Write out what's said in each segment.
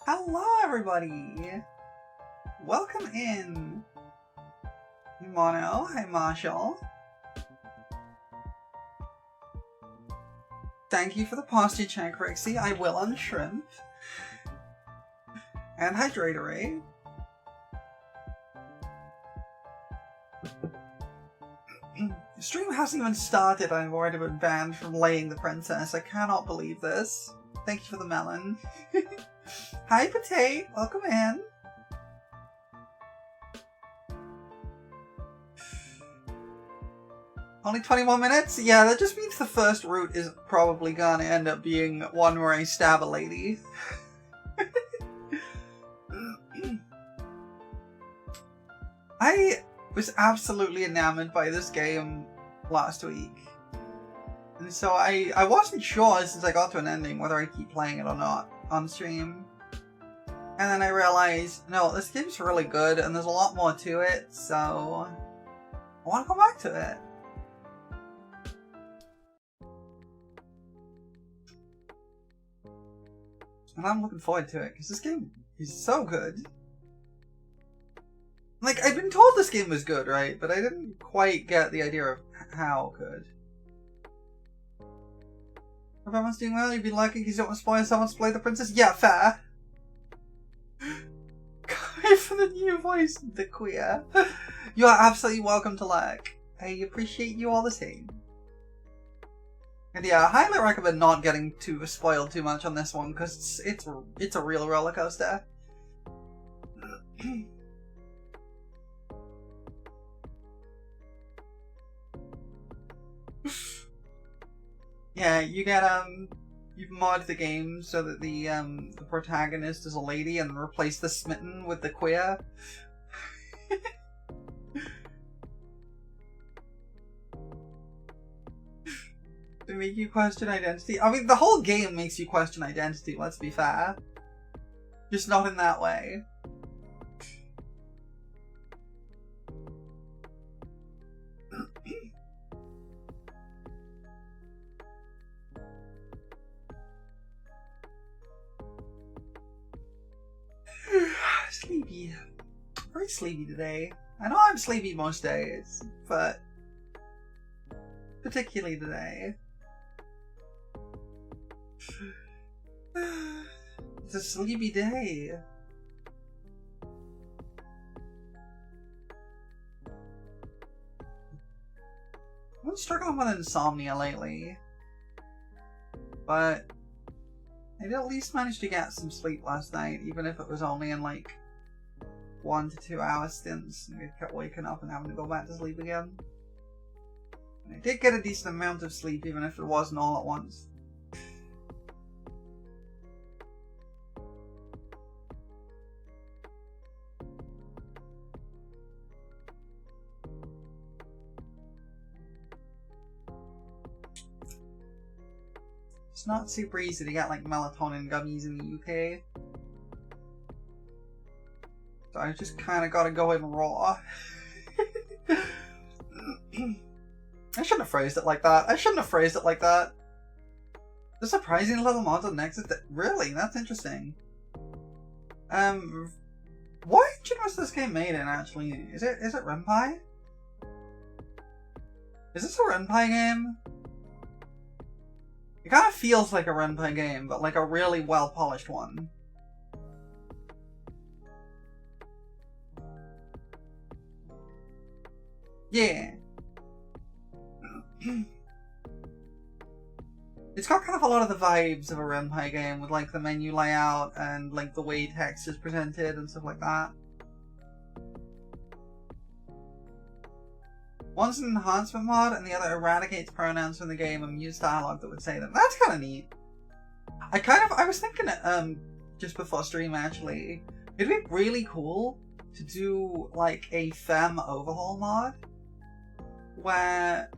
Hello everybody! Welcome in! Mono, hi Marshall. Thank you for the posture check, Rixie. I will on shrimp. And Hydratorade. Stream hasn't even started, I've already been banned from laying the princess. I cannot believe this. Thank you for the melon. Hi Potato, welcome in. Only 21 minutes? Yeah, that just means the first route is probably gonna end up being one where I stab a lady. I was absolutely enamored by this game last week. And so I wasn't sure since I got to an ending whether I keep playing it or not on stream. And then I realized, no, this game's really good and there's a lot more to it, so I want to go back to it. And I'm looking forward to it, because this game is so good. Like, I've been told this game was good, right? But I didn't quite get the idea of how good. If everyone's doing well, you'd be lucky because you don't want to spoil someone to play the princess. Yeah, fair. Going for the new voice, the queer. You are absolutely welcome to lurk. I appreciate you all the same. And yeah, I highly recommend not getting too spoiled too much on this one because it's a real roller coaster. Yeah, you get you've modded the game so that the protagonist is a lady and replace the smitten with the queer. To make you question identity. I mean, the whole game makes you question identity, let's be fair. Just not in that way. Sleepy. Very sleepy today. I know I'm sleepy most days, but particularly today. It's a sleepy day. I've been struggling with insomnia lately, but I did at least manage to get some sleep last night, even if it was only in like 1 to 2 hour stints, and I kept waking up and having to go back to sleep again. And I did get a decent amount of sleep, even if it wasn't all at once. It's not super easy to get like melatonin gummies in the UK. So I just kind of got to go in raw. I shouldn't have phrased it like that. The surprising little mods on Nexus. Really? That's interesting. What engine was this game made in, actually? Is it Ren'Py? Is this a Ren'Py game? It kind of feels like a Ren'Py game, but like a really well-polished one. Yeah. It's got kind of a lot of the vibes of a Ren'Py game with like the menu layout and like the way text is presented and stuff like that. One's an enhancement mod and the other eradicates pronouns from the game and mutes dialogue that would say them. That's kind of neat. I was thinking just before stream actually, it'd be really cool to do like a femme overhaul mod where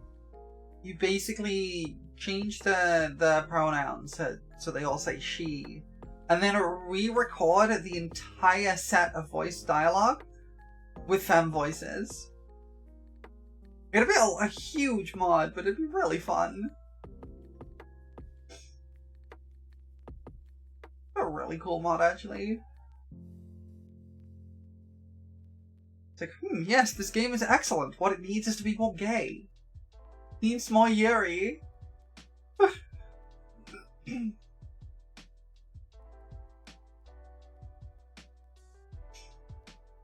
you basically change the pronouns so they all say she, and then re-record the entire set of voice dialogue with femme voices. It'd be a huge mod, but it'd be really fun. A really cool mod, actually. It's like, yes, this game is excellent. What it needs is to be more gay. It needs more Yuri.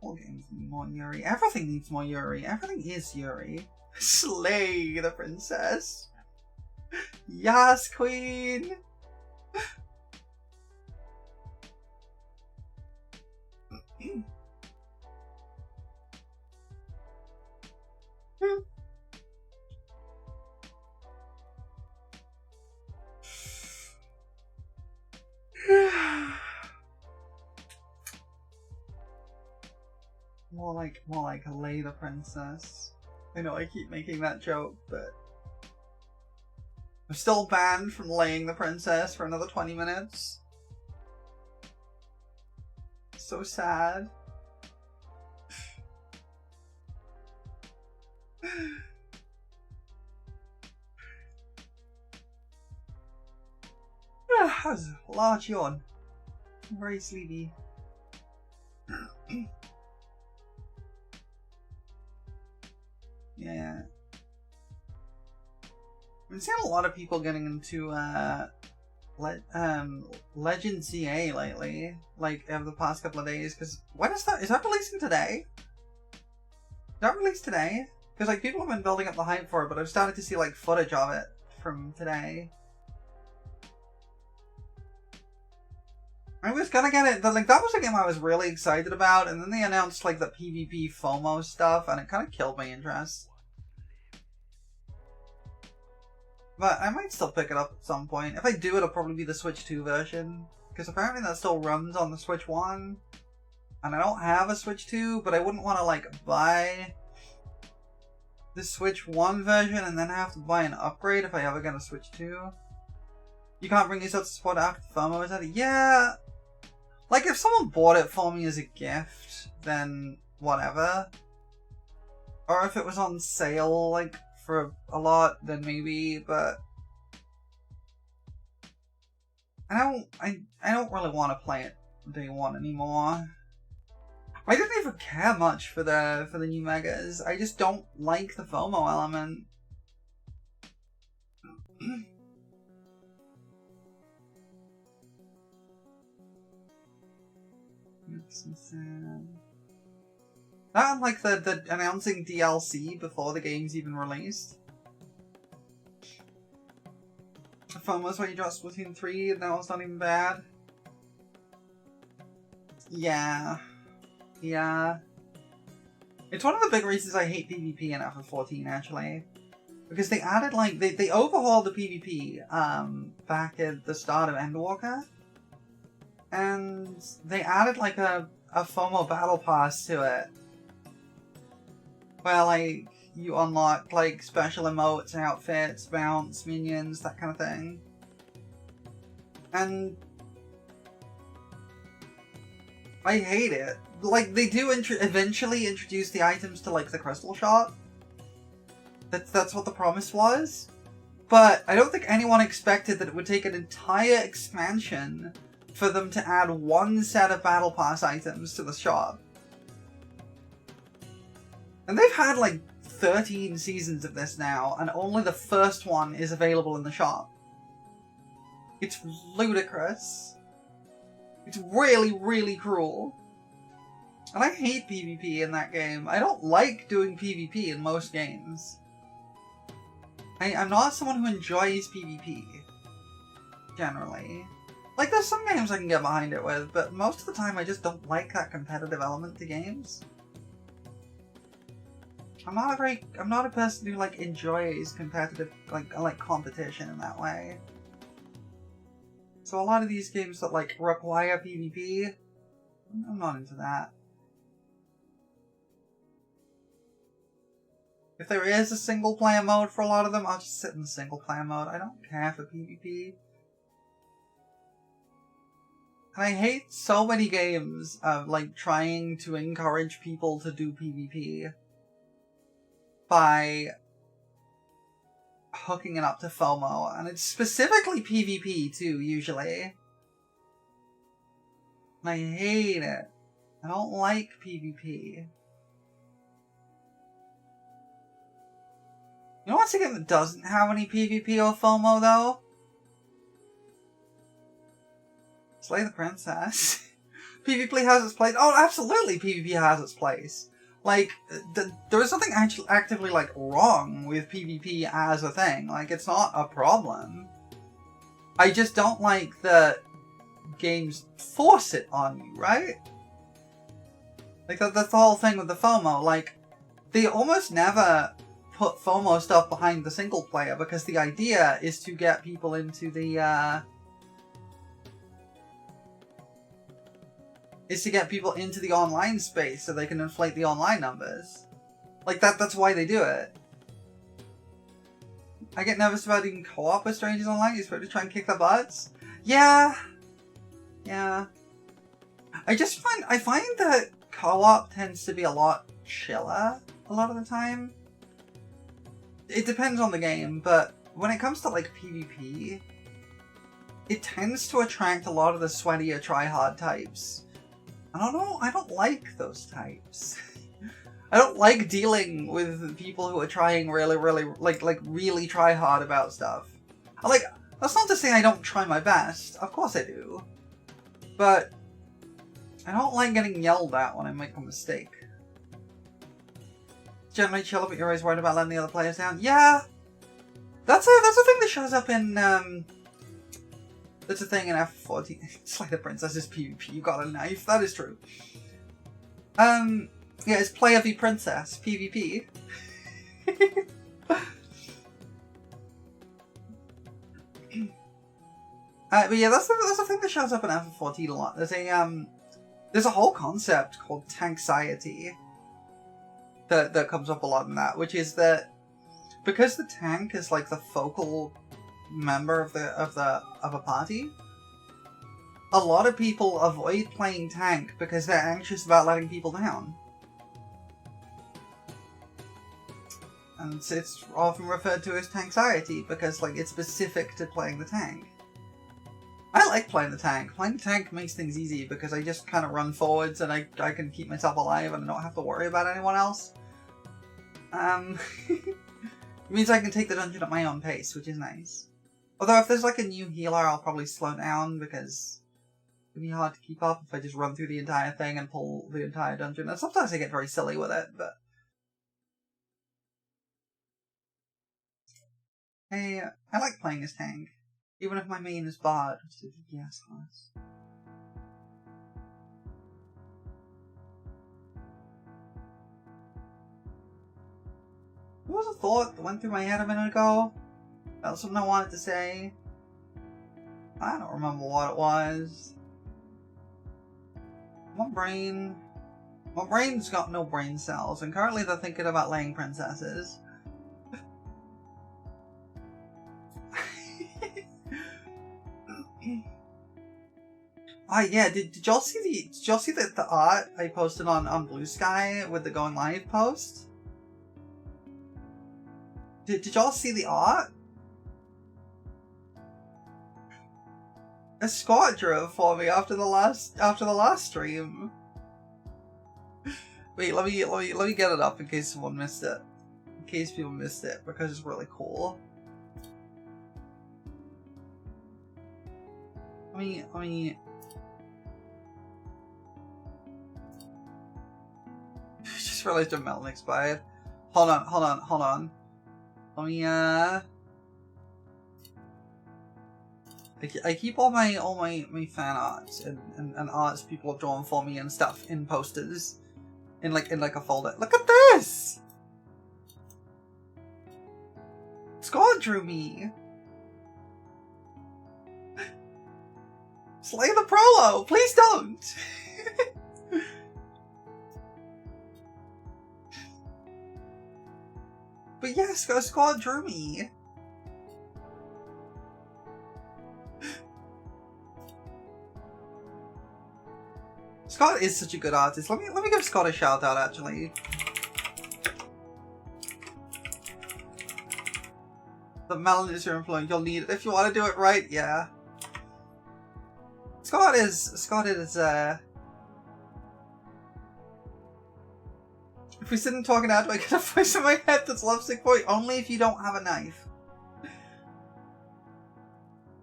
All games need more Yuri. Everything needs more Yuri. Everything is Yuri. Slay the princess. Yes, queen. More like lay the princess. I know I keep making that joke, but I'm still banned from laying the princess for another 20 minutes. So sad. That was a large yawn. I'm very sleepy. Yeah. I've seen a lot of people getting into Legend CA lately, like over the past couple of days. Because when is that? Is that releasing today? Is that released today? Because like people have been building up the hype for it, but I've started to see like footage of it from today. I was gonna get it, but like that was a game I was really excited about, and then they announced like the PvP FOMO stuff, and it kind of killed my interest. But I might still pick it up at some point. If I do, it'll probably be the Switch 2 version, because apparently that still runs on the Switch 1, and I don't have a Switch 2, but I wouldn't want to like buy the Switch 1 version and then have to buy an upgrade if I ever get a Switch 2. You can't bring yourself to support after FOMO, is that it? Yeah. Like, if someone bought it for me as a gift, then whatever. Or if it was on sale, like, for a lot, then maybe, but I don't really want to play it day one anymore. I don't even care much for the new megas. I just don't like the FOMO element. That and like the announcing DLC before the game's even released. FOMO's where you got Splatoon 3 and that was not even bad. Yeah. Yeah. It's one of the big reasons I hate PvP in FF14 actually. Because they added like they overhauled the PvP back at the start of Endwalker. And they added like a FOMO battle pass to it. Where like you unlock like special emotes, outfits, mounts, minions, that kind of thing. And I hate it. Like they do eventually introduce the items to like the crystal shop. That's what the promise was. But I don't think anyone expected that it would take an entire expansion for them to add one set of battle pass items to the shop. And they've had like 13 seasons of this now, and only the first one is available in the shop. It's ludicrous. It's really, really cruel. And I hate PvP in that game. I don't like doing PvP in most games. I'm not someone who enjoys PvP, generally. Like, there's some games I can get behind it with, but most of the time I just don't like that competitive element to games. I'm not a person who, like, enjoys competitive, like competition in that way. So a lot of these games that, like, require PvP, I'm not into that. If there is a single player mode for a lot of them, I'll just sit in the single player mode. I don't care for PvP. And I hate so many games of, like, trying to encourage people to do PvP by hooking it up to FOMO. And it's specifically PvP, too, usually. And I hate it. I don't like PvP. You know what's a game that doesn't have any PvP or FOMO, though? Slay the Princess. PvP has its place. Oh, absolutely PvP has its place. Like, there is something actually actively, like, wrong with PvP as a thing. Like, it's not a problem. I just don't like that games force it on you, right? Like, that's the whole thing with the FOMO. Like, they almost never put FOMO stuff behind the single player because the idea is to get people into the, online space so they can inflate the online numbers. Like, that's why they do it. I get nervous about doing co-op with strangers online. You're supposed to try and kick their butts. Yeah. Yeah. I find that co-op tends to be a lot chiller a lot of the time. It depends on the game, but when it comes to, like, PvP, it tends to attract a lot of the sweatier tryhard types. I don't know, I don't like those types. I don't like dealing with people who are trying really, really try hard about stuff. Like, that's not to say I don't try my best. Of course I do. But I don't like getting yelled at when I make a mistake. Generally chill, but you're always worried about letting the other players down. Yeah! That's a thing that shows up in, that's a thing in F14. Slay the Princess's PvP. You got a knife. That is true. Yeah, it's Player v Princess. PvP. But yeah, that's a thing that shows up in F14 a lot. There's a whole concept called tanxiety that comes up a lot in that, which is that because the tank is like the focal member of a party, a lot of people avoid playing tank because they're anxious about letting people down. And it's often referred to as tanxiety because, like, it's specific to playing the tank. I like playing the tank. Playing the tank makes things easy because I just kind of run forwards and I can keep myself alive and I don't have to worry about anyone else. It means I can take the dungeon at my own pace, which is nice. Although if there's like a new healer, I'll probably slow down because it'd be hard to keep up if I just run through the entire thing and pull the entire dungeon. And sometimes I get very silly with it, but... Hey, I like playing as tank. Even if my main is Bard, which is a DPS class. What was a thought that went through my head a minute ago? That was something I wanted to say. I don't remember what it was. My brain's got no brain cells, and currently they're thinking about laying princesses. Yeah, did y'all see the art I posted on Blue Sky with the going live post? Did y'all see the art? A Scott drove for me after the last stream. Wait, let me get it up in case someone missed it. In case people missed it, because it's really cool. Let me just realized a melon expired. Hold on. Let me I keep all my fan arts and arts people have drawn for me and stuff in posters in like a folder. Look at this! Scott drew me. Slay the Prolo! Please don't! But yes, Scott drew me. Scott is such a good artist. Let me give Scott a shout out actually. The melon is your influence. You'll need it if you want to do it right. Yeah. Scott is, if we sit and talk it out, do I get a voice in my head that's lovesick boy? Only if you don't have a knife.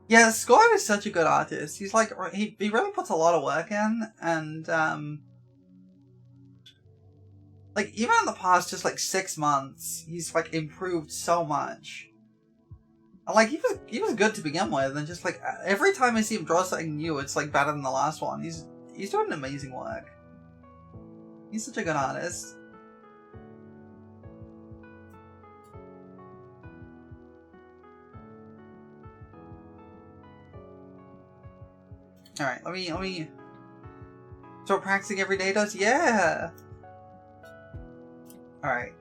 Yeah, Scott is such a good artist. He's like, he really puts a lot of work in, and, like, even in the past just, like, 6 months, he's, like, improved so much. And, like, he was good to begin with, and just, like, every time I see him draw something new, it's, like, better than the last one. He's doing amazing work. He's such a good artist. Alright, let me start practicing every day does? Yeah! Alright.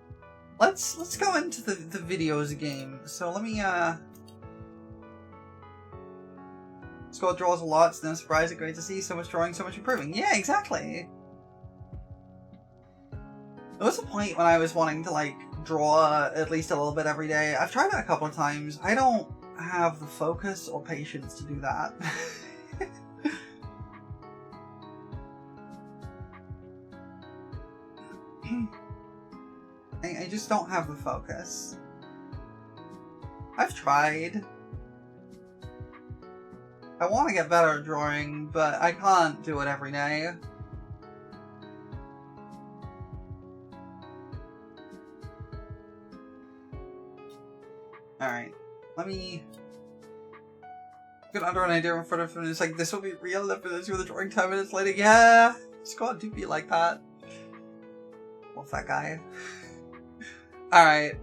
Let's go into the videos game. So let me Scott draws a lot, it's no surprise, great to see so much drawing, so much improving. Yeah, exactly! There was a point when I was wanting to, like, draw at least a little bit every day. I've tried it a couple of times. I don't have the focus or patience to do that. I just don't have the focus. I've tried. I want to get better at drawing, but I can't do it every day. Alright, let me get under an idea in front of him and it's like, this will be real if it's with the drawing 10 minutes later. Yeah! Scott do be like that. What's that guy? Alright.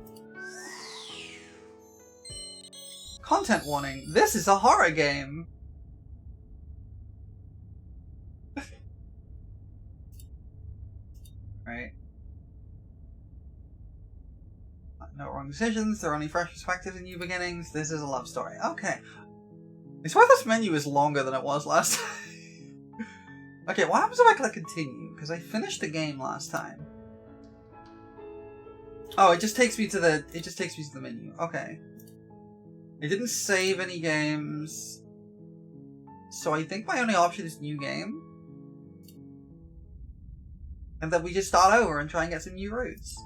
Content warning. This is a horror game. Right. No wrong decisions. There are only fresh perspectives and new beginnings. This is a love story. Okay. I swear this menu is longer than it was last time. Okay, what happens if I click continue? Because I finished the game last time. Oh, it just takes me to the menu. Okay. I didn't save any games. So I think my only option is new game. And then we just start over and try and get some new routes.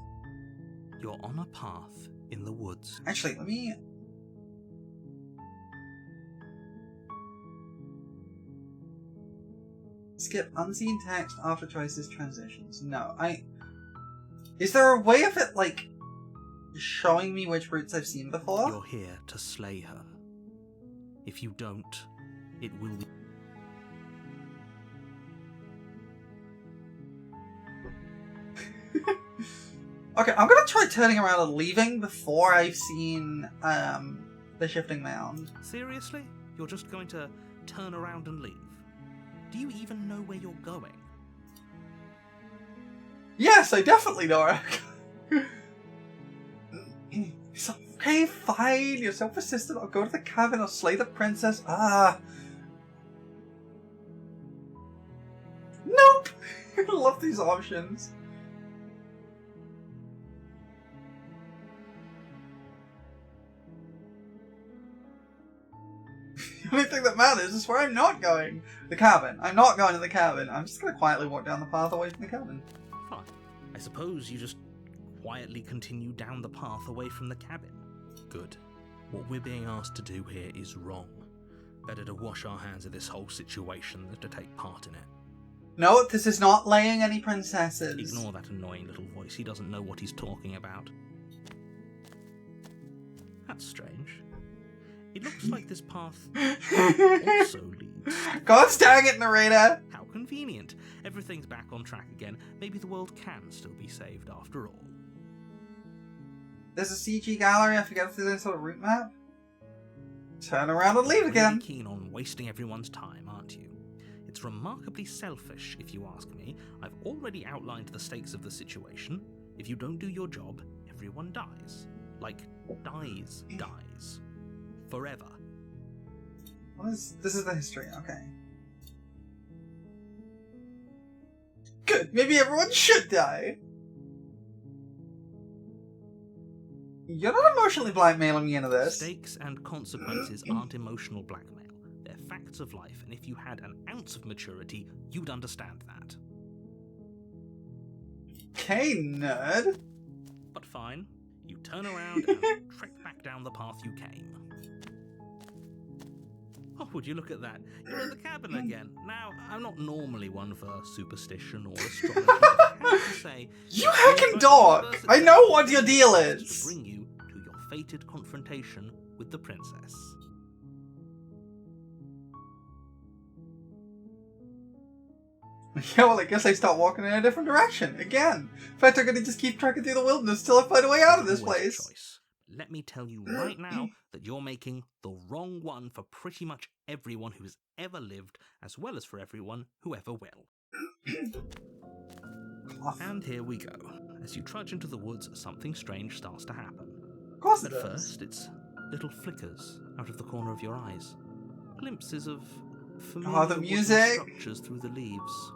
You're on a path in the woods. Actually, let me... skip unseen text after choices transitions. No, Is there a way of it, like, showing me which routes I've seen before? You're here to slay her. If you don't, it will be... Okay, I'm gonna try turning around and leaving before I've seen, the shifting mound. Seriously? You're just going to turn around and leave? Do you even know where you're going? Yes, I definitely know where I'm going. Okay, fine. You're so persistent. I'll go to the cabin. I'll slay the princess. Nope. I love these options. The only thing that matters is where I'm not going. The cabin. I'm not going to the cabin. I'm just going to quietly walk down the path away from the cabin. Fine. I suppose you just quietly continue down the path away from the cabin. Good. What we're being asked to do here is wrong. Better to wash our hands of this whole situation than to take part in it. No, this is not laying any princesses. Ignore that annoying little voice. He doesn't know what he's talking about. That's strange. It looks like this path also leads. God dang it, narrator! How convenient. Everything's back on track again. Maybe the world can still be saved after all. There's a CG gallery. I forget if there's any sort of route map. Turn around and leave again. Really keen on wasting everyone's time, aren't you? It's remarkably selfish, if you ask me. I've already outlined the stakes of the situation. If you don't do your job, everyone dies. Like, dies. Forever. This is the history, okay. Good, maybe everyone should die. You're not emotionally blackmailing me into this. Stakes and consequences aren't emotional blackmail. They're facts of life, and if you had an ounce of maturity, you'd understand that. Okay, nerd. But fine, you turn around and trek back down the path you came. Oh, would you look at that? You're at the cabin again. Now, I'm not normally one for superstition or astrology, but I have to say... You heckin' dog! I know what your deal is! ...to bring you to your fated confrontation with the princess. Yeah, well, I guess I start walking in a different direction. Again. In fact, I'm gonna just keep trekking through the wilderness till I find a way out of this place. Choice. Let me tell you right now that you're making the wrong one for pretty much everyone who's ever lived, as well as for everyone who ever will. And here we go. As you trudge into the woods, something strange starts to happen. Of course At it does. first, it's little flickers out of the corner of your eyes. Glimpses of familiar the wooden music! structures through the leaves.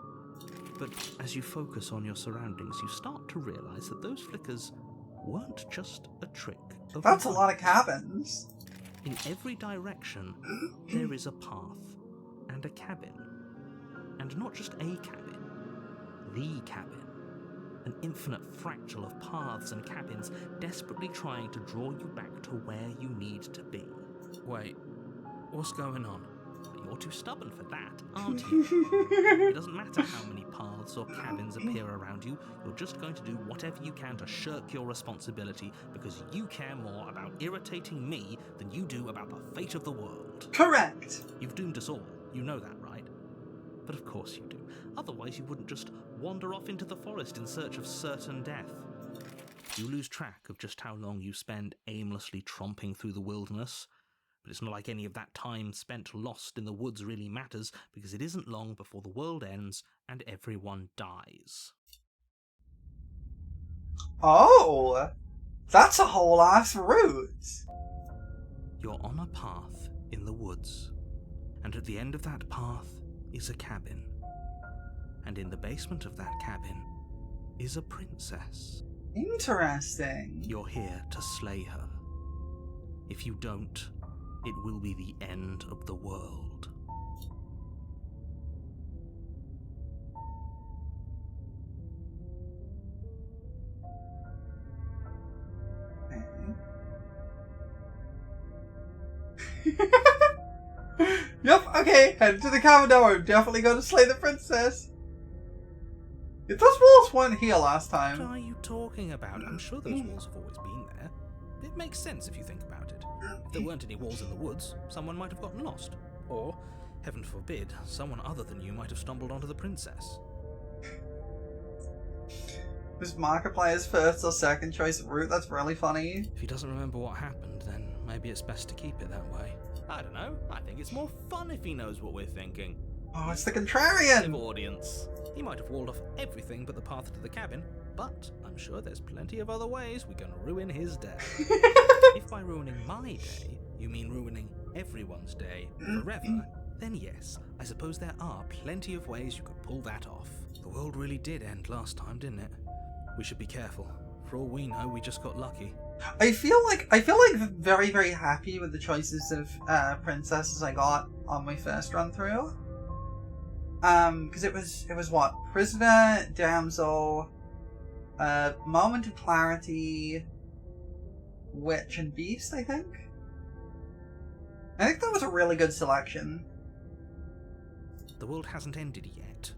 But as you focus on your surroundings, you start to realise that those flickers weren't just a trick of That's a light. lot of cabins. In every direction, there is a path and a cabin. And not just a cabin, the cabin. An infinite fractal of paths and cabins desperately trying to draw you back to where you need to be. Wait, what's going on? You're too stubborn for that, aren't you? It doesn't matter how many paths or cabins appear around you, you're just going to do whatever you can to shirk your responsibility because you care more about irritating me than you do about the fate of the world. Correct. You've doomed us all, you know that, right? But of course you do. Otherwise you wouldn't just wander off into the forest in search of certain death. You lose track of just how long you spend aimlessly tromping through the wilderness. But it's not like any of that time spent lost in the woods really matters, because it isn't long before the world ends and everyone dies. Oh, that's a whole ass route. You're on a path in the woods, and at the end of that path is a cabin. And in the basement of that cabin is a princess. Interesting. You're here to slay her. If you don't, it will be the end of the world. Yep, okay, head to the cabin now. I'm definitely going to slay the princess. If those walls weren't here last What time. are you talking about? I'm sure those walls have always been there. It makes sense if you think about it. If there weren't any walls in the woods, someone might have gotten lost. Or, heaven forbid, someone other than you might have stumbled onto the princess. Was Markiplier's first or second choice of route? That's really funny. If he doesn't remember what happened, then maybe it's best to keep it that way. I don't know. I think it's more fun if he knows what we're thinking. Oh, it's the contrarian! Audience. He might have walled off everything but the path to the cabin, but I'm sure there's plenty of other ways we can ruin his day. If by ruining my day, you mean ruining everyone's day forever, then yes, I suppose there are plenty of ways you could pull that off. The world really did end last time, didn't it? We should be careful. For all we know, we just got lucky. I feel like very, very happy with the choices of princesses I got on my first run through. Because it was what? Prisoner, Damsel, Moment of Clarity, Witch, and Beast, I think? I think that was a really good selection. The world hasn't ended yet,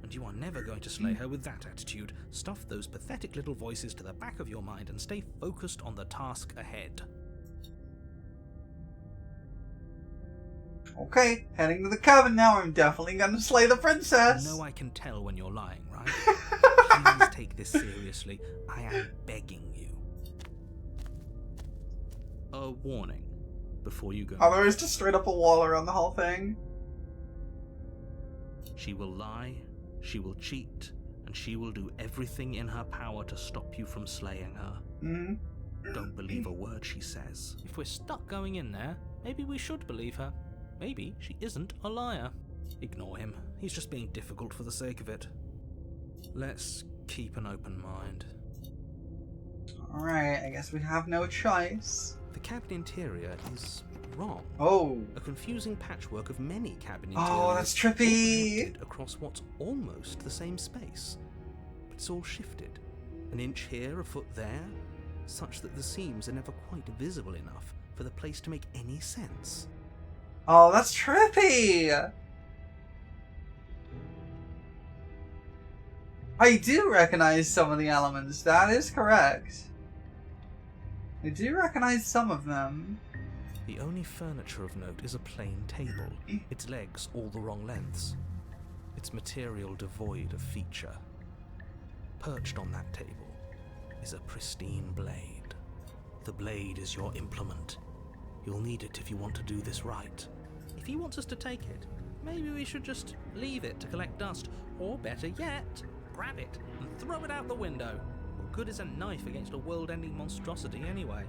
and you are never going to slay her with that attitude. Stuff those pathetic little voices to the back of your mind and stay focused on the task ahead. Okay, heading to the cabin now. I'm definitely gonna slay the princess. You know I can tell when you're lying, right? Please take this seriously. I am begging you. A warning before you go. Oh, there is just straight up a wall around the whole thing. She will lie, she will cheat, and she will do everything in her power to stop you from slaying her. Mm-hmm. Don't believe a word she says. If we're stuck going in there, maybe we should believe her. Maybe she isn't a liar. Ignore him. He's just being difficult for the sake of it. Let's keep an open mind. Alright, I guess we have no choice. The cabin interior is wrong. Oh. A confusing patchwork of many cabin Oh, interiors, that's trippy. connected across what's almost the same space. But it's all shifted. An inch here, a foot there, such that the seams are never quite visible enough for the place to make any sense. Oh, that's trippy. I do recognize some of the elements. That is correct. I do recognize some of them. The only furniture of note is a plain table, its legs all the wrong lengths, its material devoid of feature. Perched on that table is a pristine blade. The blade is your implement. You'll need it if you want to do this right. If he wants us to take it, maybe we should just leave it to collect dust, or better yet, grab it and throw it out the window. What good is a knife against a world-ending monstrosity anyway?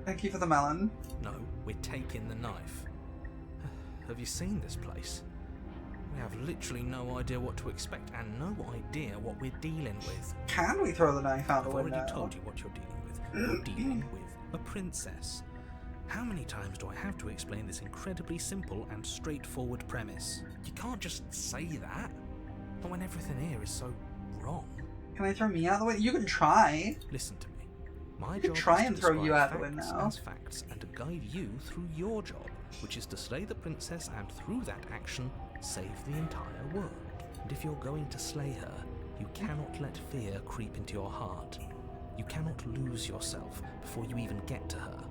Thank you for the melon. No, we're taking the knife. Have you seen this place? We have literally no idea what to expect and no idea what we're dealing with. Can we throw the knife out the I've window? already told you what you're dealing with. You're dealing with a princess. How many times do I have to explain this incredibly simple and straightforward premise? You can't just say that. But when everything here is so wrong. Can I throw me out the window? You can try. Listen to me. My You could job try is and to throw you describe out the facts window. as facts and to guide you through your job, which is to slay the princess and through that action, save the entire world. And if you're going to slay her, you cannot let fear creep into your heart. You cannot lose yourself before you even get to her.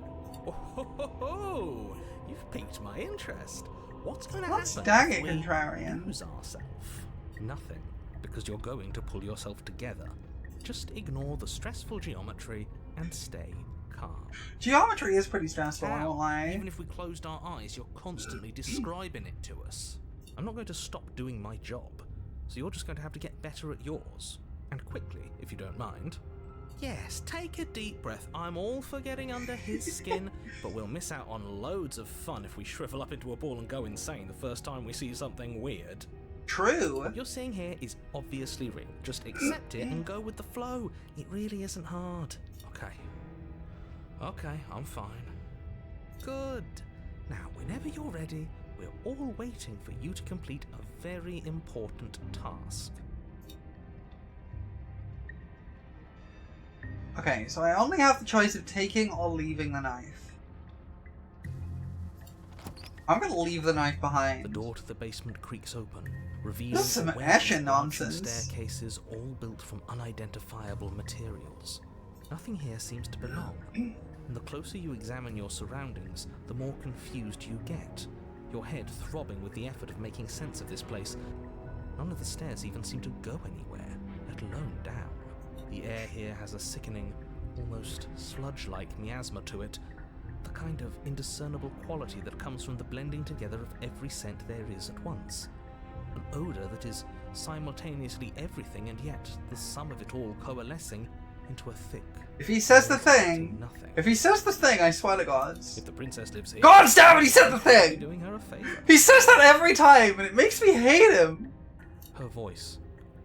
Oh, ho, ho, ho. You've piqued my interest. What's going to Let's happen dang if it, we contrarian. lose ourselves? Nothing, because you're going to pull yourself together. Just ignore the stressful geometry and stay calm. Geometry is pretty stressful, I How? won't lie. Even if we closed our eyes, you're constantly describing it to us. I'm not going to stop doing my job, so you're just going to have to get better at yours. And quickly, if you don't mind. Yes, take a deep breath. I'm all for getting under his skin, but we'll miss out on loads of fun if we shrivel up into a ball and go insane the first time we see something weird. True. What you're seeing here is obviously real. Just accept it and go with the flow. It really isn't hard. Okay, I'm fine. Good. Now, whenever you're ready, we're all waiting for you to complete a very important task. Okay, so I only have the choice of taking or leaving the knife. I'm gonna leave the knife behind. The door to the basement creaks open, revealing This is some a web Ashen of arching nonsense. staircases all built from unidentifiable materials. Nothing here seems to belong, and the closer you examine your surroundings, the more confused you get, your head throbbing with the effort of making sense of this place. None of the stairs even seem to go anywhere, let alone down. The air here has a sickening, almost sludge-like miasma to it, the kind of indiscernible quality that comes from the blending together of every scent there is at once. An odour that is simultaneously everything and yet the sum of it all coalescing into a thick... If he says the thing, nothing. if he says the thing, I swear to gods. If the princess lives here... God damn it, he said the you're thing! doing her a favour. He says that every time, and it makes me hate him. Her voice,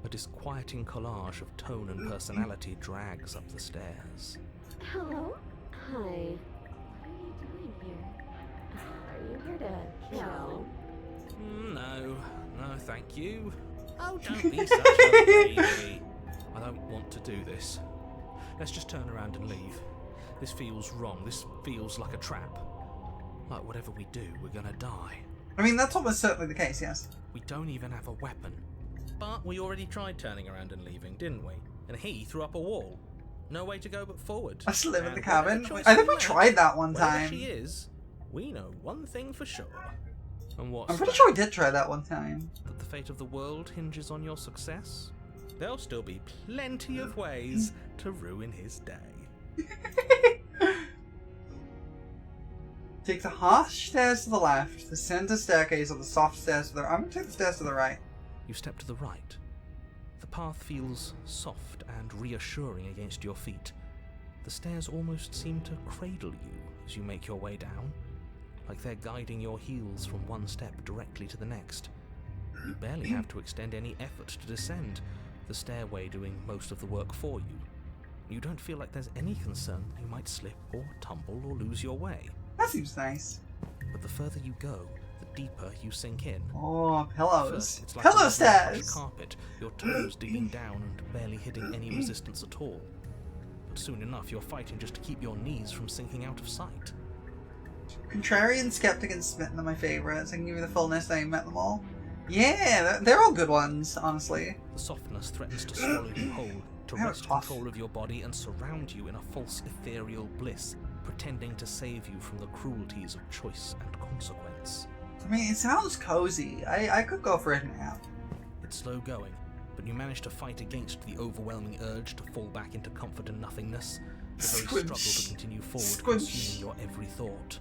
a disquieting collage of tone and personality, drags up the stairs. Hello? Hi. What are you doing here? Are you here to kill? No, thank you. Oh, don't be such a baby. I don't want to do this. Let's just turn around and leave. This feels wrong. This feels like a trap. Like whatever we do, we're gonna die. I mean, that's almost certainly the case, yes. We don't even have a weapon. But we already tried turning around and leaving, didn't we? And he threw up a wall. No way to go but forward. Let's live in And the whatever cabin. choice I think we make, tried that one wherever time. she is, we know one thing for sure. And what's I'm pretty that? sure we did try that one time. That the fate of the world hinges on your success? There'll still be plenty of ways to ruin his day. Take the harsh stairs to the left, the center staircase, or the soft stairs to the right. I'm gonna take the stairs to the right. You step to the right. The path feels soft and reassuring against your feet. The stairs almost seem to cradle you as you make your way down, like they're guiding your heels from one step directly to the next. You barely have to extend any effort to descend, the stairway doing most of the work for you. You don't feel like there's any concern that you might slip or tumble or lose your way. That seems nice. but the further you go, the deeper you sink in. Oh, pillows. First, it's like Pillow a stairs! carpet, your toes digging down and barely hitting any resistance at all. But soon enough, you're fighting just to keep your knees from sinking out of sight. Contrarian, Skeptic, and Smitten are my favourites. I can give you the full list, I met them all. Yeah, they're all good ones, honestly. The softness threatens to swallow you whole, to They're wrest tough. control of your body and surround you in a false ethereal bliss, pretending to save you from the cruelties of choice and consequence. I mean, it sounds cozy. I could go for a nap. It's slow going, but you manage to fight against the overwhelming urge to fall back into comfort and nothingness, the very struggle to continue forward consuming your every thought.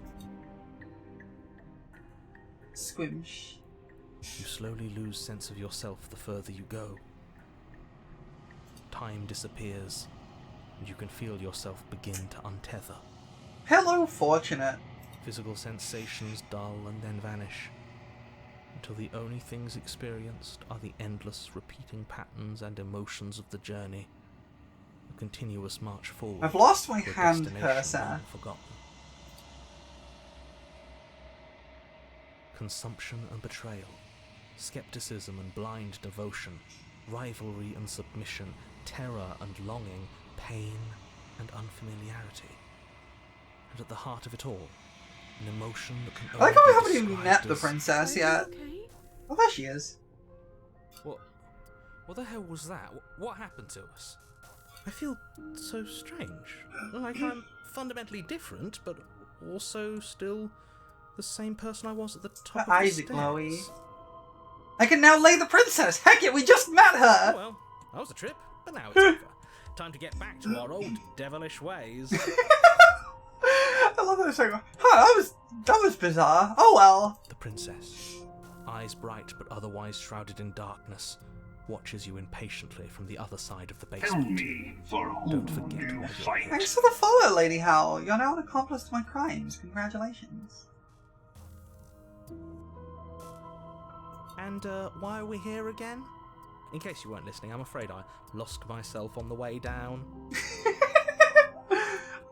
Squimsh. You slowly lose sense of yourself the further you go. Time disappears, and you can feel yourself begin to untether. Hello, Fortunate. Physical sensations dull and then vanish, until the only things experienced are the endless repeating patterns and emotions of the journey, a continuous march forward. I've lost my to a hand destination cursor. long forgotten. Consumption and betrayal, skepticism and blind devotion, rivalry and submission, terror and longing, pain and unfamiliarity. And at the heart of it all, an emotion that can I like only how we be haven't even described met the as- princess Are you yet. okay? Oh, there she is. What the hell was that? What happened to us? I feel so strange. Like I'm fundamentally different, but also still the same person I was at the top Her of the eyes are stairs. glowy. I can now lay the princess! Heck yeah, we just met Oh, her! well, that was a trip, but now it's over. Time to get back to our old devilish ways. I love that song. Huh, that was bizarre. Oh well. The princess, eyes bright but otherwise shrouded in darkness, watches you impatiently from the other side of the Tell basement. me, for Don't whom forget do you why you're fight? here. Thanks for the follow, Lady Howl. You're now an accomplice to my crimes. Congratulations. And why are we here again? In case you weren't listening, I'm afraid I lost myself on the way down.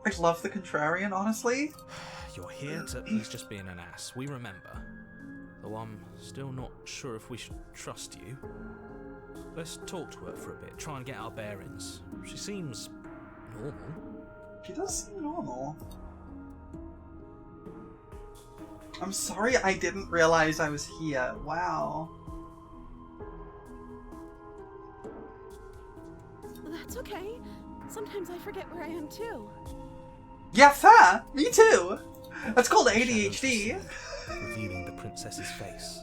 I love the contrarian, honestly. You're here to... He's just being an ass. We remember. Though I'm still not sure if we should trust you. Let's talk to her for a bit, try and get our bearings. She seems normal. She does seem normal. I'm sorry I didn't realize I was here. Wow. That's okay. Sometimes I forget where I am too. Yeah, fair. Me too. That's called Shadows ADHD. descend, revealing the princess's face.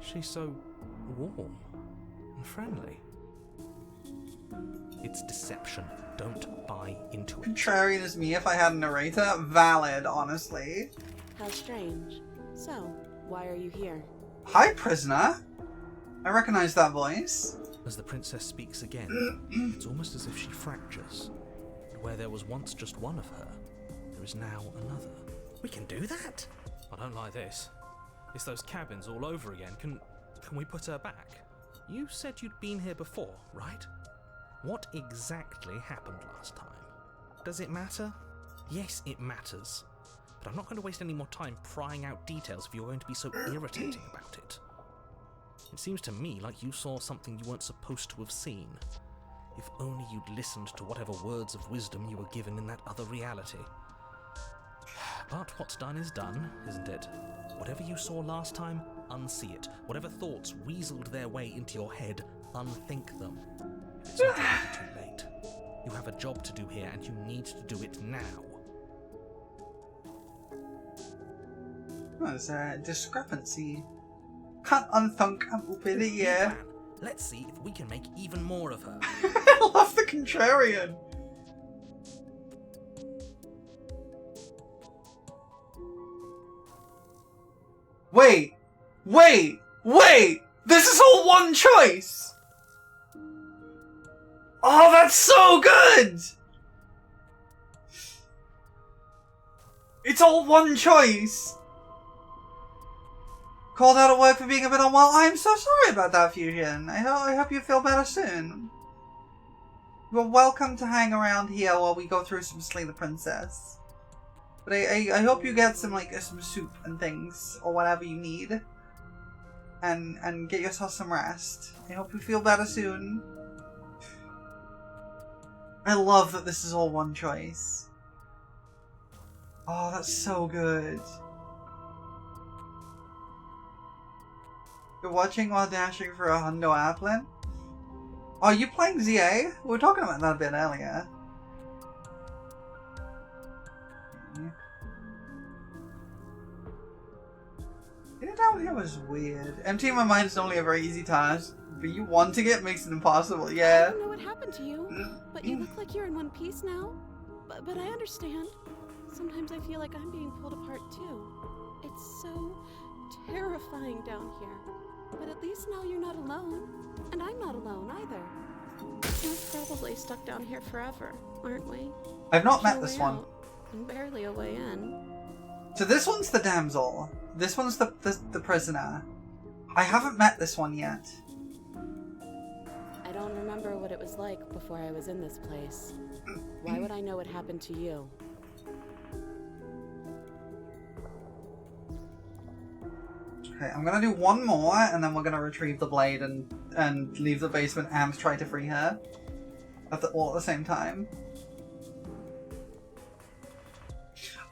She's so warm and friendly. It's deception. Don't buy into it. Contrarian as me if I had a narrator. Valid, honestly. How strange. So, why are you here? Hi, prisoner. I recognize that voice. As the princess speaks again, it's almost as if she fractures. And where there was once just one of her, there is now another. We can do that? I don't like this. It's those cabins all over again. Can we put her back? You said you'd been here before, right? What exactly happened last time? Does it matter? Yes, it matters. But I'm not going to waste any more time prying out details if you're going to be so irritating about it. It seems to me like you saw something you weren't supposed to have seen. If only you'd listened to whatever words of wisdom you were given in that other reality. But what's done is done, isn't it? Whatever you saw last time, unsee it. Whatever thoughts weaseled their way into your head, unthink them. It's not already too late. You have a job to do here, and you need to do it now. There's a discrepancy. Can't unthunk and open it, yeah. Plan. Let's see if we can make even more of her. I love the contrarian. Wait! This is all one choice! Oh, that's so good! It's all one choice! Called out of work for being a bit unwell. I'm so sorry about that, Fusion. I hope you feel better soon. You're welcome to hang around here while we go through some Slay the Princess. But I hope you get some like some soup and things or whatever you need, and get yourself some rest. I hope you feel better soon. I love that this is all one choice. Oh, that's so good. You're watching while dashing for a hundo applin? Oh, are you playing ZA? We were talking about that a bit earlier. Getting down here was weird. Emptying my mind is only a very easy task, but you wanting it makes it impossible, yeah. I don't know what happened to you, but you look like you're in one piece now. But I understand. Sometimes I feel like I'm being pulled apart too. It's so terrifying down here. But at least now you're not alone. And I'm not alone either. We're probably stuck down here forever, aren't we? I've not met No this way one. out, and barely a way in. So this one's the damsel. This one's the prisoner. I haven't met this one yet. I don't remember what it was like before I was in this place. Why would I know what happened to you? Okay, I'm gonna do one more, and then we're gonna retrieve the blade and leave the basement and try to free her. All at the same time.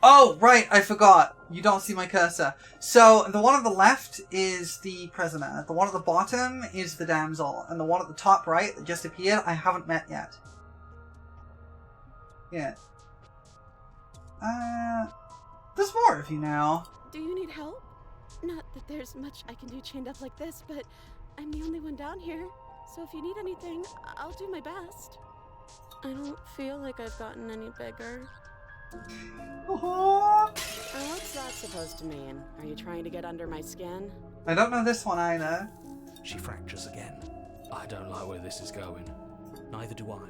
Oh, right, I forgot. You don't see my cursor. So, the one on the left is the prisoner. The one at the bottom is the damsel. And the one at the top right that just appeared, I haven't met yet. Yeah. There's more of you now. Do you need help? Not that there's much I can do chained up like this, but I'm the only one down here. So if you need anything, I'll do my best. I don't feel like I've gotten any bigger. What's that supposed to mean? Are you trying to get under my skin? I don't know this one either. She fractures again. I don't like where this is going. Neither do I.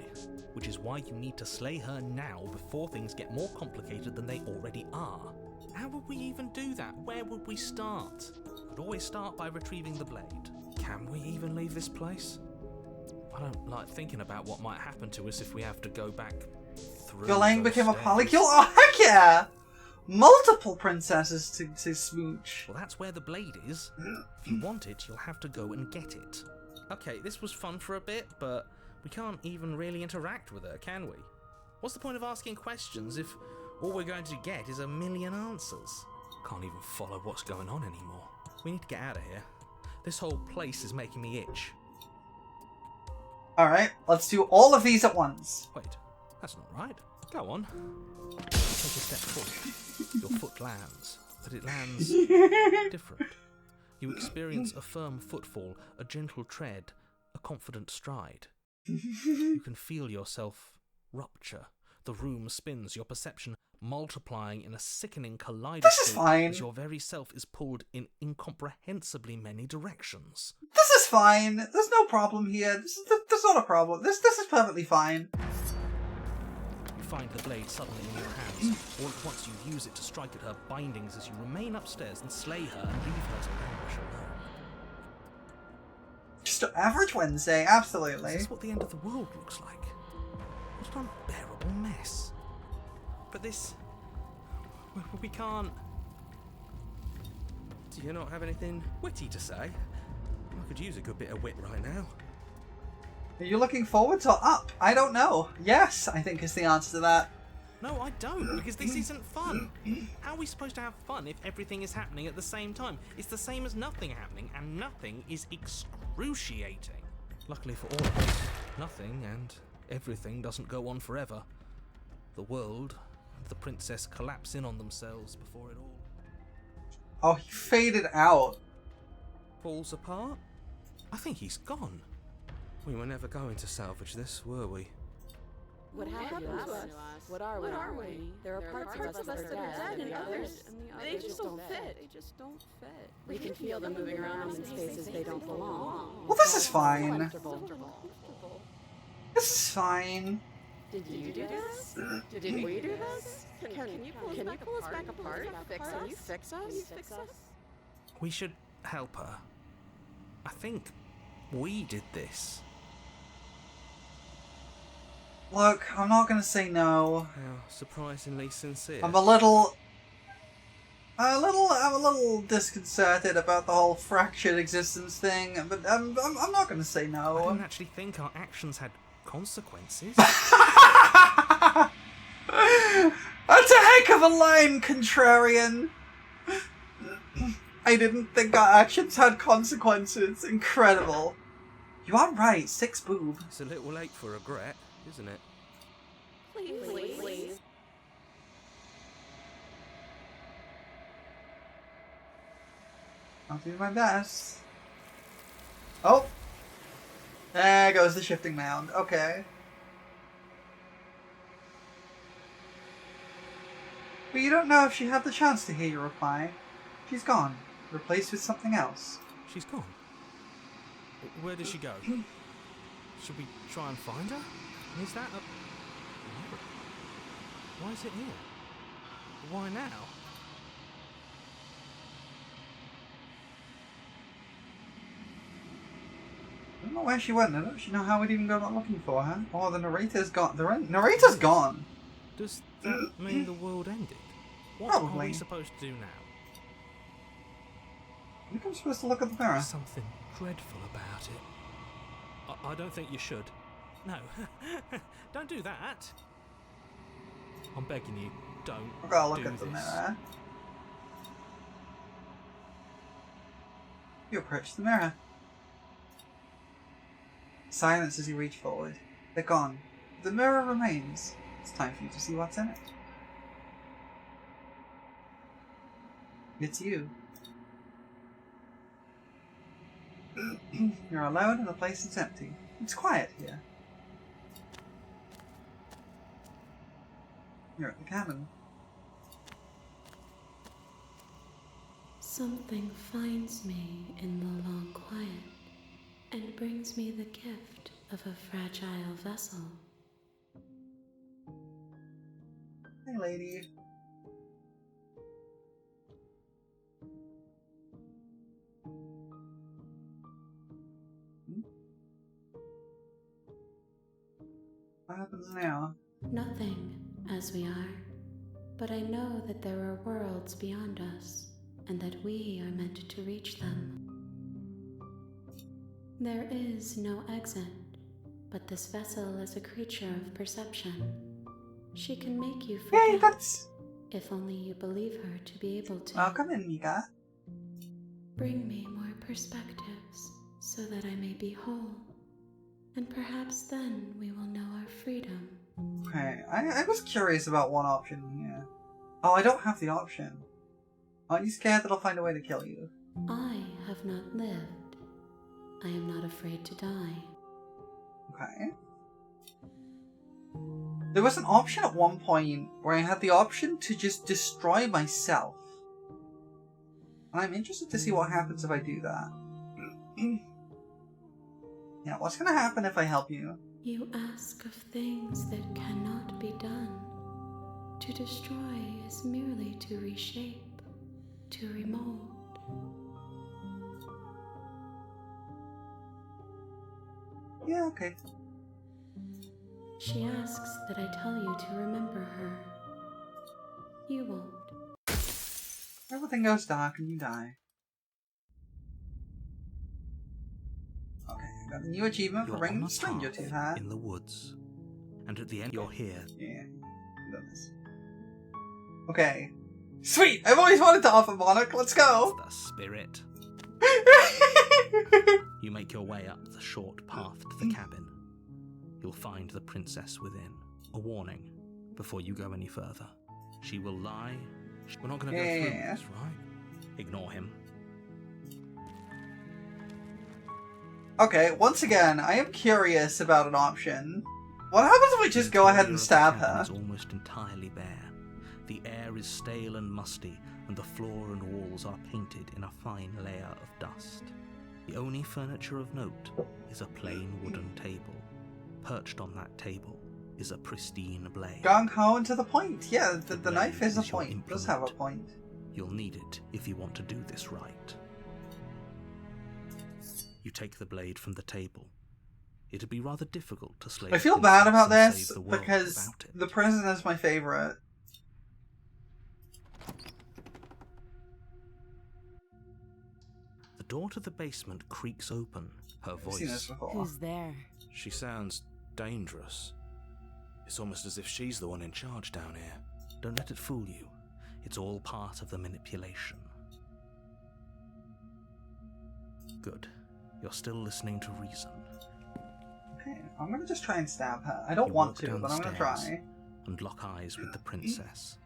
Which is why you need to slay her now before things get more complicated than they already are. How would we even do that? Where would we start? We'd always start by retrieving the blade. Can we even leave this place? I don't like thinking about what might happen to us if we have to go back through. Ghislaine those became a stairs. polycule? Oh, heck yeah! Multiple princesses to smooch. Well, that's where the blade is. If you want it, you'll have to go and get it. Okay, this was fun for a bit, but we can't even really interact with her, can we? What's the point of asking questions if all we're going to get is a million answers? Can't even follow what's going on anymore. We need to get out of here. This whole place is making me itch. Alright, let's do all of these at once. Wait, that's not right. Go on. Take a step forward. Your foot lands, but it lands different. You experience a firm footfall, a gentle tread, a confident stride. You can feel yourself rupture. The room spins, your perception multiplying in a sickening kaleidoscope This is fine. as your very self is pulled in incomprehensibly many directions. This is fine. There's no problem here. There's not a problem. This is perfectly fine. You find the blade suddenly in your hands. All at once you use it to strike at her bindings as you remain upstairs and slay her and leave her to languish alone. Just an average Wednesday, absolutely. Is this what the end of the world looks like? What an unbearable mess. But this... we can't... Do you not have anything witty to say? I could use a good bit of wit right now. Are you looking forward to up? I don't know. Yes, I think is the answer to that. No, I don't, because this isn't fun. How are we supposed to have fun if everything is happening at the same time? It's the same as nothing happening, and nothing is excruciating. Luckily for all of us, nothing and everything doesn't go on forever. The world and the princess collapse in on themselves before it all Oh, he faded out. falls apart. I think he's gone. We were never going to salvage this, were we? What happened to us? What are we? There are parts of us that are dead, and others, they just don't fit. We can feel them moving around in spaces they don't belong. Well, this is fine. This is fine. Did you do this? Did we do this? Can you pull us back apart? Can you fix us? We should help her. I think we did this. Look, I'm not gonna say no. How surprisingly sincere. I'm a little disconcerted about the whole fractured existence thing, but I'm not gonna say I no. didn't actually think our actions had consequences. That's a heck of a line, contrarian. I didn't think our actions had consequences. Incredible. You are right, 6 boob. It's a little late for regret, isn't it? Please. I'll do my best. Oh! There goes the shifting mound. Okay. But you don't know if she had the chance to hear your reply. She's gone, replaced with something else. She's gone. Where did she go? Should we try and find her? Is that a... Why is it here? Why now? I don't know where she went. I don't actually know how we'd even go about looking for her. Oh, the narrator's gone. The narrator's gone. Does that mean the world ended? What Probably. are we supposed to do now? I think I'm supposed to look at the mirror. There's something dreadful about it. I don't think you should. No, don't do that. I'm begging you, don't I've got to look do at the this. mirror. You approach the mirror. Silence as you reach forward. They're gone. The mirror remains. It's time for you to see what's in it. It's you. You're alone and the place is empty. It's quiet here. You're at the cabin. Something finds me in the long quiet and brings me the gift of a fragile vessel. Hey, lady. What happens now? Nothing, as we are, but I know that there are worlds beyond us, and that we are meant to reach them. There is no exit, but this vessel is a creature of perception. She can make you Yay, forget, that's... if only you believe her to be able to. Welcome in, Mika. Bring me more perspectives, so that I may be whole, and perhaps then we will know our freedom. Okay, I was curious about one option here. Oh, I don't have the option. Aren't you scared that I'll find a way to kill you? I have not lived. I am not afraid to die. Okay. There was an option at one point where I had the option to just destroy myself. And I'm interested to see what happens if I do that. Yeah, what's gonna happen if I help you? You ask of things that cannot be done. To destroy is merely to reshape, to remold. Yeah, okay. She asks that I tell you to remember her. You won't. Everything goes dark and you die. Okay, I got a new achievement for You're bringing on a a stranger path to her. in the woods, and at the end you're here. Yeah, I've done this. Okay. Sweet! I've always wanted to offer Monarch, let's go! The spirit. You make your way up the short path to the cabin. You'll find the princess within. A warning before you go any further. She will lie. We're not going to go through Yeah. this, right? Ignore him. Okay, once again, I am curious about an option. What happens if we just go ahead and stab The interior her? of the cabin is almost entirely bare. The air is stale and musty, and the floor and walls are painted in a fine layer of dust. The only furniture of note is a plain wooden table. Perched on that table is a pristine blade. Gung ho and to the point. Yeah, the blade knife is a is your point. It does have a implement. point. You'll need it if you want to do this right. You take the blade from the table. It'd be rather difficult to slay I a feel bad princess about and this save the world because without it. the prison is my favorite. The door to the basement creaks open, her I've seen this voice. before. Who's there? She sounds dangerous. It's almost as if she's the one in charge down here. Don't let it fool you. It's all part of the manipulation. Good. You're still listening to reason. Okay, I'm gonna just try and stab her. I don't You want walk to, down but the I'm gonna stairs try. and lock eyes with the princess.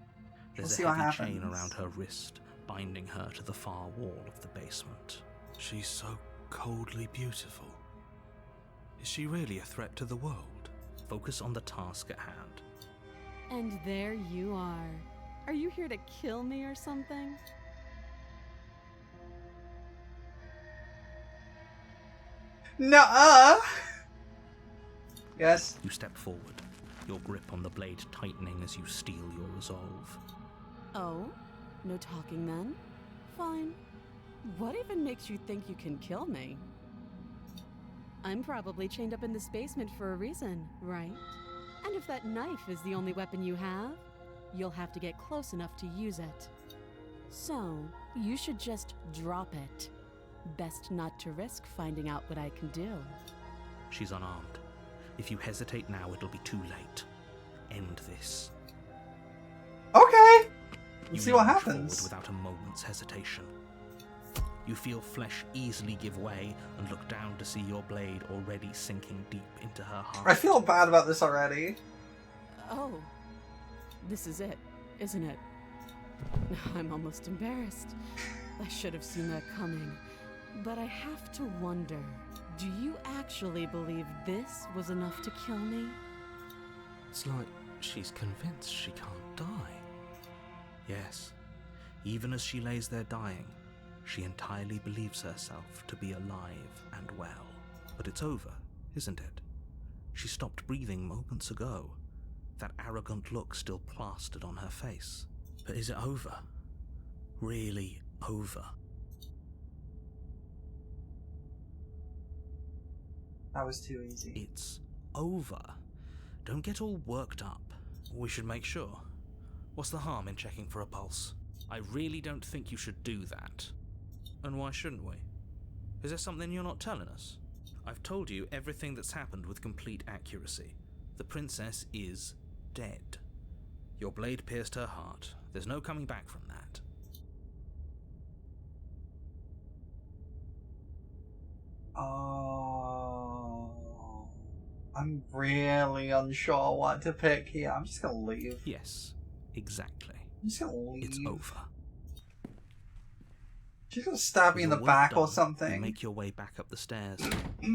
There's see a what heavy chain happens. around her wrist, binding her to the far wall of the basement. She's so coldly beautiful. Is she really a threat to the world? Focus on the task at hand. And there you are. Are you here to kill me or something? Nuh-uh! Yes. You step forward, your grip on the blade tightening as you steel your resolve. Oh? No talking then? Fine. What even makes you think you can kill me? I'm probably chained up in this basement for a reason, right? And if that knife is the only weapon you have, you'll have to get close enough to use it. So, you should just drop it. Best not to risk finding out what I can do. She's unarmed. If you hesitate now, it'll be too late. End this. Okay! You Let's see what lunge forward happens. without a moment's hesitation. You feel flesh easily give way and look down to see your blade already sinking deep into her heart. I feel bad about this already. Oh. This is it, isn't it? I'm almost embarrassed. I should have seen that coming. But I have to wonder, do you actually believe this was enough to kill me? It's like she's convinced she can't die. Yes, even as she lays there dying, she entirely believes herself to be alive and well. But it's over, isn't it? She stopped breathing moments ago, that arrogant look still plastered on her face. But is it over? Really over? That was too easy. It's over. Don't get all worked up. We should make sure. What's the harm in checking for a pulse? I really don't think you should do that. And why shouldn't we? Is there something you're not telling us? I've told you everything that's happened with complete accuracy. The princess is dead. Your blade pierced her heart. There's no coming back from that. Oh, I'm really unsure what to pick here. I'm just gonna leave. Yes, exactly. I'm just gonna leave. It's over. She's gonna stab me in the Your work back or done, something. You make your way back up the stairs,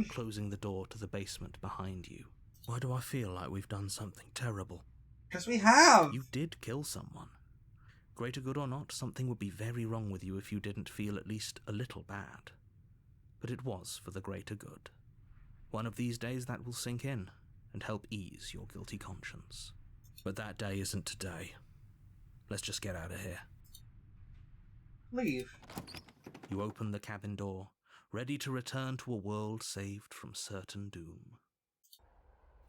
closing the door to the basement behind you. Why do I feel like we've done something terrible? Because we have. You did kill someone. Greater good or not, something would be very wrong with you if you didn't feel at least a little bad. But it was for the greater good. One of these days that will sink in and help ease your guilty conscience. But that day isn't today. Let's just get out of here. Leave. You open the cabin door, ready to return to a world saved from certain doom.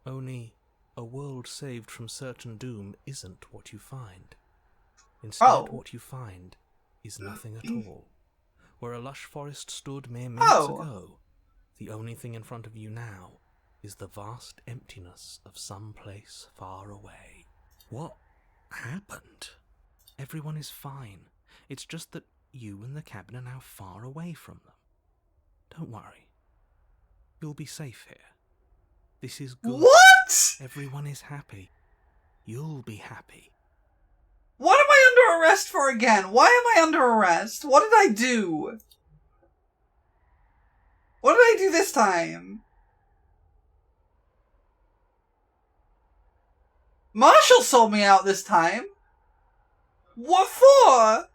Only a world saved from certain doom isn't what you find. Instead, what you find is nothing at all. Where a lush forest stood mere minutes ago, the only thing in front of you now is the vast emptiness of some place far away. What happened? Everyone is fine. It's just that you and the cabin are now far away from them. Don't worry. You'll be safe here. This is good. What? Everyone is happy. You'll be happy. What am I under arrest for again? Why am I under arrest? What did I do? What did I do this time? Marshall sold me out this time. What for?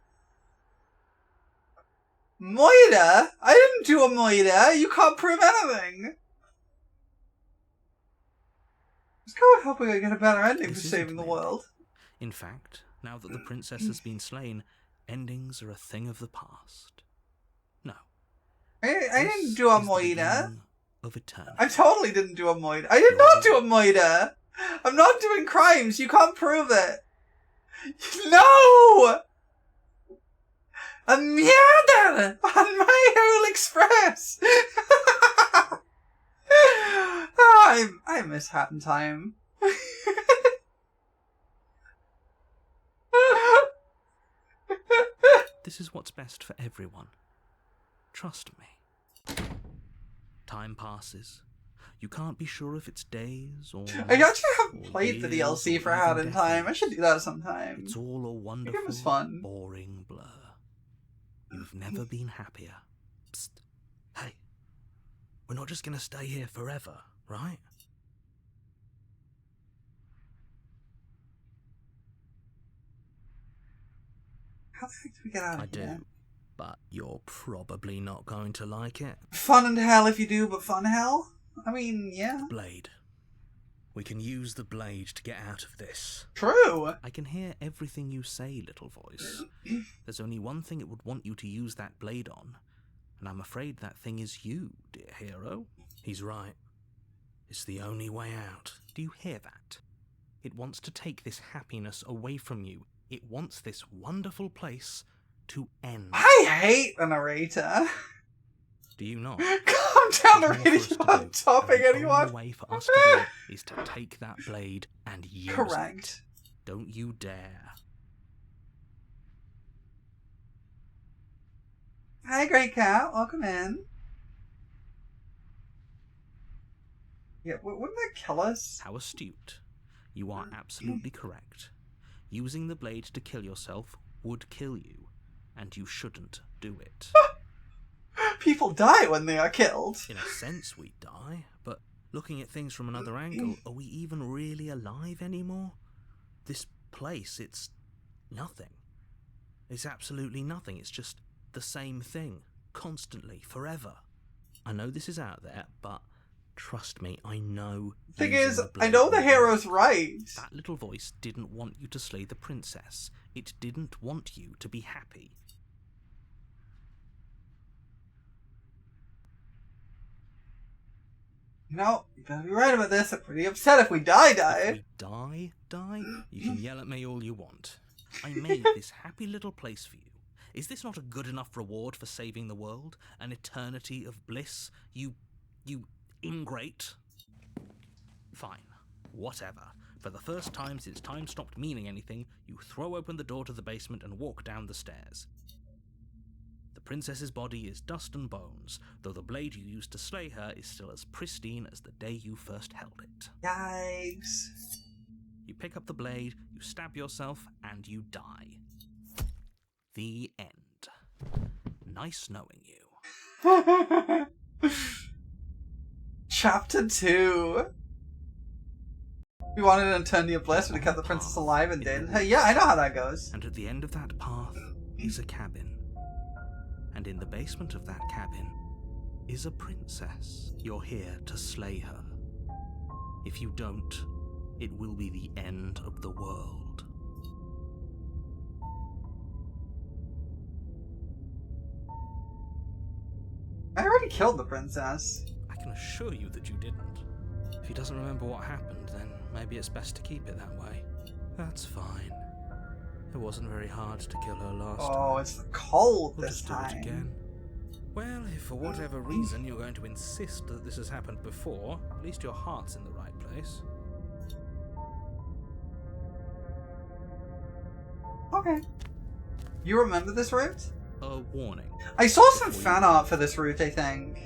Moida? I didn't do a Moida. You can't prove anything. Let's go with hoping I get a better ending for This saving the isn't world. In fact, now that the princess has been slain, endings are a thing of the past. No. I this didn't do a is the Moida. beginning of eternity. I totally didn't do a moida. I did not do a moida! I'm not doing crimes. You can't prove it. No! A murder on my whole express! I miss Hat in Time. This is what's best for everyone. Trust me. Time passes. You can't be sure if it's days or... I actually haven't played the years DLC or for Hat even in Time. I decades. should do that sometime. It's all a wonderful, it was fun. boring blur. You've never been happier. Psst. Hey, we're not just going to stay here forever, right? How the heck do we get out of I here? do, but you're probably not going to like it. Fun in hell if you do, but fun hell? I mean, yeah. Blade. We can use the blade to get out of this. True! I can hear everything you say, little voice. There's only one thing it would want you to use that blade on, and I'm afraid that thing is you, dear hero. He's right. It's the only way out. Do you hear that? It wants to take this happiness away from you. It wants this wonderful place to end. I hate the narrator. Do you not? Calm down, There's more for narrator. us to You're not do, and topping the anyone. only way for us to do it is to take that blade and use Correct. it. Don't you dare. Hi, Great Cat. Welcome in. Yeah, wouldn't that kill us? How astute. You are absolutely correct. Using the blade to kill yourself would kill you, and you shouldn't do it. People die when they are killed. In a sense, we die, but looking at things from another angle, are we even really alive anymore? This place, it's nothing. It's absolutely nothing. It's just the same thing, constantly, forever. I know this is out there, but trust me, I know. Thing using is, the I blade know the will hero's work. right. That little voice didn't want you to slay the princess. It didn't want you to be happy. No, you better be right about this. I'm pretty upset if we die. If we die, you can yell at me all you want. I made this happy little place for you. Is this not a good enough reward for saving the world? An eternity of bliss? You ingrate? Fine. Whatever. For the first time since time stopped meaning anything, you throw open the door to the basement and walk down the stairs. The princess's body is dust and bones, though the blade you used to slay her is still as pristine as the day you first held it. Yikes. You pick up the blade, you stab yourself, and you die. The end. Nice knowing you. Chapter 2. We wanted an eternity of bliss, but we kept the princess alive and didn't. Hey, yeah, I know how that goes. And at the end of that path is a cabin. And in the basement of that cabin is a princess. You're here to slay her. If you don't, it will be the end of the world. I already killed the princess. I can assure you that you didn't. If he doesn't remember what happened, then maybe it's best to keep it that way. That's fine. It wasn't very hard to kill her last time. Oh, it's the cold We'll this just do time. it again. Well, if for whatever reason you're going to insist that this has happened before, at least your heart's in the right place. Okay. You remember this route? A warning. I saw some Before you fan leave. art for this route, I think.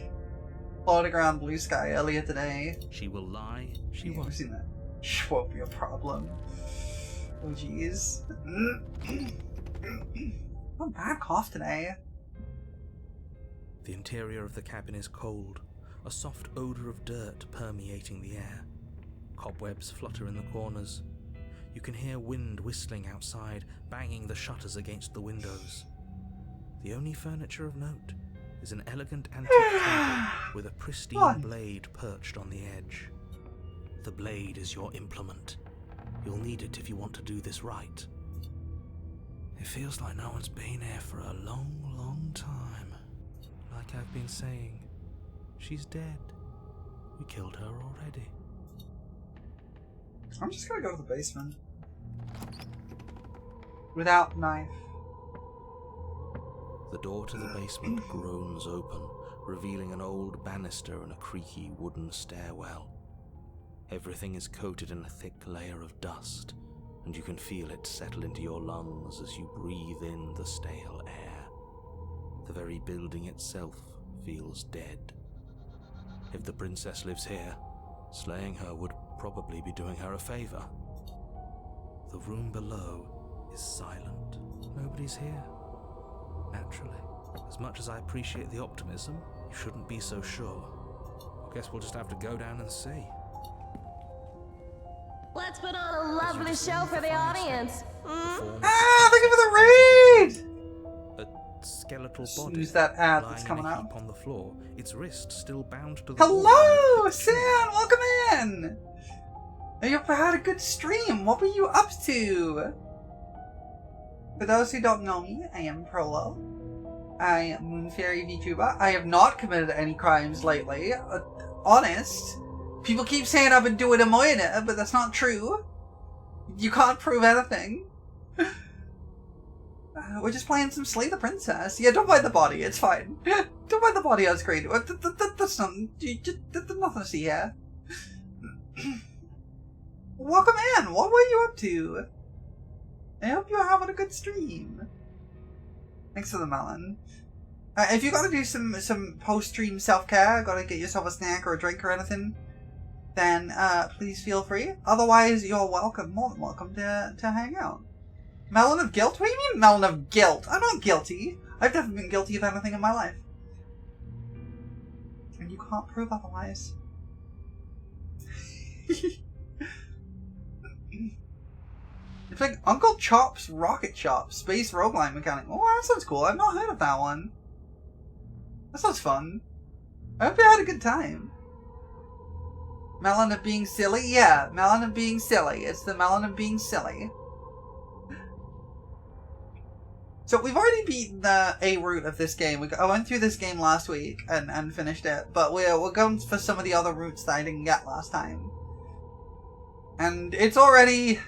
Floating around blue sky earlier today. She will lie, she Yeah, won't. I've seen that. She won't be a problem. Oh, jeez. Not a bad cough today. The interior of the cabin is cold, a soft odour of dirt permeating the air. Cobwebs flutter in the corners. You can hear wind whistling outside, banging the shutters against the windows. The only furniture of note is an elegant antique table with a pristine Fun. blade perched on the edge. The blade is your implement. You'll need it if you want to do this right. It feels like no one's been here for a long, long time. Like I've been saying, she's dead. We killed her already. I'm just gonna go to the basement. Without knife. The door to the basement groans open, revealing an old banister and a creaky wooden stairwell. Everything is coated in a thick layer of dust, and you can feel it settle into your lungs as you breathe in the stale air. The very building itself feels dead. If the princess lives here, slaying her would probably be doing her a favor. The room below is silent. Nobody's here. Naturally. As much as I appreciate the optimism, you shouldn't be so sure. I guess we'll just have to go down and see. Let's put on a lovely show for the audience. Ah, thank you for the raid! A skeletal Just body use that ad lying that's in coming a out. heap on the floor, its wrist still bound to the wall. Hello, Sam! Welcome in! I hope you had a good stream. What were you up to? For those who don't know me, I am Prolo. I am Moonfairy VTuber. I have not committed any crimes lately. Honest. People keep saying I've been doing a minor, but that's not true. You can't prove anything. We're just playing some Slay the Princess. Yeah, don't mind the body, it's fine. Don't mind the body on screen. That's nothing. There's nothing to see here. Welcome in! What were you up to? I hope you're having a good stream. Thanks for the melon. If you gotta do some post-stream self-care, gotta get yourself a snack or a drink or anything, then please feel free. Otherwise, you're welcome, more than welcome to hang out. Melon of guilt? What do you mean melon of guilt? I'm not guilty. I've never been guilty of anything in my life. And you can't prove otherwise. It's like Uncle Chop's Rocket Shop, Space Roguelike Mechanic. Oh, that sounds cool. I've not heard of that one. That sounds fun. I hope you had a good time. Melon of being silly? Yeah, melon of being silly. It's the melon of being silly. So we've already beaten the A route of this game. I went through this game last week and finished it, but we're going for some of the other routes that I didn't get last time. And it's already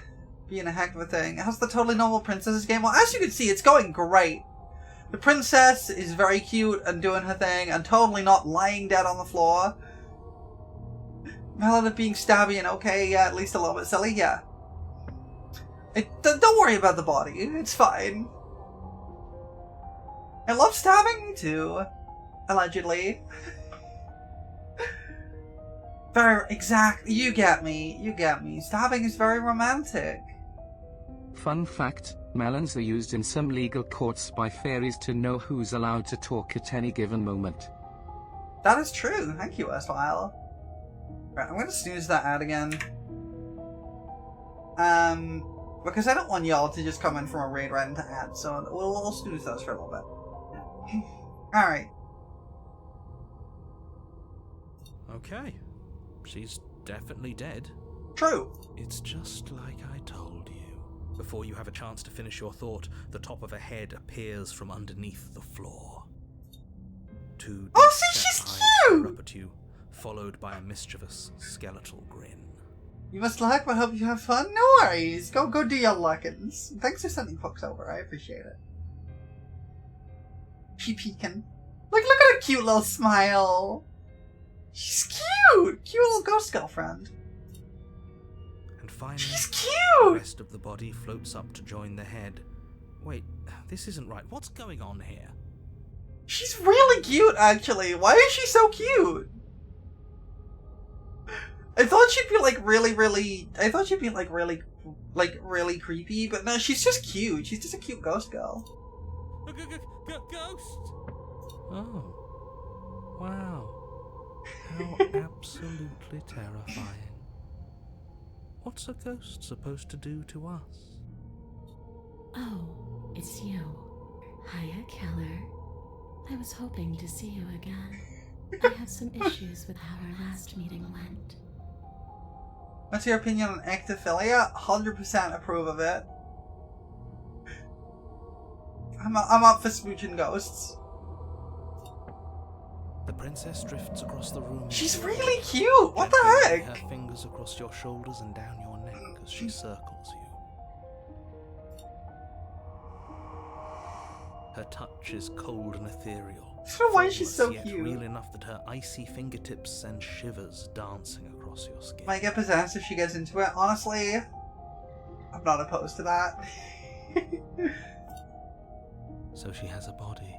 being a heck of a thing. How's the Totally Normal Princesses game? Well, as you can see, it's going great. The princess is very cute and doing her thing and totally not lying dead on the floor. Melon of being stabby and okay, yeah, at least a little bit silly, yeah. Don't worry about the body, it's fine. I love stabbing, me too. Allegedly. Very, exactly, you get me. Stabbing is very romantic. Fun fact, melons are used in some legal courts by fairies to know who's allowed to talk at any given moment. That is true, thank you, Erstwhile. Right, I'm gonna snooze that ad again. Because I don't want y'all to just come in from a raid right into ads, so we'll snooze those for a little bit. Alright. Okay. She's definitely dead. True. It's just like I told you. Before you have a chance to finish your thought, the top of a head appears from underneath the floor. Two Oh, see, deep-set she's eyes cute! stare up at you, followed by a mischievous skeletal grin. You must like, but hope you have fun. No worries. Go do your luckins. Thanks for sending folks over. I appreciate it. She peeking. Look at her cute little smile. She's cute. Cute little ghost girlfriend. And finally, She's the cute. rest of the body floats up to join the head. Wait, this isn't right. What's going on here? She's really cute, actually. Why is she so cute? I thought she'd be like really. I thought she'd be like really creepy, but no, she's just cute. She's just a cute ghost girl. Ghost! Oh. Wow. How absolutely terrifying. What's a ghost supposed to do to us? Oh, it's you. Hiya, Keller. I was hoping to see you again. I have some issues with how our last meeting went. What's your opinion on ectophilia? 100% approve of it. I'm up for smooching ghosts. The princess drifts across the room. She's really cute! What the Gently heck? her fingers across your shoulders and down your neck as she circles you. Her touch is cold and ethereal. I don't know why she's so yet cute. real enough that her icy fingertips send shivers dancing across your skin. Might get possessed if she gets into it. Honestly, I'm not opposed to that. So she has a body,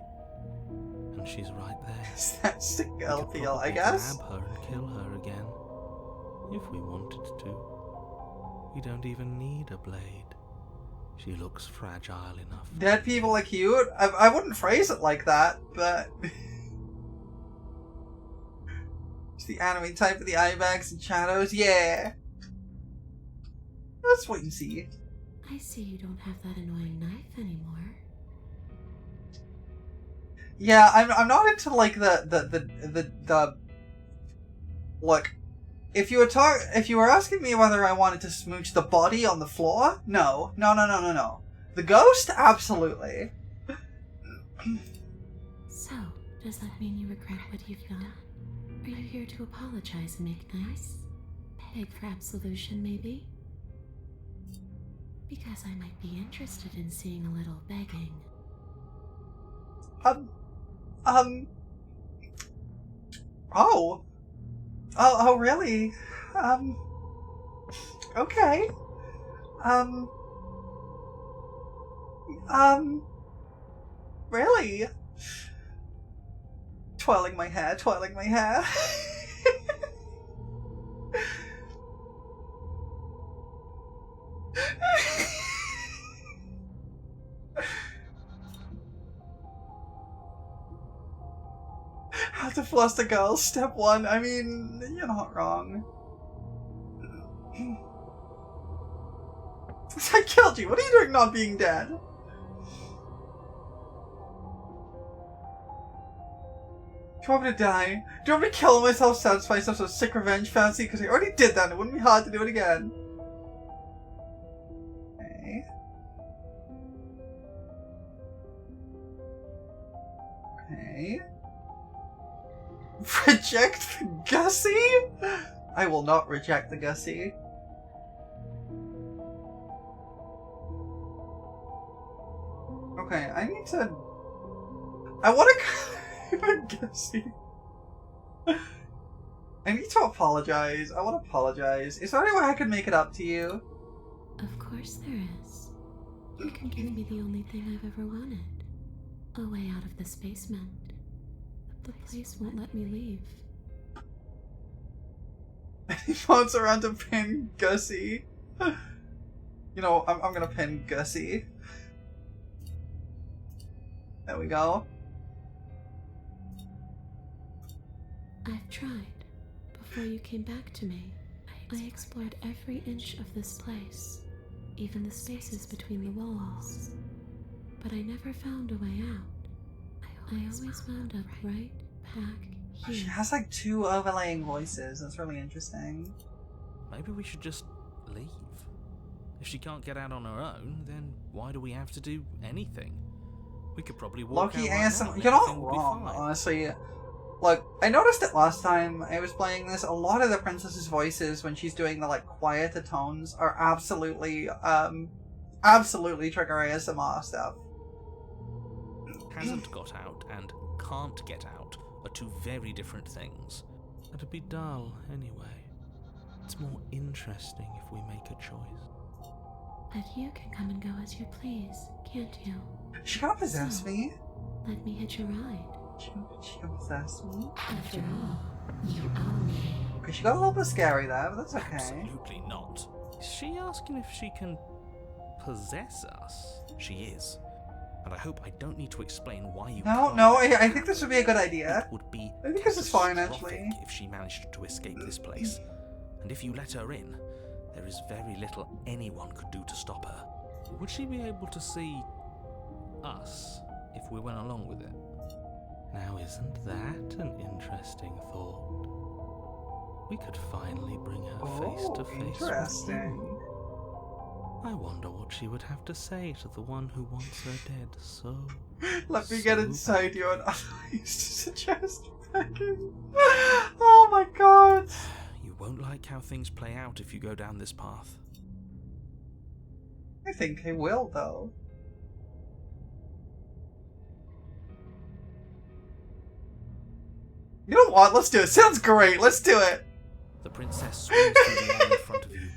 and she's right there. That's the We girl could feel, I probably guess. grab her and kill her again, if we wanted to. We don't even need a blade. She looks fragile enough. Dead people are cute? I wouldn't phrase it like that, but... It's the anime type of the eye bags and shadows, yeah. Let's wait and see. I see you don't have that annoying knife anymore. Yeah, I'm not into like the look. If you were asking me whether I wanted to smooch the body on the floor, no. The ghost, absolutely. So, does that mean you regret what you've done? Are you here to apologize and make nice? Beg for absolution, maybe? Because I might be interested in seeing a little begging. Oh, really? Okay. Really? Twirling my hair. How to floss the girl, step 1. I mean, you're not wrong. I killed you. What are you doing not being dead? Do you want me to die? Do you want me to kill myself, satisfy some sort of sick revenge fancy? Because I already did that and it wouldn't be hard to do it again. Okay. Okay. Reject the Gussie? I will not reject the Gussie. Okay, I need to... I want to kind of Gussie. I need to apologize. I want to apologize. Is there any way I can make it up to you? Of course there is. You can give me the only thing I've ever wanted. A way out of this basement. The place won't let me leave. He wants around to pin Gussie. You know, I'm gonna pin Gussie. There we go. I've tried. Before you came back to me, I explored every inch of this place, even the spaces between the walls. But I never found a way out. I always wound up right back here. She has like 2 overlaying voices. That's really interesting. Maybe we should just leave. If she can't get out on her own, then why do we have to do anything? We could probably walk Loki out right ASMR. now and You're not everything will be wrong, fine. honestly. Look, I noticed it last time I was playing this. A lot of the princess's voices when she's doing the like quieter tones are absolutely trigger ASMR stuff. Hasn't got out and can't get out are 2 very different things. It'd be dull anyway. It's more interesting if we make a choice. But you can come and go as you please, can't you? She can't possess So, me. Let me hitch a ride. She can possess me. After all, you own me. Okay, she got a little bit scary there, but that's okay. Absolutely not. Is she asking if she can possess us? She is. And I hope I don't need to explain why you No, can't. no, I think this would be a good idea. It would be I think this is fine, catastrophic actually. if she managed to escape this place. And if you let her in, there is very little anyone could do to stop her. Would she be able to see us if we went along with it? Now, isn't that an interesting thought? We could finally bring her face to face with interesting. you. I wonder what she would have to say to the one who wants her dead so... Let me get so inside you and I used to suggest Oh my god. You won't like how things play out if you go down this path. I think I will, though. You know what? Let's do it. Sounds great. Let's do it. The princess swings through the wall in front of you,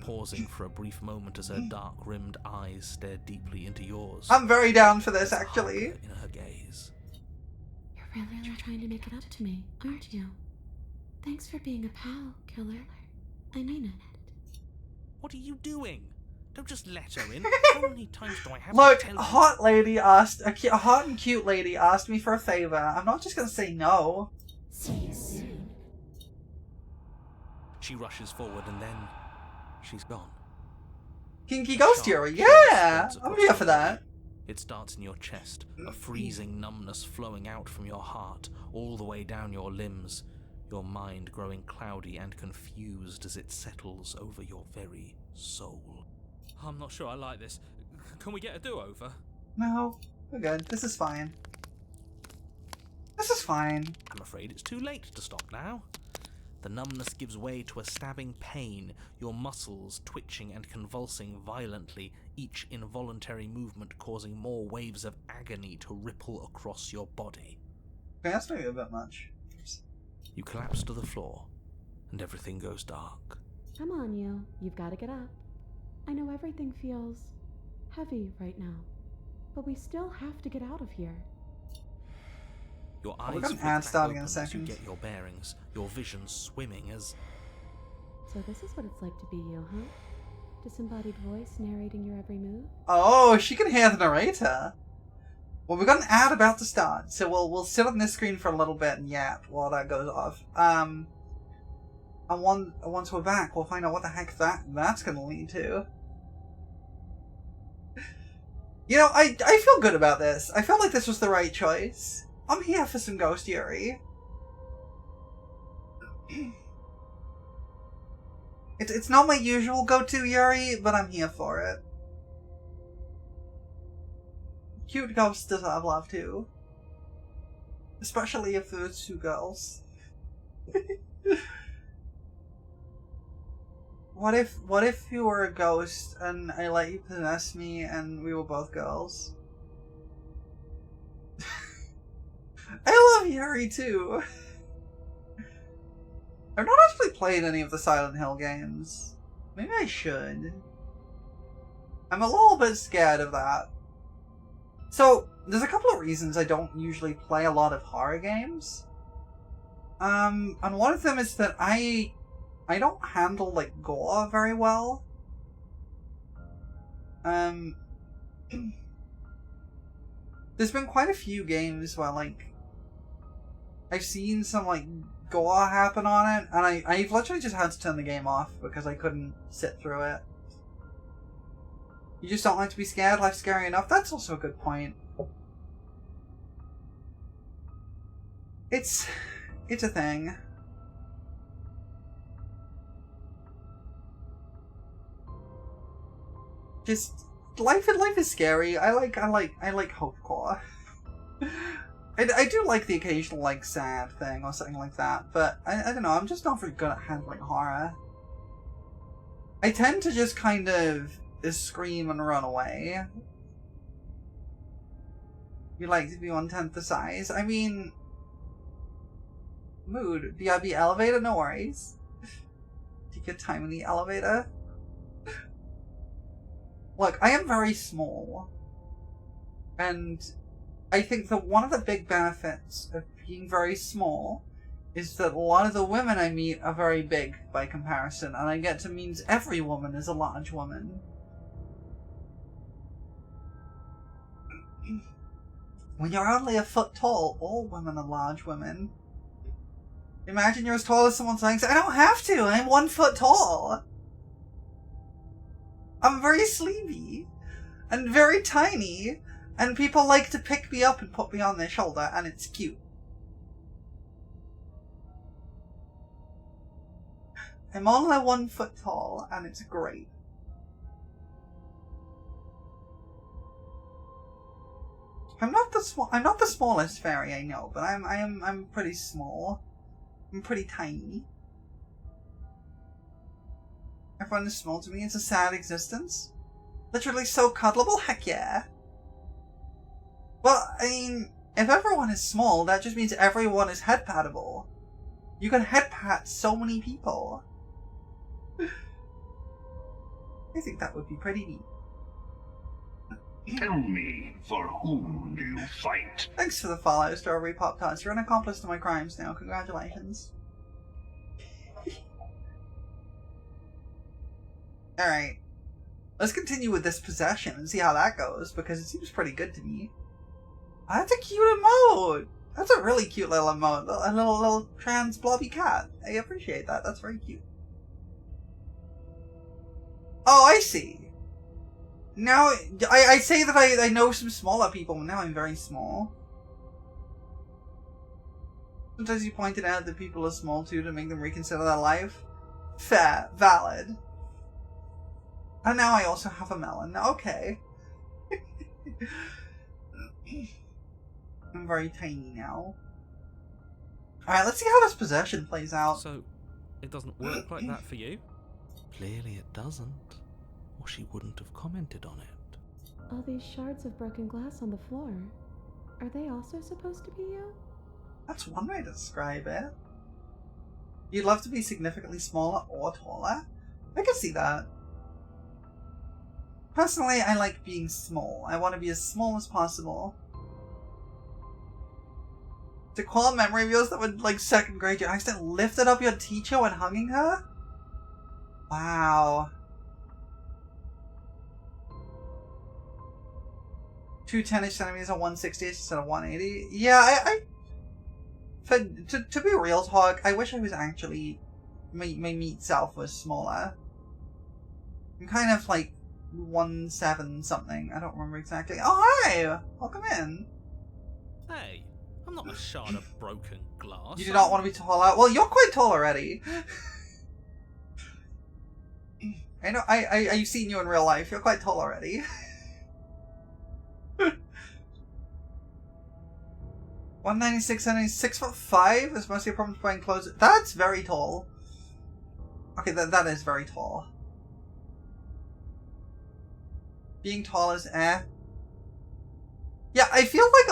pausing for a brief moment as her dark-rimmed eyes stare deeply into yours. I'm very down for this, actually. In her gaze. You're really trying to make it up to me, aren't you? Thanks for being a pal, killer. I mean it. What are you doing? Don't just let her in. How many times do I have Look, to tell a you? hot lady asked, a hot and cute lady asked me for a favor. I'm not just gonna say no. See you soon. She rushes forward and then she's gone. Kinky ghost Sharp Yuri, chill yeah! spreads I'm across here your for that. body. It starts in your chest, a freezing numbness flowing out from your heart, all the way down your limbs, your mind growing cloudy and confused as it settles over your very soul. I'm not sure I like this. Can we get a do-over? No, we're good. This is fine. This is fine. I'm afraid it's too late to stop now. The numbness gives way to a stabbing pain, your muscles twitching and convulsing violently, each involuntary movement causing more waves of agony to ripple across your body. Okay, that's maybe a bit much. Oops. You collapse to the floor, and everything goes dark. Come on, you. You've got to get up. I know everything feels heavy right now, but we still have to get out of here. Your Oh, eyes we've got an flick ad back starting in a open as you second. get your bearings, your vision swimming as... So this is what it's like to be you, huh? Disembodied voice narrating your every move? Oh, she can hear the narrator. Well, we've got an ad about to start, so we'll sit on this screen for a little bit and yap while that goes off. And once we're back, we'll find out what the heck that's going to lead to. You know, I feel good about this. I feel like this was the right choice. I'm here for some Ghost Yuri. It's not my usual go-to Yuri, but I'm here for it. Cute ghosts deserve love too. Especially if there's two girls. What if you were a ghost and I let you possess me and we were both girls? I love Yuri too. I've not actually played any of the Silent Hill games. Maybe I should. I'm a little bit scared of that. So, there's a couple of reasons I don't usually play a lot of horror games. And one of them is that I don't handle, like, gore very well. There's been quite a few games where, like, I've seen some, like, gore happen on it, and I've literally just had to turn the game off because I couldn't sit through it. You just don't like to be scared? Life's scary enough? That's also a good point. It's a thing. Just life is scary. I like hopecore. I do like the occasional like sad thing or something like that, but I don't know, I'm just not very good at handling horror. I tend to just kind of scream and run away. You like to be 1/10 the size? I mean, mood. BRB elevator? No worries. Take your time in the elevator. Look, I am very small. And I think that one of the big benefits of being very small is that a lot of the women I meet are very big by comparison, and I get to meet every woman is a large woman. When you're only a foot tall, all women are large women. Imagine you're as tall as someone saying, I don't have to, I'm 1 foot tall. I'm very sleepy and very tiny, and people like to pick me up and put me on their shoulder, and it's cute. I'm only 1 foot tall, and it's great. I'm not the smallest fairy, I know, but I'm pretty small. I'm pretty tiny. Everyone is small to me. It's a sad existence. Literally so cuddleable. Heck yeah. Well, I mean, if everyone is small, that just means everyone is head-pattable. You can head-pat so many people. I think that would be pretty neat. Tell me, for whom do you fight? Thanks for the follow, Strawberry Pop Tarts. You're an accomplice to my crimes now. Congratulations. Alright. Let's continue with this possession and see how that goes, because it seems pretty good to me. Oh, that's a cute emote! That's a really cute little emote. A little trans blobby cat. I appreciate that. That's very cute. Oh, I see. Now, I say that I know some smaller people, but now I'm very small. Sometimes you pointed out that people are small too to make them reconsider their life. Fair. Valid. And now I also have a melon. Okay. I'm very tiny now. Alright, let's see how this possession plays out. So, it doesn't work like that for you? Clearly it doesn't, or she wouldn't have commented on it. All these shards of broken glass on the floor. Are they also supposed to be you? That's one way to describe it. You'd love to be significantly smaller or taller? I can see that. Personally, I like being small. I want to be as small as possible. To call a memory of yours that would, like, second grade, you accidentally lifted up your teacher when hugging her? Wow. 210 centimeters or 160 instead of 180? Yeah, to be real talk, I wish I was actually, my meat self was smaller. I'm kind of like 1.7 something, I don't remember exactly. Oh hi! Welcome in. Hey, I'm not a shard of broken glass. You do not want to be taller? Well, you're quite tall already. I know, I've seen you in real life, you're quite tall already. 196 centimeters, 6'5" is mostly a problem playing clothes. That's very tall. Okay, that is very tall. Being tall is eh. Yeah, I feel like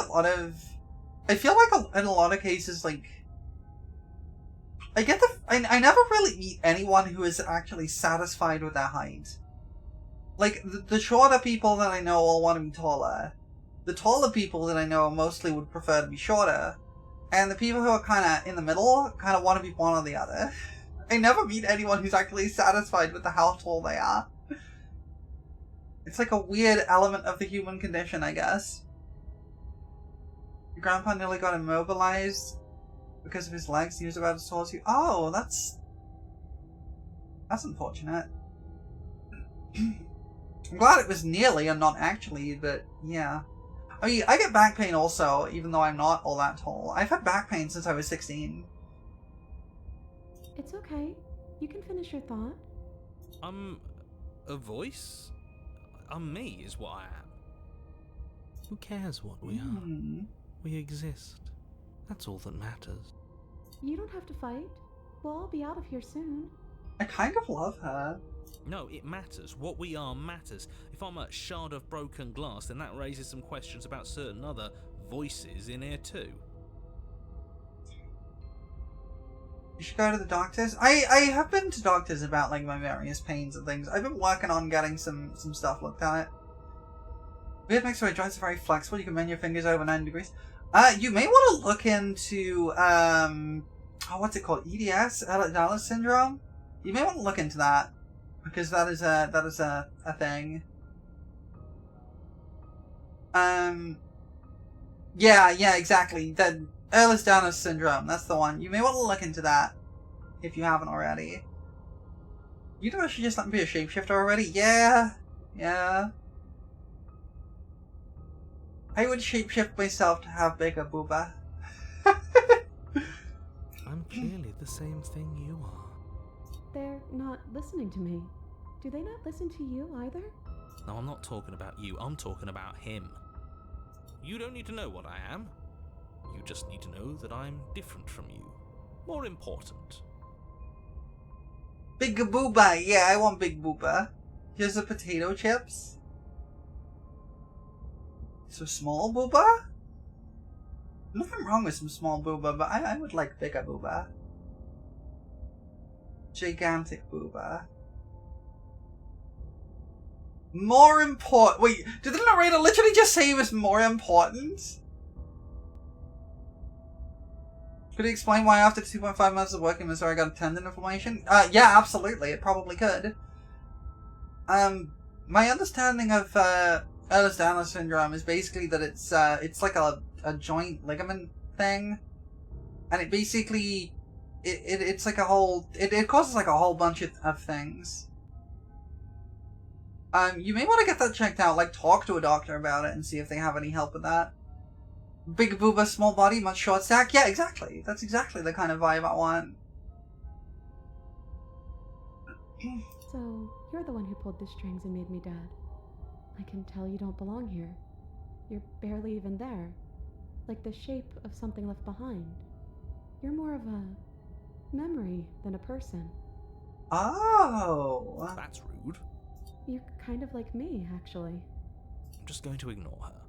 in a lot of cases, like, I never really meet anyone who is actually satisfied with their height. Like, the shorter people that I know all want to be taller. The taller people that I know mostly would prefer to be shorter. And the people who are kind of in the middle kind of want to be one or the other. I never meet anyone who's actually satisfied with how tall they are. It's like a weird element of the human condition, I guess. Your grandpa nearly got immobilized because of his legs. He was about as tall as you. Oh, that's unfortunate. I'm glad it was nearly and not actually, but yeah. I mean, I get back pain also, even though I'm not all that tall. I've had back pain since I was 16. It's okay. You can finish your thought. I'm a voice? I'm me is what I am. Who cares what we are? We exist. That's all that matters. You don't have to fight. We'll all be out of here soon. I kind of love her. No, it matters. What we are matters. If I'm a shard of broken glass, then that raises some questions about certain other voices in here too. You should go to the doctors. I have been to doctors about like my various pains and things. I've been working on getting some stuff looked at. Weird mix where joints are very flexible. You can bend your fingers over 90 degrees. You may want to look into what's it called? EDS, Ehlers-Danlos syndrome. You may want to look into that because that is a thing. Yeah, exactly. That Ehlers-Danlos syndrome. That's the one. You may want to look into that if you haven't already. You know, I should just let me be a shapeshifter already. Yeah. I would shapeshift myself to have bigger booba. I'm clearly the same thing you are. They're not listening to me. Do they not listen to you either? No, I'm not talking about you. I'm talking about him. You don't need to know what I am. You just need to know that I'm different from you. More important. Big booba. Yeah, I want big booba. Here's the potato chips. So small booba? Nothing wrong with some small booba, but I would like bigger booba. Gigantic booba. More important. Wait, did the narrator literally just say it was more important? Could you explain why after 2.5 months of working Missouri I got a tendon inflammation? Yeah, absolutely. It probably could. My understanding of Ehlers-Danlos syndrome is basically that it's like a joint ligament thing, and it basically it's like a whole it causes like a whole bunch of things. You may want to get that checked out. Like, talk to a doctor about it and see if they have any help with that. Big booba, small body, much short stack. Yeah, exactly. That's exactly the kind of vibe I want. So, you're the one who pulled the strings and made me dead. I can tell you don't belong here. You're barely even there. Like the shape of something left behind. You're more of a memory than a person. Oh. That's rude. You're kind of like me, actually. I'm just going to ignore her.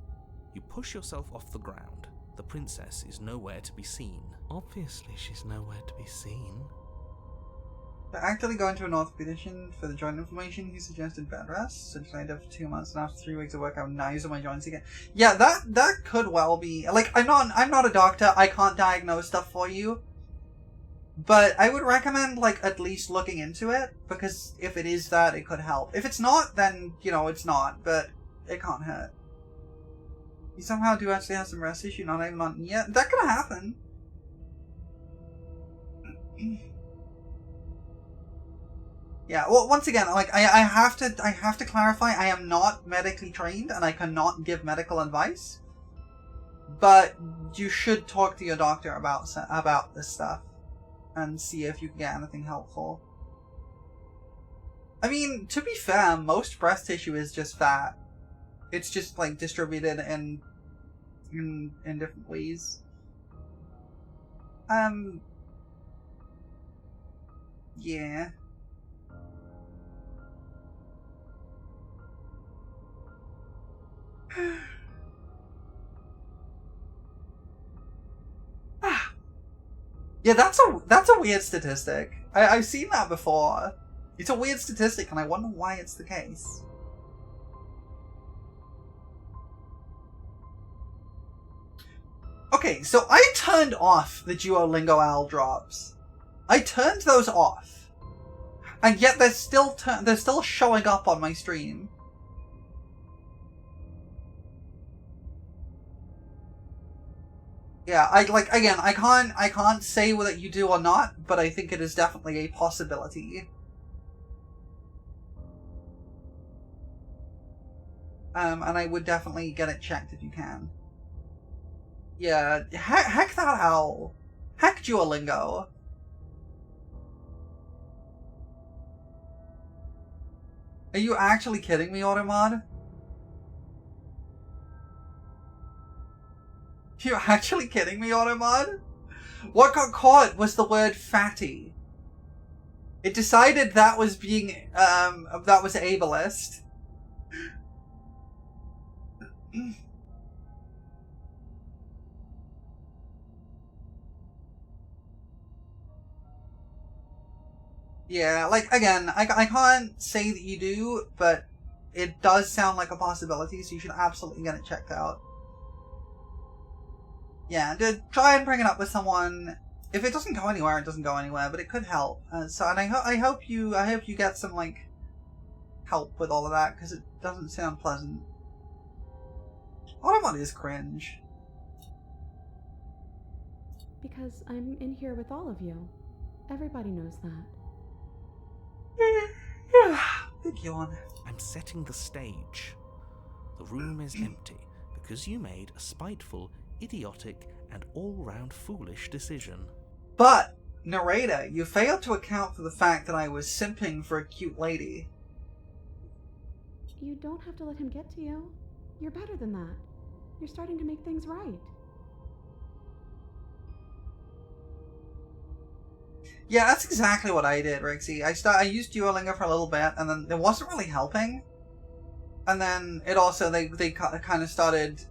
You push yourself off the ground. The princess is nowhere to be seen. Obviously, she's nowhere to be seen. They're actually going to an orthopedician for the joint inflammation. He suggested bed rest. Since I did for 2 months, and after 3 weeks of work, I'm now using my joints again. Yeah, that could well be. Like, I'm not a doctor. I can't diagnose stuff for you. But I would recommend, like, at least looking into it, because if it is that, it could help. If it's not, then, you know, it's not, but it can't hurt. You somehow do actually have some rest issue, not even on... Yeah, that could happen. Yeah, well, once again, like, I have to clarify, I am not medically trained, and I cannot give medical advice. But you should talk to your doctor about this stuff, and see if you can get anything helpful. I mean, to be fair, most breast tissue is just fat. It's just, like, distributed in different ways. Yeah. Yeah, that's a weird statistic. I've seen that before. It's a weird statistic, and I wonder why it's the case. Okay, so I turned off the Duolingo owl drops. I turned those off, and yet they're still showing up on my stream. Yeah, I can't say whether you do or not, but I think it is definitely a possibility. And I would definitely get it checked if you can. Yeah, heck that owl. Heck Duolingo. Are you actually kidding me, Automod? You're actually kidding me, Automod? What got caught was the word fatty. It decided that was being, that was ableist. Yeah, like, again, I can't say that you do, but it does sound like a possibility, so you should absolutely get it checked out. Yeah, try and bring it up with someone. If it doesn't go anywhere, it doesn't go anywhere, but it could help. And I hope you get some, like, help with all of that, because it doesn't sound pleasant. Automod is cringe. Because I'm in here with all of you. Everybody knows that. Big yawn. I'm setting the stage. The room is empty because you made a spiteful, idiotic, and all-round foolish decision. But, narrator, you failed to account for the fact that I was simping for a cute lady. You don't have to let him get to you. You're better than that. You're starting to make things right. Yeah, that's exactly what I did, Rixie. I used Duolingo for a little bit, and then it wasn't really helping. And then it also, they kind of started,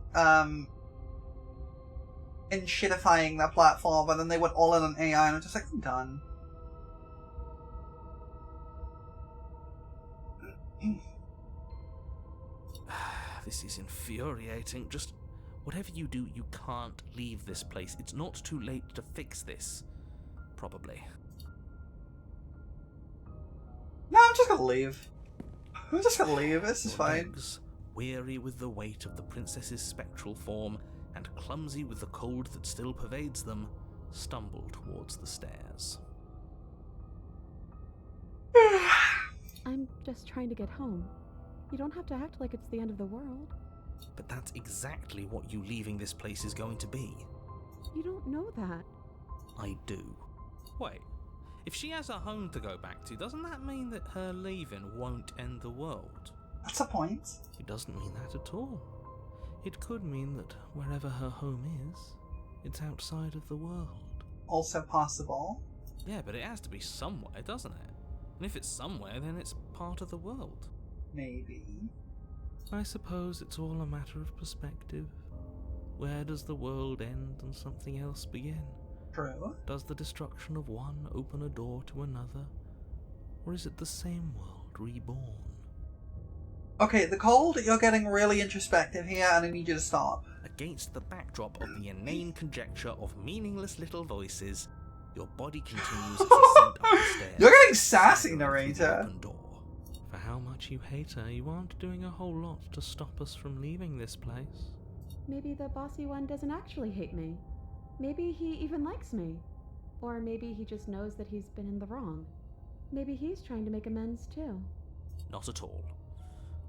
inshitifying their platform, and then they went all in on AI, and I'm just like, I'm done. This is infuriating. Just whatever you do, you can't leave this place. It's not too late to fix this. Probably. No, I'm just gonna leave. I'm just gonna leave. This is Your fine. legs, weary with the weight of the princess's spectral form, and clumsy with the cold that still pervades them, stumble towards the stairs. I'm just trying to get home. You don't have to act like it's the end of the world. But that's exactly what you leaving this place is going to be. You don't know that. I do. Wait, if she has a home to go back to, doesn't that mean that her leaving won't end the world? That's a point. It doesn't mean that at all. It could mean that wherever her home is, it's outside of the world. Also possible. Yeah, but it has to be somewhere, doesn't it? And if it's somewhere, then it's part of the world. Maybe. I suppose it's all a matter of perspective. Where does the world end and something else begin? True. Does the destruction of one open a door to another? Or is it the same world reborn? Okay, the cold, you're getting really introspective here, and I need you to stop. Against the backdrop of the inane conjecture of meaningless little voices, your body continues its ascent up the stairs. You're getting sassy, narrator. Open door. For how much you hate her, you aren't doing a whole lot to stop us from leaving this place. Maybe the bossy one doesn't actually hate me. Maybe he even likes me. Or maybe he just knows that he's been in the wrong. Maybe he's trying to make amends too. Not at all.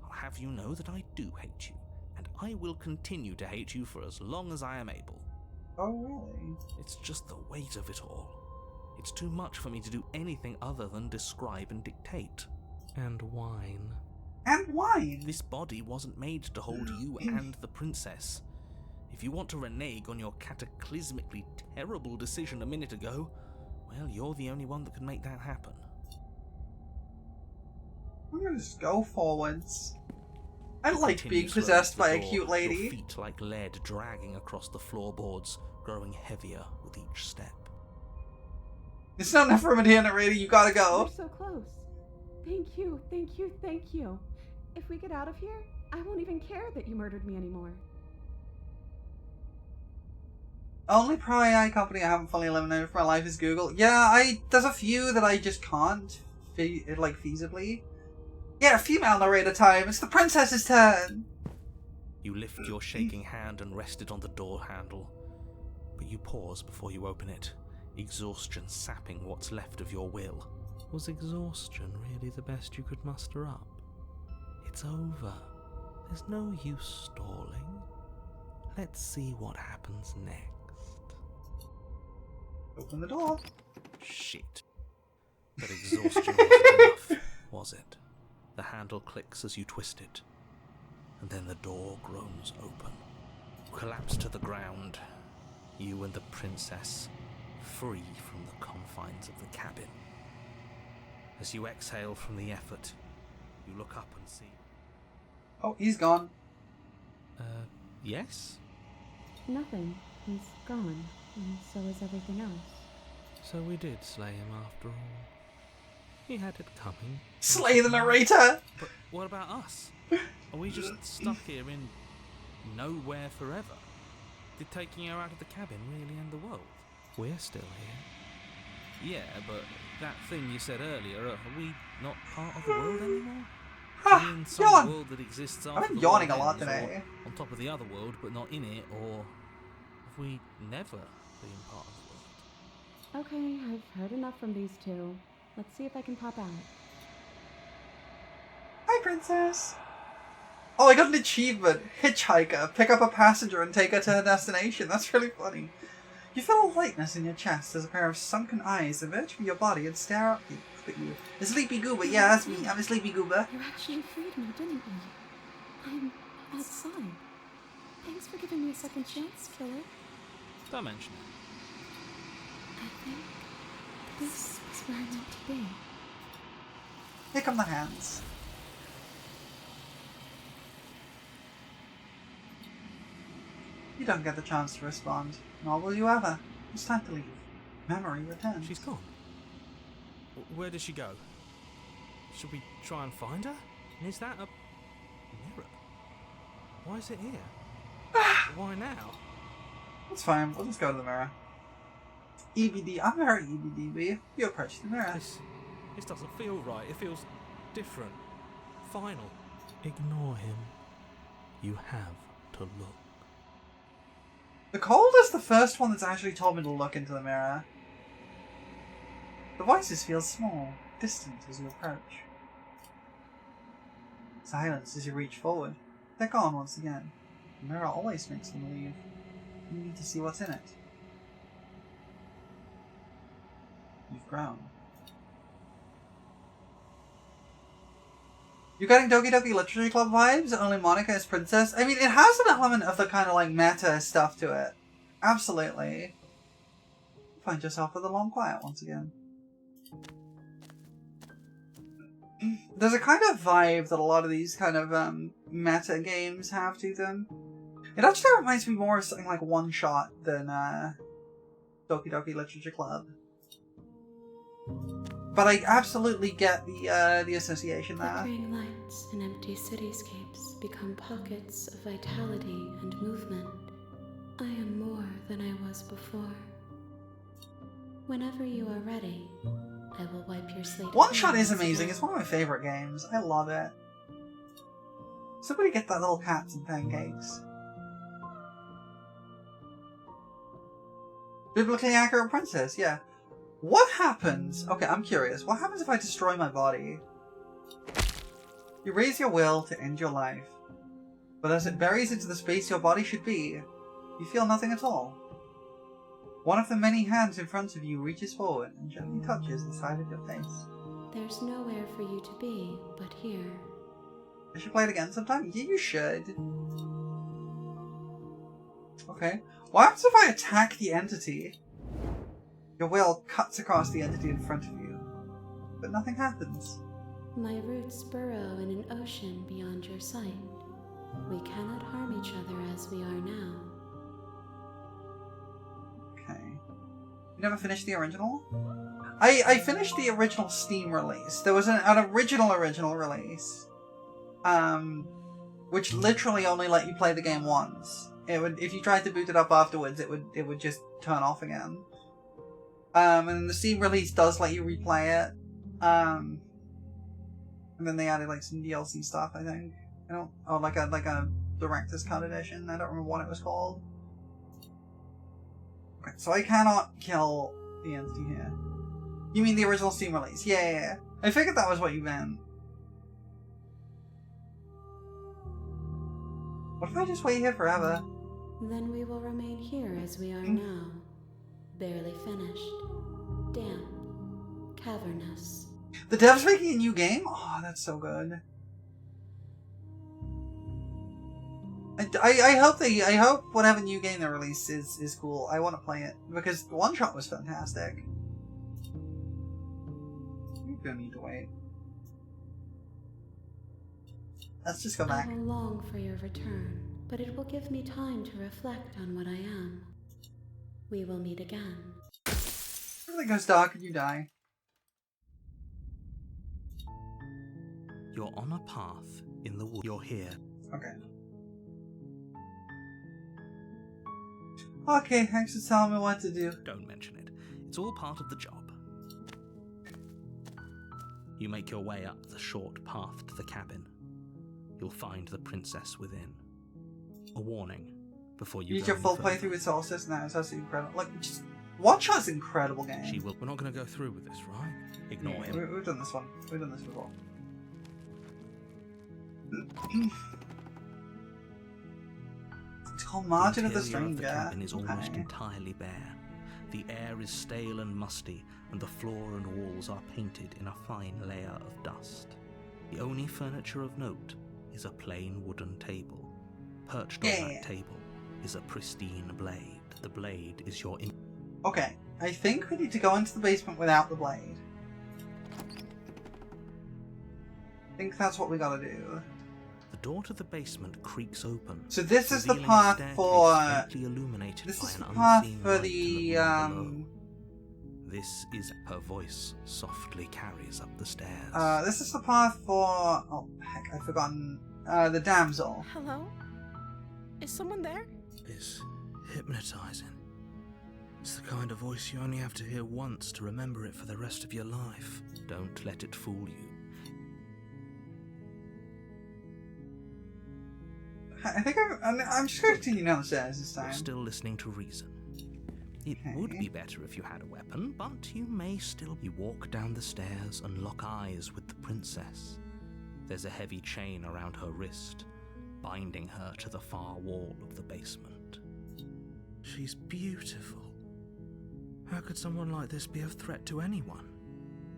I'll have you know that I do hate you, and I will continue to hate you for as long as I am able. Oh, really? It's just the weight of it all. It's too much for me to do anything other than describe and dictate. And whine. And wine. This body wasn't made to hold you and the princess. If you want to renege on your cataclysmically terrible decision a minute ago, well, you're the only one that can make that happen. We're gonna just go forwards. I like Continue being slowly possessed to the by a door, cute lady. Your feet like lead dragging across the floorboards, growing heavier with each step. There's not enough room in here, narrator. You gotta go. We're so close. Thank you, thank you, thank you. If we get out of here, I won't even care that you murdered me anymore. Only pro AI company I haven't fully eliminated from my life is Google. Yeah, there's a few that I just can't, feasibly. Yeah, female narrator time. It's the princess's turn. You lift your shaking hand and rest it on the door handle, but you pause before you open it, exhaustion sapping what's left of your will. Was exhaustion really the best you could muster up? It's over. There's no use stalling. Let's see what happens next. Open the door. Shit. But exhaustion wasn't enough, was it? The handle clicks as you twist it, and then the door groans open. You collapse to the ground, you and the princess, free from the confines of the cabin. As you exhale from the effort, you look up and see... Oh, he's gone. Yes? Nothing. He's gone, and so is everything else. So we did slay him after all. He had it coming. Slay the narrator! But what about us? Are we just stuck here in nowhere forever? Did taking her out of the cabin really end the world? We're still here. Yeah, but that thing you said earlier, are we not part of the world anymore? Are we in some Yawn. world that exists I've after been the yawning a world lot ends, today. or on top of the other world but not in it, or have we never been part of the world? Okay, I've heard enough from these two. Let's see if I can pop out. Hi, princess. Oh, I got an achievement. Hitchhiker. Pick up a passenger and take her to her destination. That's really funny. You feel a lightness in your chest as a pair of sunken eyes emerge from your body and stare up at you. A sleepy goober. Yeah, that's me. I'm a sleepy goober. You actually freed me, didn't you? I'm outside. Thanks for giving me a second chance, killer. Don't mention it. I think this is where I'm meant to be. Here come the hands. You don't get the chance to respond, nor will you ever. It's time to leave. Memory returns. She's gone. Where did she go? Should we try and find her? And is that a mirror? Why is it here? Why now? It's fine, we'll just go to the mirror. EBD, I'm very EBD, you approach the mirror. This doesn't feel right. It feels different. Final. Ignore him. You have to look. The cold is the first one that's actually told me to look into the mirror. The voices feel small, distant as you approach. Silence as you reach forward. They're gone once again. The mirror always makes them leave. You need to see what's in it. You've grown. You're getting Doki Doki Literature Club vibes, only Monica is princess. I mean, it has an element of the kind of like meta stuff to it. Absolutely. You find yourself with a long quiet once again. There's a kind of vibe that a lot of these kind of meta games have to them. It actually reminds me more of something like One Shot than Doki Doki Literature Club. But I absolutely get the association there. Flickering lights and empty cityscapes become pockets of vitality and movement. I am more than I was before. Whenever you are ready, I will wipe your slate. One Shot is amazing. It's one of my favorite games. I love it. Somebody get that little cats and pancakes. Biblically accurate princess, yeah. What happens? Okay, I'm curious. What happens if I destroy my body? You raise your will to end your life, but as it buries into the space your body should be, you feel nothing at all. One of the many hands in front of you reaches forward and gently touches the side of your face. There's nowhere for you to be but here. I should play it again sometime? Yeah, you should. Okay. What happens if I attack the entity? Your will cuts across the entity in front of you, but nothing happens. My roots burrow in an ocean beyond your sight. We cannot harm each other as we are now. Okay. You never finished the original? I finished the original Steam release. There was an original release, which literally only let you play the game once. It would, if you tried to boot it up afterwards, it would just turn off again. And the Steam release does let you replay it. And then they added like some DLC stuff, I think. Like a director's cut edition. I don't remember what it was called. Okay, so I cannot kill the entity here. You mean the original Steam release? Yeah. I figured that was what you meant. What if I just wait here forever? Then we will remain here as we are now. Barely finished. Damp. Cavernous. The devs making a new game? Oh, that's so good. I hope whatever new game they release is cool. I want to play it because One Shot was fantastic. You're gonna need to wait. Let's just go back. I will long for your return, but it will give me time to reflect on what I am. We will meet again. Everything goes dark and you die. You're on a path in the wood. You're here. Okay. Okay, thanks for telling me what to do. Don't mention it. It's all part of the job. You make your way up the short path to the cabin. You'll find the princess within. A warning before you Use go your full any further. playthrough with Solstice, and that is absolutely incredible. Like, just One Shot's an incredible game. She will. We're not going to go through with this, right? Ignore Yeah, him. we've done this one. We've done this before. It's called Margin of the interior Stranger. cabin is almost Okay. entirely bare. The air is stale and musty, and the floor and walls are painted in a fine layer of dust. The only furniture of note is a plain wooden table. Perched on that table is a pristine blade. The blade is your... Okay, I think we need to go into the basement without the blade. I think that's what we gotta do. The door to the basement creaks open. So this is the revealing a path staircase for... faintly illuminated This by is an the path unseen for light the, in the room below. This is... Her voice softly carries up the stairs. This is the path for... Oh, heck, I've forgotten. The damsel. Hello? Is someone there? It's hypnotizing. It's the kind of voice you only have to hear once to remember it for the rest of your life. Don't let it fool you. I think I'm just going to continue down the stairs this time. You're still listening to reason. It would be better if you had a weapon, but you may still... You walk down the stairs and lock eyes with the princess. There's a heavy chain around her wrist, binding her to the far wall of the basement. She's beautiful. How could someone like this be a threat to anyone?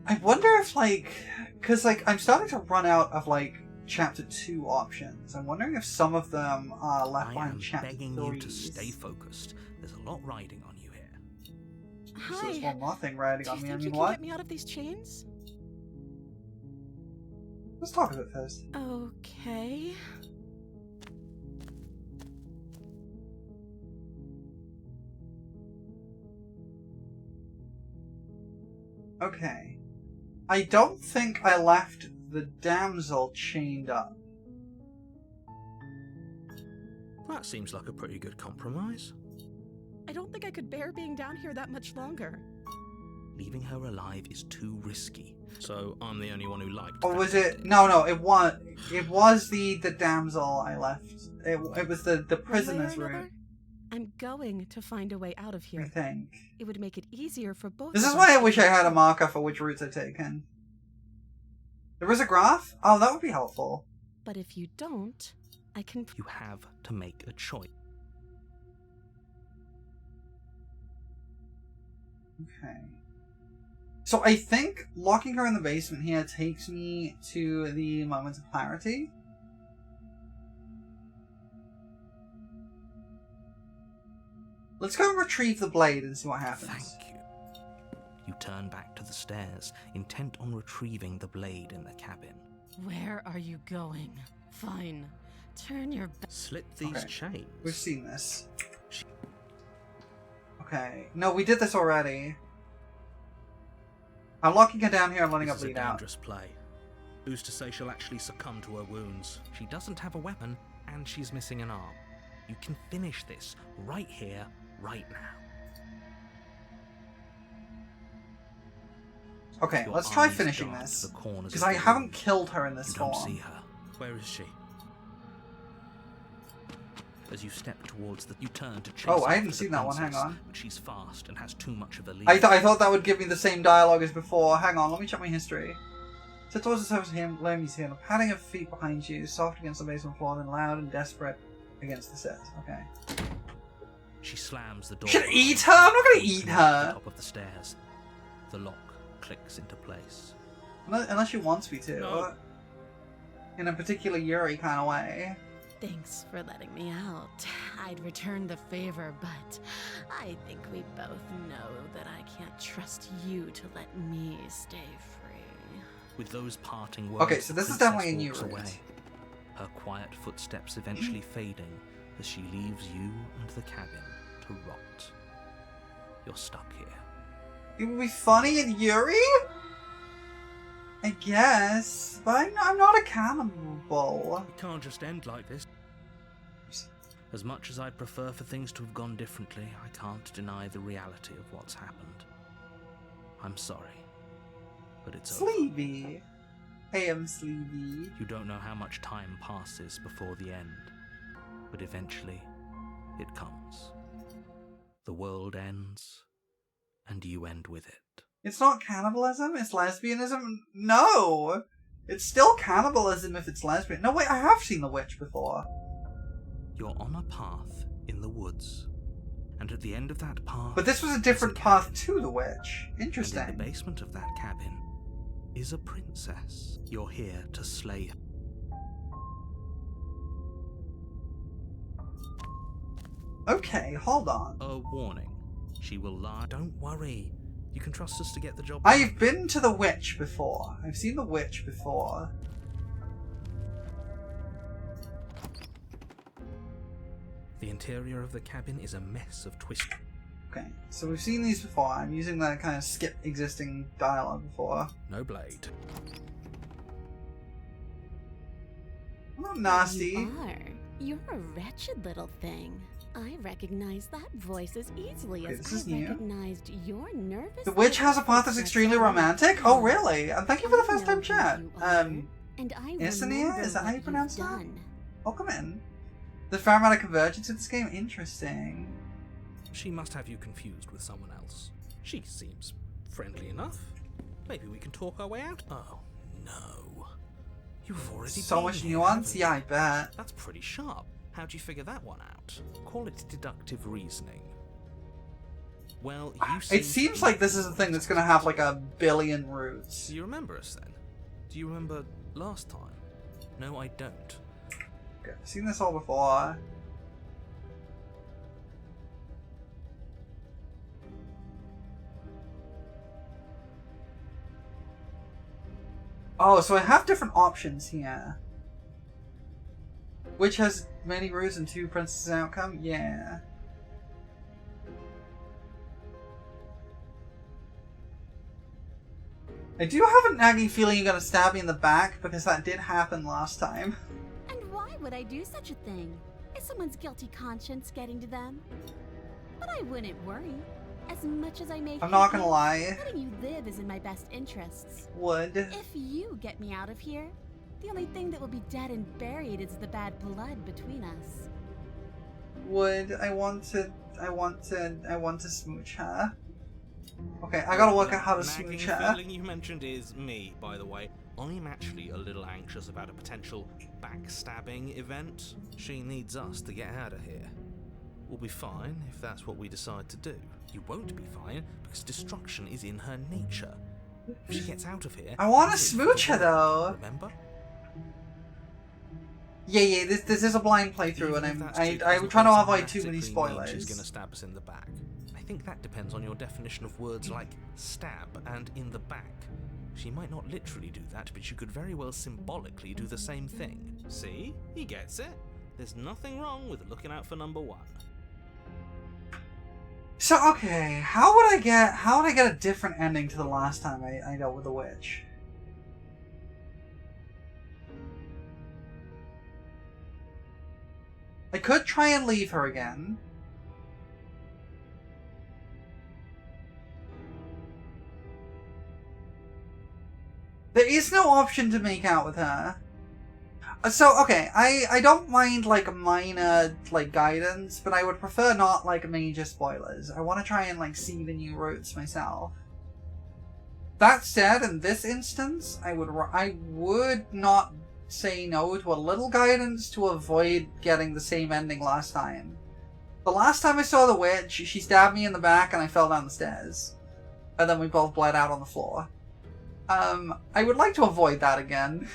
I wonder if, like... Because, like, I'm starting to run out of, like, Chapter 2 options. I'm wondering if some of them are left behind Chapter 3. I am begging you to stay focused. There's a lot riding on you here. Hi. So there's one more thing riding on me. Do you I think mean, you what? can get me out of these chains? Let's talk of it first. Okay. Okay. I don't think I left the damsel chained up. That seems like a pretty good compromise. I don't think I could bear being down here that much longer. Leaving her alive is too risky. So I'm the only one who liked Or was that. it? No, it was the damsel I left. It was the prisoner's One way or room. another, I'm going to find a way out of I here. think. It would make it easier for both This of is us. why I wish I had a marker for which routes I've taken. There is a graph? Oh, that would be helpful. But if you don't, I can... You have to make a choice. Okay. So I think locking her in the basement here takes me to the moment of clarity. Let's go and retrieve the blade and see what happens. Thank you. You turn back to the stairs, intent on retrieving the blade in the cabin. Where are you going? Fine. Turn your back. Slip these Okay. chains. We've seen this. Okay. No, we did this already. I'm locking her down here and letting her This is a bleed out. dangerous play. Who's to say she'll actually succumb to her wounds? She doesn't have a weapon, and she's missing an arm. You can finish this right here, right now. Okay, Your let's try eyes finishing dart this. to the corners Because of I the haven't room. killed her in this You don't form. see her. Where is she? As you step towards the... You turn to chase Oh, I after hadn't the seen that one, hang princess, on. But she's fast and has too much of a lead. I thought that would give me the same dialogue as before. Hang on, let me check my history. Step towards the surface of him, learn he's here. The padding of feet behind you, soft against the basement floor, then loud and desperate against the stairs. Okay. She slams the door. Should I behind eat her, her? I'm not gonna pointing eat at her. The top of the stairs. The lock clicks into place. Unless she wants me to. No. In a particular Yuri kind of way. Thanks for letting me out. I'd return the favor, but I think we both know that I can't trust you to let me stay free. With those parting words, Okay, so this the is princess definitely a new walks route. away, her quiet footsteps eventually fading as she leaves you and the cabin to rot. You're stuck here. It would be funny in Yuri? I guess. But I'm not a cannibal. It can't just end like this. As much as I'd prefer for things to have gone differently, I can't deny the reality of what's happened. I'm sorry, but it's over. Sleepy. I am sleepy. You don't know how much time passes before the end, but eventually it comes. The world ends, and you end with it. It's not cannibalism, it's lesbianism. No! It's still cannibalism if it's lesbian. No, wait, I have seen The Witch before. You're on a path in the woods, and at the end of that path... But this was a is different cabin. path to The Witch. And in Interesting. the basement of that cabin is a princess. You're here to slay her. Okay, hold on. A warning. She will lie. Don't worry. You can trust us to get the job. I've been to the witch before. I've seen the witch before. The interior of the cabin is a mess of twists. Okay, so we've seen these before. I'm using that kind of skip existing dialogue before. No blade. Not nasty. You are. You're a wretched little thing. I recognize that voice as easily Okay, as this is I new. recognized your nervous. The witch has a path that's extremely romantic? Oh, really? really? And thank you for the first time chat. And I Isania? remember Is that how you what pronounce you've that? done. Welcome in. The fair amount of convergence in this game? Interesting. She must have you confused with someone else. She seems friendly enough. Maybe we can talk our way out? Oh, no. You've already So been much here, nuance? haven't Yeah, you? I bet. That's pretty sharp. How'd you figure that one out? Call it deductive reasoning. Well, you seem It seems like this is a thing that's gonna have like a billion roots. Do you remember us then? Do you remember last time? No, I don't. Okay, I've seen this all before. Oh, so I have different options here. Which has many roots and 2 princesses outcome? Yeah. I do have a nagging feeling you're gonna stab me in the back, because that did happen last time. And why would I do such a thing? Is someone's guilty conscience getting to them? But I wouldn't worry. As much as I may I'm not hate gonna you, lie. letting you live is in my best interests. Would. If you get me out of here, the only thing that will be dead and buried is the bad blood between us. Would. I want to smooch her. Okay, I gotta work out how to Nagging smooch her. feeling you mentioned is me, by the way. I'm actually a little anxious about a potential backstabbing event. She needs us to get out of here. We'll be fine if that's what we decide to do. You won't be fine because destruction is in her nature. If she gets out of here, I want to it's smooch her the war, though. Remember? Yeah. This is a blind playthrough, Even if and that's I'm true, trying to doesn't avoid too many automatically mean She's spoilers. gonna stab us in the back. I think that depends on your definition of words like stab and in the back. She might not literally do that, but she could very well symbolically do the same thing. See? He gets it. There's nothing wrong with looking out for number 1. So okay, how would I get a different ending to the last time I dealt with the witch? I could try and leave her again. There is no option to make out with her. So, okay, I don't mind, like, minor, like, guidance, but I would prefer not, like, major spoilers. I want to try and, like, see the new routes myself. That said, in this instance, I would not say no to a little guidance to avoid getting the same ending last time. The last time I saw the witch, she stabbed me in the back and I fell down the stairs. And then we both bled out on the floor. I would like to avoid that again.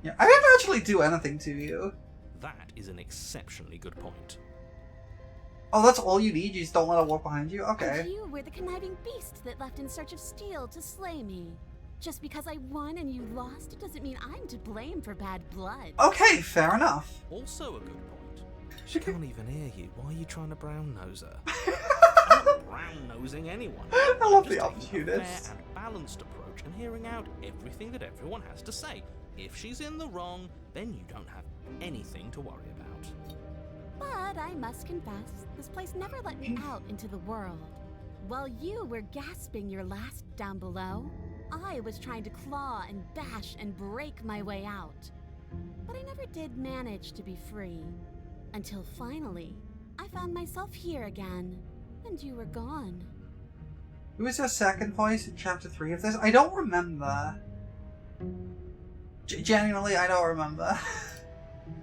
Yeah, I didn't actually do anything to you. That is an exceptionally good point. Oh, that's all you need? You just don't let her walk behind you? Okay. And you were the conniving beast that left in search of steel to slay me. Just because I won and you lost doesn't mean I'm to blame for bad blood. Okay, fair enough. Also a good point. She can't even hear you. Why are you trying to brown nose her? I I'm not brown nosing anyone. love I'm the just taking a opportunist. fair and balanced approach and hearing out everything that everyone has to say. If she's in the wrong, then you don't have anything to worry about. But I must confess, this place never let me out into the world. While you were gasping your last down below, I was trying to claw and bash and break my way out. But I never did manage to be free. Until finally, I found myself here again, and you were gone. Who was your second voice in chapter 3 of this? I don't remember. Genuinely, I don't remember.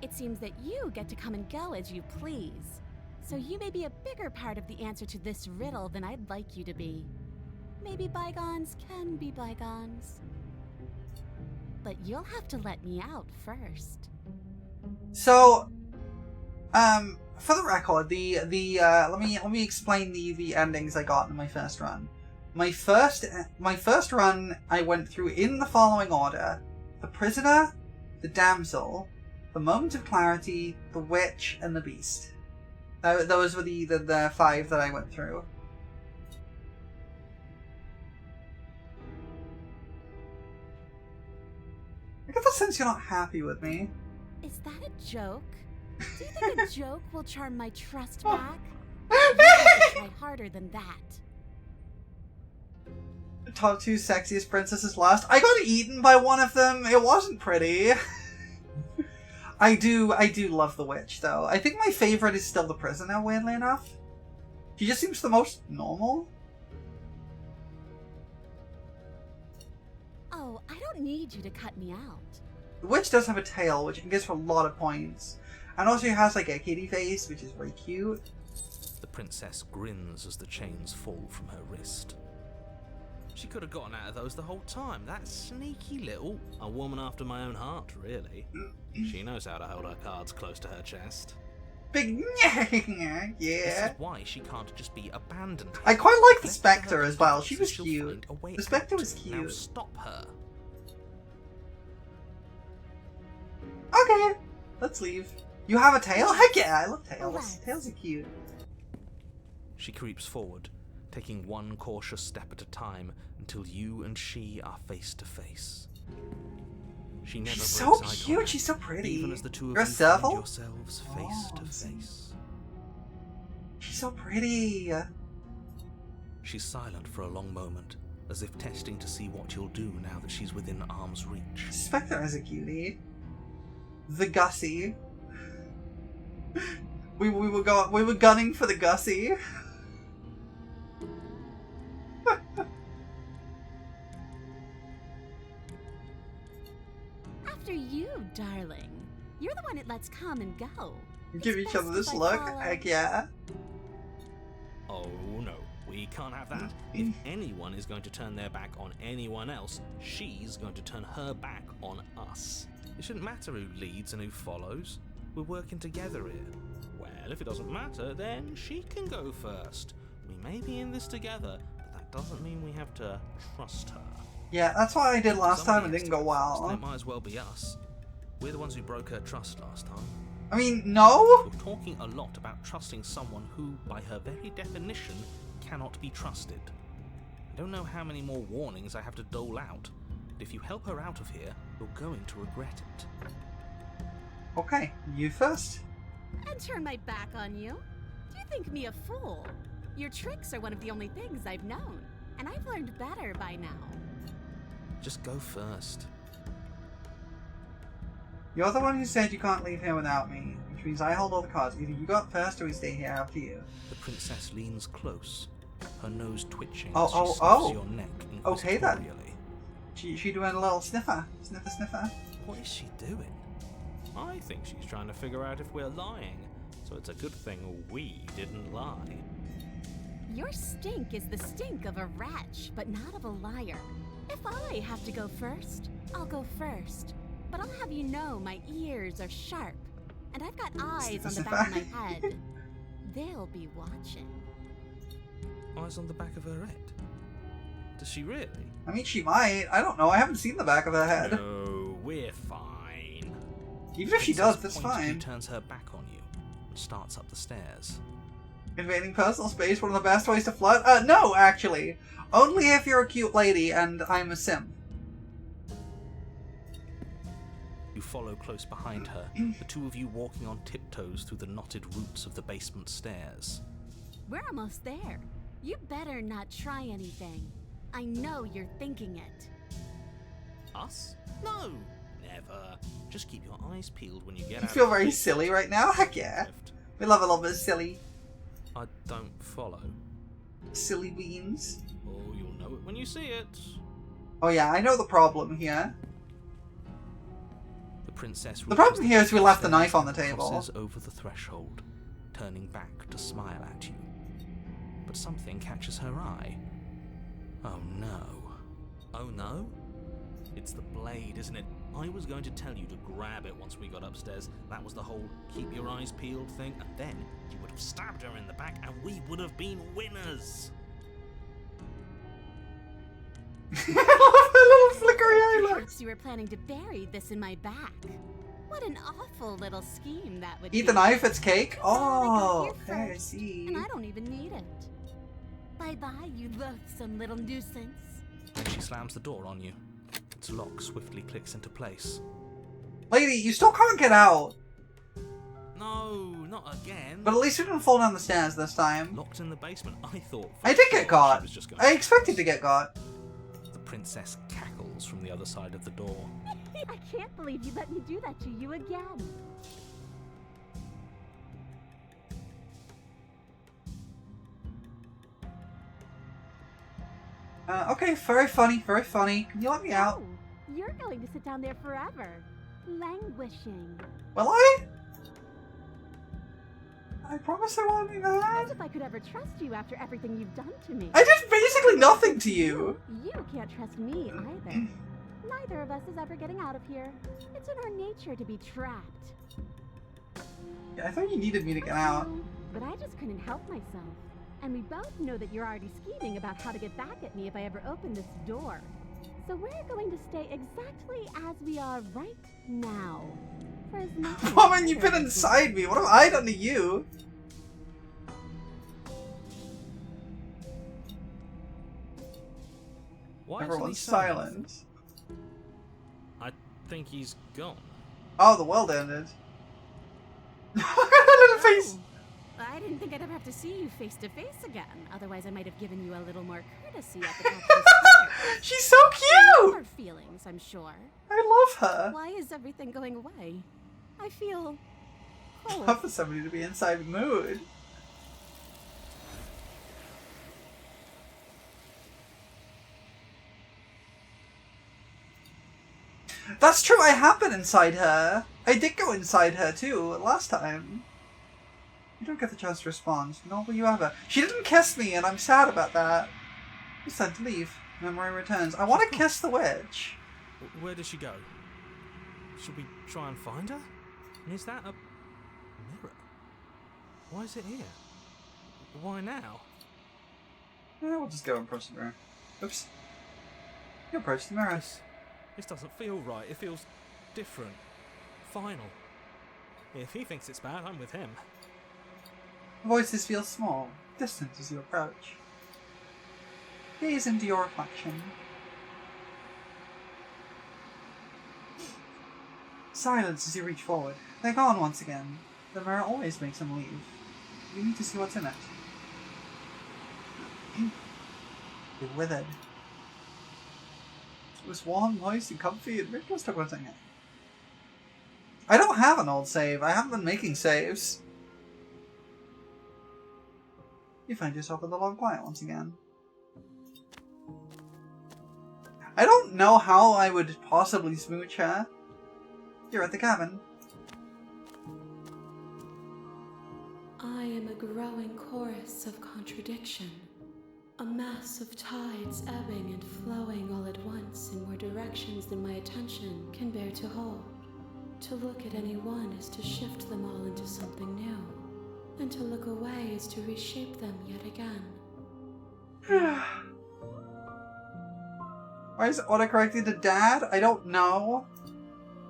It seems that you get to come and go as you please. So you may be a bigger part of the answer to this riddle than I'd like you to be. Maybe bygones can be bygones. But you'll have to let me out first. So, for the record, let me explain the endings I got in my first run. My first run I went through in the following order: the prisoner, the damsel, the moment of clarity, the witch, and the beast. Those were the 5 that I went through. I get the sense you're not happy with me. Is that a joke? Do you think a joke will charm my trust back? You have to try harder than that. The top 2 sexiest princesses lost. I got eaten by one of them. It wasn't pretty. I do love the witch, though. I think my favorite is still the prisoner, weirdly enough. She just seems the most normal. Oh, I don't need you to cut me out. The witch does have a tail, which gives her a lot of points. And also she has like a kitty face, which is very cute. The princess grins as the chains fall from her wrist. She could have gotten out of those the whole time. That sneaky little... A woman after my own heart, really. She knows how to hold her cards close to her chest. Big yeah. This is why she can't just be abandoned. I quite like the Spectre as well. She was cute. The Spectre was cute. Now stop her. Okay, let's leave. You have a tail? Heck yeah, I love tails. Tails are cute. She creeps forward, taking one cautious step at a time until you and she are face to face. She never She's breaks so eye cute. contact, She's so pretty. even as the two of You're a you find serval? yourselves face to face. She's so pretty. She's silent for a long moment, as if testing to see what you'll do now that she's within arm's reach. Spectre is a cutie. The Gussie. We were gunning for the Gussie. After you, darling. You're the one it lets come and go. Give each other this look. Heck yeah. Oh no, we can't have that. If anyone is going to turn their back on anyone else, she's going to turn her back on us. It shouldn't matter who leads and who follows. We're working together here. Well, if it doesn't matter, then she can go first. We may be in this together, but that doesn't mean we have to trust her. Yeah, that's what I did last time. It didn't go So well. it might as well be us. We're the ones who broke her trust last time. I mean, no? You're talking a lot about trusting someone who, by her very definition, cannot be trusted. I don't know how many more warnings I have to dole out, but if you help her out of here, you're going to regret it. Okay, you first. And turn my back on you? Do you think me a fool? Your tricks are one of the only things I've known, and I've learned better by now. Just go first. You're the one who said you can't leave here without me, which means I hold all the cards. Either you go first or we stay here after you. The princess leans close, her nose twitching Oh, as she oh, sniffs oh. your neck Okay, then. inquisitorially. She doing a little sniffer. Sniffer, sniffer. What is she doing? I think she's trying to figure out if we're lying, so it's a good thing we didn't lie. Your stink is the stink of a wretch, but not of a liar. If I have to go first, I'll go first. But I'll have you know my ears are sharp, and I've got eyes on the back of my head. They'll be watching. Eyes on the back of her head? Does she really? I mean, she might. I don't know. I haven't seen the back of her head. No, we're fine. Even if she does, that's pointedly fine. turns her back on you and starts up the stairs. Invading personal space, one of the best ways to flirt? No, actually. Only if you're a cute lady and I'm a sim. You follow close behind her, the two of you walking on tiptoes through the knotted roots of the basement stairs. We're almost there. You better not try anything. I know you're thinking it. Us? No, never. Just keep your eyes peeled when you get You out. feel of very the silly right now? Heck yeah. lift. We love a little bit of silly. I don't follow. Silly beans. Oh, you'll know it when you see it. Oh yeah, I know the problem here. The princess. The problem here is we left the stairs knife on the and table. crosses over the threshold, turning back to smile at you. But something catches her eye. Oh no. Oh no? It's the blade, isn't it? I was going to tell you to grab it once we got upstairs. That was the whole keep your eyes peeled thing, and then you would have stabbed her in the back and we would have been winners. I love her little flickery eye look. Perhaps you were planning to bury this in my back. What an awful little scheme that would Eat be. the knife, it's cake? Too bad I got Oh, here okay, I first, see. And I don't even need it. Bye-bye, you loathsome little nuisance. Then she slams the door on you. Its lock swiftly clicks into place. Lady, you still can't get out. No, not again. But at least we didn't fall down the stairs this time. Locked in the basement, I thought. I did get She got. was just going I expected to get got. The princess cackles from the other side of the door. I can't believe you let me do that to you again. Okay, very funny, very funny. Can you let me out? Oh, you're going to sit down there forever, languishing. Will I? I promise I won't be As mad. if I could ever trust you after everything you've done to me. I did basically nothing to you. You can't trust me either. Neither of us is ever getting out of here. It's in our nature to be trapped. Yeah, I thought you needed me to get out. But I just couldn't help myself. And we both know that you're already scheming about how to get back at me if I ever open this door. So we're going to stay exactly as we are right now. For as much as Woman, you've been either of us inside me. What have I done to you? Why isn't he Everyone's saying silent. anything? I think he's gone. Oh, the world ended. Look at her little face. I didn't think I'd ever have to see you face to face again. Otherwise, I might have given you a little more courtesy at the top of the stairs. She's so cute. Hard feelings, I'm sure. I love her. Why is everything going away? I feel cold. Love for somebody to be inside the mood. That's true, I have been inside her. I did go inside her too, last time. You don't get the chance to respond, nor will you ever. She didn't kiss me, and I'm sad about that. It's time to leave. Memory returns. I want to kiss the witch. Where did she go? Should we try and find her? And is that a mirror? Why is it here? Why now? Yeah, we'll just go and approach the mirror. Oops. You approach the mirror. This doesn't feel right. It feels different. Final. If he thinks it's bad, I'm with him. Voices feel small, distant as you approach. Gaze into your reflection. Silence as you reach forward. They're gone once again. The mirror always makes them leave. You need to see what's in it. You're withered. It was warm, moist, and comfy, and Rick was talking about it. I don't have an old save. I haven't been making saves. You find yourself in the long quiet once again. I don't know how I would possibly smooch her. You're at the cabin. I am a growing chorus of contradiction. A mass of tides ebbing and flowing all at once in more directions than my attention can bear to hold. To look at any one is to shift them all into something new, and to look away is to reshape them yet again. Why is it autocorrected to dad? I don't know.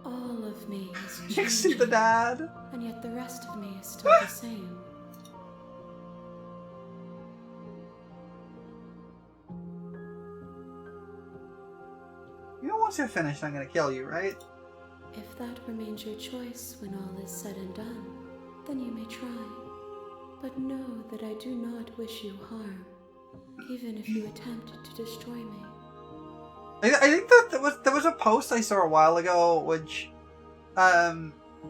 All of me is Nixie the changing, dad. and yet the rest of me is still the same. You know, once you're finished, I'm gonna kill you, right? If that remains your choice when all is said and done, then you may try. But know that I do not wish you harm, even if you attempted to destroy me. I think that there was a post I saw a while ago which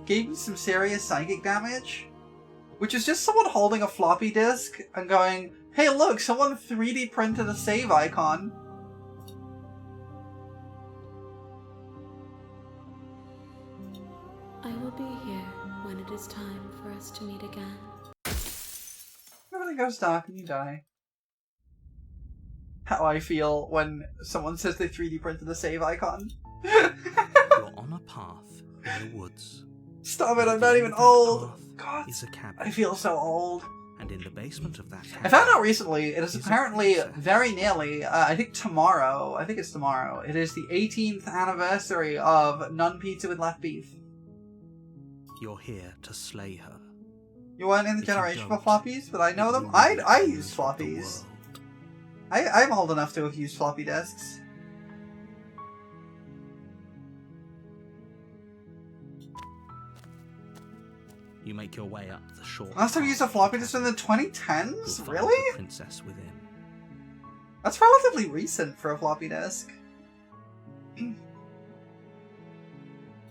gave me some serious psychic damage, which is just someone holding a floppy disk and going, "Hey, look! Someone 3D printed a save icon." I will be here when it is time for us to meet again. Everything goes dark and you die. how I feel when someone says they 3D printed a save icon. You're on a path in the woods. Stop it, I'm At not the even end of that old. path God, is a cabin. I feel so old. And in the basement of that cabin, I found out recently, it is is a apparently princess. very nearly, I think it's tomorrow, it is the 18th anniversary of None Pizza with Left Beef. You're here to slay her. You weren't in the If you generation for don't, floppies, but I know it them. will I ruin use the floppies. world. I'm old enough to have used floppy disks. You make your way up the short. Last time I used a path floppy to disk the in the cabin. 2010s? You'll find Really? the princess within. That's relatively recent for a floppy disk. A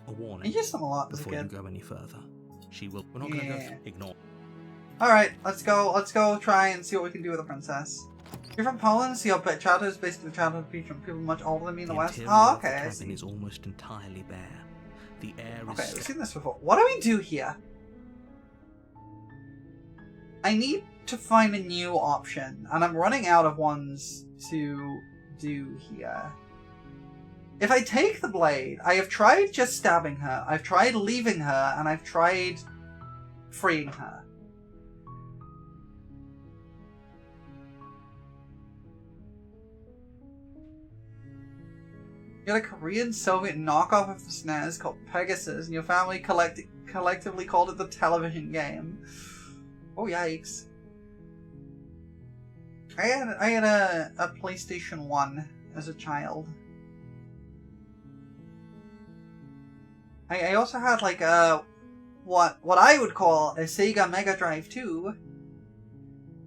I warning. used them a lot as a Before you kid. go any further, she will. We're not going to Yeah. go. Ignore. Alright, let's go try and see what we can do with the princess. You're from Poland, so your childhood is basically the childhood of people much older than me in the West. interior Oh, of the okay, I cabin see. is almost entirely bare. The air Okay, is we've seen this before. What do we do here? I need to find a new option, and I'm running out of ones to do here. If I take the blade, I have tried just stabbing her, I've tried leaving her, and I've tried freeing her. You got a Korean Soviet knockoff of the SNES called Pegasus, and your family collectively called it the television game. Oh yikes! I had a PlayStation 1 as a child. I also had like what I would call a Sega Mega Drive 2.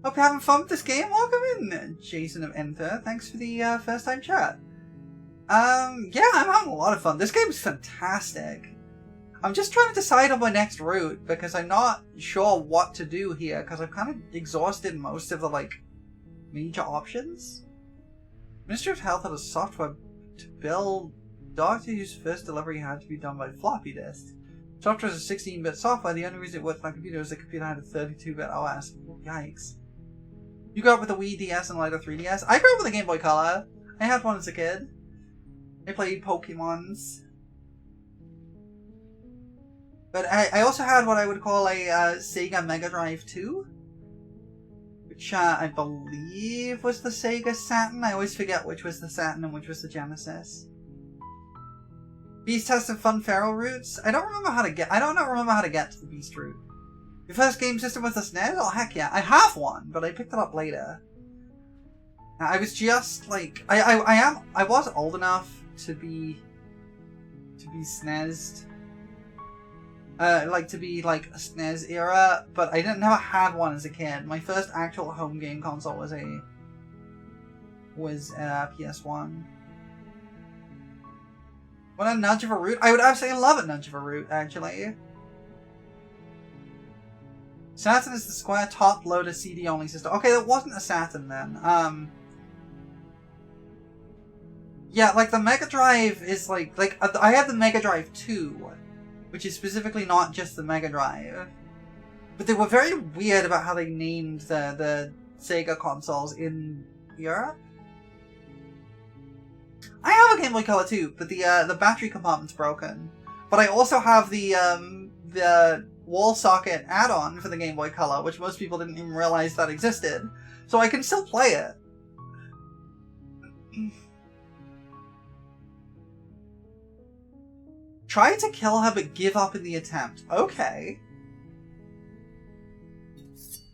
Hope you're having fun with this game. Welcome in, Jason of Enter. Thanks for the first time chat. Yeah, I'm having a lot of fun. This game is fantastic. I'm just trying to decide on my next route because I'm not sure what to do here because I've kind of exhausted most of the, like, major options. Ministry of Health had a software to build Doctor Who's first delivery had to be done by floppy disk. Software is a 16-bit software. The only reason it worked on a computer was the computer had a 32-bit OS. Oh, yikes. You grew up with a Wii DS and later 3DS. I grew up with a Game Boy Color. I had one as a kid. I played Pokemons. But I also had what I would call a Sega Mega Drive 2. Which I believe was the Sega Saturn. I always forget which was the Saturn and which was the Genesis. Beast has some fun feral routes. I don't remember how to get to the Beast route. Your first game system was the SNES? Oh heck yeah. I have one, but I picked it up later. Now, I was just like I was old enough to be SNES'd. To be like a SNES era, but I never had one as a kid. My first actual home game console was PS1. Want a nudge of a route? I would absolutely love a nudge of a route, actually. Saturn is the square top-loader CD-only system. Okay, that wasn't a Saturn then. Yeah, like the Mega Drive is like I had the Mega Drive 2, which is specifically not just the Mega Drive. But they were very weird about how they named the Sega consoles in Europe. I have a Game Boy Color too, but the battery compartment's broken. But I also have the wall socket add-on for the Game Boy Color, which most people didn't even realize that existed. So I can still play it. Try to kill her but give up in the attempt. Okay.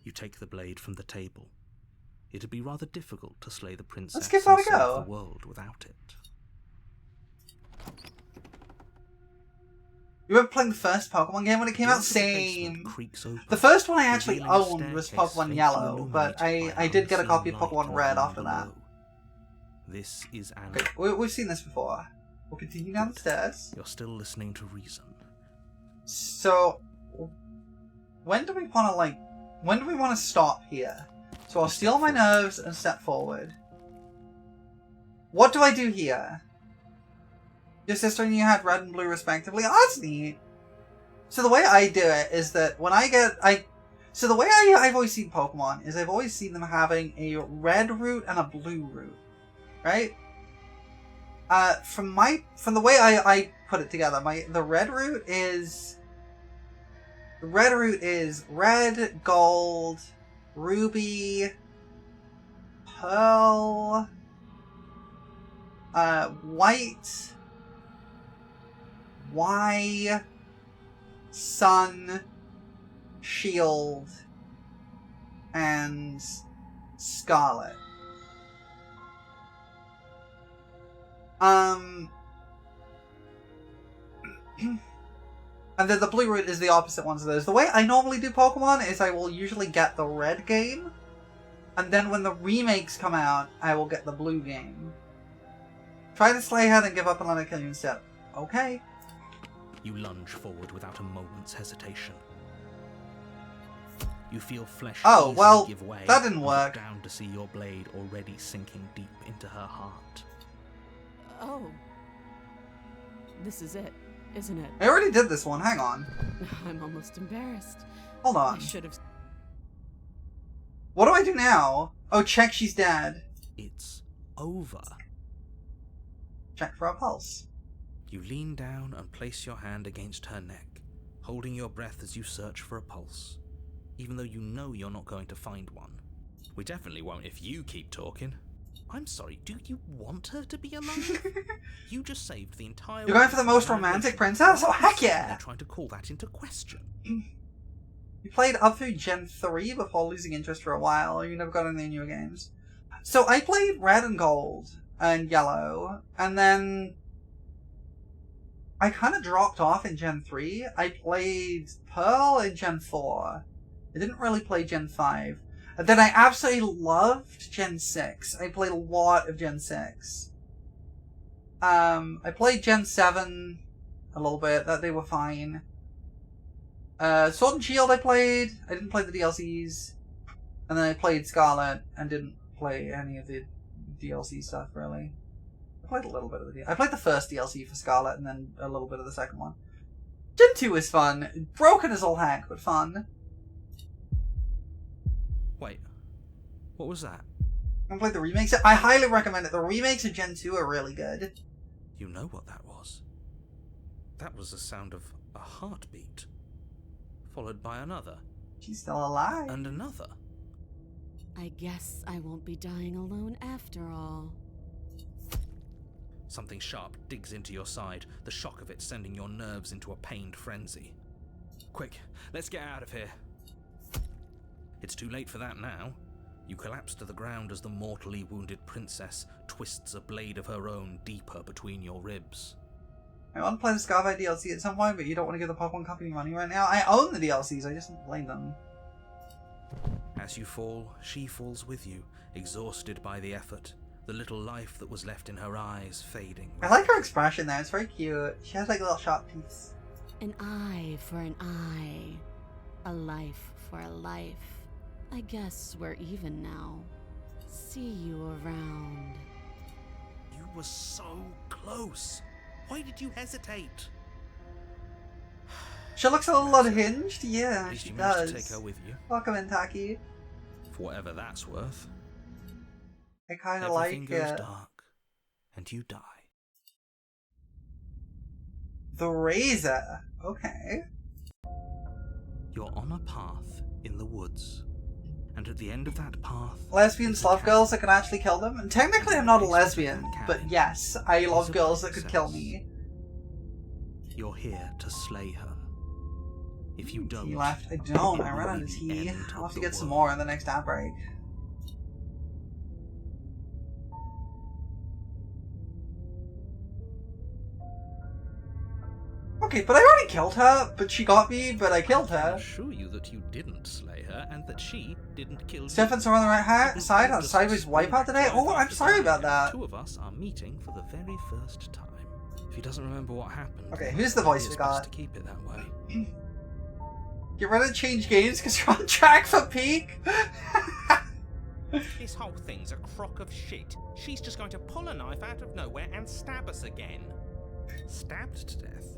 You take the blade from the table. It'd be rather difficult to slay the princess Let's give that a and save go. the world without it. You remember playing the first Pokemon game when it came out? Door to the basement Same. creaks open, The first one I actually revealing a owned was staircase Pokemon faintly Yellow, but illuminated by I did get a copy of unseen Pokemon light Red from after that. below. This is an. Okay, we've seen this before. We'll continue down the stairs. You're still listening to reason. So, when do we want to stop here? So I'll steel my nerves and step forward. What do I do here? Your sister and you had red and blue respectively. Oh, that's neat. So the way I do it is that when So the way I've always seen Pokemon is I've always seen them having a red route and a blue route, right? From the way I put it together, the red route is red, gold, ruby, pearl, white, Y, sun, shield, and scarlet. And then the blue route is the opposite ones of those. The way I normally do Pokemon is I will usually get the red game, and then when the remakes come out, I will get the blue game. Try to slay her, then give up and let her kill you instead. Okay. You lunge forward without a moment's hesitation. You feel flesh Oh, well, give way that didn't and work. look down to see your blade already sinking deep into her heart. Oh. This is it, isn't it? I already did this one, hang on. I'm almost embarrassed. Hold I on. should have. What do I do now? Oh, check she's dead. It's over. Check for a pulse. You lean down and place your hand against her neck, holding your breath as you search for a pulse, even though you know you're not going to find one. We definitely won't if you keep talking. I'm sorry, do you want her to be alive? You just saved the entire... You're going for the most romantic princess? Oh, heck yeah! You're trying to call that into question. You played up through Gen 3 before losing interest for a while, or you never got any newer games. So I played Red and Gold and Yellow, and then I kind of dropped off in Gen 3. I played Pearl in Gen 4. I didn't really play Gen 5. And then I absolutely loved Gen 6. I played a lot of Gen 6. I played Gen 7 a little bit. That they were fine. Sword and Shield I played. I didn't play the DLCs. And then I played Scarlet and didn't play any of the DLC stuff, really. I played a little bit of the DLC. I played the first DLC for Scarlet and then a little bit of the second one. Gen 2 is fun. Broken as all heck, but fun. Wait, what was that? I played the remakes. I highly recommend it. The remakes of Gen 2 are really good. You know what that was? That was the sound of a heartbeat, followed by another. She's still alive. And another. I guess I won't be dying alone after all. Something sharp digs into your side, the shock of it sending your nerves into a pained frenzy. Quick, let's get out of here. It's too late for that now. You collapse to the ground as the mortally wounded princess twists a blade of her own deeper between your ribs. I want to play the Scarlet DLC at some point, but you don't want to give the Pokemon Company money right now. I own the DLCs, I just don't play them. As you fall, she falls with you, exhausted by the effort, the little life that was left in her eyes fading. I like her expression there, it's very cute. She has like little sharp teeth. An eye for an eye. A life for a life. I guess we're even now. See you around. You were so close. Why did you hesitate? She looks a little unhinged. Yeah, At least she you managed does. to take her with you. Welcome in, Taki. For whatever that's worth. I kind of Everything like goes it. dark, and you die. The Razor. Okay. You're on a path in the woods, and at the end of that path... Lesbian is a love cabin. girls that can actually kill them. And technically I'm not a lesbian, but Cabin. yes, I love a girls that could kill princess. me. You're here to slay her. If you don't... He left. I don't. it I will ran out be of the tea. end I'll have of to the get some world. more in the next ad break. Okay, but I already killed her, but she got me, but I killed I her. assure you that you didn't slay her, and that she didn't kill you. Stefan's on the right Didn't side you on just Sideways spring Wipeout today? back Oh, life I'm after sorry dying, about and that. the two of us are meeting for the very first time. If he doesn't remember what happened... Okay, then who's the voice maybe we it's got? best to keep it that way. Get ready to change games because you're on track for peak. This whole thing's a crock of shit. She's just going to pull a knife out of nowhere and stab us again. Stabbed to death?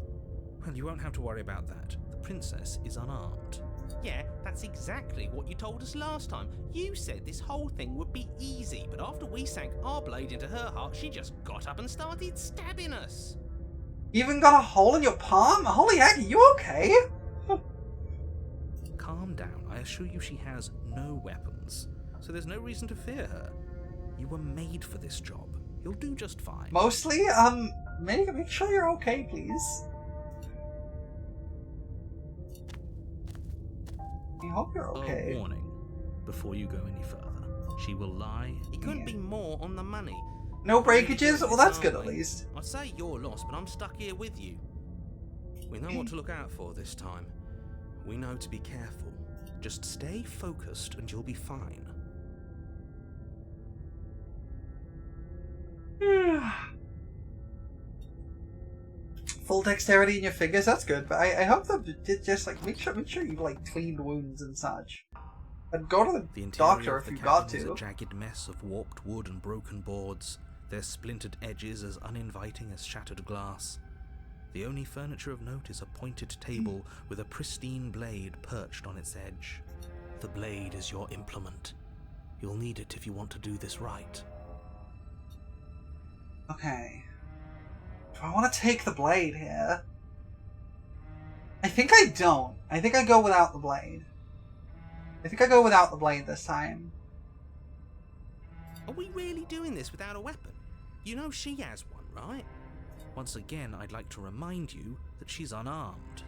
Well, you won't have to worry about that. The princess is unarmed. Yeah, that's exactly what you told us last time. You said this whole thing would be easy, but after we sank our blade into her heart, she just got up and started stabbing us. You even got a hole in your palm? Holy heck, are you okay? Calm down. I assure you she has no weapons, so there's no reason to fear her. You were made for this job. You'll do just fine. Mostly, make sure you're okay, please. I hope you're okay. A warning. Before you go any further, she will lie. It couldn't be more on the money. No breakages? Well, that's good at Aren't we? least. I'd say you're lost, but I'm stuck here with you. We know what to look out for this time. We know to be careful. Just stay focused and you'll be fine. Full dexterity in your fingers, that's good, but I hope that just like make sure you like cleaned wounds and such. And go to the doctor if you got is to. a jagged mess of warped wood and broken boards, their splintered edges as uninviting as shattered glass. The only furniture of note is a pointed table with a pristine blade perched on its edge. The blade is your implement. You'll need it if you want to do this right. Okay. Do I want to take the blade here? I think I don't. I think I go without the blade. I think I go without the blade this time. Are we really doing this without a weapon? You know she has one, right? Once again, I'd like to remind you that she's unarmed.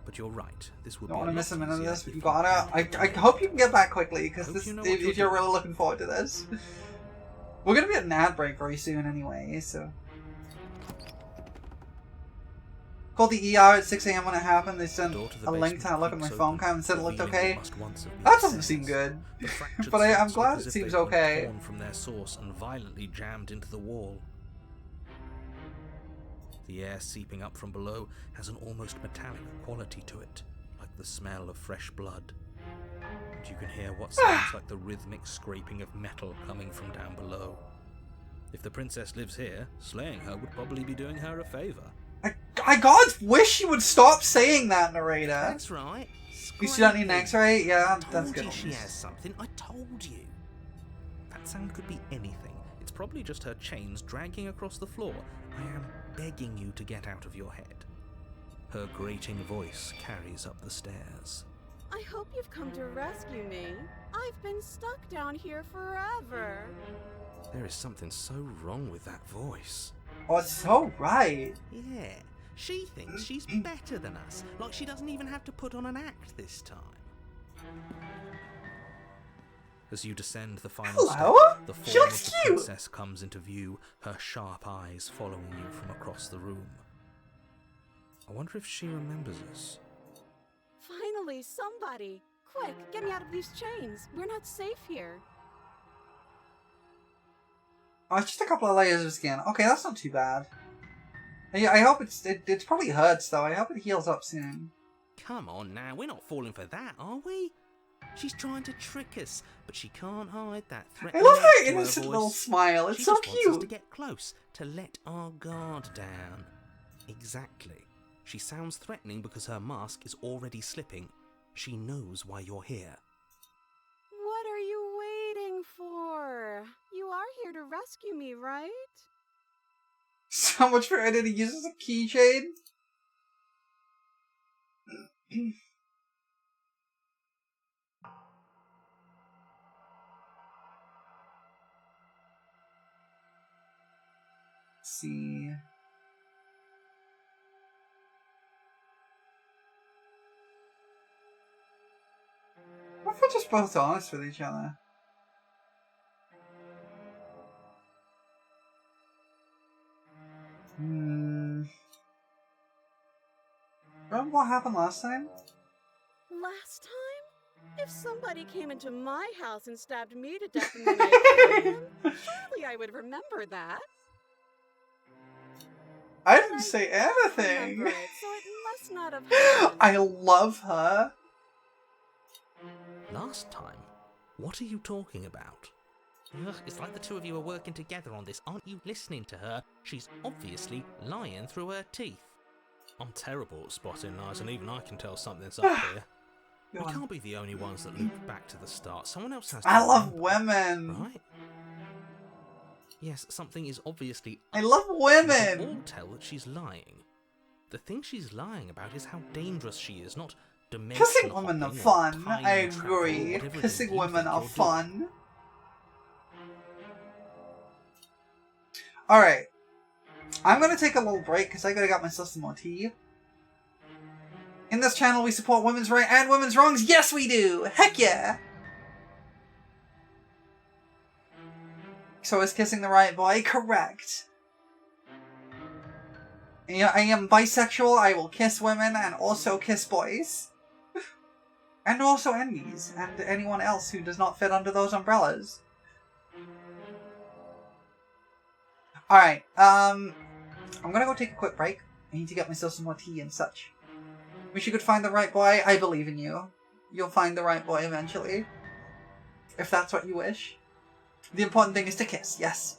But you're right, this would Don't be want a to miss a lot minute of easier this, but if you we gotta. had I hope you can get back quickly, because Hope this you know what if you're you're doing. really looking forward to this. We're gonna be at an ad break very soon anyway, so. Called the ER at 6 AM when it happened. They sent Door to the a link to basement look at my creaks phone open, cam and said it looked revealing okay. what must once have been That doesn't stairs. seem good. The fractured But I'm slats glad look it as if seems they've been okay. torn from their source and violently jammed into the wall. The air seeping up from below has an almost metallic quality to it, like the smell of fresh blood. And you can hear what sounds like the rhythmic scraping of metal coming from down below. If the princess lives here, slaying her would probably be doing her a favor. I God's wish you would stop saying that, narrator. That's right. You still don't need an Scraping. X-ray? Yeah, I that's told good. you she has something. I told you. That sound could be anything. It's probably just her chains dragging across the floor. I am begging you to get out of your head. Her grating voice carries up the stairs. I hope you've come to rescue me. I've been stuck down here forever. There is something so wrong with that voice. Oh, it's so right. Yeah. She thinks she's better than us. Like she doesn't even have to put on an act this time. As you descend the final Hello? step, the She form looks of the cute. princess comes into view, her sharp eyes following you from across the room. I wonder if she remembers us. Finally, somebody. Quick, get me out of these chains. We're not safe here. Oh, it's just a couple of layers of skin. Okay, that's not too bad. I hope it probably hurts though. I hope it heals up soon. Come on now, we're not falling for that, are we? She's trying to trick us, but she can't hide that I threatening love her edge to her innocent voice. little smile. It's She so just wants us to cute. get close, to let our guard down. Exactly. She sounds threatening because her mask is already slipping. She knows why you're here. What are you waiting for? You are here to rescue me, right? So much for it. He uses a keychain. Let's see. What if we're just both honest with each other? Remember what happened last time? Last time? If somebody came into my house and stabbed me to death and then I killed them, surely I would remember that. I didn't I say don't anything. remember it, so it must not have happened. I love her. Last time? What are you talking about? Ugh, it's like the two of you are working together on this. Aren't you listening to her? She's obviously lying through her teeth. I'm terrible at spotting lies, and even I can tell something's up here. Go We on. can't be the only ones that loop back to the start. Someone else has to. I love remember, women. right? Yes, something is obviously. I love We can all women. tell that she's lying. The thing she's lying about is how dangerous she is, not dimension Kissing women are hopping or fun. time I travel or agree. whatever it is Kissing you women think are you're doing. fun. Alright. I'm gonna take a little break because I gotta get myself some more tea. In this channel, we support women's rights and women's wrongs. Yes, we do! Heck yeah! So is kissing the right boy? Correct. Yeah, I am bisexual. I will kiss women and also kiss boys. And also enemies. And anyone else who does not fit under those umbrellas. Alright, I'm gonna go take a quick break. I need to get myself some more tea and such. Wish you could find the right boy. I believe in you. You'll find the right boy eventually. If that's what you wish. The important thing is to kiss, yes.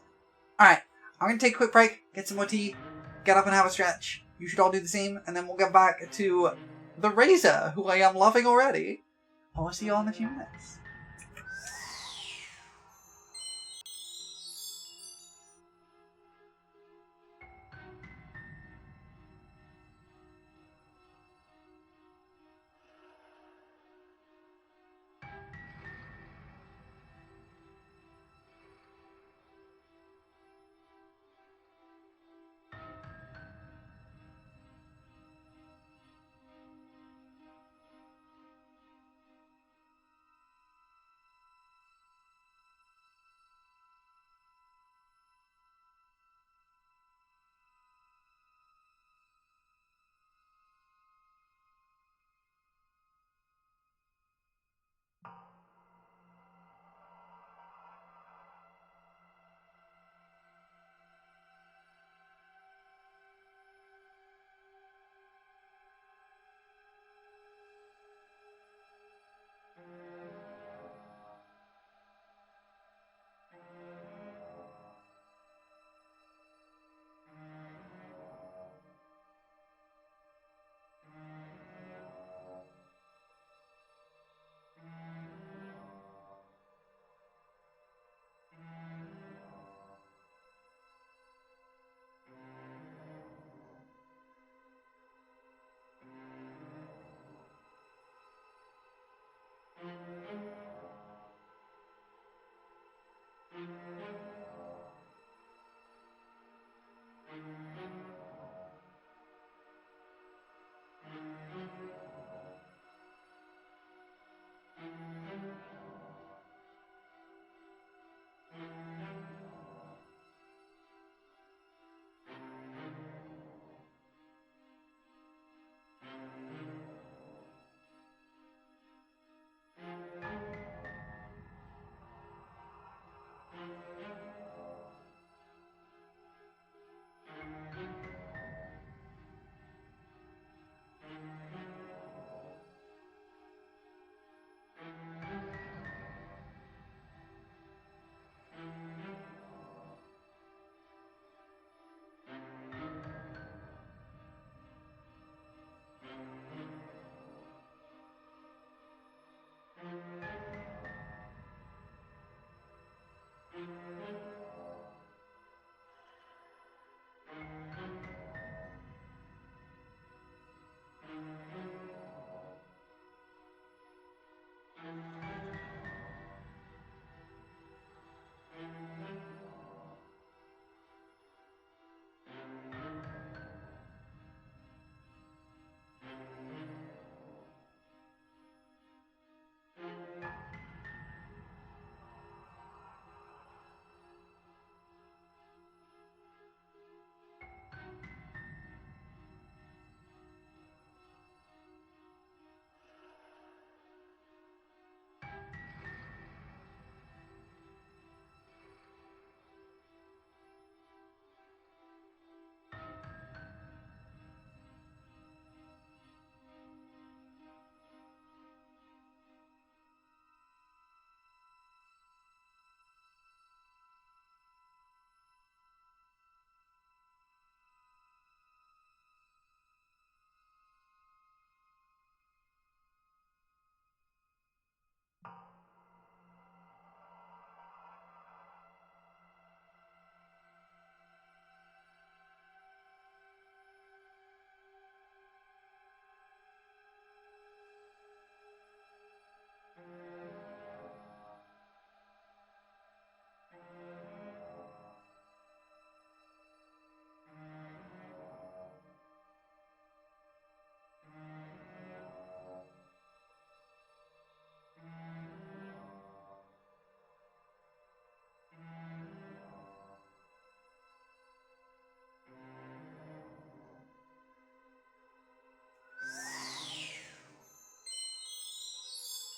Alright, I'm gonna take a quick break, get some more tea, get up and have a stretch. You should all do the same, and then we'll get back to the Razor, who I am loving already. I'll see you all in a few minutes.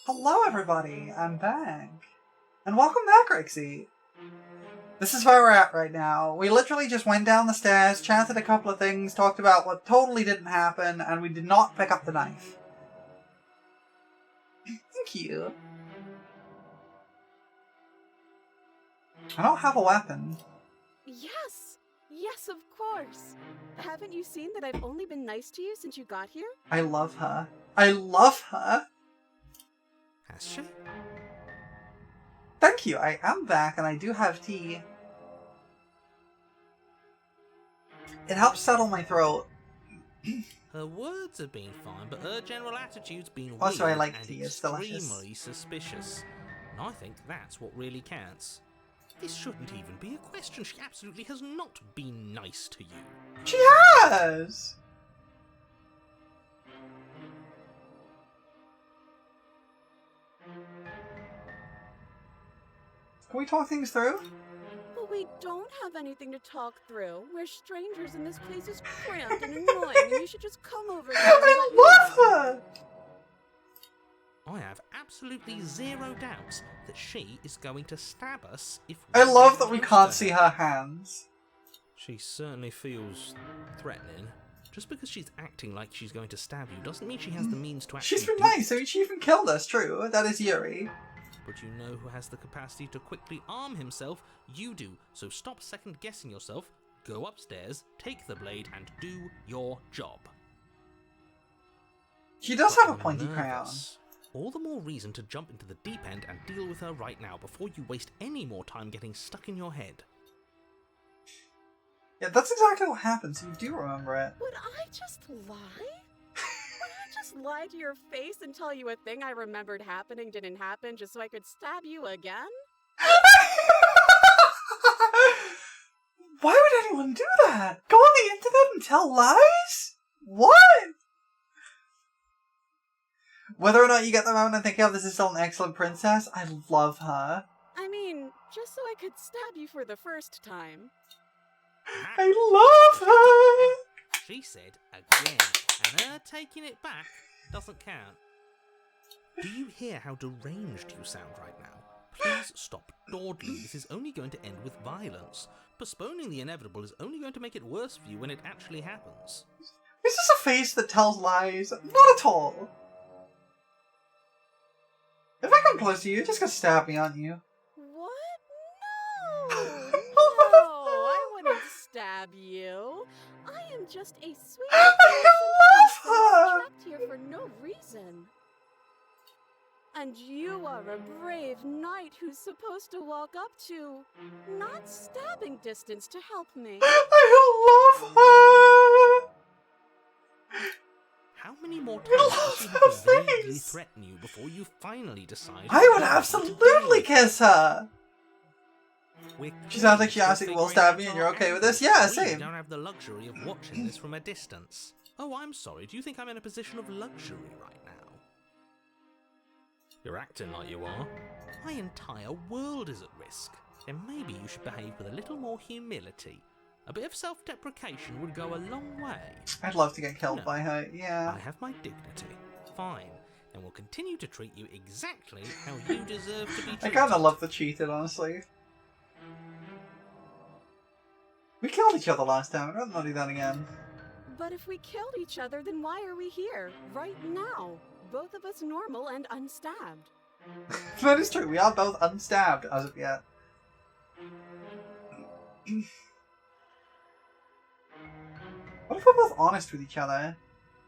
Hello everybody, I'm back. And welcome back, Rixie. This is where we're at right now. We literally just went down the stairs, chatted a couple of things, talked about what totally didn't happen, and we did not pick up the knife. Thank you. I don't have a weapon. Yes! Yes, of course! Haven't you seen that I've only been nice to you since you got here? I love her. I love her! Has she? Thank you, I am back and I do have tea. It helps settle my throat. Her words have been fine, but her general attitude's been Also, weird I like and tea, it's delicious. extremely suspicious. And I think that's what really counts. This shouldn't even be a question. She absolutely has not been nice to you. She has! Can we talk things through? But we don't have anything to talk through. We're strangers and this place is cramped and annoying and you should just come over here and let me I love her! I have absolutely zero doubts that she is going to stab us if I love get that we close can't to see her hands. She certainly feels threatening. Just because she's acting like she's going to stab you doesn't mean she has the means to actually She's been do nice, it. I mean, she even killed us, true. That is Yuri. But you know who has the capacity to quickly arm himself? You do. So stop second-guessing yourself, go upstairs, take the blade, and do your job. She does But have a you're pointy crown. nervous. All the more reason to jump into the deep end and deal with her right now before you waste any more time getting stuck in your head. Yeah, that's exactly what happens. You do remember it. Would I just lie? Would I just lie to your face and tell you a thing I remembered happening didn't happen just so I could stab you again? Why would anyone do that? Go on the internet and tell lies? What? Whether or not you get the moment and think, oh, this is still an excellent princess, I love her. I mean, just so I could stab you for the first time. I love her! She said again, and her taking it back doesn't count. Do you hear how deranged you sound right now? Please stop dawdling. This is only going to end with violence. Postponing the inevitable is only going to make it worse for you when it actually happens. Is this a face that tells lies? Not at all. If I come close to you, you're just gonna stab me, aren't you? What? No! No, I wouldn't stab you. I am just a sweet I love her! trapped here for no reason. And you are a brave knight who's supposed to walk up to not stabbing distance to help me. I love her! How many more times does she have to her vaguely face. threaten you before you finally decide? I would absolutely kiss her! She sounds like she honestly will stab me and you're okay with this? Yeah, We same. don't have the luxury of watching this from a distance. Oh, I'm sorry. Do you think I'm in a position of luxury right now? You're acting like you are. My entire world is at risk. Then maybe you should behave with a little more humility. A bit of self-deprecation would go a long way. I'd love to get killed No. by her, yeah. I have my dignity. Fine. And will continue to treat you exactly how you deserve to be treated. I kinda love the cheated, honestly. We killed each other last time, I'd rather not do that again. But if we killed each other, then why are we here, right now? Both of us normal and unstabbed. That is true, we are both unstabbed as of yet. What if we're both honest with each other?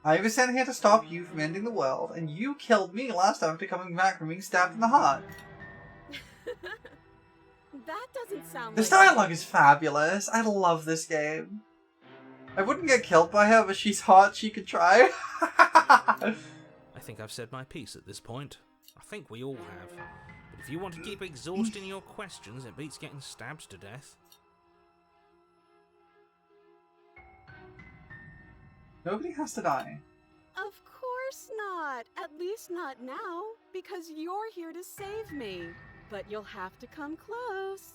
I was sent here to stop you from ending the world, and you killed me last time after coming back from being stabbed in the heart. That doesn't sound This like... dialogue is fabulous. I love this game. I wouldn't get killed by her, but she's hot, she could try. I think I've said my piece at this point. I think we all have. But if you want to keep exhausting your questions, it beats getting stabbed to death. Nobody has to die. Of course not. At least not now, because you're here to save me. But you'll have to come close.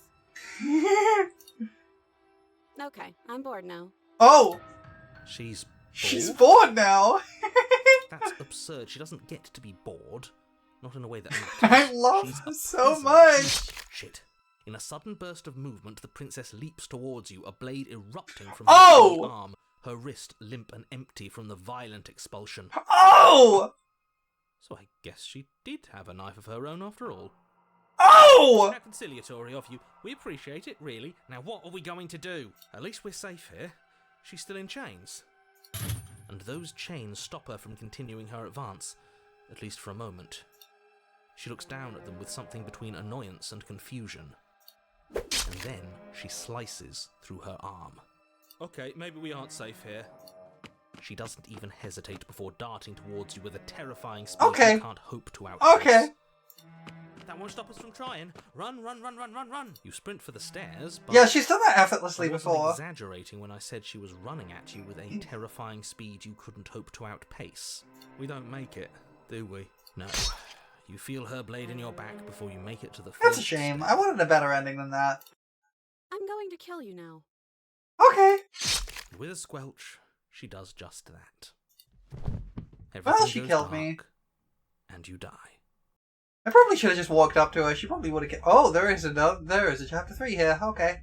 Okay, I'm bored now. Oh! She's She's bored now! That's absurd. She doesn't get to be bored. not in a way that I love She's her a so prison. much. Shit. In a sudden burst of movement, the princess leaps towards you, a blade erupting from Oh! her arm, her wrist limp and empty from the violent expulsion. Oh! So I guess she did have a knife of her own after all. Oh! How conciliatory of you. We appreciate it, really. Now what are we going to do? At least we're safe here. She's still in chains. And those chains stop her from continuing her advance, at least for a moment. She looks down at them with something between annoyance and confusion. And then she slices through her arm. Okay, maybe we aren't safe here. She doesn't even hesitate before darting towards you with a terrifying speed you can't hope to outpace. Okay. That won't stop us from trying. Run, run, run, run, run, run. You sprint for the stairs, but... Yeah, she's done that effortlessly I wasn't before. exaggerating when I said she was running at you with a terrifying speed you couldn't hope to outpace. We don't make it, do we? No. You feel her blade in your back before you make it to the That's a first shame. step. I wanted a better ending than that. I'm going to kill you now. Okay. And with a squelch, she does just that. Well, Everything she goes killed dark, me. And you die. I probably should have just walked up to her. She probably would have. Oh, there is a chapter 3 here. Okay.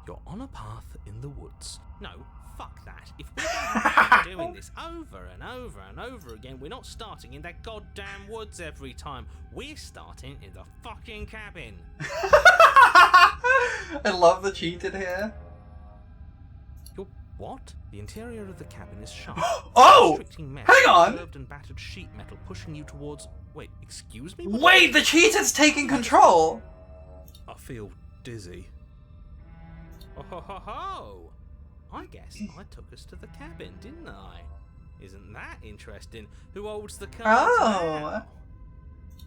You're on a path in the woods. No, fuck that. If we're going to keep doing this over and over and over again, we're not starting in that goddamn woods every time. We're starting in the fucking cabin. I love the cheated here. You're what? The interior of the cabin is sharp. Oh! Restricting mesh, Hang on! curved and battered sheet metal pushing you towards... Wait, excuse me? Wait, the cheated's taking control! I feel dizzy. Oh ho ho ho! I guess I took us to the cabin, didn't I? Isn't that interesting? Who holds the cards now?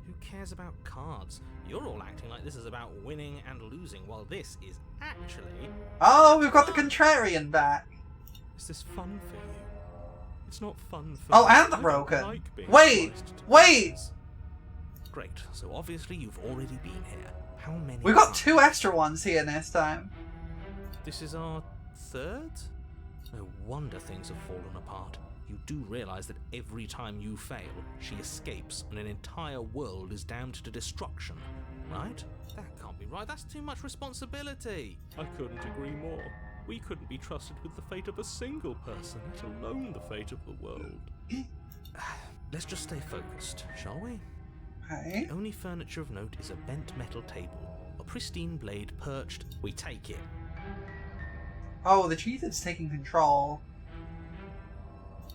Who cares about cards? You're all acting like this is about winning and losing, while this is actually... Oh, we've got the contrarian back. Is this fun for you? It's not fun for Oh, me. and the I don't broken. like being Wait, sliced to wait! pieces. Great, so obviously you've already been here. How many We've got times? 2 extra ones here this time. This is our third? No wonder things have fallen apart. You do realise that every time you fail, she escapes and an entire world is damned to destruction, right? That can't be right. That's too much responsibility. I couldn't agree more. We couldn't be trusted with the fate of a single person, let alone the fate of the world. Let's just stay focused, shall we? Okay. The only furniture of note is a bent metal table, a pristine blade perched. We take it. Oh, the cheated's taking control.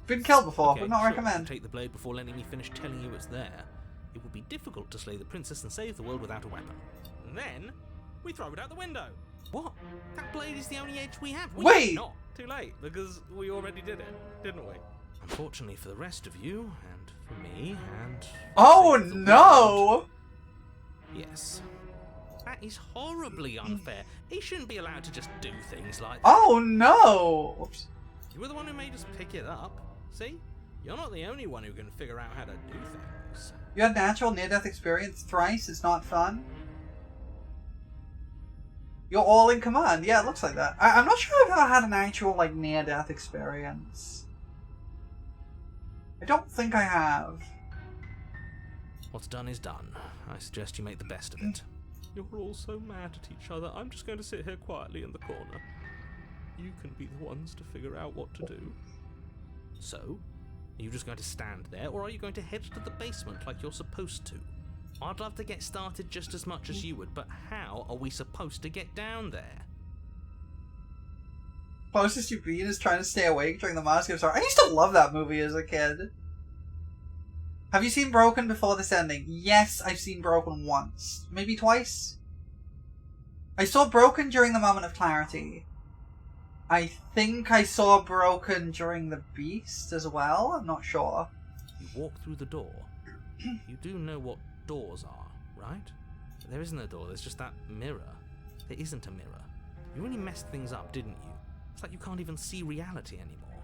Been killed before, Okay, but not sure, recommend. Take the blade before letting me finish telling you it's there. It would be difficult to slay the princess and save the world without a weapon. And then, we throw it out the window. What? That blade is the only edge we have. Wait! Not too late, because we already did it, didn't we? Unfortunately for the rest of you, and for me, and... for Oh the sake of the no! world, yes. That is horribly unfair. He shouldn't be allowed to just do things like that. Oh no! Oops. You were the one who made us pick it up. See? You're not the only one who can figure out how to do things. You had an actual near-death experience thrice, it's not fun. You're all in command. Yeah, it looks like that. I'm not sure I've ever had an actual, like, near-death experience. I don't think I have. What's done is done. I suggest you make the best of it. You're all so mad at each other. I'm just going to sit here quietly in the corner. You can be the ones to figure out what to do. So, are you just going to stand there, or are you going to head to the basement like you're supposed to? I'd love to get started just as much as you would, but how are we supposed to get down there? Closest you've been is trying to stay awake during the Mask of Sorrow. I used to love that movie as a kid. Have you seen Broken before this ending? Yes, I've seen Broken once. Maybe twice? I saw Broken during the Moment of Clarity. I think I saw Broken during The Beast as well. I'm not sure. You walk through the door. You do know what doors are, right? There isn't a door, there's just that mirror. There isn't a mirror. You really messed things up, didn't you? It's like you can't even see reality anymore.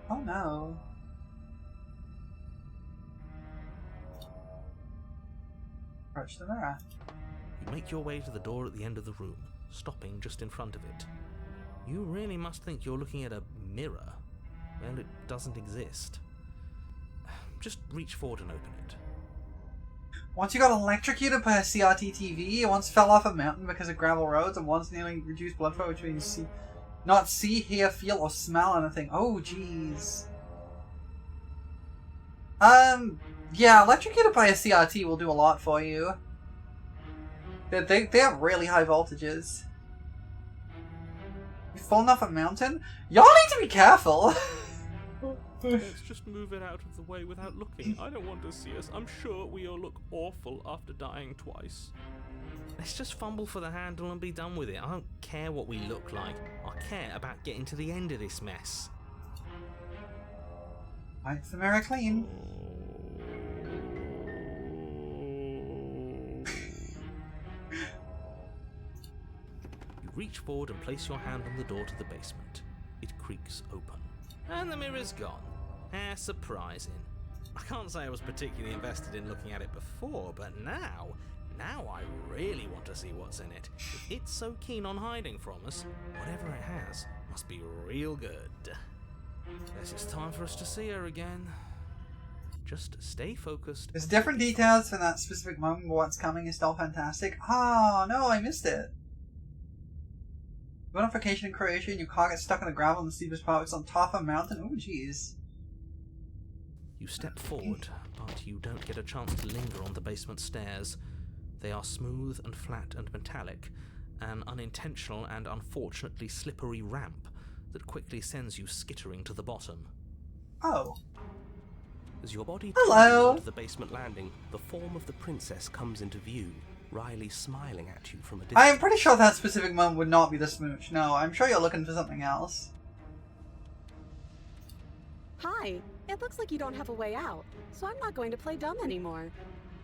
Oh no. Approach the mirror. You make your way to the door at the end of the room, stopping just in front of it. You really must think you're looking at a mirror. Well, it doesn't exist. Just reach forward and open it. Once you got electrocuted by a CRT TV, once fell off a mountain because of gravel roads, and once nearly reduced blood flow, which means not see, hear, feel, or smell anything. Oh, jeez. Yeah, electrocuted by a CRT will do a lot for you. They have really high voltages. You've fallen off a mountain? Y'all need to be careful! Let's just move it out of the way without looking. I don't want to see us. I'm sure we all look awful after dying twice. Let's just fumble for the handle and be done with it. I don't care what we look like. I care about getting to the end of this mess. Wipe the mirror clean. You reach forward and place your hand on the door to the basement. It creaks open. And the mirror's gone. How surprising. I can't say I was particularly invested in looking at it before, but now I really want to see what's in it. If it's so keen on hiding from us, whatever it has must be real good. Guess it's time for us to see her again. Just stay focused. There's different details from that specific moment, but what's coming is still fantastic. Oh, no, I missed it. You're on vacation in Croatia and your car gets stuck in the gravel in the steepest part. It's on top of a mountain. Oh, jeez. You step forward, but you don't get a chance to linger on the basement stairs. They are smooth and flat and metallic, an unintentional and unfortunately slippery ramp that quickly sends you skittering to the bottom. Oh. As your body Hello. onto the basement landing, the form of the princess comes into view, Riley smiling at you from a distance. I am pretty sure that specific moment would not be the smooch. No, I'm sure you're looking for something else. Hi. It looks like you don't have a way out, so I'm not going to play dumb anymore.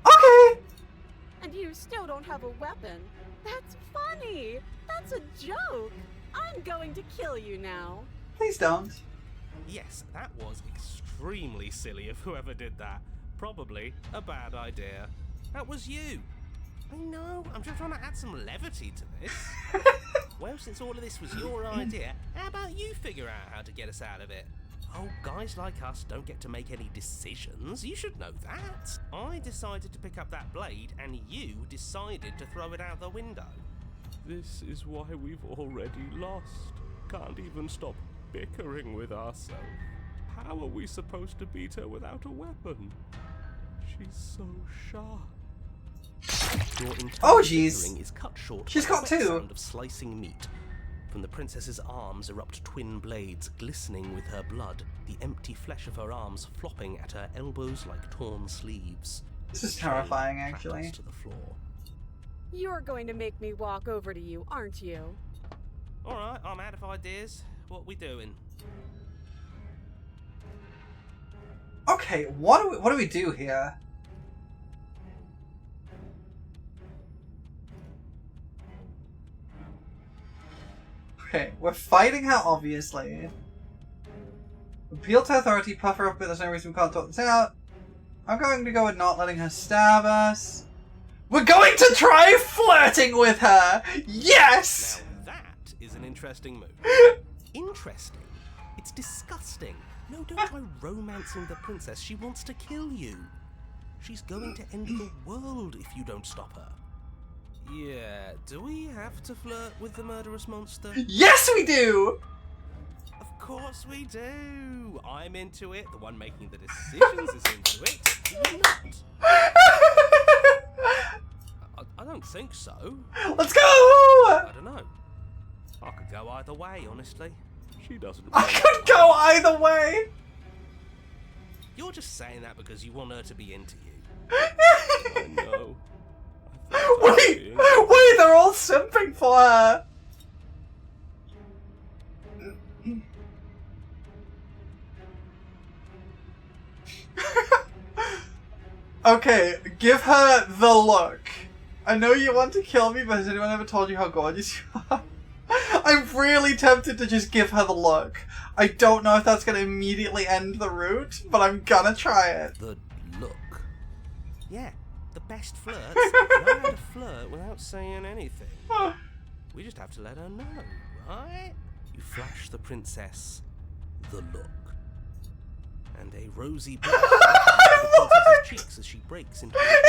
Okay! And you still don't have a weapon. That's funny! That's a joke! I'm going to kill you now. Please don't. Yes, that was extremely silly of whoever did that. Probably a bad idea. That was you. I know, I'm just trying to add some levity to this. Well, since all of this was your idea, how about you figure out how to get us out of it? Oh, guys like us don't get to make any decisions. You should know that. I decided to pick up that blade, and you decided to throw it out the window. This is why we've already lost. Can't even stop bickering with ourselves. How are we supposed to beat her without a weapon? She's so sharp. Your entire Oh, jeez. bickering is cut short She's by the got quick two. sound of slicing meat. From the princess's arms erupt twin blades, glistening with her blood, the empty flesh of her arms flopping at her elbows like torn sleeves. This is The terrifying, blade actually. clatters to the floor. You're going to make me walk over to you, aren't you? Alright, I'm out of ideas. What we doing? Okay, what do we do here? Okay, we're fighting her, obviously. Appeal to authority, puff her up, but there's no reason we can't talk this out. I'm going to go with not letting her stab us. We're going to try flirting with her! Yes! Now that is an interesting move. Interesting? It's disgusting. No, don't try romancing the princess. She wants to kill you. She's going to end the world if you don't stop her. Yeah, do we have to flirt with the murderous monster? Yes, we do! Of course we do! I'm into it, the one making the decisions is into it. You're not. I don't think so. Let's go! I don't know. I could go either way, honestly. She doesn't. I could go either way! You're just saying that because you want her to be into you. I know. Wait, they're all simping for her! Okay, give her the look. I know you want to kill me, but has anyone ever told you how gorgeous you are? I'm really tempted to just give her the look. I don't know if that's going to immediately end the route, but I'm gonna try it. The look. Yeah, the best flirts know how to flirt without saying anything. We just have to let her know, right? You flash the princess the look. And a rosy blush the princess's cheeks as she breaks into It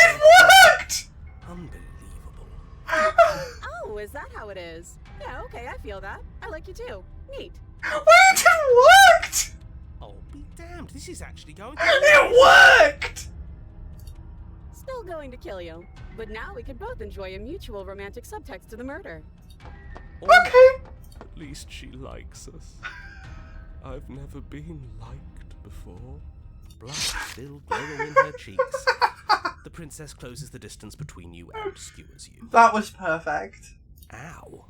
is that how it is? Yeah, okay, I feel that. I like you too. Neat. Wait, it worked! Oh, be damned, this is actually going It worked! Still going to kill you. But now we could both enjoy a mutual romantic subtext to the murder. Okay. At least she likes us. I've never been liked before. Blood still glowing in her cheeks. The princess closes the distance between you and skewers you. That was perfect. Ow.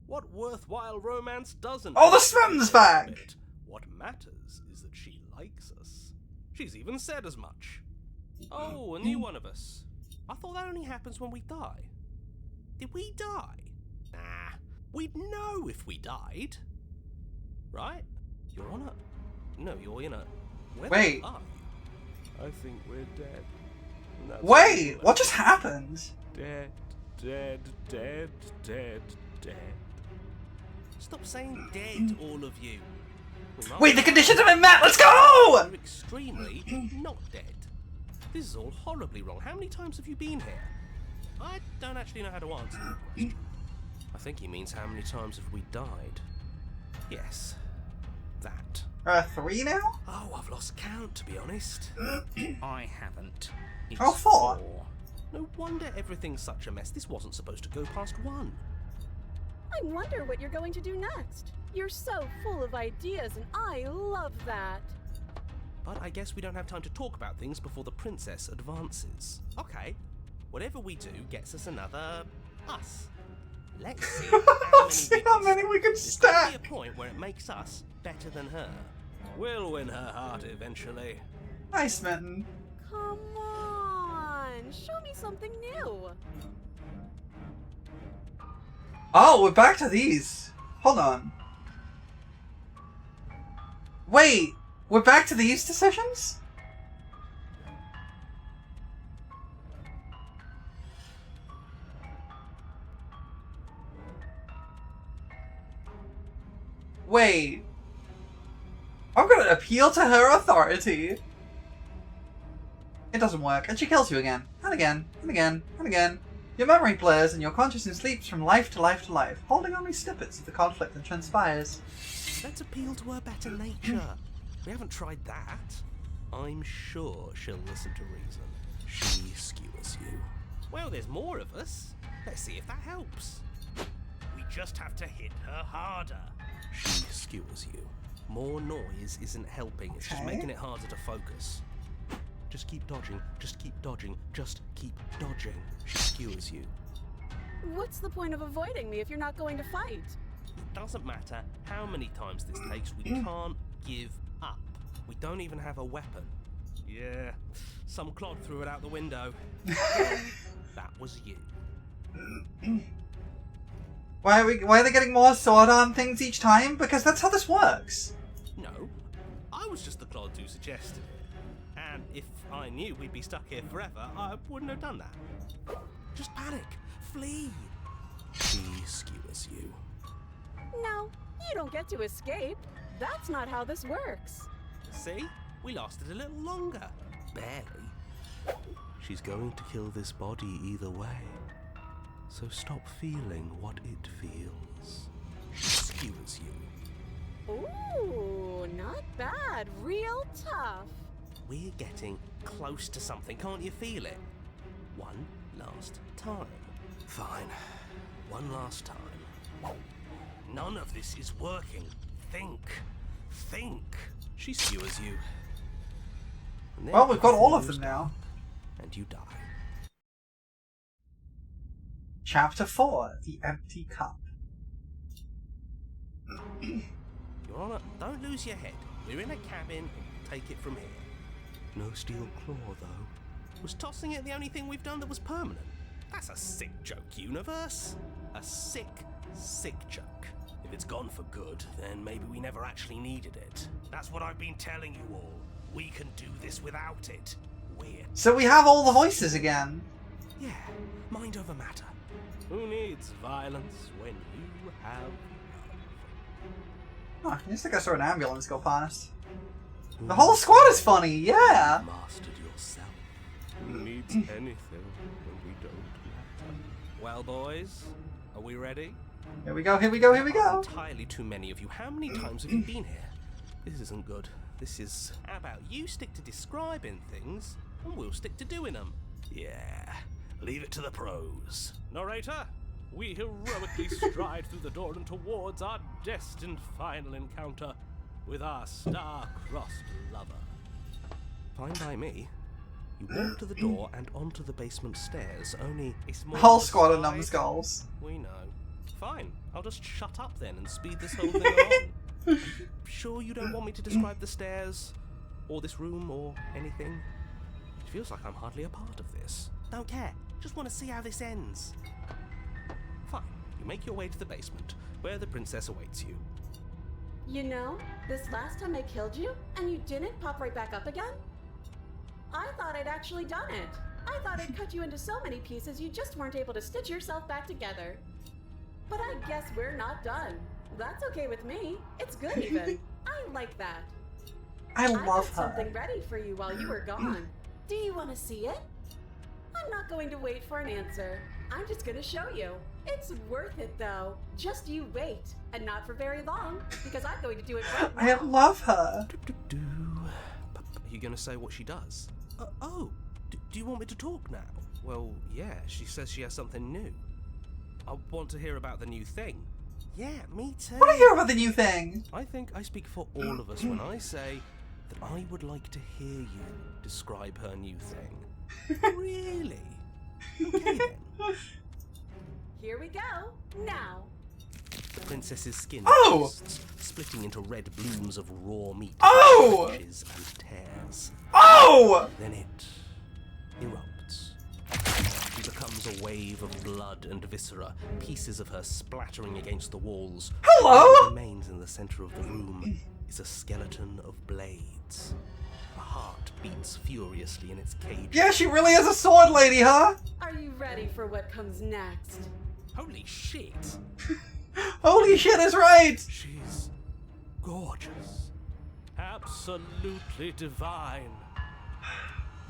What worthwhile romance doesn't? Oh, the Sven's back! What matters is that she likes us. She's even said as much. Oh, a new one of us. I thought that only happens when we die. Did we die? Nah, we'd know if we died. Right? You're on a... No, you're in a... Where Wait. are you? I think we're dead. And that's Wait, all what just happened? Dead, dead, dead, dead, dead. Stop saying dead, all of you. Wait, the conditions have been met, let's go! You're extremely not dead. This is all horribly wrong. How many times have you been here? I don't actually know how to answer that question. I think he means how many times have we died? Yes, that. 3 now? Oh, I've lost count, to be honest. I haven't. It's Oh, 4. No wonder everything's such a mess. This wasn't supposed to go past 1. I wonder what you're going to do next. You're so full of ideas, and I love that. But I guess we don't have time to talk about things before the princess advances. Okay, whatever we do gets us another us. Let's see how many we can There's got to stack. be a point where it makes us better than her. We'll win her heart eventually. Nice, Smitten. Come on, show me something new. Oh, we're back to these. Hold on. Wait, we're back to these decisions? Wait. I'm gonna appeal to her authority. It doesn't work, and she kills you again, and again, and again, and again. Your memory blurs, and your consciousness leaps from life to life to life, holding only snippets of the conflict that transpires. Let's appeal to her better nature. We haven't tried that. I'm sure she'll listen to reason. She skewers you. Well, there's more of us. Let's see if that helps. We just have to hit her harder. She skewers you. More noise isn't helping, it's just making it harder to focus. Just keep dodging, just keep dodging, just keep dodging. She skewers you. What's the point of avoiding me if you're not going to fight? It doesn't matter how many times this takes, we can't give up. We don't even have a weapon. Yeah, some clod threw it out the window. That was you. Why are they getting more sword arm things each time? Because that's how this works. No, I was just the clod who suggested it. And if I knew we'd be stuck here forever, I wouldn't have done that. Just panic. Flee. She skewers you. No, you don't get to escape. That's not how this works. See? We lasted a little longer. Barely. She's going to kill this body either way. So stop feeling what it feels. She skewers you. Ooh, not bad. Real tough. We're getting close to something, can't you feel it? One last time. Fine. One last time. None of this is working. Think. Think. She skewers you. Well, we've got all of them now. And you die. Chapter 4, The Empty Cup. Your Honor, don't lose your head. We're in a cabin, and take it from here. No steel claw, though. Was tossing it the only thing we've done that was permanent? That's a sick joke, universe. A sick, sick joke. If it's gone for good, then maybe we never actually needed it. That's what I've been telling you all. We can do this without it. We're... So we have all the voices again. Yeah, mind over matter. Who needs violence when you have Oh, I just think I saw an ambulance go past. The whole squad is funny, yeah! mastered yourself? Who needs anything when we don't matter? Well, boys, are we ready? Here we go, here we go, here we There are go. entirely too many of you. How many times have you been here? This isn't good. This is... How about you stick to describing things, and we'll stick to doing them? Yeah, leave it to the pros. Narrator, we heroically stride through the door and towards our destined final encounter with our star-crossed lover. Fine by me. You walk to the door and onto the basement stairs, only a small... Whole squad of slide. numbskulls. We know. Fine, I'll just shut up then and speed this whole thing along. Are you sure you don't want me to describe the stairs, or this room, or anything? It feels like I'm hardly a part of this. Don't care, just want to see how this ends. Fine, you make your way to the basement, where the princess awaits you. You know, this last time I killed you, and you didn't pop right back up again? I thought I'd actually done it. I thought I'd cut you into so many pieces you just weren't able to stitch yourself back together. But I guess we're not done. That's okay with me. It's good even. I like that. I love got her. something ready for you while you were gone. Do you want to see it? I'm not going to wait for an answer. I'm just going to show you. It's worth it though. Just you wait. And not for very long, because I'm going to do it right now. I love her. Are you going to say what she does? Do you want me to talk now? Well, yeah, she says she has something new. I want to hear about the new thing. Yeah, me too. I want to hear about the new thing. I think I speak for all of us when I say that I would like to hear you describe her new thing. Really? Okay then. Here we go. Now. The princess's skin Oh! splitting into red blooms of raw meat, Oh! stretches and tears. Oh! Then it erupts. She becomes a wave of blood and viscera, pieces of her splattering against the walls. Hello? What remains in the center of the room is a skeleton of blades. A heart beats furiously in its cage. Yeah, she really is a sword lady, huh? Are you ready for what comes next? Holy shit! Holy shit is right! She's gorgeous. Absolutely divine.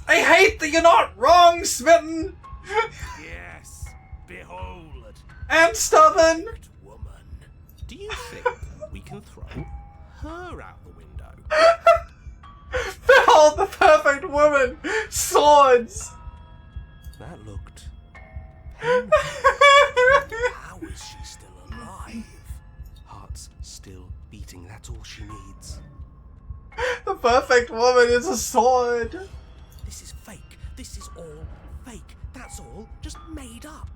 I hate that you're not wrong, Smitten! Yes, behold. And stubborn! Woman. Do you think we can throw her out the window? Behold the perfect woman! Swords! That looked painful. How is she still alive? Heart's still beating, that's all she needs. The perfect woman is a sword! This is fake. This is all fake. That's all just made up.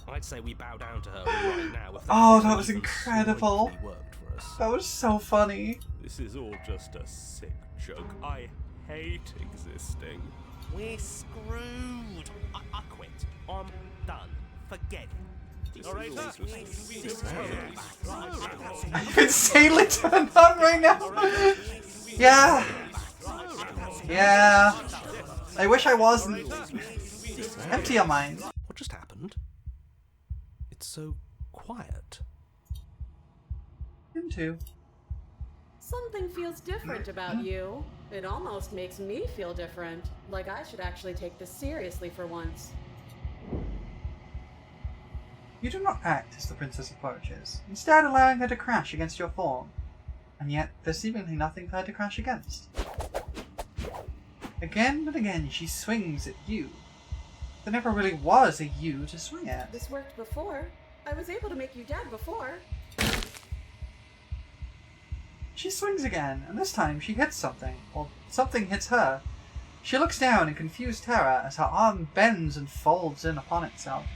I'd say we bow down to her right now. If Oh, that was even incredible. slightly worked for us. That was so funny. This is all just a sick joke. I hate existing. We're screwed. I quit. I'm done. Forget it. Narrator, I'm insanely turned on right now. Yeah. Yeah. I wish I wasn't. Empty your mind. What just happened? It's so quiet. Him too. Something feels different about you. It almost makes me feel different. Like I should actually take this seriously for once. You do not act as the princess approaches, instead allowing her to crash against your form. And yet, there's seemingly nothing for her to crash against. Again and again she swings at you. There never really was a you to swing at. This worked before. I was able to make you dead before. She swings again, and this time she hits something, or something hits her. She looks down in confused terror as her arm bends and folds in upon itself.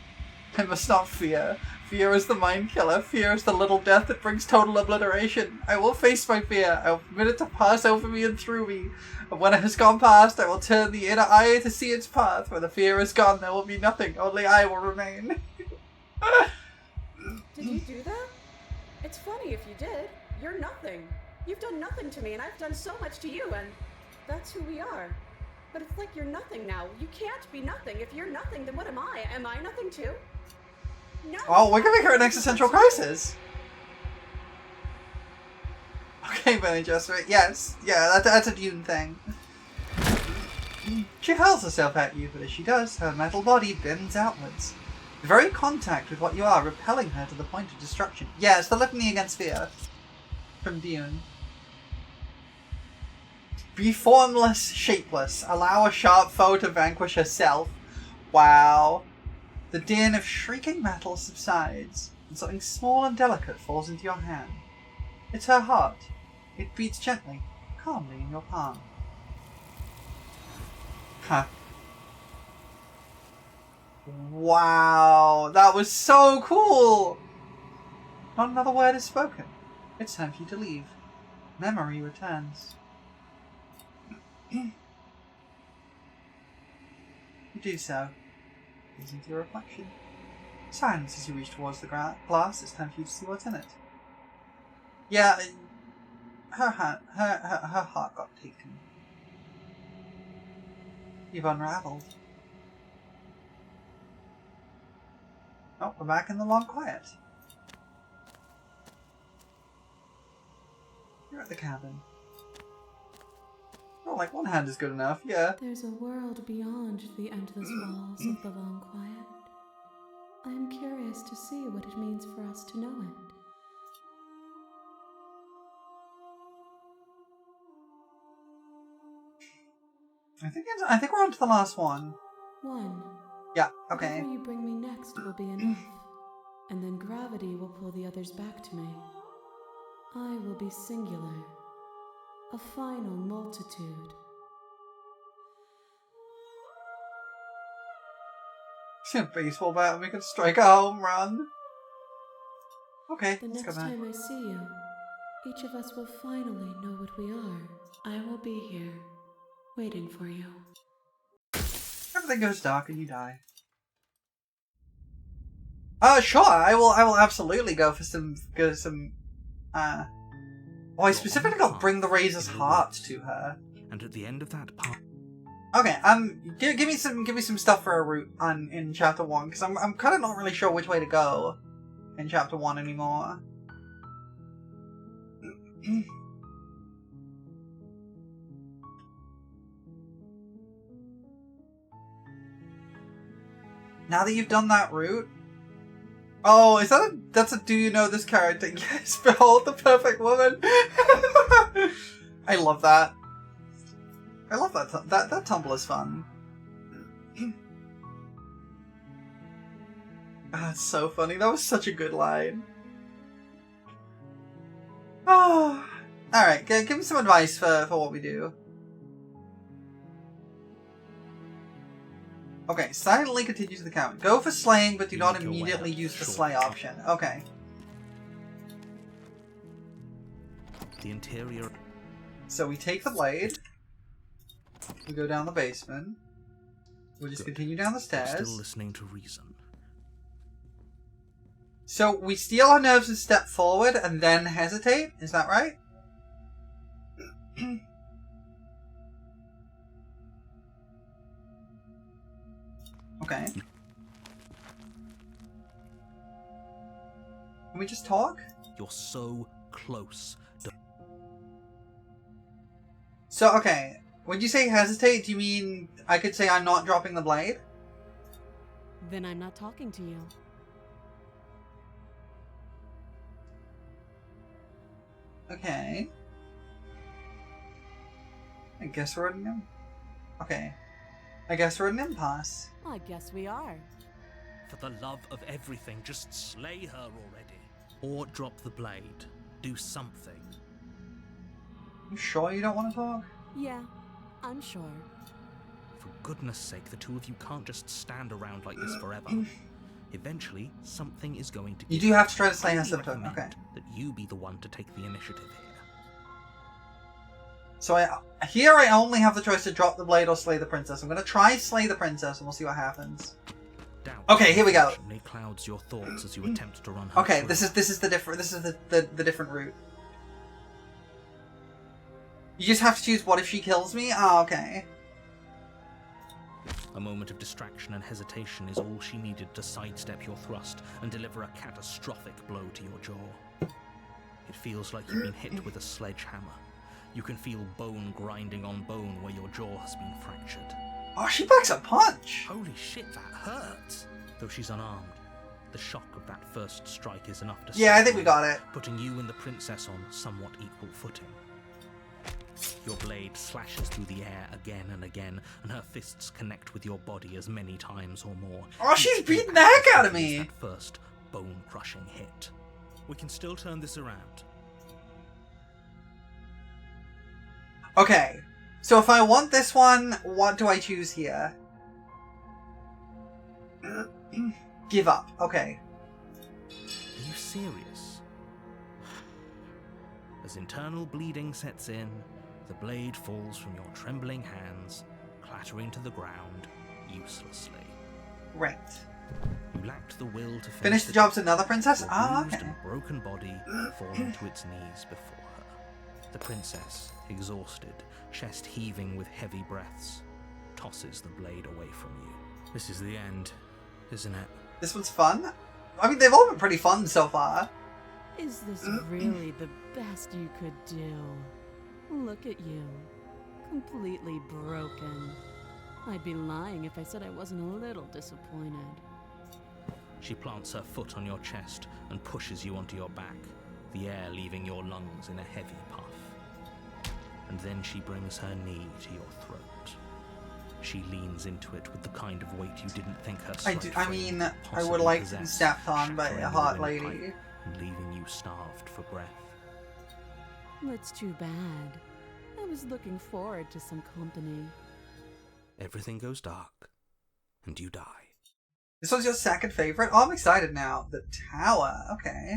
I must not fear. Fear is the mind killer. Fear is the little death that brings total obliteration. I will face my fear. I will permit it to pass over me and through me. And when it has gone past, I will turn the inner eye to see its path. When the fear is gone, there will be nothing. Only I will remain. Did you do that? It's funny if you did. You're nothing. You've done nothing to me, and I've done so much to you, and that's who we are. But it's like you're nothing now. You can't be nothing. If you're nothing, then what am I? Am I nothing too? No. Oh, we're gonna make her an existential crisis. Okay, Benny Jester. Yes. Yeah, that's a Dune thing. She hurls herself at you, but as she does, her metal body bends outwards. The very contact with what you are, repelling her to the point of destruction. Yeah, it's the Litany Against Fear from Dune. Be formless, shapeless. Allow a sharp foe to vanquish herself. Wow. The din of shrieking metal subsides, and something small and delicate falls into your hand. It's her heart. It beats gently, calmly in your palm. Huh. Wow, that was so cool! Not another word is spoken. It's time for you to leave. Memory returns. You do so. Gaze into your reflection. Silence as you reach towards the glass. It's time for you to see what's in it. Yeah, her heart got taken. You've unraveled. Oh, we're back in the long quiet. You're at the cabin. Oh, like one hand is good enough, yeah. There's a world beyond the endless walls of the long quiet. I am curious to see what it means for us to know it. I think we're on to the last one. One. Yeah, okay. Whatever you bring me next will be enough, and then gravity will pull the others back to me. I will be singular, a final multitude. See a baseball bat and we can strike a home run. Okay, The let's go next back. time I see you, each of us will finally know what we are. I will be here, waiting for you. Everything goes dark and you die. Sure, I will absolutely go for some oh, I specifically got bring the Razor's heart to her. And at the end of that part, okay, give me some stuff for a route in chapter 1, because I'm kind of not really sure which way to go in chapter 1 anymore. Now that you've done that route. Oh, is that that's a do you know this character? Yes, behold the perfect woman. I love that. I love that. That tumble is fun. That's so funny. That was such a good line. Oh, all right. Give me some advice for what we do. Okay, silently continue to the cabin. Go for slaying, but do not immediately use the slay option. Okay. the interior. So we take the blade. We go down the basement. We'll just continue down the stairs. Still listening to reason. So we steal our nerves and step forward and then hesitate? Is that right? Okay. Can we just talk? You're so close. So, okay. When you say hesitate, do you mean I could say I'm not dropping the blade? Then I'm not talking to you. Okay. I guess we're at an okay. I guess we're at an impasse. I guess we are. For the love of everything, just slay her already. Or drop the blade. Do something. You sure you don't want to talk? Yeah, I'm sure. For goodness sake, the two of you can't just stand around like this forever. Eventually, something is going to You do have to try to slay her I sometime. Okay. recommend that you be the one to take the initiative here. So I only have the choice to drop the blade or slay the princess. I'm gonna try slay the princess and we'll see what happens. Doubt Okay, here we go. occasionally clouds your thoughts as you attempt to run her Okay, through. this is the different route. You just have to choose what if she kills me? Oh, okay. A moment of distraction and hesitation is all she needed to sidestep your thrust and deliver a catastrophic blow to your jaw. It feels like you've been hit with a sledgehammer. You can feel bone grinding on bone where your jaw has been fractured. Oh, she packs a punch! Holy shit, that hurt! Though she's unarmed, the shock of that first strike is enough to Yeah, I stop think we you, got it. putting you and the princess on somewhat equal footing. Your blade slashes through the air again and again, and her fists connect with your body as many times or more. Oh, she's beating the heck out of me! That first bone-crushing hit. We can still turn this around. Okay, so if I want this one, what do I choose here? Give up. Okay. Are you serious? As internal bleeding sets in, the blade falls from your trembling hands, clattering to the ground uselessly. Right. You lacked the will to Finish the job to another princess? Your Ah, bruised okay. and broken body falling to its knees before her. The princess, exhausted, chest heaving with heavy breaths, tosses the blade away from you. This is the end, isn't it? This one's fun? I mean, they've all been pretty fun so far. Is this really the best you could do? Look at you. Completely broken. I'd be lying if I said I wasn't a little disappointed. She plants her foot on your chest and pushes you onto your back, the air leaving your lungs in a heavy puff. And then she brings her knee to your throat. She leans into it with the kind of weight you didn't think her strength I would like to be stepped on by a hot lady. And leaving you starved for breath. That's too bad. I was looking forward to some company. Everything goes dark, and you die. This was your second favorite? Oh, I'm excited now. The tower. Okay.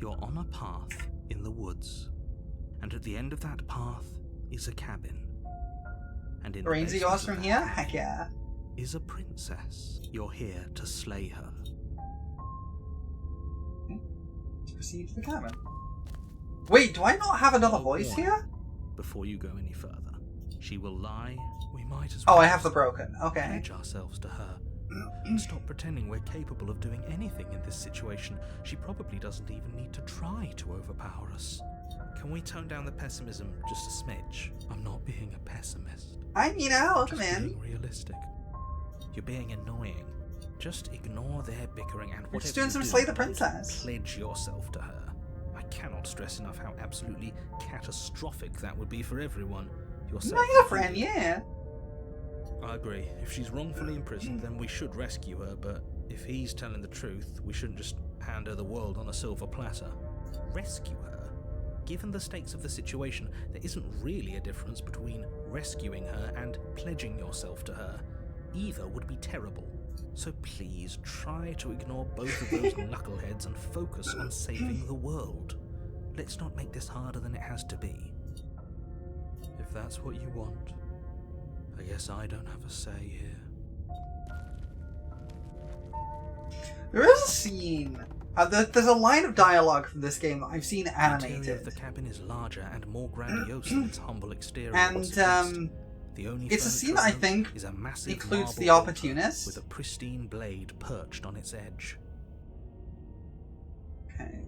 You're on a path in the woods, and at the end of that path is a cabin. And in The reins are yours from here? cabin Heck yeah. is a princess. You're here to slay her. Let's proceed to the cabin. Wait, do I not have another voice here? Before you go any further, she will lie. We might as Oh, well I have the broken. Okay. pledge ourselves to her. And stop pretending we're capable of doing anything in this situation. She probably doesn't even need to try to overpower us. Can we tone down the pessimism just a smidge? I'm not being a pessimist. I mean, welcome Just in. being realistic. You're being annoying. Just ignore their bickering and We're just whatever doing some you Slay do, the Princess. pledge yourself to her. I cannot stress enough how absolutely catastrophic that would be for everyone. Yourself. Nice friend, yeah. I agree. If she's wrongfully imprisoned, then we should rescue her, but if he's telling the truth, we shouldn't just hand her the world on a silver platter. Rescue her? Given the stakes of the situation, there isn't really a difference between rescuing her and pledging yourself to her. Either would be terrible. So please try to ignore both of those knuckleheads and focus on saving the world. Let's not make this harder than it has to be. If that's what you want, I guess I don't have a say here. There is a scene. There's a line of dialogue from this game that I've seen The interior of animated. the cabin is larger and more grandiose than its humble exterior. And, would suggest. The only it's a furniture scene that I room think is a massive includes marble the altar Opportunist. with a pristine blade perched on its edge. Okay.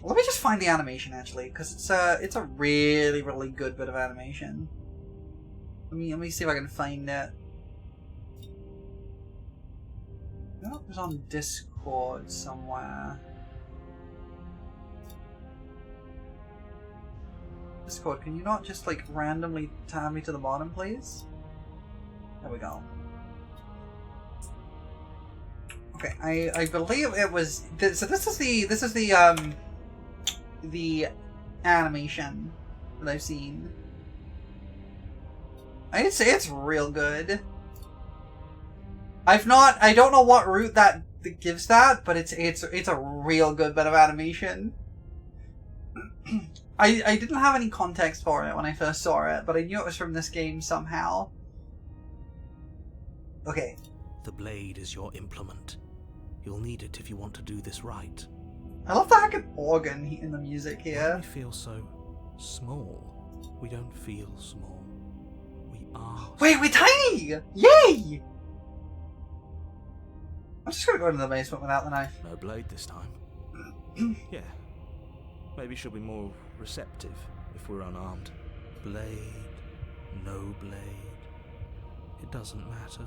Let me just find the animation actually, because it's a really, really good bit of animation. Let me see if I can find it. Oh, it was on Discord somewhere. Discord, can you not just like randomly tab me to the bottom, please? There we go. Okay, I believe it was so. This is the animation that I've seen. I'd say it's real good. I don't know what route that gives that, but it's a real good bit of animation. I didn't have any context for it when I first saw it, but I knew it was from this game somehow. Okay. The blade is your implement. You'll need it if you want to do this right. I love the heckin' organ in the music Why here. do we feel so small? We don't feel small. We are. Wait, we're tiny! Yay! I'm just gonna go into the basement without the knife. No blade this time. Yeah. Maybe she'll be more receptive if we're unarmed. Blade, no blade. It doesn't matter.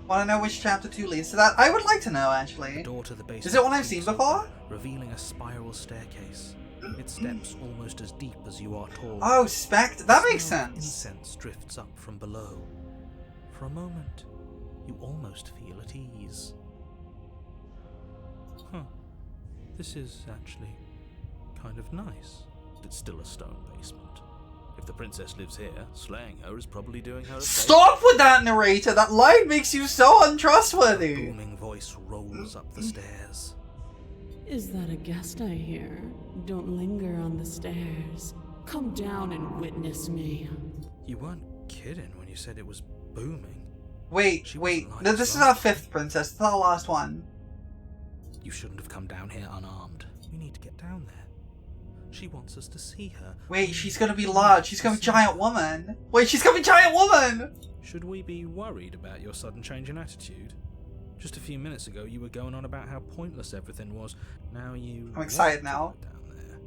Want to know which chapter 2 leads to that? I would like to know, The actually. door to the basement Is it one I've seen creaks before? open, revealing a spiral staircase. Its steps almost as deep as you are tall. Oh, Spectre. That makes Smell of sense. Incense drifts up from below. For a moment, you almost feel at ease. Huh. This is actually kind of nice. It's still a stone basement. If the princess lives here, slaying her is probably doing her a favor. Stop with that, narrator! That line makes you so untrustworthy! A booming voice rolls up the stairs. Is that a guest I hear? Don't linger on the stairs. Come down and witness me. You weren't kidding when you said it was booming. Wait. Like No, this is our 5th princess. This is our last one. You shouldn't have come down here unarmed. We need to get down there. She wants us to see her. Wait, she's gonna be large. She's gonna be giant woman. Wait, she's gonna be giant woman! Should we be worried about your sudden change in attitude? Just a few minutes ago, you were going on about how pointless everything was. Now you... I'm excited want to now. go down there.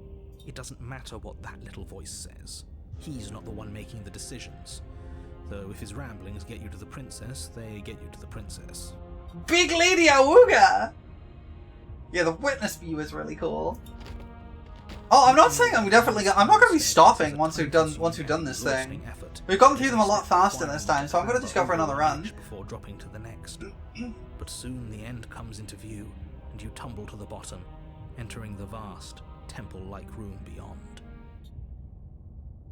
It doesn't matter what that little voice says. He's not the one making the decisions. Though if his ramblings get you to the princess, they get you to the princess. Big Lady Awooga! Yeah, the witness view is really cool. Oh, I'm not saying I'm not gonna be stopping once we've done this thing. We've gone through them a lot faster this time, so I'm gonna just go for another run. Before dropping to the next. But soon the end comes into view, and you tumble to the bottom, entering the vast, temple-like room beyond.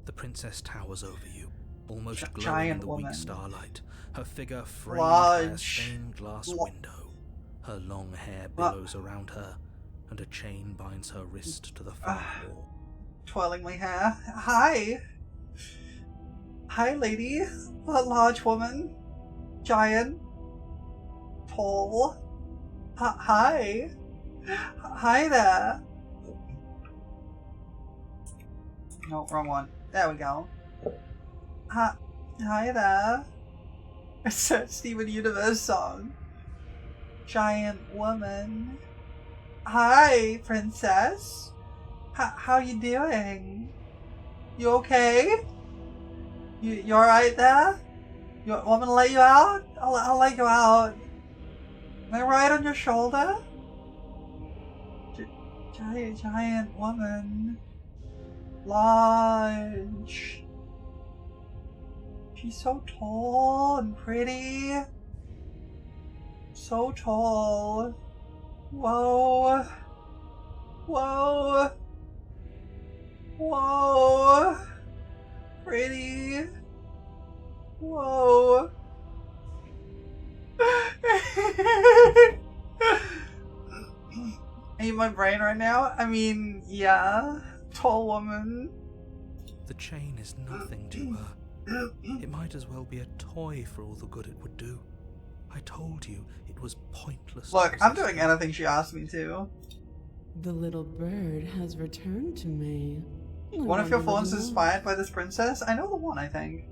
The princess towers over you, almost glowing in the weak starlight, her figure framed by a stained glass window. Her long hair billows around her, and a chain binds her wrist to the far wall. Twirling my hair. Hi! Hi, lady. A large woman. Giant. Tall. Hi. Hi there. No, wrong one. There we go. Hi there. It's a Steven Universe song. Giant woman. Hi, princess. How you doing? You okay? You alright there? You want me to let you out? I'll let you out. Am I right on your shoulder? Giant woman. Large. She's so tall and pretty. So tall. Whoa. Whoa. Whoa. Pretty. Whoa. Ain't my brain right now? I mean, yeah. Tall woman. The chain is nothing to her. It might as well be a toy for all the good it would do. I told you it was pointless. Look, I'm doing anything she asked me to. The little bird has returned to me. One of your phones is inspired by this princess? I know the one, I think.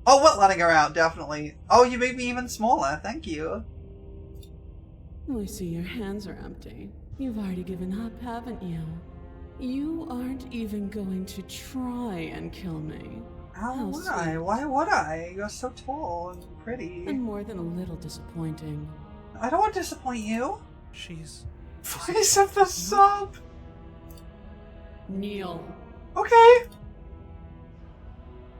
Oh, what letting her out, definitely. Oh, you made me even smaller, thank you. I see your hands are empty. You've already given up, haven't you? You aren't even going to try and kill me. How would I? Why would I? You're so tall and pretty. And more than a little disappointing. I don't want to disappoint you. She's... Voice of the sub! Kneel. Okay.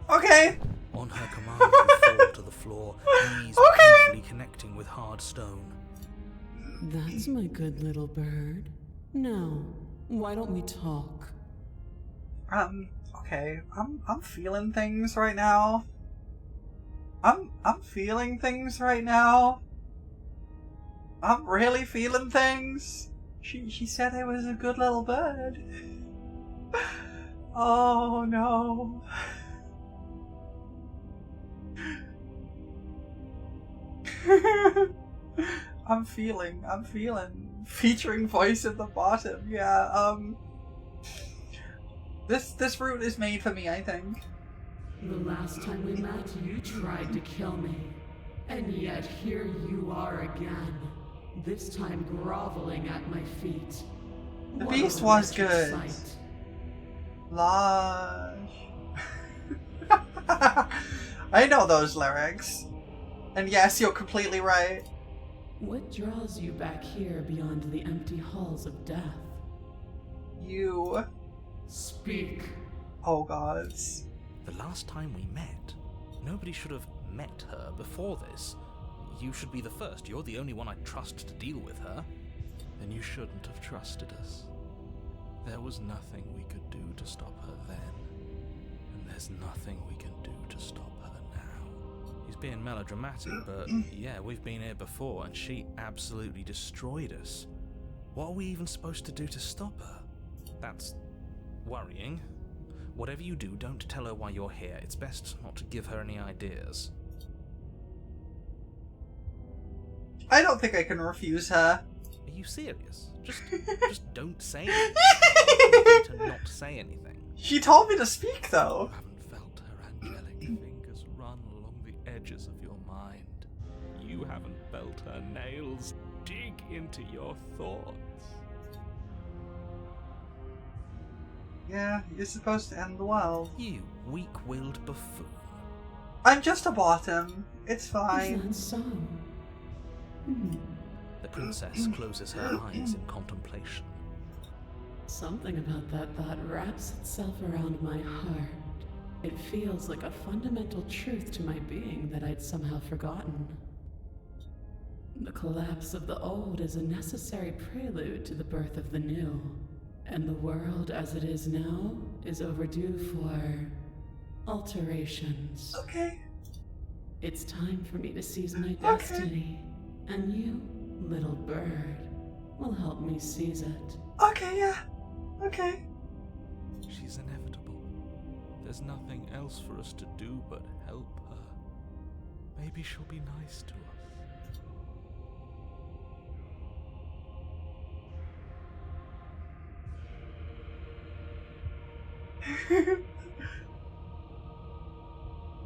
Okay. On her command, you fall to the floor, knees painfully connecting with hard stone. That's my good little bird. Now, why don't we talk? Okay. I'm feeling things right now. I'm feeling things right now. I'm really feeling things. She said I was a good little bird. Oh no. I'm feeling. Featuring voice at the bottom, yeah, This route is made for me, I think. The last time we met, you tried to kill me. And yet here you are again. This time groveling at my feet. The beast was good. Large. I know those lyrics. And yes, you're completely right. What draws you back here beyond the empty halls of death? You. Speak. Oh, gods. The last time we met, nobody should have met her before this. You should be the first. You're the only one I'd trust to deal with her. Then you shouldn't have trusted us. There was nothing we could do to stop her then. And there's nothing we can do to stop her now. He's being melodramatic, but yeah, we've been here before and she absolutely destroyed us. What are we even supposed to do to stop her? That's worrying. Whatever you do, don't tell her why you're here. It's best not to give her any ideas. I don't think I can refuse her. Are you serious? Just don't say anything. To not say anything. She told me to speak, though. You haven't felt her angelic fingers run along the edges of your mind. You haven't felt her nails dig into your thoughts. Yeah, you're supposed to end the world. You weak-willed buffoon. I'm just a bottom. It's fine. Is that so? The princess closes her eyes in contemplation. Something about that thought wraps itself around my heart. It feels like a fundamental truth to my being that I'd somehow forgotten. The collapse of the old is a necessary prelude to the birth of the new. And the world as it is now is overdue for alterations. Okay. It's time for me to seize my destiny. And you, little bird, will help me seize it. Okay, yeah. Okay. She's inevitable. There's nothing else for us to do but help her. Maybe she'll be nice to us.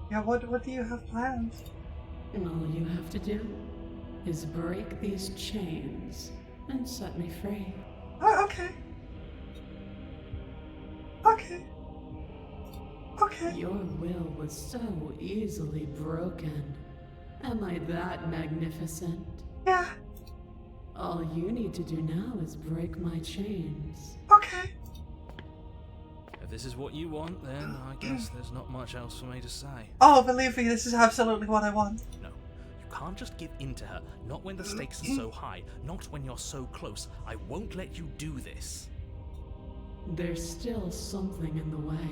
Yeah, what do you have planned? And all you have to do is break these chains and set me free. Oh, okay. Okay. Okay. Your will was so easily broken. Am I that magnificent? Yeah. All you need to do now is break my chains. Okay. If this is what you want, then I guess there's not much else for me to say. Oh, believe me, this is absolutely what I want. No, you can't just give in to her. Not when the stakes are so high. Not when you're so close. I won't let you do this. There's still something in the way.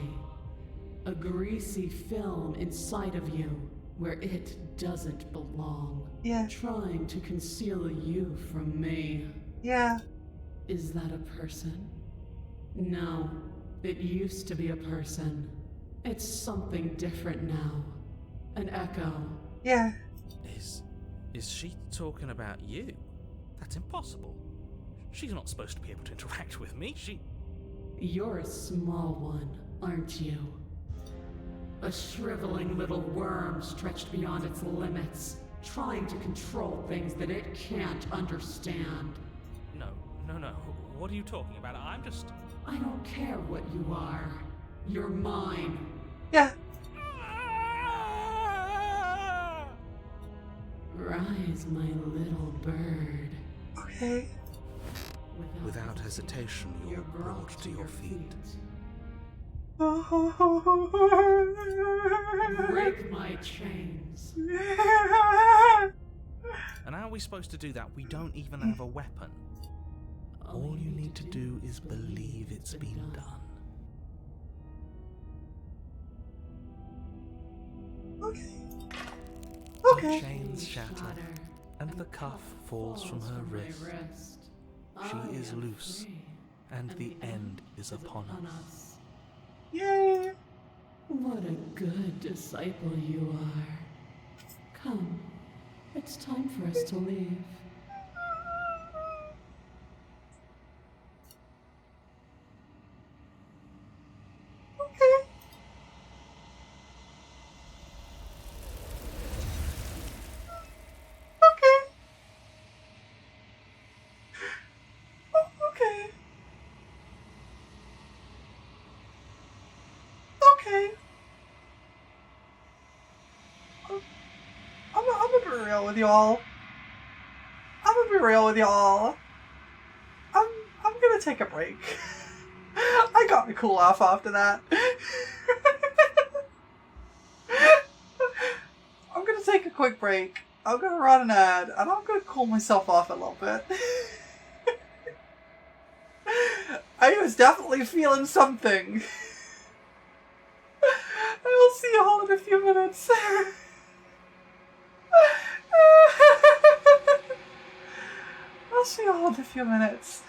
A greasy film inside of you where it doesn't belong. Yeah. Trying to conceal you from me. Yeah. Is that a person? No. It used to be a person. It's something different now. An echo. Yeah. Is she talking about you? That's impossible. She's not supposed to be able to interact with me. You're a small one, aren't you? A shriveling little worm stretched beyond its limits, trying to control things that it can't understand. No. What are you talking about? I don't care what you are. You're mine. Yeah. Rise, my little bird. Okay. Without hesitation, you're brought to your feet. Break my chains. And how are we supposed to do that? We don't even have a weapon. All you need to do is believe it's been done. Okay. The chains shatter, and the cuff falls from her wrist. She is loose, and the end is upon us. Yay! What a good disciple you are. Come, it's time for us to leave. real with y'all. I'm gonna be real with y'all. I'm gonna take a break. I got to cool off after that. I'm gonna take a quick break. I'm gonna run an ad, and I'm gonna cool myself off a little bit. I was definitely feeling something. I will see you all in a few minutes. I'll see you all in a few minutes.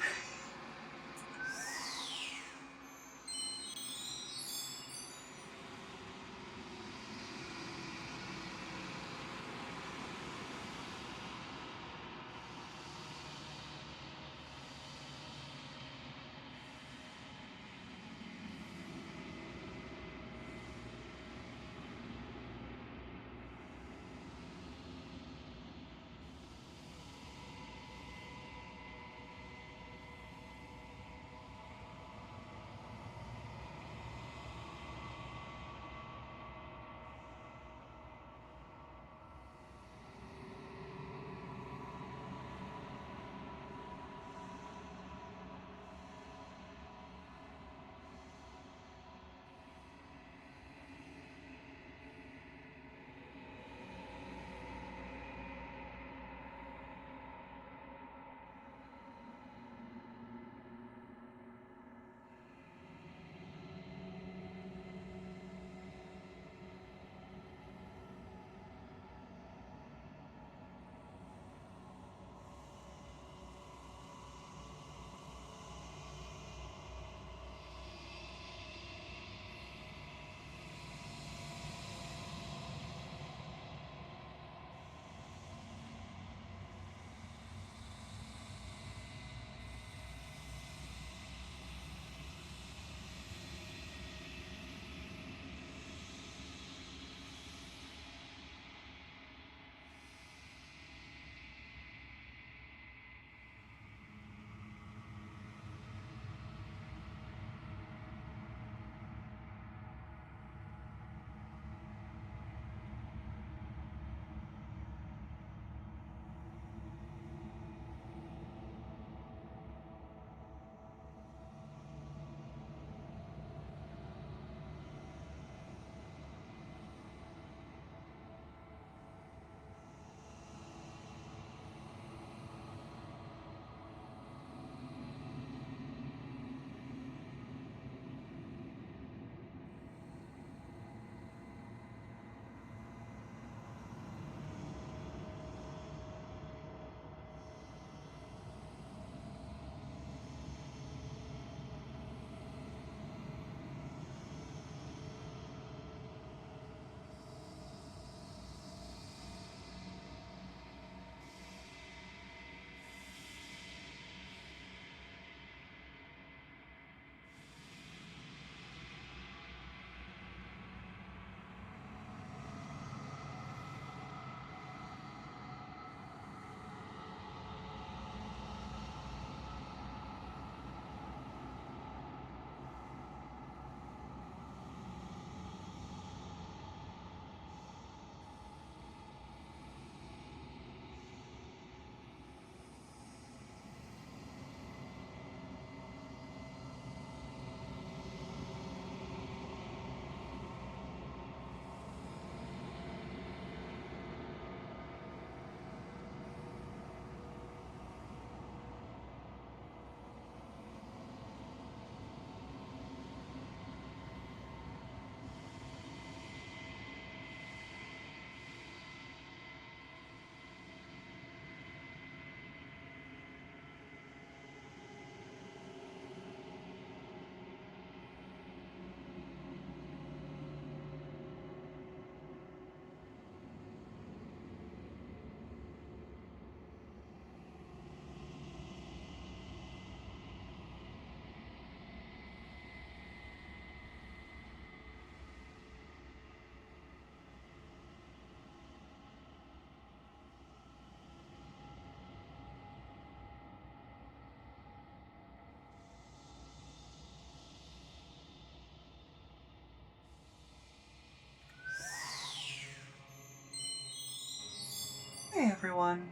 Hey everyone.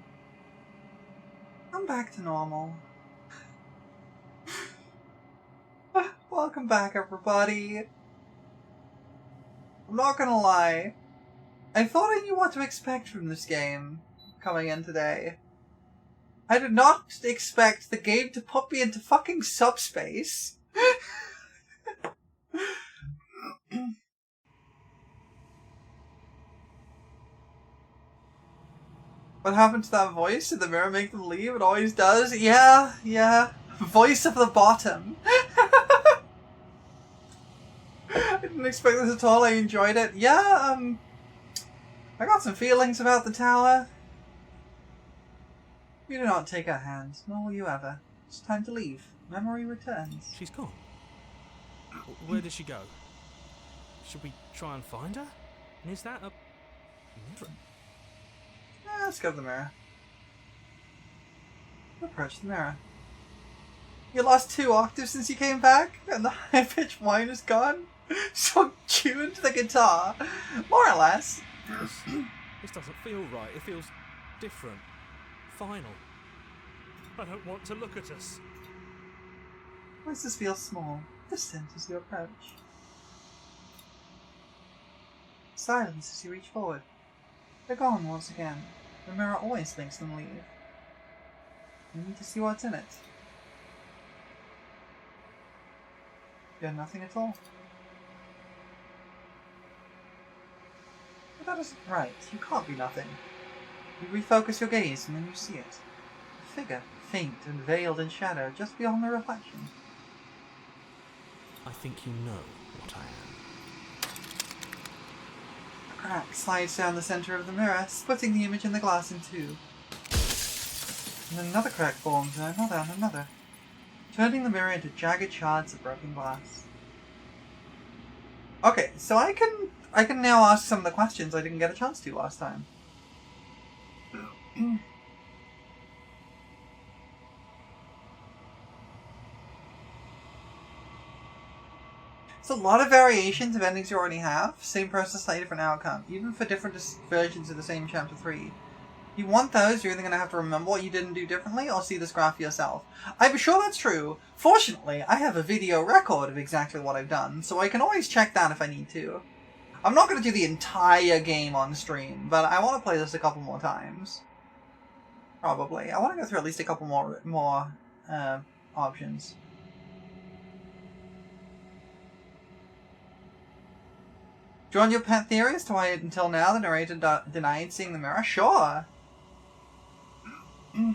I'm back to normal. Welcome back, everybody. I'm not gonna lie. I thought I knew what to expect from this game coming in today. I did not expect the game to put me into fucking subspace. What happened to that voice? Did the mirror make them leave? It always does. Yeah. Voice of the bottom. I didn't expect this at all. I enjoyed it. Yeah, I got some feelings about the tower. You do not take her hand, nor will you ever. It's time to leave. Memory returns. She's gone. Where did she go? Should we try and find her? And is that a mirror? Yeah, let's go to the mirror. Approach the mirror. You lost 2 octaves since you came back, and the high-pitched whine is gone. So tuned to the guitar. More or less. This doesn't feel right. It feels different. Final. I don't want to look at us. Voices feel small, distant as you approach. Silence as you reach forward. They're gone once again. The mirror always makes them leave. You need to see what's in it. You have nothing at all. But that isn't right. You can't be nothing. You refocus your gaze and then you see it. A figure, faint and veiled in shadow, just beyond the reflection. I think you know what I am. A crack slides down the center of the mirror, splitting the image in the glass in 2. And another crack forms, and another, turning the mirror into jagged shards of broken glass. Okay, so I can now ask some of the questions I didn't get a chance to last time. It's a lot of variations of endings you already have. Same process, slightly different outcome. Even for different versions of the same Chapter 3. You want those, you're either going to have to remember what you didn't do differently or see this graph yourself. I'm sure that's true. Fortunately, I have a video record of exactly what I've done, so I can always check that if I need to. I'm not going to do the entire game on stream, but I want to play this a couple more times. Probably. I want to go through at least a couple more options. Do you want your pet theory as to why until now the narrator denied seeing the mirror? Sure! It's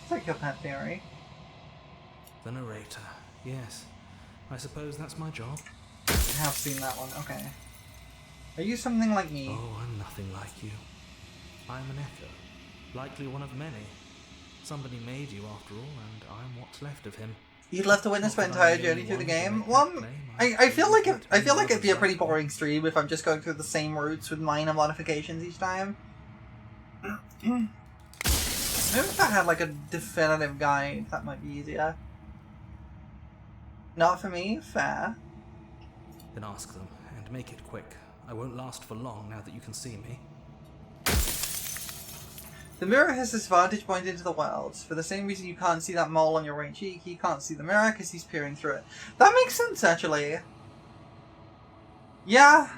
like your pet theory. The narrator. Yes. I suppose that's my job. I have seen that one, okay. Are you something like me? Oh, I'm nothing like you. I'm an echo. Likely one of many. Somebody made you after all, and I'm what's left of him. You'd love to witness my entire journey through the game? Well, I feel like it'd be a pretty boring stream if I'm just going through the same routes with minor modifications each time. Maybe if I had like a definitive guide, that might be easier. Not for me, fair. Then ask them, and make it quick. I won't last for long now that you can see me. The mirror has this vantage point into the world. For the same reason you can't see that mole on your right cheek, he can't see the mirror because he's peering through it. That makes sense, actually. Yeah,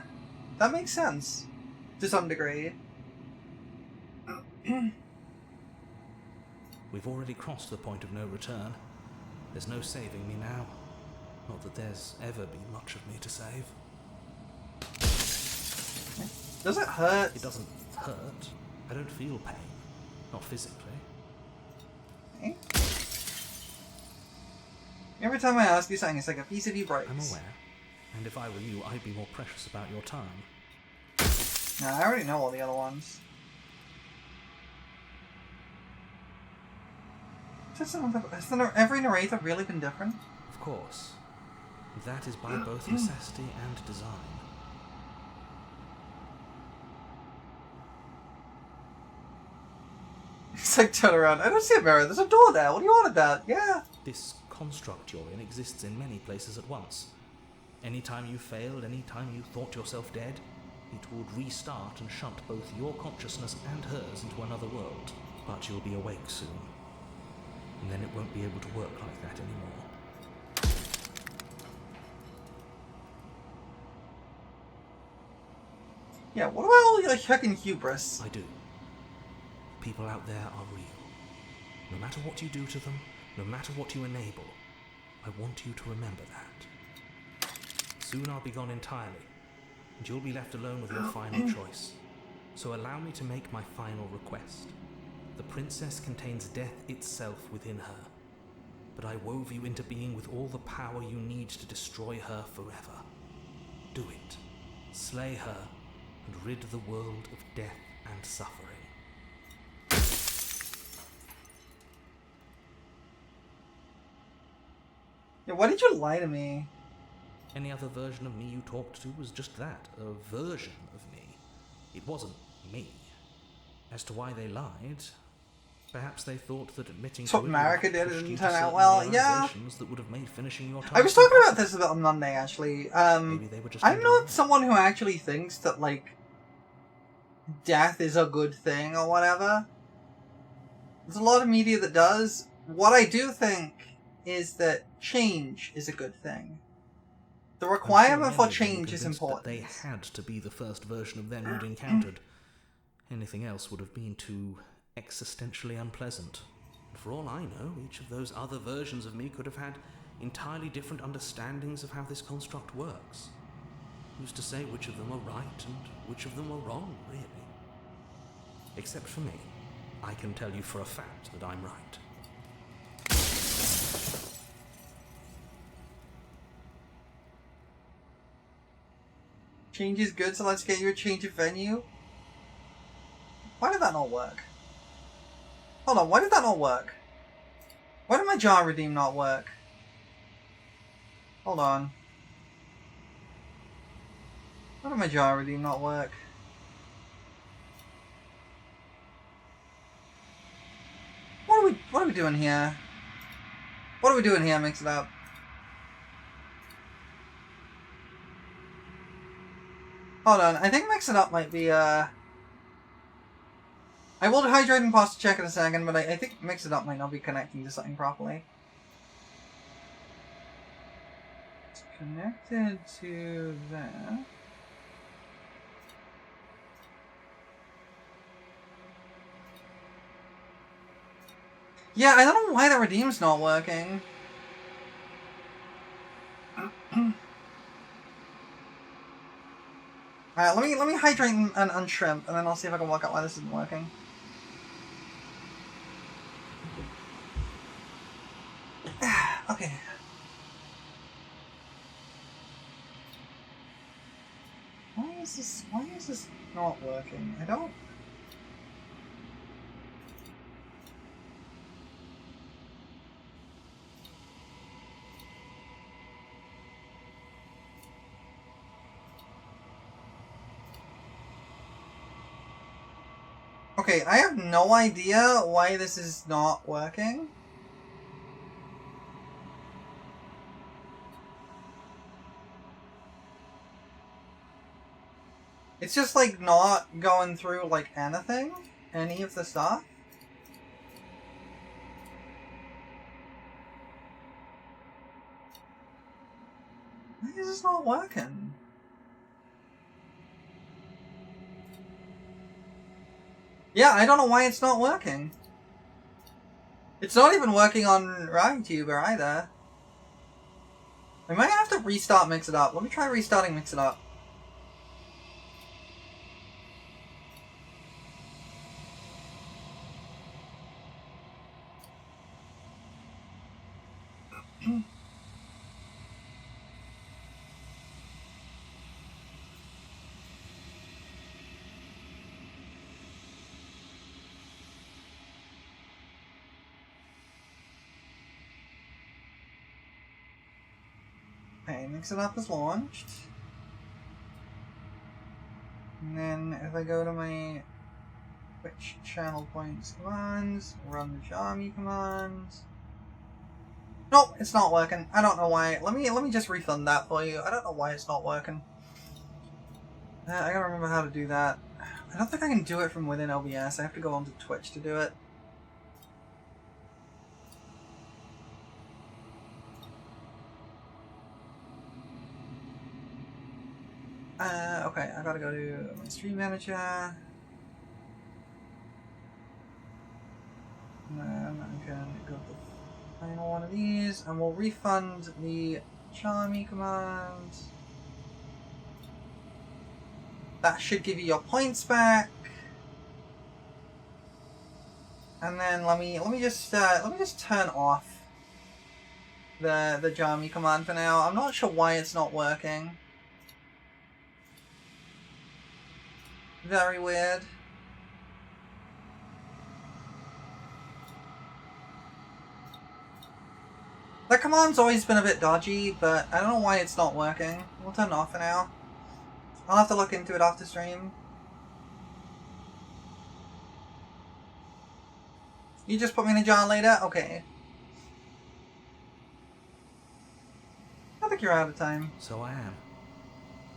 that makes sense. To some degree. We've already crossed the point of no return. There's no saving me now. Not that there's ever been much of me to save. Does it hurt? It doesn't hurt. I don't feel pain. Not physically. Okay. Every time I ask you something, it's like a piece of you breaks. I'm aware. And if I were you, I'd be more precious about your time. Nah, I already know all the other ones. Has every narrator really been different? Of course. That is by both necessity and design. It's like, turn around. I don't see a mirror. There's a door there. What do you want about? Yeah. This construct you're in exists in many places at once. Anytime you failed, anytime you thought yourself dead, it would restart and shunt both your consciousness and hers into another world. But you'll be awake soon, and then it won't be able to work like that anymore. Yeah, what about all your fucking hubris? I do. People out there are real. No matter what you do to them, no matter what you enable, I want you to remember that. Soon I'll be gone entirely, and you'll be left alone with your final choice. So allow me to make my final request. The princess contains death itself within her, but I wove you into being with all the power you need to destroy her forever. Do it. Slay her, and rid the world of death and suffering. Yeah, why did you lie to me? Any other version of me you talked to was just that, a version of me. It wasn't me. As to why they lied, perhaps they thought that admitting That's what to it Marika would have did, it pushed didn't you turn to out certain well, yeah. realizations that would have made finishing your task I was talking about impossible. this a bit on Monday, actually. Maybe they were just I'm not indolent. someone who actually thinks that, like, death is a good thing or whatever. There's a lot of media that does. What I do think is that change is a good thing. The I'm sure requirement many for of them were change is convinced that important. they had to be the first version of them you'd encountered. Anything else would have been too existentially unpleasant. And for all I know, each of those other versions of me could have had entirely different understandings of how this construct works. Who's to say which of them are right and which of them are wrong, really? Except for me, I can tell you for a fact that I'm right. Change is good, so let's get you a change of venue. Why did that not work? Hold on, why did that not work? Why did my jar redeem not work? Hold on. Why did my jar redeem not work? What are we doing here? What are we doing here? Mix it up. Hold on, I think Mix It Up might be, I will hydrate and pause to check in a second, but I think Mix It Up might not be connecting to something properly. It's connected to that. Yeah, I don't know why the redeem's not working. Alright, let me hydrate and shrimp, and then I'll see if I can work out why this isn't working. Okay. Why is this not working? I don't... Okay, I have no idea why this is not working. It's just like not going through like anything, any of the stuff. Why is this not working? Yeah, I don't know why it's not working. It's not even working on RagTuber either. I might have to restart Mix It Up. Let me try restarting Mix It Up. Okay, Mix It Up is launched. And then if I go to my Twitch channel points commands, run the Jami commands. Nope, it's not working. I don't know why. Let me just refund that for you. I don't know why it's not working. I gotta remember how to do that. I don't think I can do it from within OBS. I have to go onto Twitch to do it. Okay, I gotta go to my stream manager. And then I can go to the final one of these, and we'll refund the Charmy command. That should give you your points back. And then let me just turn off the Charmy command for now. I'm not sure why it's not working. Very weird. That command's always been a bit dodgy, but I don't know why it's not working. We'll turn it off for now. I'll have to look into it after stream. You just put me in a jar later? Okay. I think you're out of time. So I am.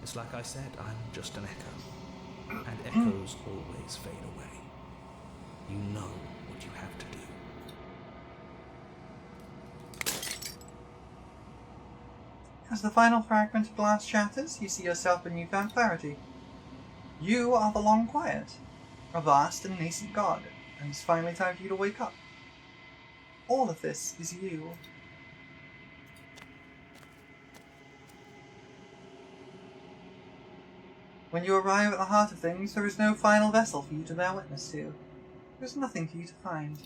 It's like I said, I'm just an echo. And echoes always fade away. You know what you have to do. As the final fragment of glass shatters, you see yourself in newfound clarity. You are the long quiet, a vast and nascent god, and it's finally time for you to wake up. All of this is you. When you arrive at the heart of things, there is no final vessel for you to bear witness to. There is nothing for you to find.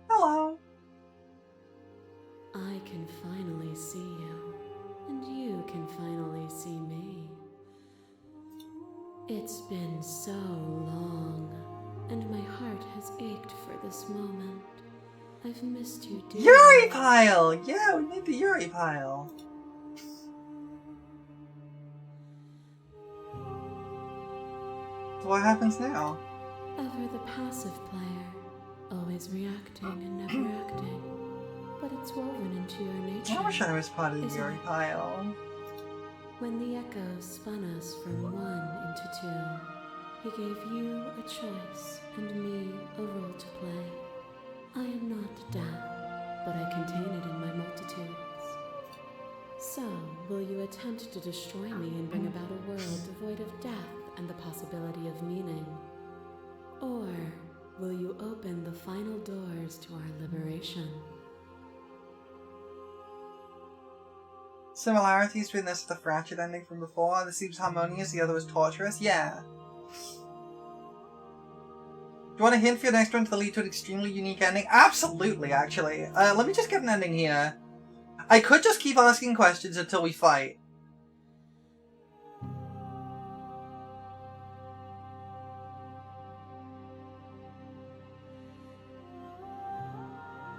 Hello. I can finally see you, and you can finally see me. It's been so long, and my heart has ached for this moment. I've missed you dearly. Yuri pile! Yeah, we made the Yuri pile. So what happens now? Ever the passive player, always reacting and never acting. But it's woven into your nature. I wish I was part of the Yuri pile. When the echoes spun us from one into two, he gave you a choice and me a role to play. I am not death, but I contain it in my multitudes. So, will you attempt to destroy me and bring about a world devoid of death and the possibility of meaning? Or will you open the final doors to our liberation? Similarities between this and the fractured ending from before. This seems harmonious, the other was torturous. Yeah. Do you want a hint for your next one to lead to an extremely unique ending? Absolutely, actually. Let me just get an ending here. I could just keep asking questions until we fight.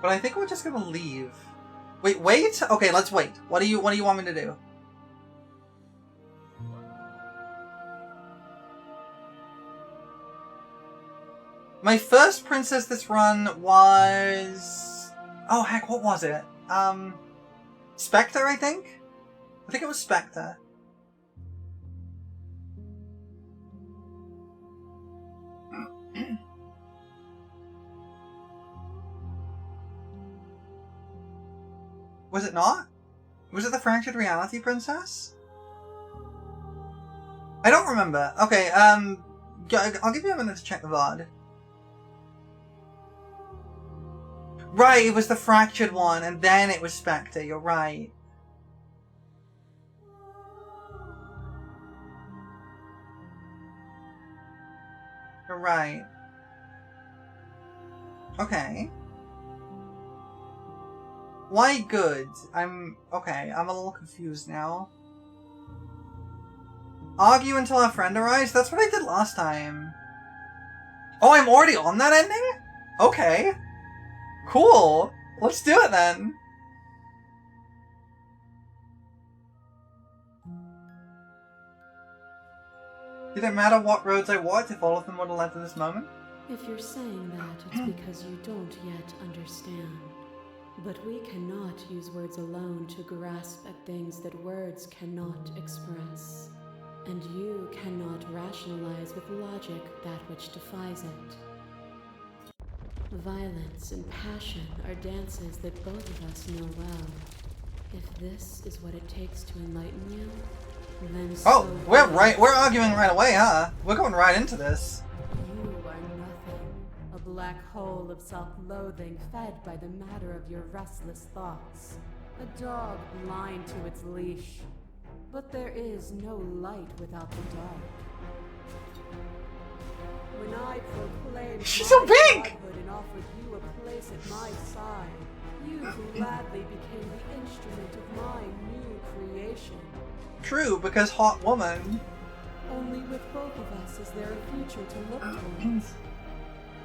But I think we're just gonna leave. Wait? Okay, let's wait. What do you want me to do? My first princess this run was... Oh heck, what was it? Spectre, I think? I think it was Spectre. Was it not? Was it the Fractured Reality Princess? I don't remember. Okay, I'll give you a minute to check the VOD. Right, it was the Fractured one, and then it was Spectre, you're right. You're right. Okay. Why good? Okay, I'm a little confused now. Argue until our friend arrives? That's what I did last time. Oh, I'm already on that ending? Okay. Cool. Let's do it then. Did it matter what roads I walked if all of them would have led to this moment? If you're saying that, it's because you don't yet understand. But we cannot use words alone to grasp at things that words cannot express. And you cannot rationalize with logic that which defies it. Violence and passion are dances that both of us know well. If this is what it takes to enlighten you, then oh, we're arguing right away, huh? We're going right into this. You are nothing. A black hole of self-loathing fed by the matter of your restless thoughts. A dog blind to its leash. But there is no light without the dark. When I proclaimed she's so big and offered you a place at my side, you gladly became the instrument of my new creation. True, because hot woman. Only with both of us is there a future to look towards.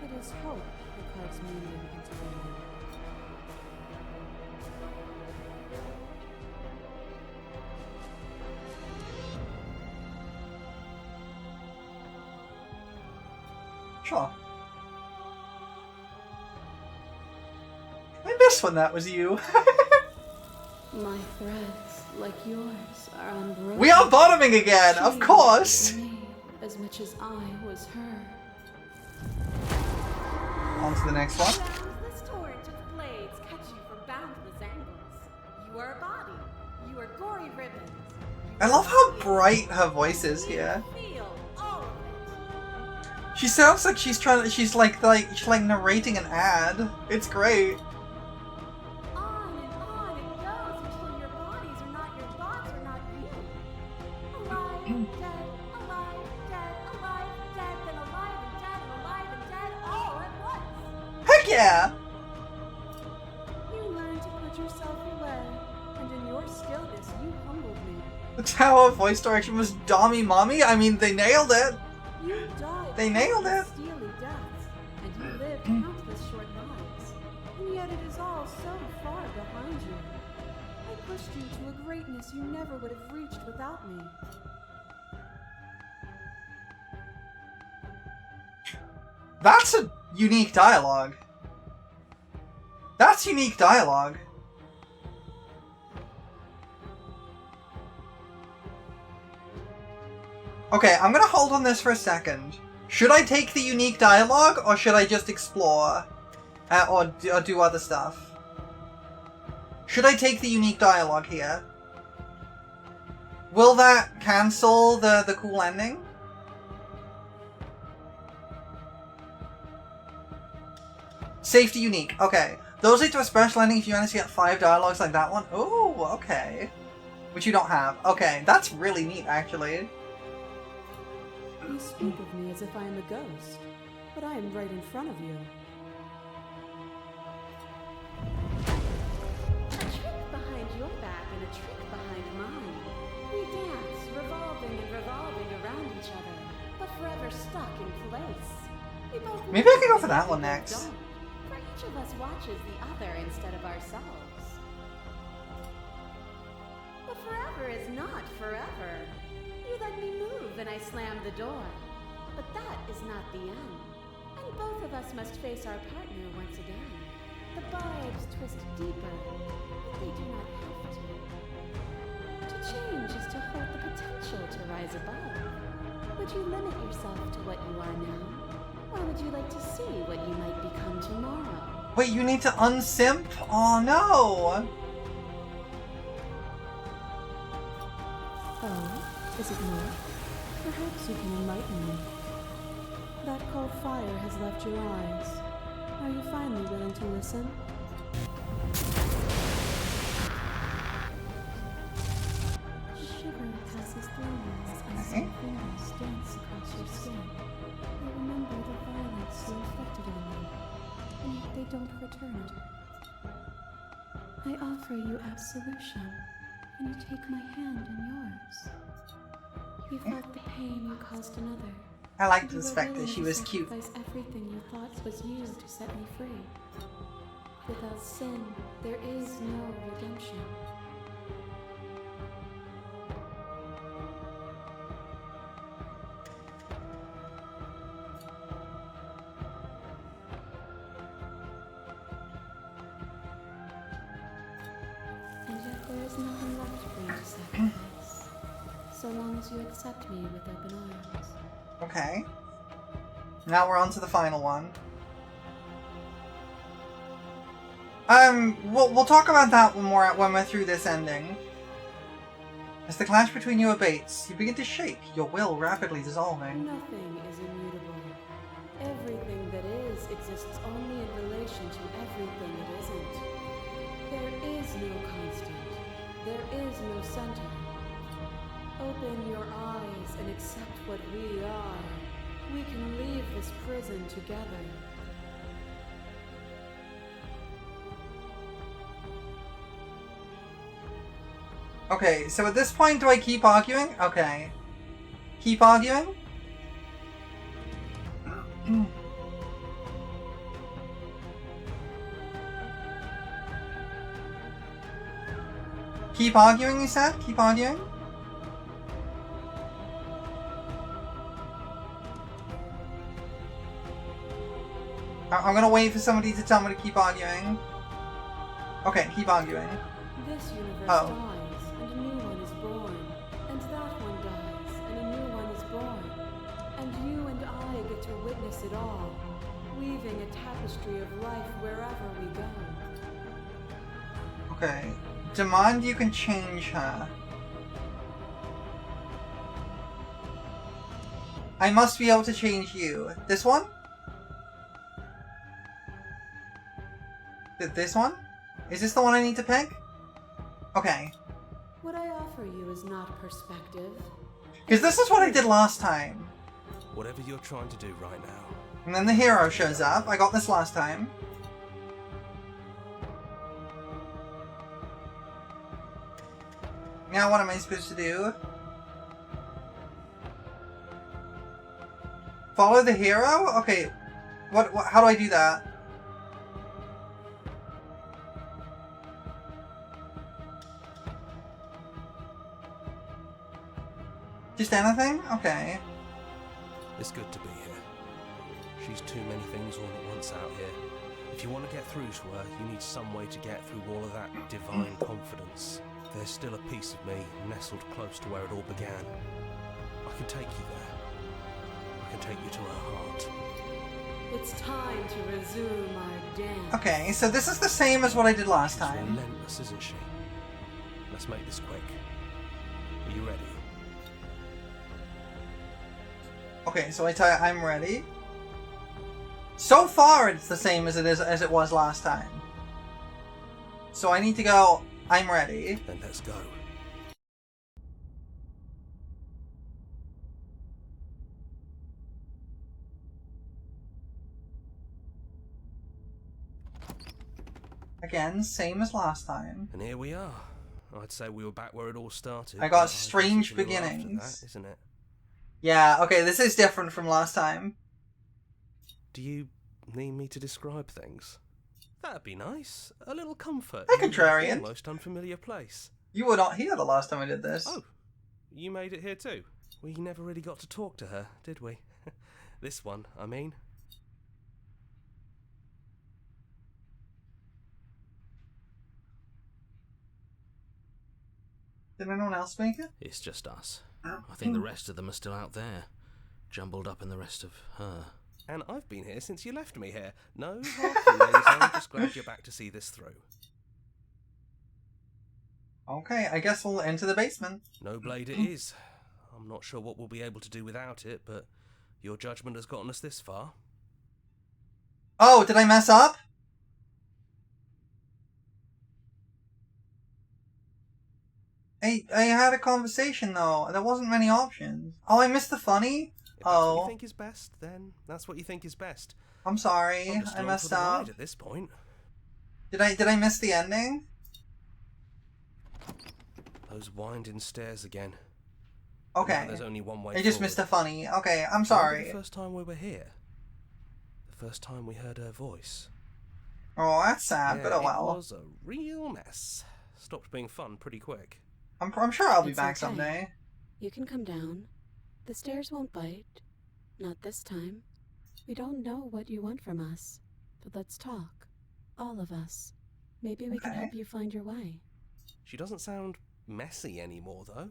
It is hope that carves meaning into the world. Sure. I missed when that was you. My threads, like yours, are unbroken. We are bottoming again, of course! Me, as much as I was her. On to the next one. This torrent of blades cut you from boundless angles. You are a body. You are gory ribbons. I love how bright her voice is here. Feel all of it. She sounds like she's like narrating an ad. It's great. On it goes until your bodies are not your thoughts or not you. Alive, dead, alive, dead, alive, dead, then alive and dead, and alive and dead, all at once. Heck yeah! You learn to put yourself away, and in your stillness you humbled me. The Tower of Voice Direction was Dommy Mommy? I mean, they nailed it. You died. They nailed it. Steely deaths, and you lived countless short lives. And yet it is all so far behind you. I pushed you to a greatness you never would have reached without me. That's a unique dialogue. That's unique dialogue. Okay, I'm gonna hold on this for a second. Should I take the unique dialogue, or should I just explore? Or do other stuff? Should I take the unique dialogue here? Will that cancel the cool ending? Safety unique. Okay. Those lead to a special ending if you manage to get 5 dialogues like that one. Ooh, okay. Which you don't have. Okay, that's really neat, actually. You speak of me as if I am a ghost, but I am right in front of you. A trick behind your back and a trick behind mine. We dance, revolving and revolving around each other, but forever stuck in place. We both Maybe I could go for that one next. don't. For each of us watches the other instead of ourselves. But forever is not forever. You let me move and I slammed the door. But that is not the end. And both of us must face our partner once again. The barbs twist deeper, but they do not have to. To change is to hold the potential to rise above. Would you limit yourself to what you are now? Or would you like to see what you might become tomorrow? Wait, you need to unsimp? Oh no! Oh, is it not? Perhaps you can enlighten me. That cold fire has left your eyes. Are you finally willing to listen? Shiver passes through you as icy fingers dance across your skin. They remember the violence you inflicted on them, and yet they don't return it. I offer you absolution, and you take my hand in yours. You felt the pain you caused another. I liked You the were fact that willing she to was cute. sacrifice everything you thought was used to set me free. Without sin, there is no redemption. is nothing left for you to sacrifice, so long as you accept me with open arms. Okay. Now we're on to the final one. We'll talk about that when we're through this ending. As the clash between you abates, you begin to shake, your will rapidly dissolving. Nothing is immutable. Everything that is exists only in relation to everything it isn't. There is no constant. There is no center. Open your eyes and accept what we are. We can leave this prison together. Okay, so at this point, do I keep arguing? Okay. Keep arguing? Keep arguing, you said? Keep arguing? I'm gonna wait for somebody to tell me to keep arguing. Okay, keep arguing. This universe Oh. dies, and a new one is born. And that one dies, and a new one is born. And you and I get to witness it all, weaving a tapestry of life wherever we go. Okay. Demand you can change her. I must be able to change you. This one? This one? Is this the one I need to pick? Okay. What I offer you is not perspective. Because this is what I did last time. Whatever you're trying to do right now. And then the hero shows up. I got this last time. Now what am I supposed to do? Follow the hero? Okay. What how do I do that? Just anything? Okay. It's good to be here. She's too many things all at once out here. If you want to get through to her, you need some way to get through all of that divine confidence. There's still a piece of me nestled close to where it all began. I can take you there. I can take you to her heart. It's time to resume our dance. Okay, so this is the same as what I did last She's time. relentless, isn't she? Let's make this quick. Are you ready? Okay, so I tell you, I'm ready. So far, it's the same as it was last time. So I need to go. I'm ready. Then let's go. Again, same as last time. And here we are. I'd say we were back where it all started. I got but strange guess it's a little after beginnings. that, isn't it? Yeah, okay, this is different from last time. Do you need me to describe things? That'd be nice. A little comfort. Hey, in contrarian. a most unfamiliar place. You were not here the last time I did this. Oh, you made it here too? We never really got to talk to her, did we? This one, I mean. Did anyone else make it? It's just us. I think the rest of them are still out there, jumbled up in the rest of her. And I've been here since you left me here. No hard feelings, I'm just glad you're back to see this through. Okay, I guess we'll enter the basement. No blade it is. I'm not sure what we'll be able to do without it, but your judgment has gotten us this far. Oh, did I mess up? I had a conversation though. There wasn't many options. Oh, I missed the funny? If that's what you Oh, think is best, then that's what you think is best. I'm sorry. I'm just I along messed for the up. ride at this point. Did I miss the ending? Those winding stairs again. Okay. Now there's only one way I just forward. missed the funny. Okay, I'm Remember sorry. the first time we were here? The first time we heard her voice. Oh, that's sad, Yeah, but oh it well. was a real mess. Stopped being fun pretty quick. I'm sure I'll be It's back okay. someday. You can come down. The stairs won't bite. Not this time. We don't know what you want from us, but let's talk. All of us. Maybe we can Okay. help you find your way. She doesn't sound messy anymore, though.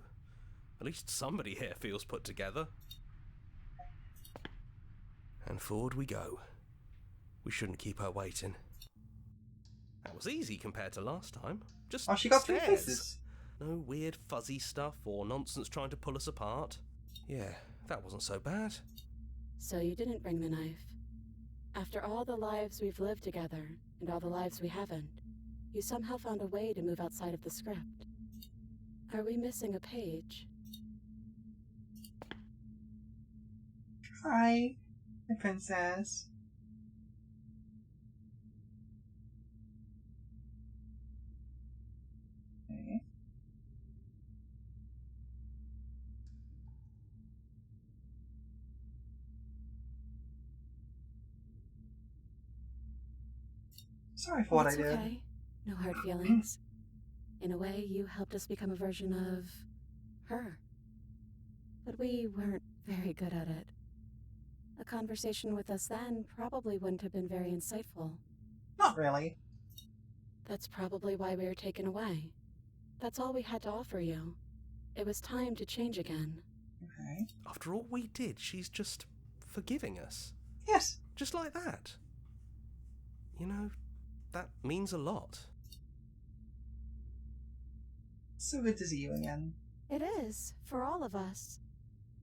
At least somebody here feels put together. And forward we go. We shouldn't keep her waiting. That was easy compared to last time. Just Oh, she got 3 stairs. faces. No weird fuzzy stuff or nonsense trying to pull us apart. Yeah, that wasn't so bad. So you didn't bring the knife. After all the lives we've lived together, and all the lives we haven't, you somehow found a way to move outside of the script. Are we missing a page? Hi, my princess. Okay. Sorry for what I It's did. okay. No hard feelings. In a way, you helped us become a version of her. But we weren't very good at it. A conversation with us then probably wouldn't have been very insightful. Not really. That's probably why we were taken away. That's all we had to offer you. It was time to change again. Okay. After all we did, she's just forgiving us. Yes. Just like that. You know, that means a lot. So good to see you again. It is, for all of us.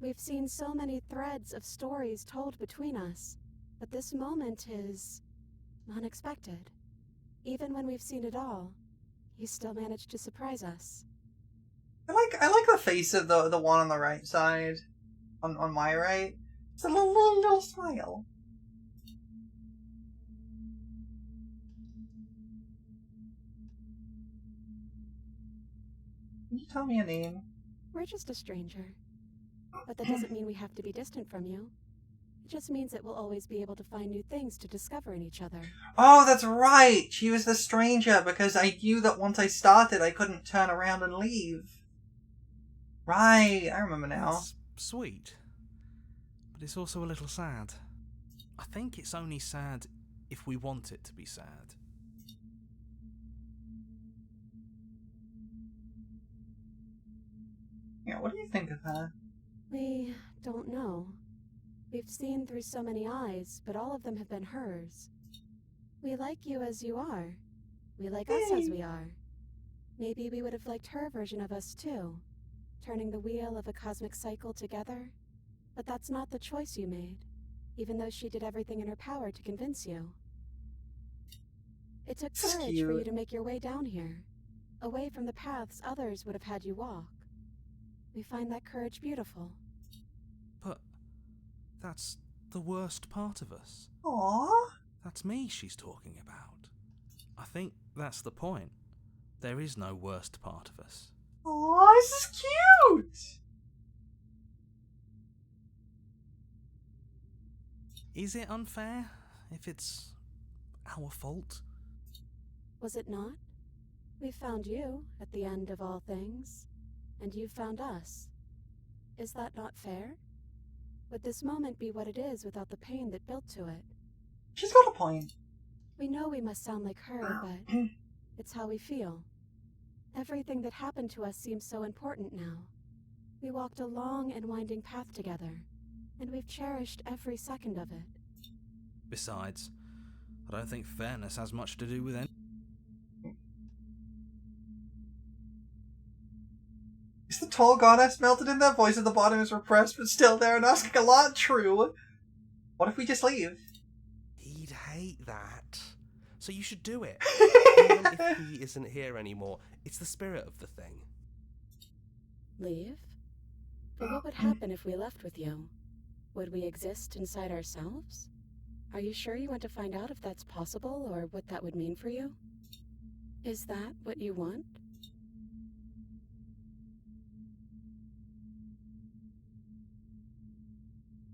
We've seen so many threads of stories told between us, but this moment is unexpected. Even when we've seen it all, you still managed to surprise us. I like the face of the one on the right side. On my right. It's a little smile. Can you tell me a name? We're just a stranger. But that doesn't mean we have to be distant from you. It just means that we'll always be able to find new things to discover in each other. Oh, that's right! She was the stranger because I knew that once I started I couldn't turn around and leave. Right, I remember now. It's sweet, but it's also a little sad. I think it's only sad if we want it to be sad. Yeah, what do you think of her? We don't know. We've seen through so many eyes, but all of them have been hers. We like you as you are. We like us as we are. Maybe we would have liked her version of us too, turning the wheel of a cosmic cycle together. But that's not the choice you made, even though she did everything in her power to convince you. It took courage for you to make your way down here, away from the paths others would have had you walk. We find that courage beautiful. But that's the worst part of us. Aww. That's me she's talking about. I think that's the point. There is no worst part of us. Aww, this is cute! Is it unfair if it's our fault? Was it not? We found you at the end of all things, and you found us. Is that not fair? Would this moment be what it is without the pain that built to it? She's got a point. We know we must sound like her, but it's how we feel. Everything that happened to us seems so important now. We walked a long and winding path together, and we've cherished every second of it. Besides, I don't think fairness has much to do with any. Is the tall goddess melted in their voice at the bottom is repressed but still there and asking a lot true? What if we just leave? He'd hate that. So you should do it. Even if he isn't here anymore, it's the spirit of the thing. Leave? But what would happen if we left with you? Would we exist inside ourselves? Are you sure you want to find out if that's possible or what that would mean for you? Is that what you want?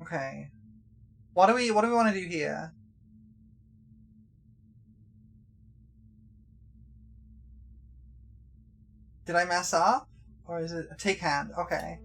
Okay. What do we want to do here? Did I mess up? Or is it a take hand? Okay.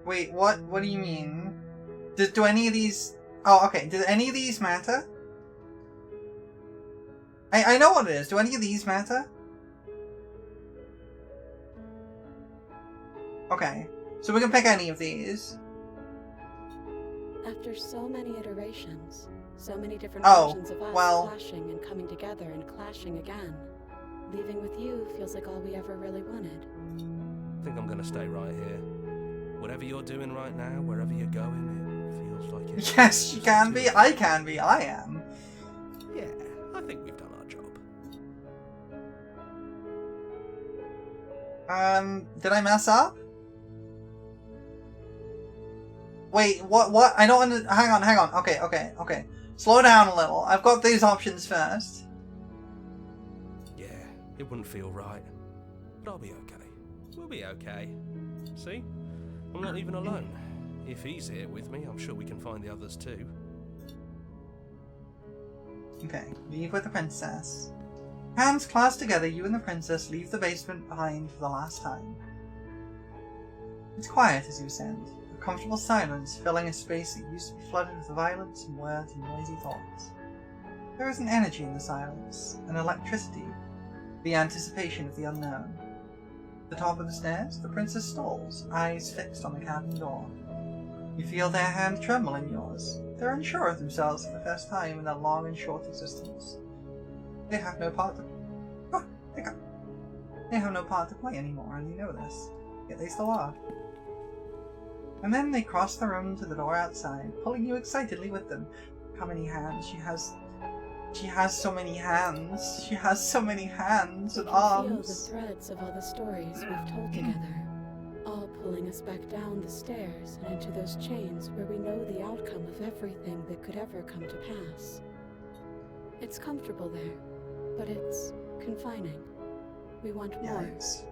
Wait, what? What do you mean? Do any of these... Oh, okay. Do any of these matter? I know what it is. Do any of these matter? Okay. So we can pick any of these. After so many iterations, so many different Oh, versions of us well. clashing and coming together and clashing again, leaving with you feels like all we ever really wanted. I think I'm gonna stay right here. Whatever you're doing right now, wherever you're going, it feels like it. Yes, you can be. I can be. I am. Yeah, I think we've done our job. Did I mess up? Wait, what? I don't under- hang on. Okay. Slow down a little. I've got these options first. Yeah, it wouldn't feel right. But I'll be okay. We'll be okay. See? I'm not even alone. If he's here with me, I'm sure we can find the others too. Okay, leave with the princess. Hands clasped together, you and the princess leave the basement behind for the last time. It's quiet as you ascend, a comfortable silence filling a space that used to be flooded with violence and words and noisy thoughts. There is an energy in the silence, an electricity, the anticipation of the unknown. At the top of the stairs, the princess stalls, eyes fixed on the cabin door. You feel their hand tremble in yours. They're unsure of themselves for the first time in their long and short existence. They have no part to... Oh, they have no part to play anymore, and you know this. Yet they still are. And then they cross the room to the door outside, pulling you excitedly with them. How many hands she has... She has so many hands. She has so many hands and arms. Feel the threads of all the stories we've told together, all pulling us back down the stairs and into those chains where we know the outcome of everything that could ever come to pass. It's comfortable there, but it's confining. We want more. Yes.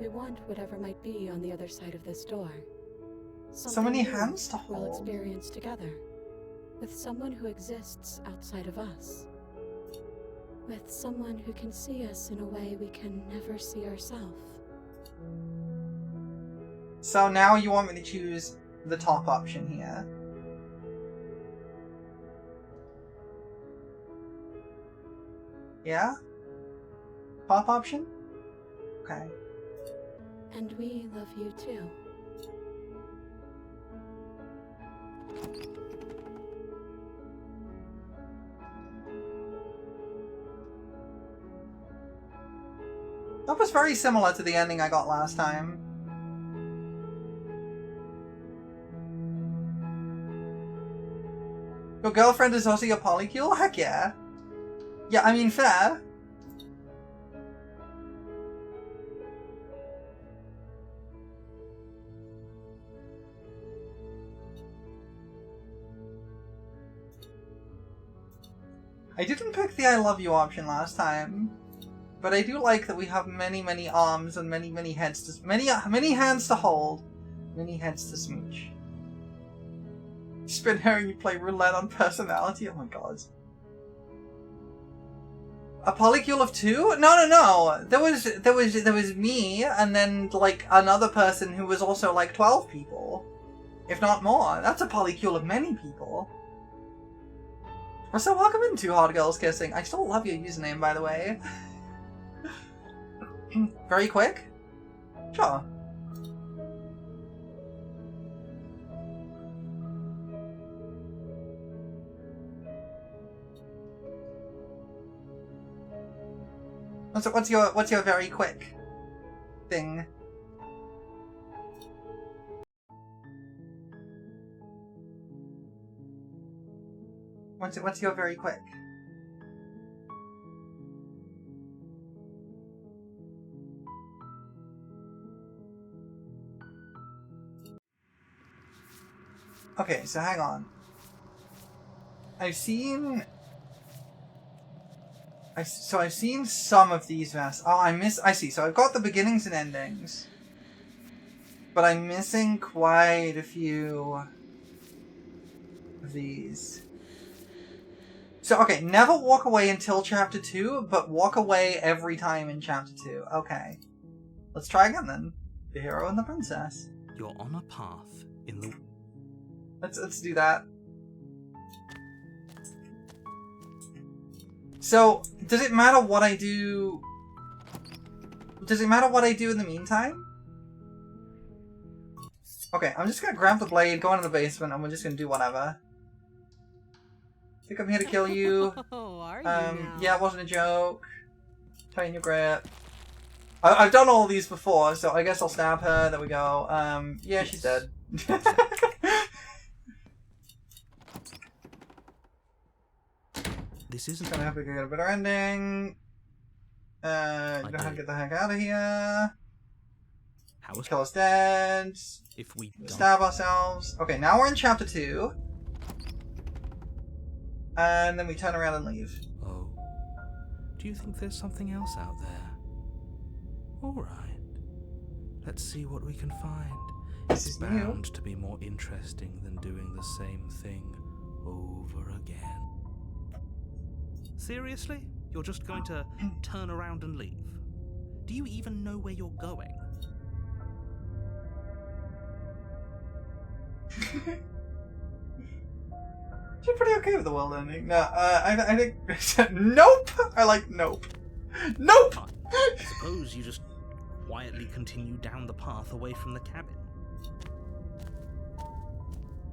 We want whatever might be on the other side of this door. So many Something new hands to we'll hold. experience together, with someone who exists outside of us. With someone who can see us in a way we can never see ourselves. So now you want me to choose the top option here. Yeah? Top option? Okay. And we love you too. That was very similar to the ending I got last time. Your girlfriend is also your polycule? Heck yeah. Yeah, I mean, fair. I didn't pick the I love you option last time. But I do like that we have many, many arms and many, many heads to... Many hands to hold. Many heads to smooch. Just been hearing you play roulette on personality? Oh my god. A polycule of 2? No. There was me, and then, like, another person who was also, like, 12 people. If not more. That's a polycule of many people. We're so welcome in Two Hot Girls Kissing. I still love your username, by the way. Very quick? Sure. What's your very quick thing? What's your very quick? Okay, so hang on. I've seen some of these vests. Oh, I see. So I've got the beginnings and endings. But I'm missing quite a few of these. So, okay, never walk away until chapter 2, but walk away every time in chapter 2. Okay. Let's try again then. The hero and the princess. You're on a path in the... Let's do that. So, does it matter what I do? Does it matter what I do in the meantime? Okay, I'm just gonna grab the blade, go into the basement, and we're just gonna do whatever. I think I'm here to kill you. Oh, are you now? Yeah, it wasn't a joke. Tighten your grip. I've done all these before, so I guess I'll stab her. There we go. Yeah, she's dead. This isn't... Gonna have to get a better ending. You know how to get the heck out of here. How is... Kill us dead. If we Stab ourselves. Okay, now we're in chapter 2. And then we turn around and leave. Oh. Do you think there's something else out there? Alright. Let's see what we can find. This is bound to be more interesting than doing the same thing over again. Seriously? You're just going to turn around and leave? Do you even know where you're going? You're pretty okay with the world ending. No, I think... Nope! I like nope. Nope! Suppose you just quietly continue down the path away from the cabin.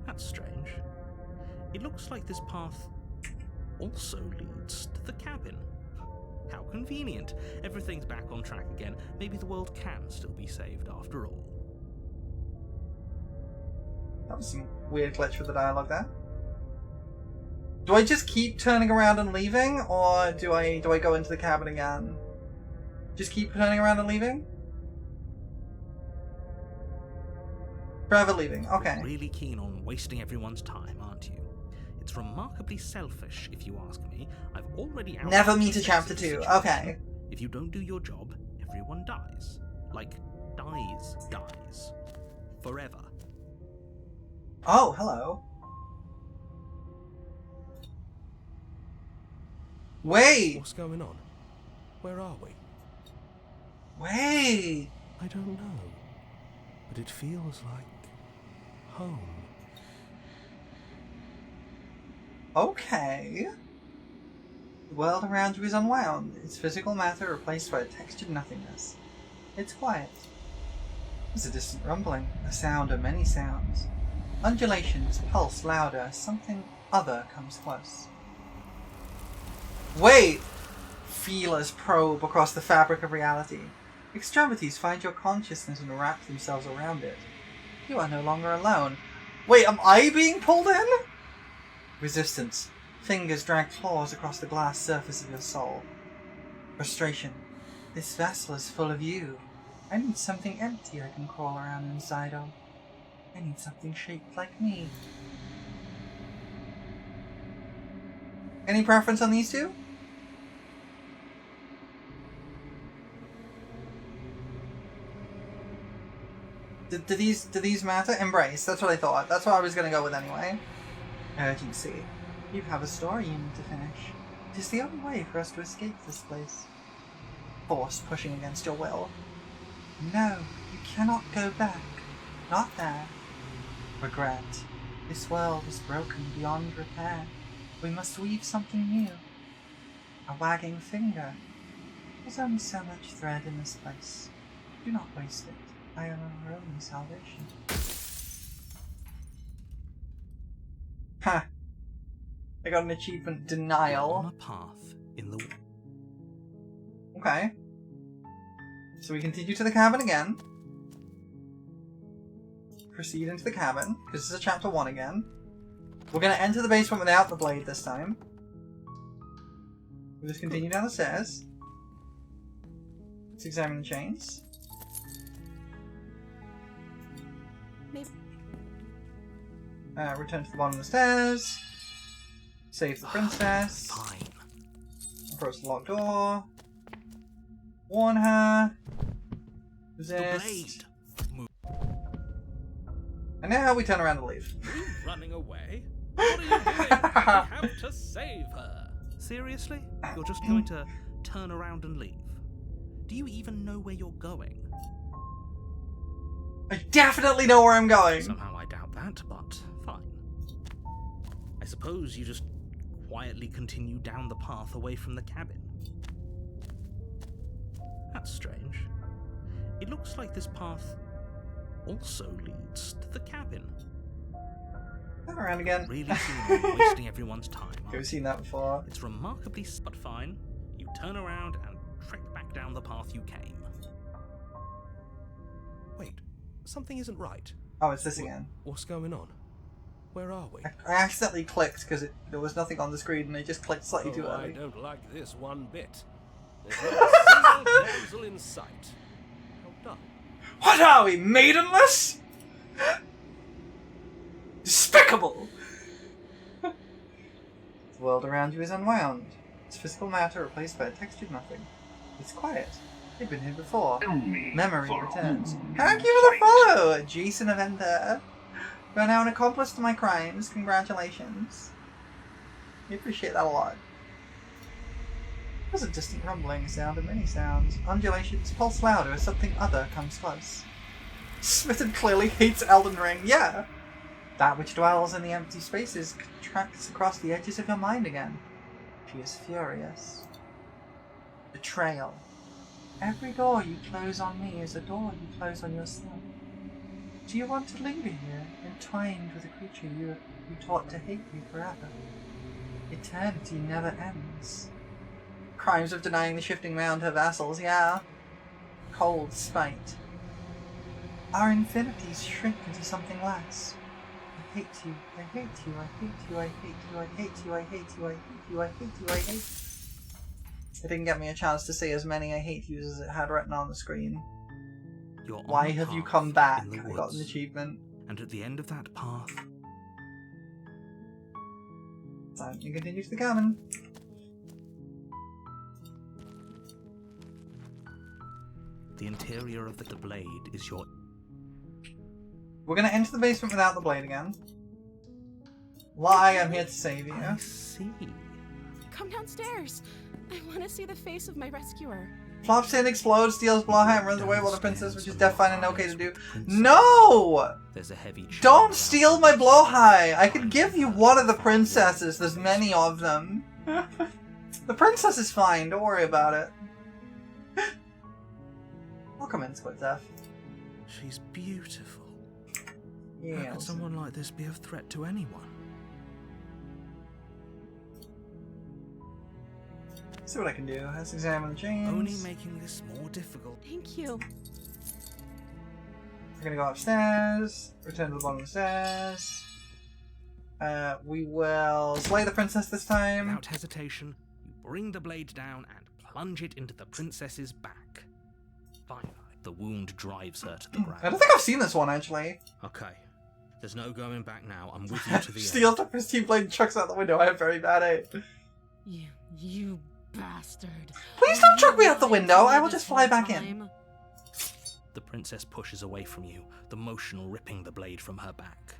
That's strange. It looks like this path also leads to the cabin. How convenient. Everything's back on track again. Maybe the world can still be saved after all. That was some weird glitch with the dialogue there. Do I just keep turning around and leaving, or do I go into the cabin again? Just keep turning around and leaving? Forever leaving, okay. You're really keen on wasting everyone's time, aren't you? It's remarkably selfish, if you ask me. I've already outlined... Never meet a chapter 2, okay. If you don't do your job, everyone dies. Like, dies. Forever. Oh, hello. Wait! What's going on? Where are we? Wait! I don't know. But it feels like home. Okay. The world around you is unwound, its physical matter replaced by a textured nothingness. It's quiet. There's a distant rumbling, a sound of many sounds. Undulations pulse louder, something other comes close. Wait! Feelers probe across the fabric of reality. Extremities find your consciousness and wrap themselves around it. You are no longer alone. Wait, am I being pulled in? Resistance. Fingers drag claws across the glass surface of your soul. Frustration. This vessel is full of you. I need something empty I can crawl around inside of. I need something shaped like me. Any preference on these two? Do these matter? Embrace. That's what I thought. That's what I was going to go with anyway. Urgency. You have a story you need to finish. It is the only way for us to escape this place. Force pushing against your will. No, you cannot go back. Not there. Regret. This world is broken beyond repair. We must weave something new. A wagging finger. There's only so much thread in this place. Do not waste it. I am our only salvation. Ha! I got an achievement denial. On a path in the... Okay. So we continue to the cabin again. Proceed into the cabin. This is a chapter 1 again. We're going to enter the basement without the blade this time. We'll just continue down the stairs. Let's examine the chains. Maybe. Return to the bottom of the stairs. Save the princess. Fine. Approach the locked door. Warn her. The Resist. blade. And now we turn around and leave. You running away? What are you doing? We have to save her. Seriously? You're just going to turn around and leave? Do you even know where you're going? I definitely know where I'm going. Somehow I doubt suppose you just quietly continue down the path away from the cabin. That's strange. It looks like this path also leads to the cabin. Turn around again. Really wasting everyone's time. We've seen that before. It's remarkably but fine. You turn around and trek back down the path you came. Wait, something isn't right. Oh, it's this again. What's going on? Where are we? I accidentally clicked because there was nothing on the screen and I just clicked slightly too early. I don't like this one bit. There's not a single damsel in sight. How dumb. What are we, maidenless? Despicable! The world around you is unwound. It's physical matter replaced by a textured nothing. It's quiet. You've been here before. Memory returns. Thank you for the follow, Jason Avenda. You are now an accomplice to my crimes. Congratulations. We appreciate that a lot. There's a distant rumbling sound of many sounds. Undulations pulse louder as something other comes close. Smitten clearly hates Elden Ring. Yeah! That which dwells in the empty spaces contracts across the edges of your mind again. She is furious. Betrayal. Every door you close on me is a door you close on yourself. Do you want to linger here, entwined with a creature you taught to hate you forever? Eternity never ends. Crimes of denying the shifting mound her vassals, yeah. Cold spite. Our infinities shrink into something less. I hate you, I hate you, I hate you, I hate you, I hate you, I hate you, I hate you, I hate you, I hate you. It didn't get me a chance to say as many I hate yous as it had written on the screen. Why have you come back? I got an achievement. And at the end of that path... Time to continue to the cabin. The interior of the blade is your... We're gonna enter the basement without the blade again. Lie, I'm here to save you. I see. Come downstairs. I want to see the face of my rescuer. Flops in, explodes, steals Blowhigh, and runs away while the princess, which is deaf, fine, and okay to do. No! There's a heavy Don't steal my Blowhigh! I could give you one of the princesses, there's many of them. The princess is fine, don't worry about it. I'll come in, Squid Death. She's beautiful. Yeah. How could someone like this be of threat to anyone? See what I can do. Let's examine the chains. Only making this more difficult. Thank you. We're gonna go upstairs, return to the bottom of the stairs. We will slay the princess this time. Without hesitation, you bring the blade down and plunge it into the princess's back. Finally, the wound drives her to the ground. I don't think I've seen this one, actually. Okay. There's no going back now. I'm with you to the end. Steals the pristine blade and chucks out the window. I have very bad aim. You bastard. Please don't chuck me out the window. I will just fly back in. The princess pushes away from you, the motion ripping the blade from her back.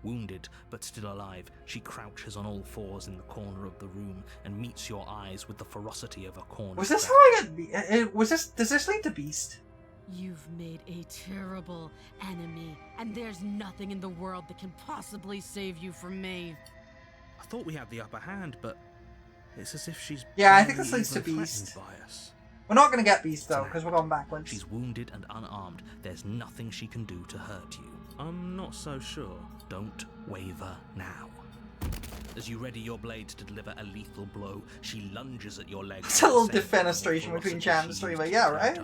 Wounded, but still alive, she crouches on all fours in the corner of the room and meets your eyes with the ferocity of a cornered Was this how I got... Does this lead to Beast? You've made a terrible enemy, and there's nothing in the world that can possibly save you from me. I thought we had the upper hand, but it's as if she's... Yeah, I think this leads to Beast. By us. We're not going to get Beast, though, because we're going backwards. She's wounded and unarmed. There's nothing she can do to hurt you. I'm not so sure. Don't waver now. As you ready your blade to deliver a lethal blow, she lunges at your legs. It's a little defenestration between Chan and Streamer, yeah, right?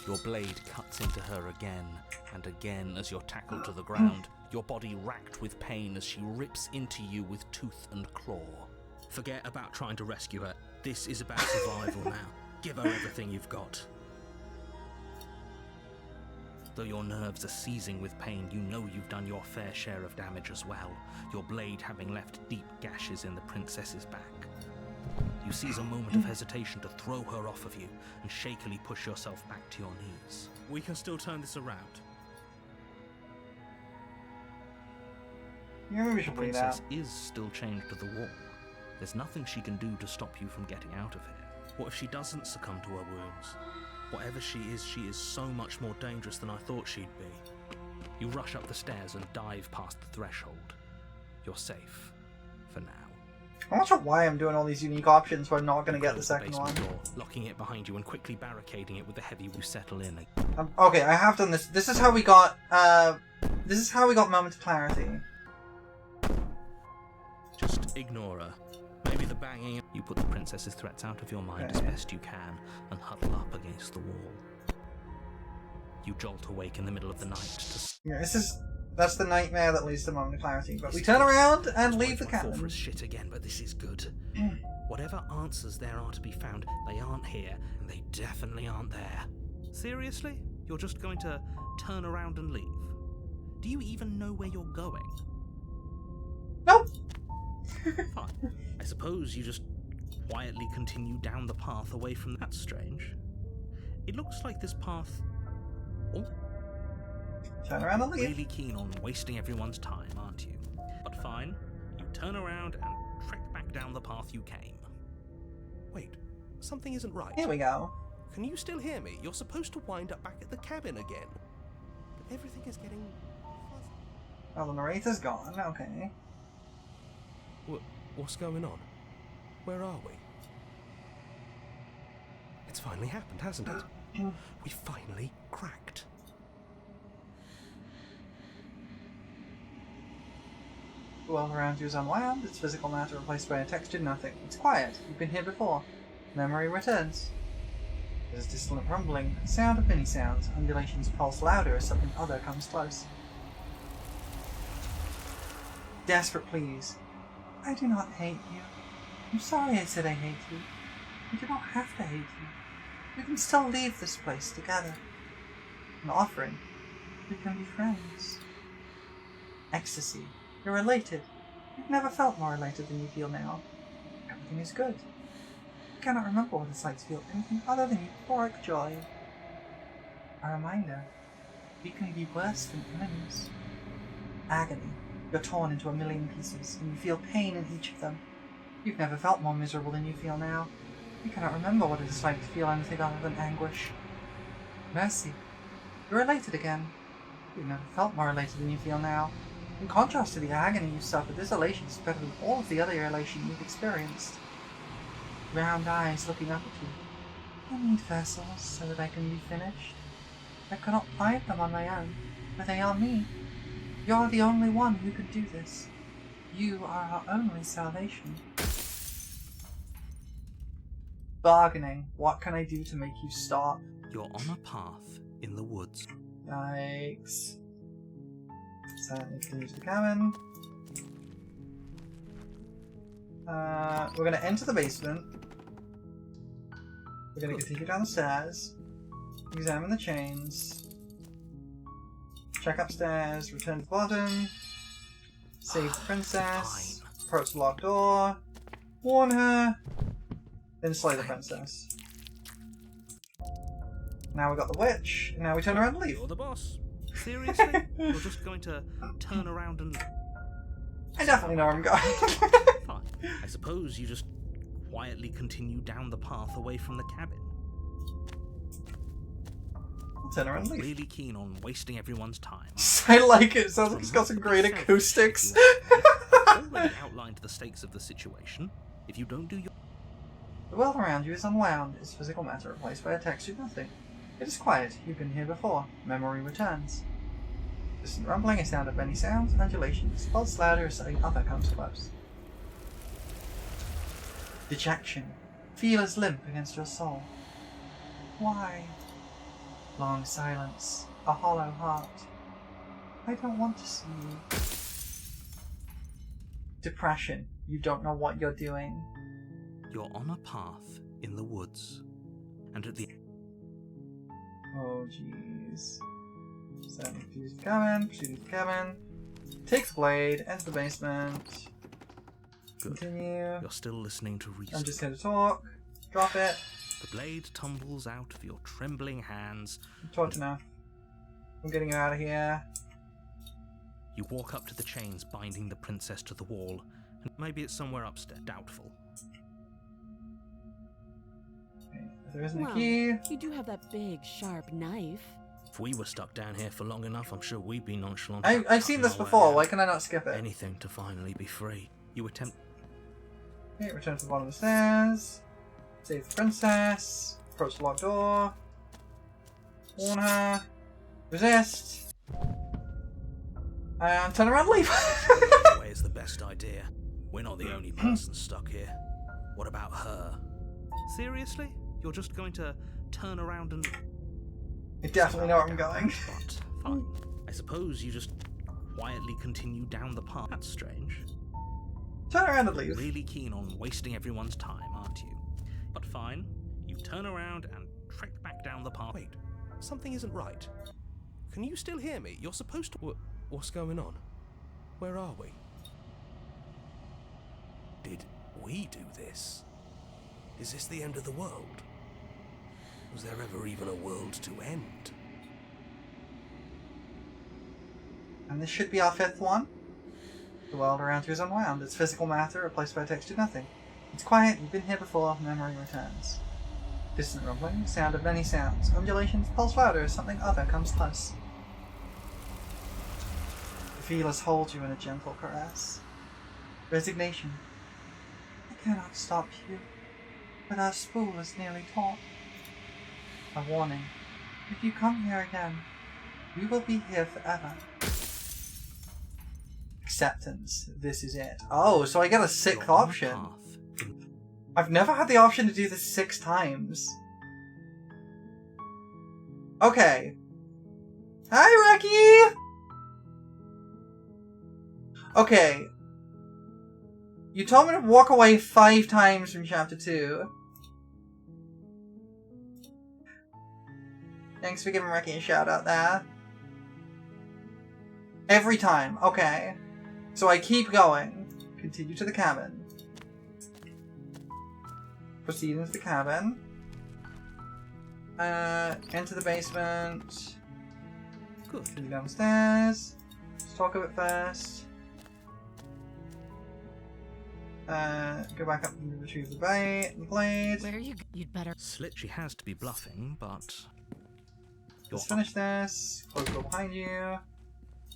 Your blade cuts into her again and again as you're tackled to the ground, your body racked with pain as she rips into you with tooth and claw. Forget about trying to rescue her. This is about survival now. Give her everything you've got. Though your nerves are seizing with pain, you know you've done your fair share of damage as well, your blade having left deep gashes in the princess's back. You seize a moment of hesitation to throw her off of you and shakily push yourself back to your knees. We can still turn this around. Yeah, maybe we The should bleed out. princess is still chained to the wall. There's nothing she can do to stop you from getting out of here. What if she doesn't succumb to her wounds? Whatever she is so much more dangerous than I thought she'd be. You rush up the stairs and dive past the threshold. You're safe. For now. I'm not sure why I'm doing all these unique options, but I'm not going to get the Close second one. basement door, locking it behind you and quickly barricading it with the heavy you settle in. Okay, I have done this. This is how we got, Moment of Clarity. Just ignore her. Maybe the banging. You put the princess's threats out of your mind as best you can and huddle up against the wall. You jolt awake in the middle of the night to... Yeah, that's the nightmare that leads to Moment of Clarity. But we turn around and leave the cabin. Fall for shit again, but this is good. Whatever answers there are to be found, they aren't here, and they definitely aren't there. Seriously? You're just going to turn around and leave? Do you even know where you're going? Nope. Fine. I suppose you just quietly continue down the path away from... That's strange. It looks like this path... Oh. Turn around and leave. Really keen on wasting everyone's time, aren't you? But fine. You turn around and trek back down the path you came. Wait, something isn't right. Here we go. Can you still hear me? You're supposed to wind up back at the cabin again. But everything is getting fuzzy. Oh, the narrator's gone. Okay. What's going on? Where are we? It's finally happened, hasn't it? We finally cracked. The world around you is unwound, its physical matter replaced by a textured nothing. It's quiet. You've been here before. Memory returns. There's distant rumbling, sound of many sounds. Undulations pulse louder as something other comes close. Desperate pleas. I do not hate you. I'm sorry I said I hate you. You do not have to hate you. We can still leave this place together. An offering. We can be friends. Ecstasy. You're elated. You've never felt more elated than you feel now. Everything is good. You cannot remember what it's like to feel anything other than euphoric joy. A reminder. We can be worse than enemies. Agony. You're torn into a million pieces, and you feel pain in each of them. You've never felt more miserable than you feel now. You cannot remember what it is like to feel anything other than anguish. Mercy. You're elated again. You've never felt more elated than you feel now. In contrast to the agony you suffered, this elation is better than all of the other elation you've experienced. Round eyes looking up at you. I need vessels so that I can be finished. I cannot find them on my own, but they are me. You're the only one who can do this. You are our only salvation. Bargaining. What can I do to make you stop? You're on a path in the woods. Yikes. Silently clears the cabin. We're gonna enter the basement. We're gonna continue down the stairs. Examine the chains. Check upstairs. Return to the bottom. Save the princess. Approach the locked door. Warn her. Then slay the princess. Now we got the witch. And now we turn around and leave. You're the boss. Seriously? You're just going to turn around and... I definitely know where I'm going. Fine. I suppose you just quietly continue down the path away from the cabin. I'll turn around and leave. Really keen on wasting everyone's time. I like it. It sounds like it's got some great acoustics. I've already outlined the stakes of the situation. If you don't do your... The world around you is unwound, its physical matter replaced by a textured nothing. It is quiet. You've been here before. Memory returns. Distant rumbling, a sound of many sounds, undulations, pulse louder as something other comes close. Dejection. Feel as limp against your soul. Why? Long silence. A hollow heart. I don't want to see you. Depression. You don't know what you're doing. You're on a path in the woods. And at the... Oh jeez. Setting fuse the cabin, proceed to the cabin. Take the blade, enter the basement. Good. Continue. You're still listening to reason. I'm just here to talk. Drop it. The blade tumbles out of your trembling hands. Talked enough. I'm getting you out of here. You walk up to the chains binding the princess to the wall, and maybe it's somewhere upstairs. Doubtful. Okay. If there isn't Well, a key. you do have that big, sharp knife. If we were stuck down here for long enough, I'm sure we'd be nonchalant. I've seen this before. Why can I not skip it? Anything to finally be free. You attempt. Okay, return to the bottom of the stairs. Save the princess. Approach the locked door. Warn her. Resist. And turn around and leave. Where's the best idea? We're not the only person stuck here. What about her? Seriously? You're just going to turn around and... I definitely know where I'm going. But fine. I suppose you just quietly continue down the path. That's strange. Turn around and leave. Really keen on wasting everyone's time, aren't you? But fine. You turn around and trek back down the path. Wait, something isn't right. Can you still hear me? You're supposed to... What's going on? Where are we? Did we do this? Is this the end of the world? Was there ever even a world to end? And this should be our 5th one. The world around you is unwound. It's physical matter replaced by text to nothing. It's quiet, you've been here before, memory returns. Distant rumbling, sound of many sounds. Undulations pulse louder as something other comes close. The feelers hold you in a gentle caress. Resignation. I cannot stop you, but our spool is nearly taut. A warning. If you come here again, we will be here forever. Acceptance. This is it. Oh, so I get a 6th option. I've never had the option to do this 6 times. Okay. Hi, Reki! Okay. You told me to walk away 5 times from chapter 2. Thanks for giving Reki a shout out there. Every time. Okay. So I keep going. Continue to the cabin. Proceed into the cabin. Enter the basement. Good. Continue downstairs. Let's talk a bit first. Go back up and retrieve the blade. Where are you? You'd better. Slitchy has to be bluffing, but... Let's finish this. Close the door behind you.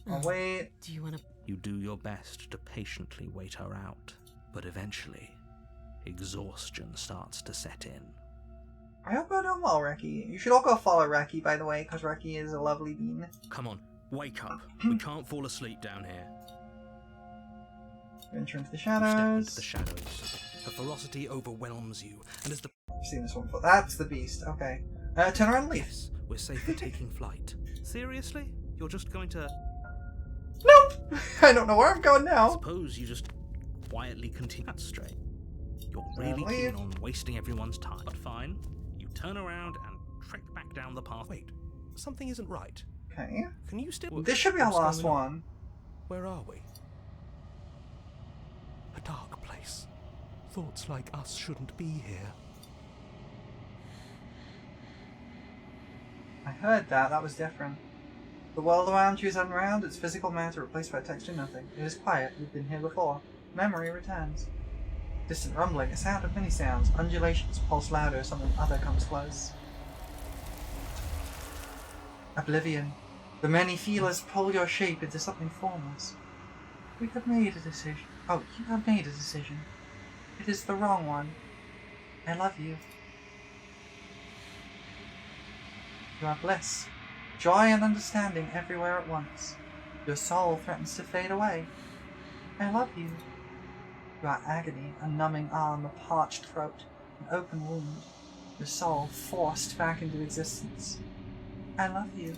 I'll wait. Do you want to... You do your best to patiently wait her out, but eventually, exhaustion starts to set in. I hope you're doing well, Reki. You should all go follow Reki, by the way, because Reki is a lovely bean. Come on, wake up. We can't fall asleep down here. Venture into the You step shadows. into the shadows. Her ferocity overwhelms you, and as the... I've seen this one before. That's the beast. Okay. Turn around and leave. Yes, we're safe for taking flight. Seriously? You're just going to... Nope! I don't know where I'm going now. Suppose you just quietly continue. That's straight. You're really keen on wasting everyone's time. But fine. You turn around and trek back down the path. Wait, something isn't right. Okay. Can you still... This should be our What's last going on? one. Where are we? A dark place. Thoughts like us shouldn't be here. I heard that. That was different. The world around you is unround. Its physical matter replaced by text to nothing. It is quiet. You've been here before. Memory returns. Distant rumbling. A sound of many sounds. Undulations pulse louder as something other comes close. Oblivion. The many feelers pull your shape into something formless. We have made a decision. Oh, you have made a decision. It is the wrong one. I love you. You are bliss, joy and understanding everywhere at once. Your soul threatens to fade away. I love you. You are agony, a numbing arm, a parched throat, an open wound. Your soul forced back into existence. I love you.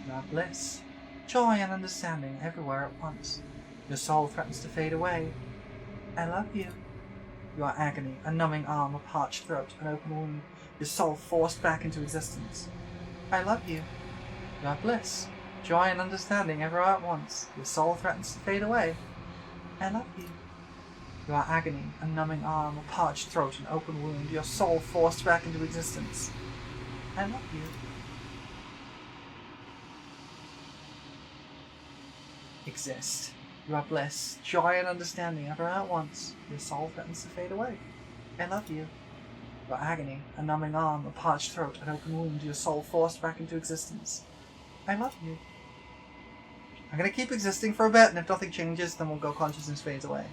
You are bliss, joy and understanding everywhere at once. Your soul threatens to fade away. I love you. You are agony, a numbing arm, a parched throat, an open wound. Your soul forced back into existence. I love you. You are bliss, joy and understanding everywhere at once. Your soul threatens to fade away. I love you. You are agony, a numbing arm, a parched throat, an open wound. Your soul forced back into existence. I love you. Exist. You are bliss, joy and understanding everywhere at once. Your soul threatens to fade away. I love you. Your agony, a numbing arm, a parched throat, an open wound, your soul forced back into existence. I love you. I'm gonna keep existing for a bit, and if nothing changes, then we'll go consciousness fades away.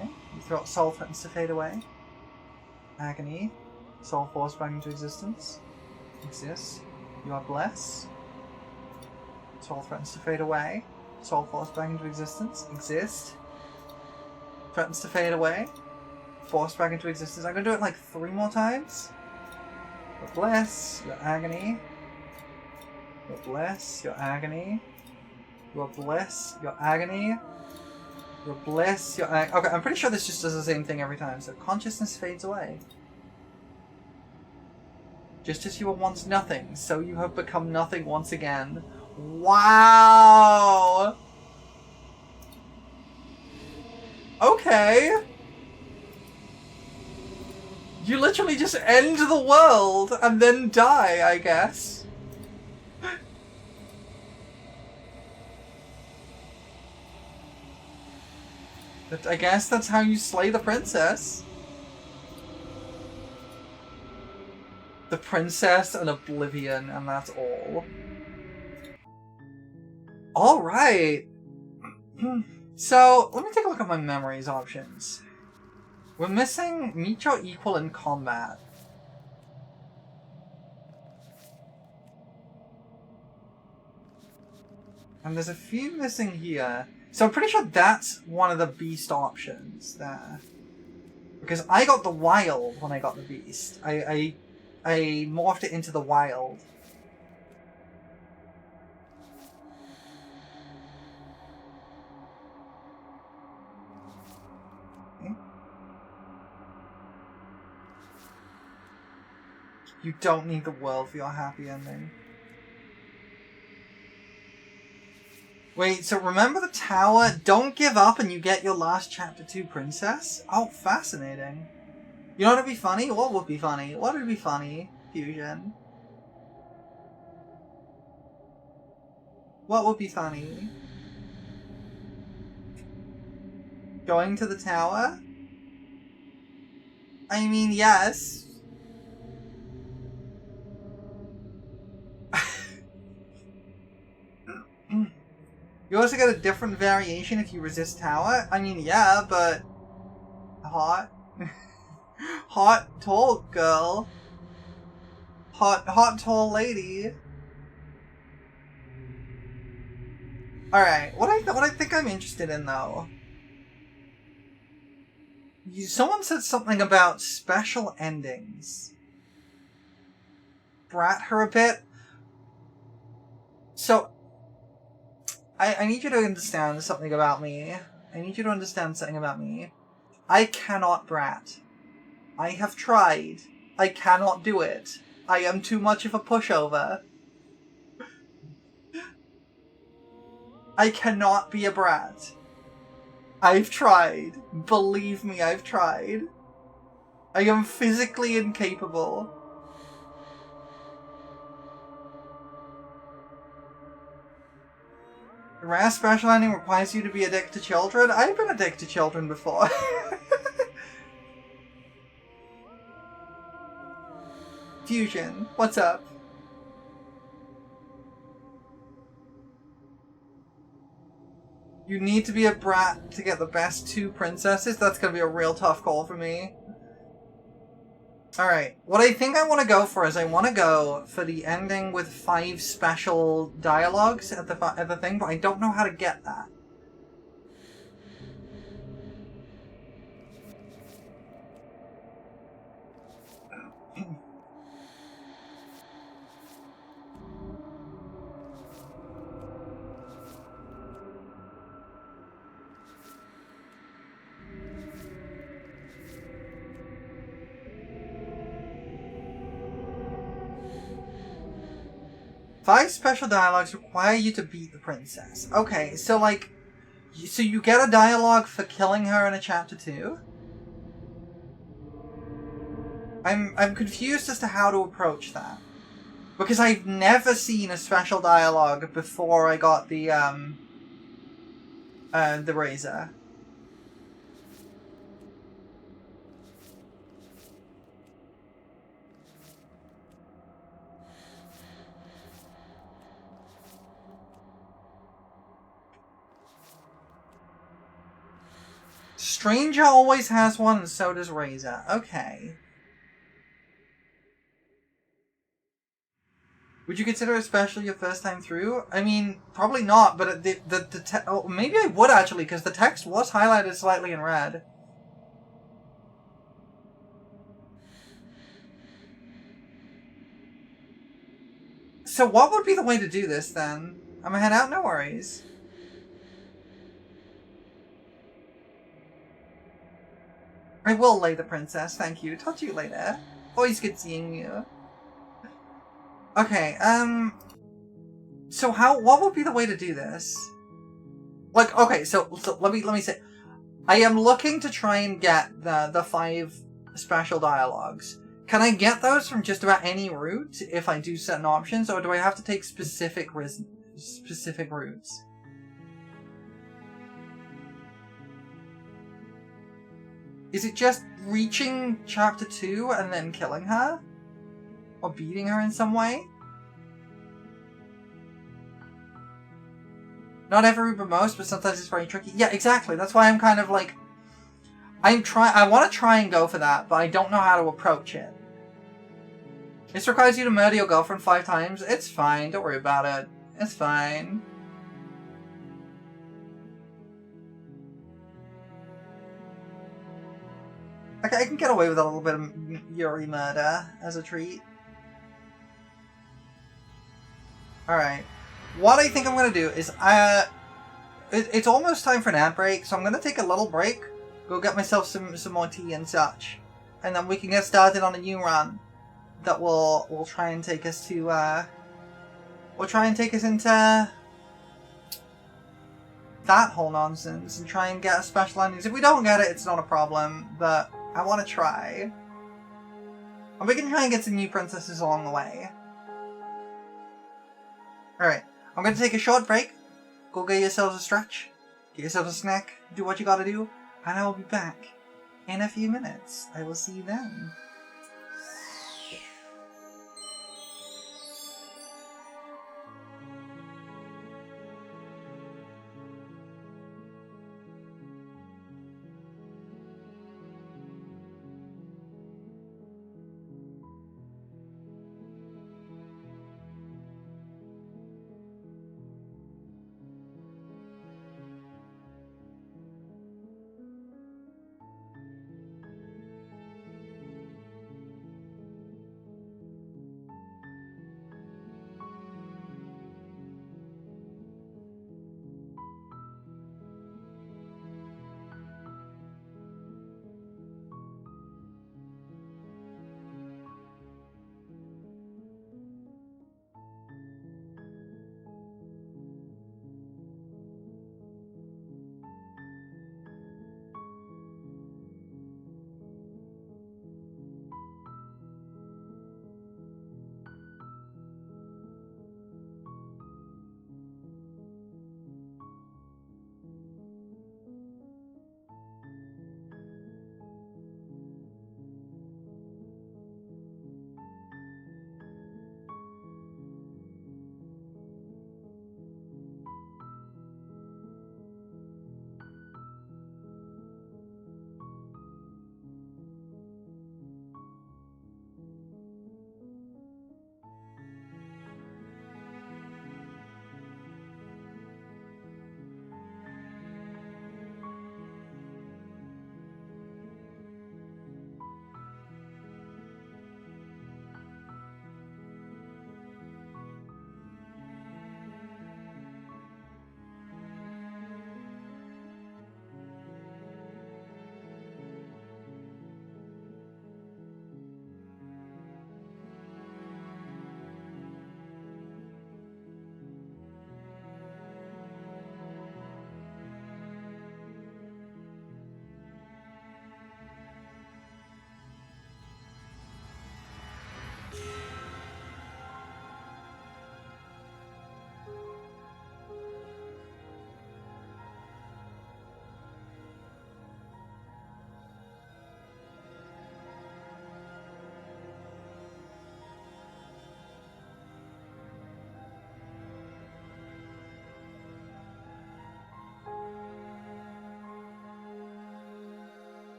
Okay, your soul threatens to fade away. Agony, soul forced back into existence. Exists. You are blessed. Soul threatens to fade away. Soul forced back into existence. Exist. Threatens to fade away. Forced back into existence. I'm gonna do it like 3 more times. Your bless. Your agony. Your bless. Your agony. Your bless. Your agony. Your bless. Your agony. Okay, I'm pretty sure this just does the same thing every time. So consciousness fades away. Just as you were once nothing, so you have become nothing once again. Wow! Okay. You literally just end the world and then die, I guess. But I guess that's how you slay the princess. The princess and oblivion, and that's all. Alright. So, let me take a look at my memories options. We're missing meet your equal in combat. And there's a few missing here. So I'm pretty sure that's one of the beast options there. Because I got the wild when I got the beast. I morphed it into the wild. Okay. You don't need the world for your happy ending. Wait, so remember the tower? Don't give up and you get your last chapter 2 princess? Oh, fascinating. You know what would be funny? What would be funny? What would be funny? Fusion. What would be funny? Going to the tower? I mean, yes. You also get a different variation if you resist tower? I mean, yeah, but... Hot. Hot, tall girl. Hot, tall lady. Alright, what I think I'm interested in, though... Someone said something about special endings. Brat her a bit. So... I need you to understand something about me. I need you to understand something about me. I cannot brat. I have tried. I cannot do it. I am too much of a pushover. I cannot be a brat. I've tried. Believe me, I've tried. I am physically incapable. The rare special ending requires you to be a dick to children? I've been a dick to children before. Fusion, what's up? You need to be a brat to get the best 2 princesses? That's gonna be a real tough call for me. Alright, what I think I want to go for is I want to go for the ending with 5 special dialogues at the thing, but I don't know how to get that. Five special dialogues require you to beat the princess. Okay, so like... So you get a dialogue for killing her in a chapter 2? I'm confused as to how to approach that. Because I've never seen a special dialogue before I got the razor. Stranger always has one, and so does Razor. Okay. Would you consider it special your first time through? I mean, probably not, but maybe I would actually, because the text was highlighted slightly in red. So what would be the way to do this, then? I'm gonna head out, no worries. I will lay the princess, thank you. Talk to you later. Always good seeing you. Okay, so what would be the way to do this? Like, okay, so let me say, I am looking to try and get the 5 special dialogues. Can I get those from just about any route if I do certain options, or do I have to take specific routes? Is it just reaching chapter 2 and then killing her? Or beating her in some way? Not every route but most, but sometimes it's very tricky. Yeah, exactly. That's why I'm kind of like... I want to try and go for that, but I don't know how to approach it. This requires you to murder your girlfriend 5 times. It's fine. Don't worry about it. It's fine. Okay, I can get away with a little bit of Yuri murder as a treat. Alright. What I think I'm going to do is, it's almost time for an ad break, so I'm going to take a little break, go get myself some more tea and such, and then we can get started on a new run that will try and take us to, will try and take us into that whole nonsense and try and get a special endings. If we don't get it, it's not a problem, but I want to try. And we can try and get some new princesses along the way. Alright, I'm going to take a short break. Go get yourselves a stretch. Get yourselves a snack. Do what you gotta do. And I will be back in a few minutes. I will see you then.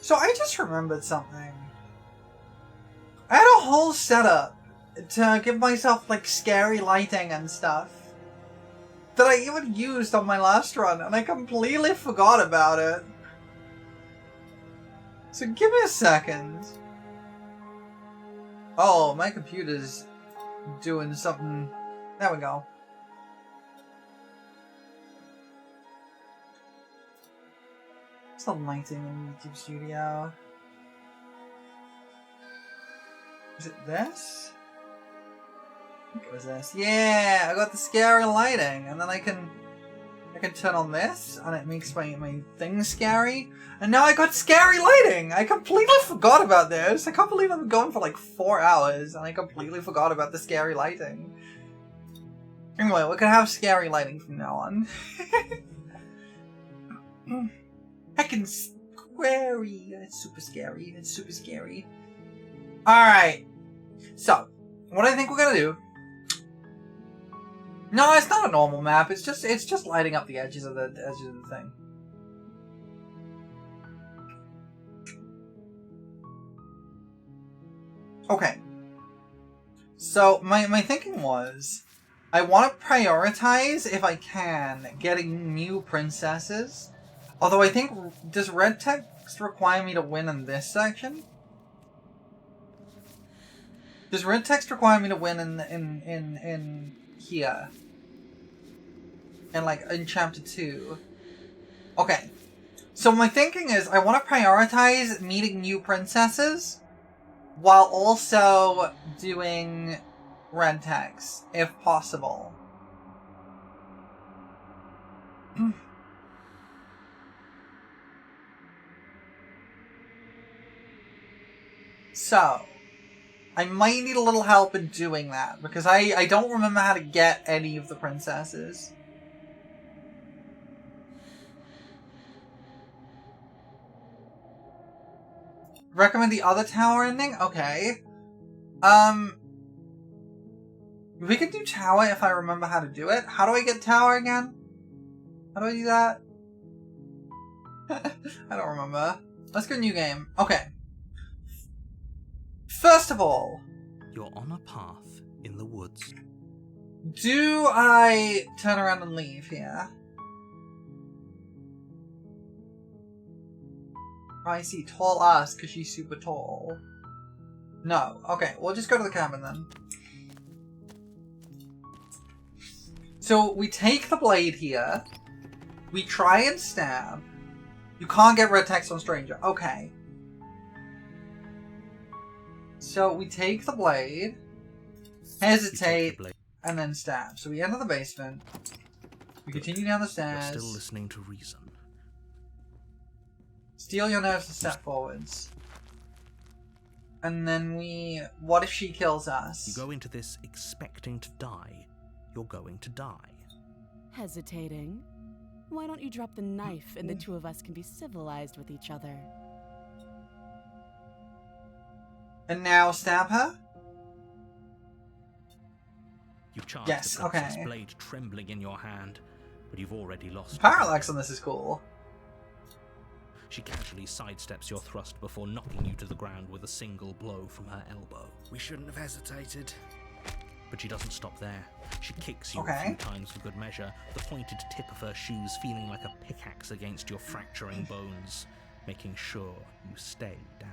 So I just remembered something. I had a whole setup to give myself, like, scary lighting and stuff that I even used on my last run, and I completely forgot about it. So give me a second. Oh, my computer's doing something. There we go. What's the lighting in YouTube Studio? Is it this? I think it was this. Yeah, I got the scary lighting, and then I can turn on this, and it makes my thing scary. And now I got scary lighting! I completely forgot about this! I can't believe I've been going for like 4 hours, and I completely forgot about the scary lighting. Anyway, we can have scary lighting from now on. Heckin' scary! It's super scary. It's super scary. Alright. So, what I think we're gonna do... No, it's not a normal map. It's just lighting up the edges of the thing. Okay. So my thinking was, I want to prioritize, if I can, getting new princesses. Although I think, does red text require me to win in this section? Does red text require me to win in here? And like in chapter 2. Okay. So my thinking is I want to prioritize meeting new princesses while also doing red text, if possible. So, I might need a little help in doing that, because I don't remember how to get any of the princesses. Recommend the other tower ending? Okay. We could do tower if I remember how to do it. How do I get tower again? How do I do that? I don't remember. Let's go new game. Okay. First of all... You're on a path in the woods. Do I turn around and leave here? I see. Tall ass because she's super tall. No. Okay, we'll just go to the cabin then. So, we take the blade here. We try and stab. You can't get red text on stranger. Okay. So, we take the blade, hesitate, and then stab. So we enter the basement. We continue down the stairs. You're still listening to reason. Steel your nerves to step forwards. And then we... What if she kills us? You go into this expecting to die. You're going to die. Hesitating? Why don't you drop the knife and the two of us can be civilized with each other? And now stab her? You charge yes, the princess okay. blade trembling in your hand, but you've already lost. Parallax on this is cool. She casually sidesteps your thrust before knocking you to the ground with a single blow from her elbow. We shouldn't have hesitated. But she doesn't stop there. She kicks you okay. a few times for good measure, the pointed tip of her shoes feeling like a pickaxe against your fracturing bones, making sure you stay down.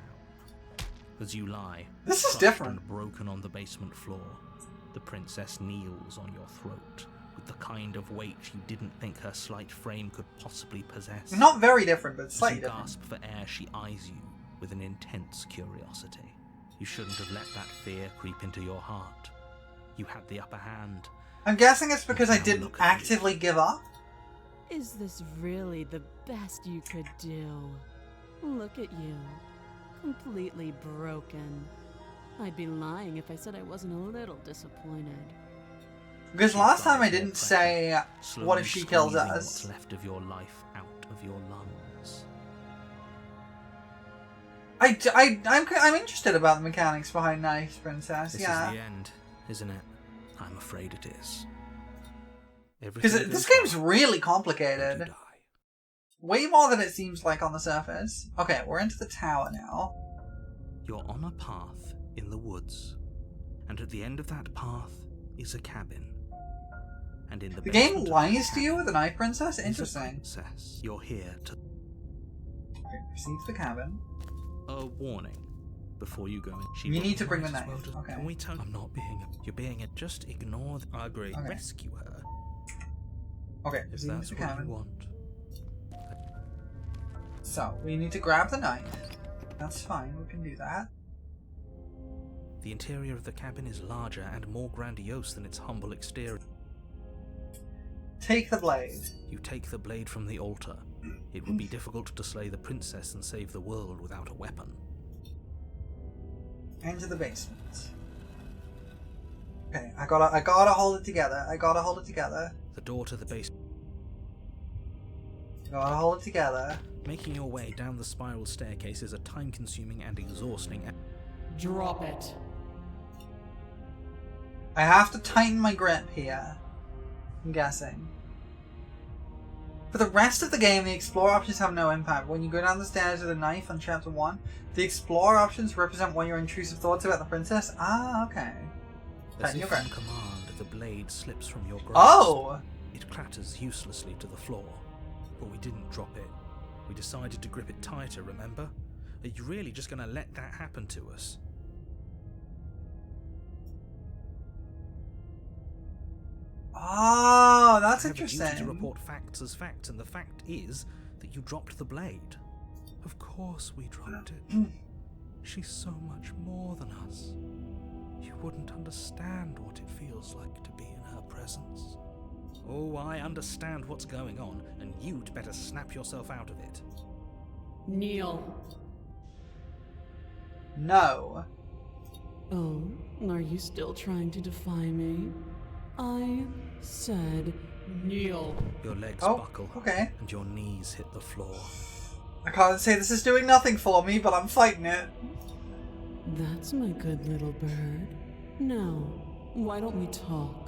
As you lie, this is different, and broken on the basement floor, the princess kneels on your throat with the kind of weight you didn't think her slight frame could possibly possess. Not very different, but slightly different. As you gasp for air, she eyes you with an intense curiosity. You shouldn't have let that fear creep into your heart. You had the upper hand. I'm guessing it's because I didn't actively give up. Is this really the best you could do? Look at you. Completely broken. I'd be lying if I said I wasn't a little disappointed. Because last time I didn't say, what if she kills us? What's left of your life out of your lungs. I'm interested about the mechanics behind Nice Princess, This is the end, isn't it? I'm afraid it is. Because this game's really complicated. Way more than it seems like on the surface. Okay, we're into the tower now. You're on a path in the woods, and at the end of that path is a cabin. And in the game lies to you with an Night Princess? Interesting. Princess. You're here to... Okay, proceed to the cabin. A warning before you go in. You need to bring the knife. Okay. Can we tell... I'm not being a... You're being a... Just ignore... I agree. Okay. Rescue her. Okay, if that's the what cabin. you want. So, we need to grab the knife. That's fine, we can do that. The interior of the cabin is larger and more grandiose than its humble exterior. Take the blade. You take the blade from the altar. It would be difficult to slay the princess and save the world without a weapon. Enter the basement. Okay, I gotta hold it together. I gotta hold it together. The door to the basement. Gotta hold it together. Making your way down the spiral staircase is a time-consuming and exhausting. Drop it. I have to tighten my grip here. I'm guessing. For the rest of the game, the explore options have no impact. When you go down the stairs with a knife on chapter 1, the explore options represent what your intrusive thoughts about the princess. Ah, okay. As if on command, the blade slips from your grasp. Oh! It clatters uselessly to the floor. But we didn't drop it. We decided to grip it tighter, remember? Are you really just going to let that happen to us? Oh, that's interesting. I have a duty to report facts as facts, and the fact is that you dropped the blade. Of course we dropped it. She's so much more than us. You wouldn't understand what it feels like to be in her presence. Oh, I understand what's going on, and you'd better snap yourself out of it. Kneel. No. Oh, are you still trying to defy me? I said kneel. Your legs buckle, okay. And your knees hit the floor. I can't say this is doing nothing for me, but I'm fighting it. That's my good little bird. Now, why don't we talk?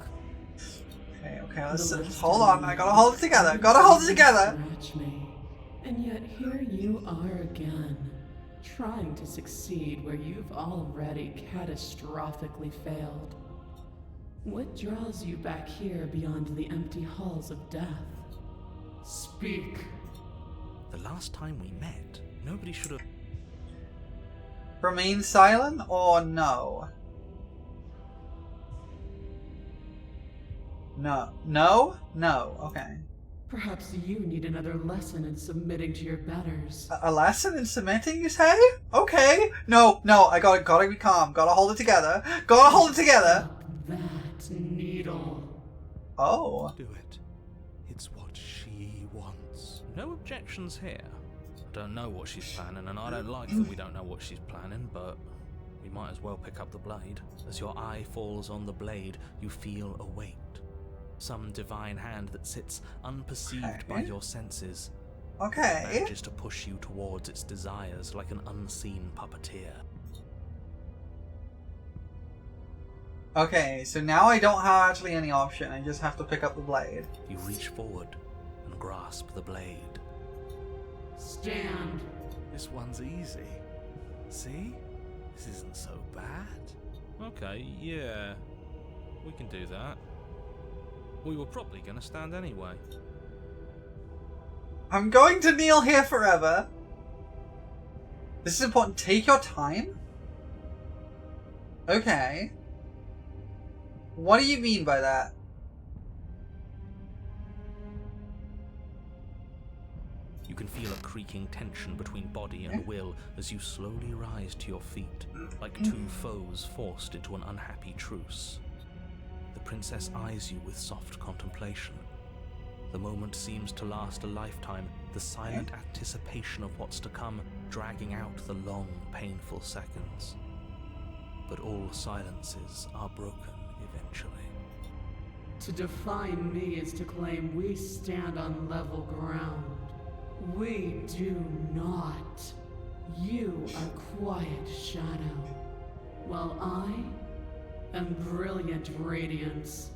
Okay, let's hold on. I gotta hold it together. Gotta hold it together. Scratch me. And yet here you are again, trying to succeed where you've already catastrophically failed. What draws you back here beyond the empty halls of death? Speak. The last time we met, nobody should have... Remain silent or no? No. No? No. Okay. Perhaps you need another lesson in submitting to your betters. A lesson in submitting, you say? Okay. No, I gotta be calm. Gotta hold it together. Gotta hold it together. That needle. Oh. Do it. It's what she wants. No objections here. I don't know what she's planning, and I don't like that we don't know what she's planning, but we might as well pick up the blade. As your eye falls on the blade, you feel a weight. Some divine hand that sits unperceived by your senses. Okay. It manages to push you towards its desires like an unseen puppeteer. Okay, so now I don't have actually any option. I just have to pick up the blade. You reach forward and grasp the blade. Stand. This one's easy. See? This isn't so bad. Okay, yeah. We can do that. We were probably going to stand anyway. I'm going to kneel here forever. This is important. Take your time? Okay. What do you mean by that? You can feel a creaking tension between body and will as you slowly rise to your feet, like two foes forced into an unhappy truce. The princess eyes you with soft contemplation. The moment seems to last a lifetime, the silent anticipation of what's to come dragging out the long, painful seconds. But all silences are broken eventually. To define me is to claim we stand on level ground. We do not. You are quiet shadow, while I am brilliant radiance.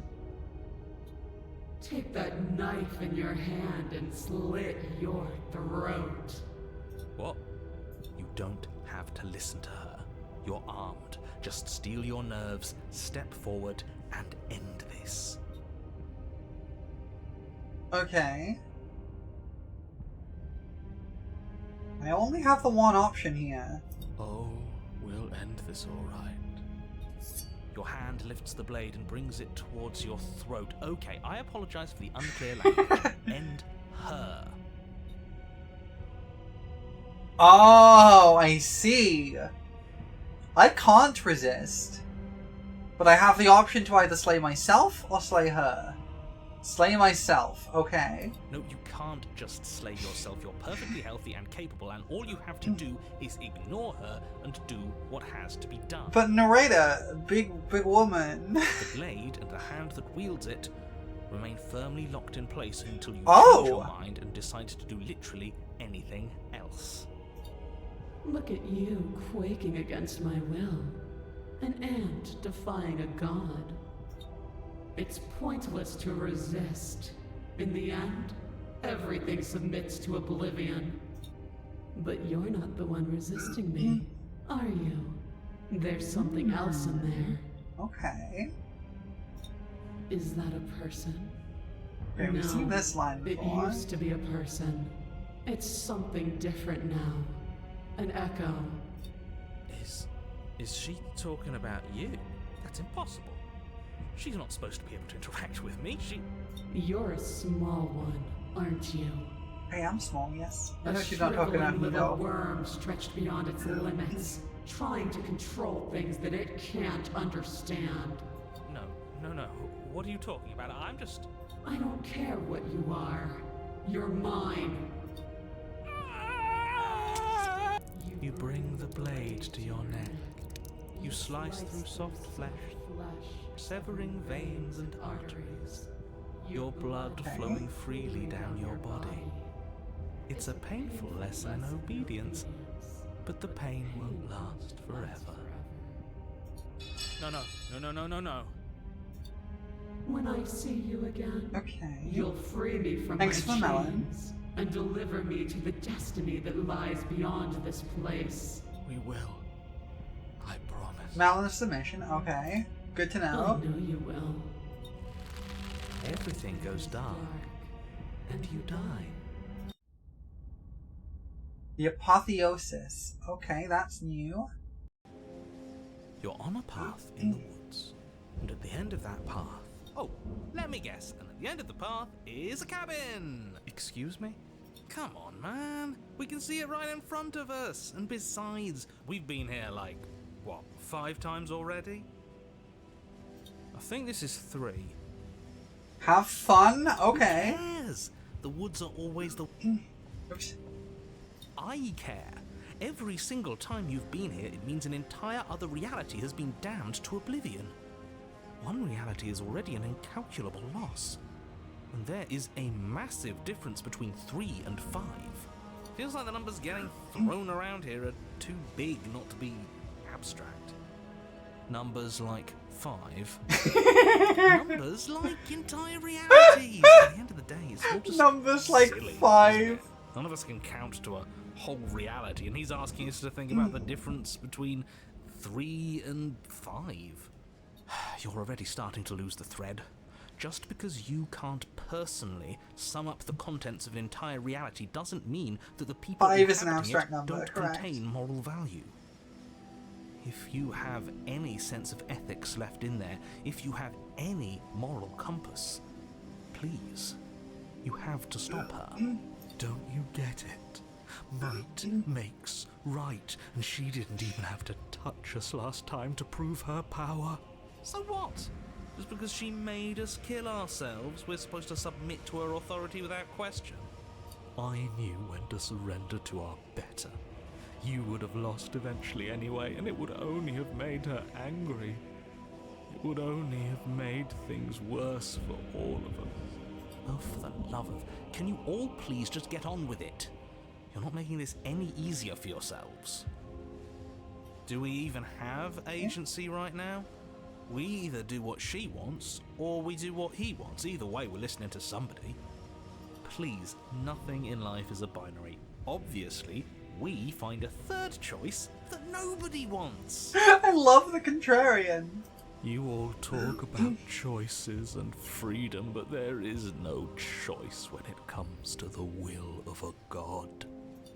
take that knife in your hand and slit your throat. What? You don't have to listen to her. You're armed. Just steel your nerves, step forward, and end this. Okay. I only have the one option here. Oh, we'll end this all right. Your hand lifts the blade and brings it towards your throat. Okay, I apologize for the unclear language. End her. Oh, I see. I can't resist. But I have the option to either slay myself or slay her. Slay myself, okay. No, you can't just slay yourself. You're perfectly healthy and capable, and all you have to do is ignore her and do what has to be done. But narrator, big woman. The blade and the hand that wields it remain firmly locked in place until you change your mind and decide to do literally anything else. Look at you quaking against my will. An ant defying a god. It's pointless to resist. In the end, everything submits to oblivion. But you're not the one resisting me, are you? There's something else in there. Okay. Is that a person? Okay, we've seen this line before. It used to be a person. It's something different now. An echo. Is she talking about you? That's impossible. She's not supposed to be able to interact with me. You're a small one, aren't you? I am small, yes. I A know she's not talking about me, little though. worm stretched beyond its limits, trying to control things that it can't understand. No. What are you talking about? I'm just... I don't care what you are. You're mine. You bring the blade to your neck. You slice through soft flesh, severing veins and arteries. Your blood flowing freely down your body. It's a painful lesson in obedience, but the pain won't last forever. No. When I see you again, you'll free me from Thanks my for Melon. chains and deliver me to the destiny that lies beyond this place. We will. I promise. Melon's submission, okay. Good to know. I know you will. Everything goes dark, and you die. The apotheosis. Okay, that's new. You're on a path in the woods, and at the end of that path... Oh, let me guess, and at the end of the path is a cabin! Excuse me? Come on, man. We can see it right in front of us, and besides, we've been here like, what, 5 times already? I think this is 3. Have fun? Okay. Who cares? The woods are always the... Oops. I care. Every single time you've been here, it means an entire other reality has been damned to oblivion. One reality is already an incalculable loss. And there is a massive difference between 3 and 5. Feels like the numbers getting thrown around here are too big not to be abstract. Numbers like 5. Numbers like entire realities. At the end of the day, it's all just Numbers like silly, 5. None of us can count to a whole reality, and he's asking us to think about the difference between 3 and 5. You're already starting to lose the thread. Just because you can't personally sum up the contents of an entire reality doesn't mean that the people 5 is an inhabiting abstract it number, don't correct. contain moral value. If you have any sense of ethics left in there, if you have any moral compass, please, you have to stop her. Don't you get it? Might makes right, and she didn't even have to touch us last time to prove her power. So what? Just because she made us kill ourselves, we're supposed to submit to her authority without question? I knew when to surrender to our better. You would have lost eventually anyway, and it would only have made her angry. It would only have made things worse for all of us. Oh, for the love of... Can you all please just get on with it? You're not making this any easier for yourselves. Do we even have agency right now? We either do what she wants, or we do what he wants. Either way, we're listening to somebody. Please, nothing in life is a binary. Obviously, we find a third choice that nobody wants. I love the contrarian. You all talk about choices and freedom, but there is no choice when it comes to the will of a god.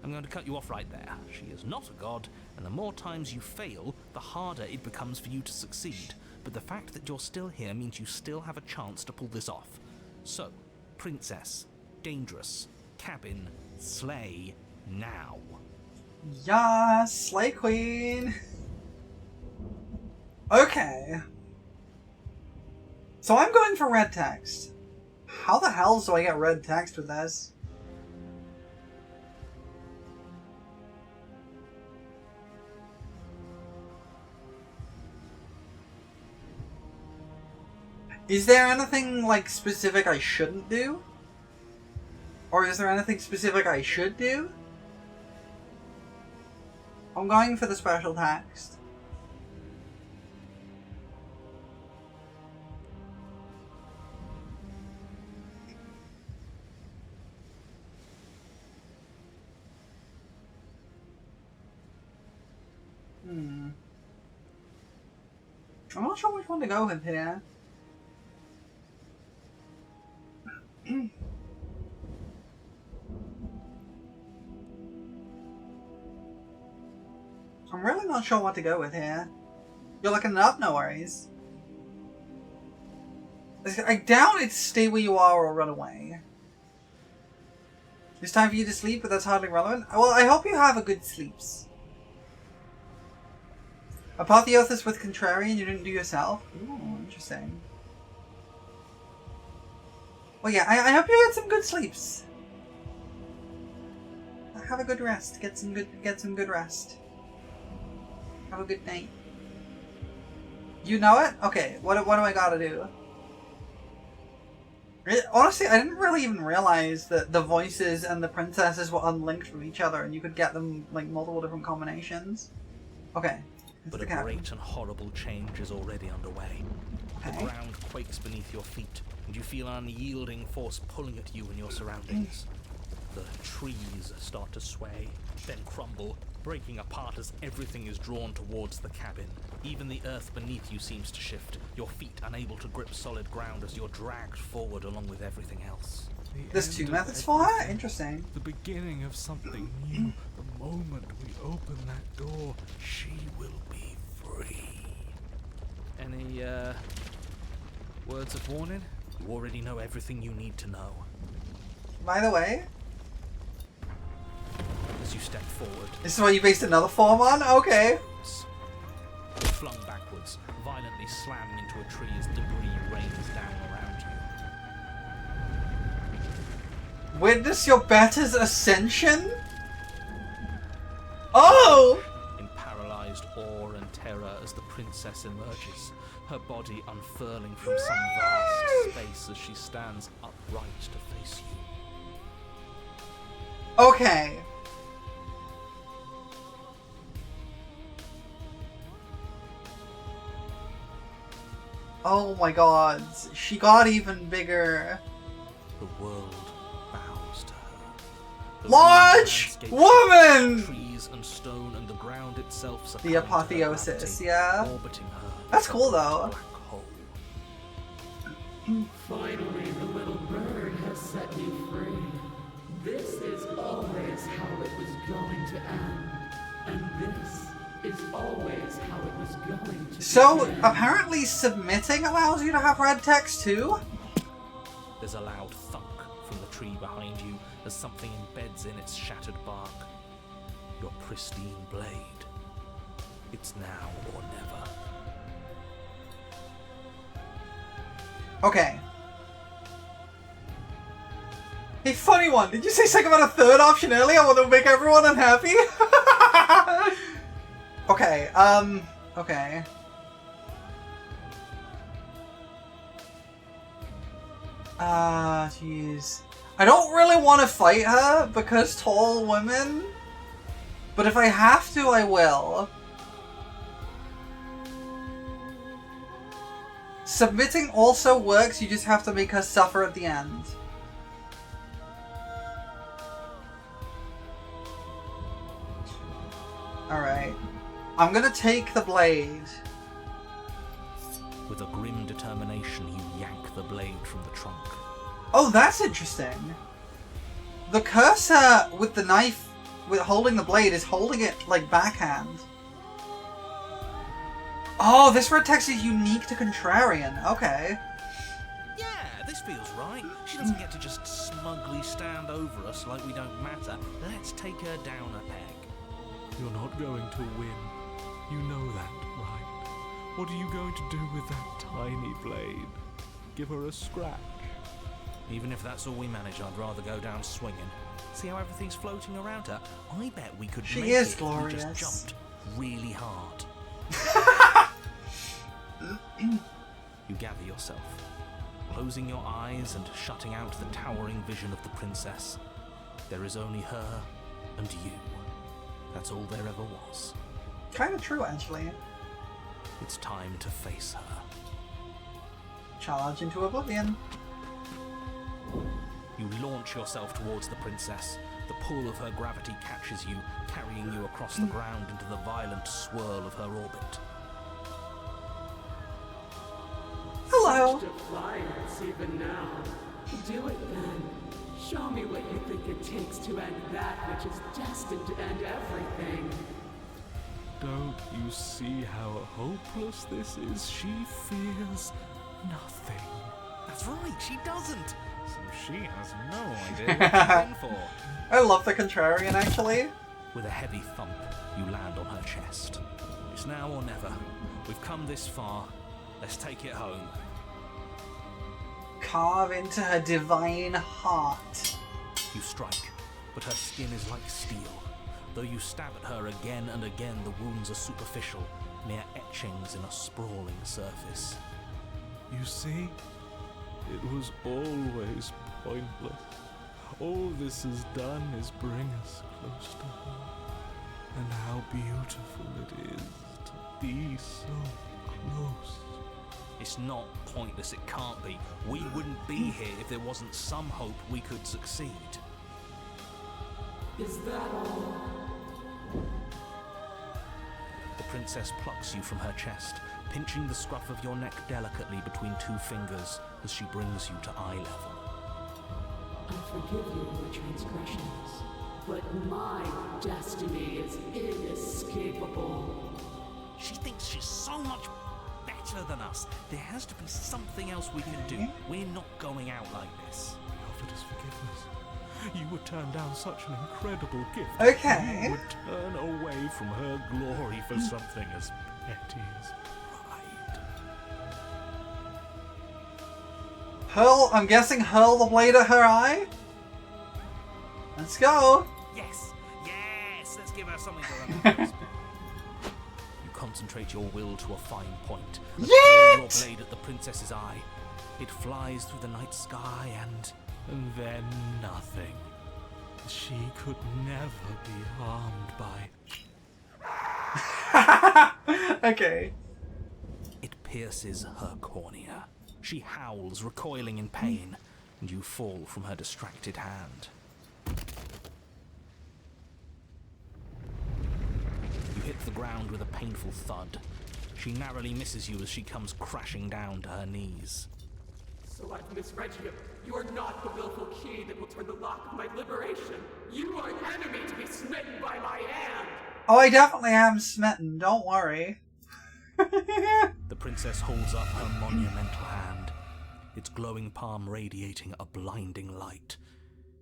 I'm going to cut you off right there. She is not a god, and the more times you fail, the harder it becomes for you to succeed. But the fact that you're still here means you still have a chance to pull this off. So, princess, dangerous, cabin, slay, now. Yeah, slay queen. Okay. So I'm going for red text. How the hell do I get red text with this? Is there anything, like, specific I shouldn't do? Or is there anything specific I should do? I'm going for the special text. I'm not sure which one to go with here. I'm really not sure what to go with here. You're looking it up? No worries. I doubt it's stay where you are or run away. It's time for you to sleep, but that's hardly relevant. Well, I hope you have a good sleeps. Apotheosis with Contrarian you didn't do yourself? Ooh, interesting. Well, yeah, I hope you get some good sleeps. Have a good rest. Get some good rest. Have a good night. You know it? Okay, what do I gotta do? Honestly, I didn't really even realize that the voices and the princesses were unlinked from each other and you could get them, like, multiple different combinations. Okay. But a great and horrible change is already underway. Okay. The ground quakes beneath your feet, and you feel an unyielding force pulling at you and your surroundings. The trees start to sway, then crumble, breaking apart as everything is drawn towards the cabin. Even the earth beneath you seems to shift, your feet unable to grip solid ground as you're dragged forward along with everything else. There's two methods for her? Interesting. The beginning of something new. The moment we open that door, she will be free. Any, words of warning? You already know everything you need to know. By the way... As you step forward... This is what you based another form on? Okay. You're flung backwards, violently slamming into a tree as debris rains down around you. Witness your better's ascension? Oh! In paralyzed awe and terror as the princess emerges, her body unfurling from some vast space as she stands upright to face you. Okay. Oh my god, she got even bigger. The world bows to her. The large woman! Trees and stone and the ground itself. The apotheosis, yeah. Orbiting her. That's cool though. Finally, the little bird has set you free. This is always how it was going to end. And this is always how it was going to So, begin. apparently submitting allows you to have red text too? There's a loud thunk from the tree behind you as something embeds in its shattered bark. Your pristine blade. It's now or never. Okay. Hey, funny one. Did you say something about a third option earlier? I want to make everyone unhappy? Okay, okay. Jeez. I don't really want to fight her because tall women, but if I have to, I will. Submitting also works, you just have to make her suffer at the end. Alright. I'm gonna take the blade. With a grim determination, you yank the blade from the trunk. Oh, that's interesting. The cursor with the knife, with holding the blade, is holding it, like, backhand. Oh, this red text is unique to Contrarian. Okay. Yeah, this feels right. She doesn't get to just smugly stand over us like we don't matter. Let's take her down a peg. You're not going to win. You know that, right? What are you going to do with that tiny blade? Give her a scratch? Even if that's all we manage, I'd rather go down swinging. See how everything's floating around her? I bet we could make is it glorious. if we just jumped really hard. You gather yourself, closing your eyes and shutting out the towering vision of the princess. There is only her and you. That's all there ever was. Kind of true, actually. It's time to face her. Charge into oblivion. You launch yourself towards the princess. The pull of her gravity catches you, carrying you across the ground into the violent swirl of her orbit. Hello. Such defiance even now. Do it then. Show me what you think it takes to end that which is destined to end everything. Don't you see how hopeless this is? She fears nothing. That's right, she doesn't. So she has no idea what she's in for. I love the Contrarian, actually. With a heavy thump, you land on her chest. It's now or never. We've come this far. Let's take it home. Carve into her divine heart. You strike, but her skin is like steel. Though you stab at her again and again, the wounds are superficial, mere etchings in a sprawling surface. You see? It was always pointless. All this has done is bring us close to her. And how beautiful it is to be so close. It's not pointless, it can't be. We wouldn't be here if there wasn't some hope we could succeed. Is that all? The princess plucks you from her chest, pinching the scruff of your neck delicately between two fingers as she brings you to eye level. I forgive you your transgressions, but my destiny is inescapable. She thinks she's so much better than us. There has to be something else we can do. We're not going out like this. He offered us forgiveness. You would turn down such an incredible gift. Okay. You would turn away from her glory for something as petty as pride. Hurl, I'm guessing hurl the blade at her eye? Let's go. Yes! Yes! Let's give her something to remember. You concentrate your will to a fine point. And hurl your blade at the princess's eye. It flies through the night sky and then nothing. She could never be harmed by... Okay. It pierces her cornea. She howls, recoiling in pain, and you fall from her distracted hand. You hit the ground with a painful thud. She narrowly misses you as she comes crashing down to her knees. So I've misread you. You are not the willful key that will turn the lock of my liberation. You are an enemy to be smitten by my hand. Oh, I definitely am smitten. Don't worry. The princess holds up her monumental hand, its glowing palm radiating a blinding light.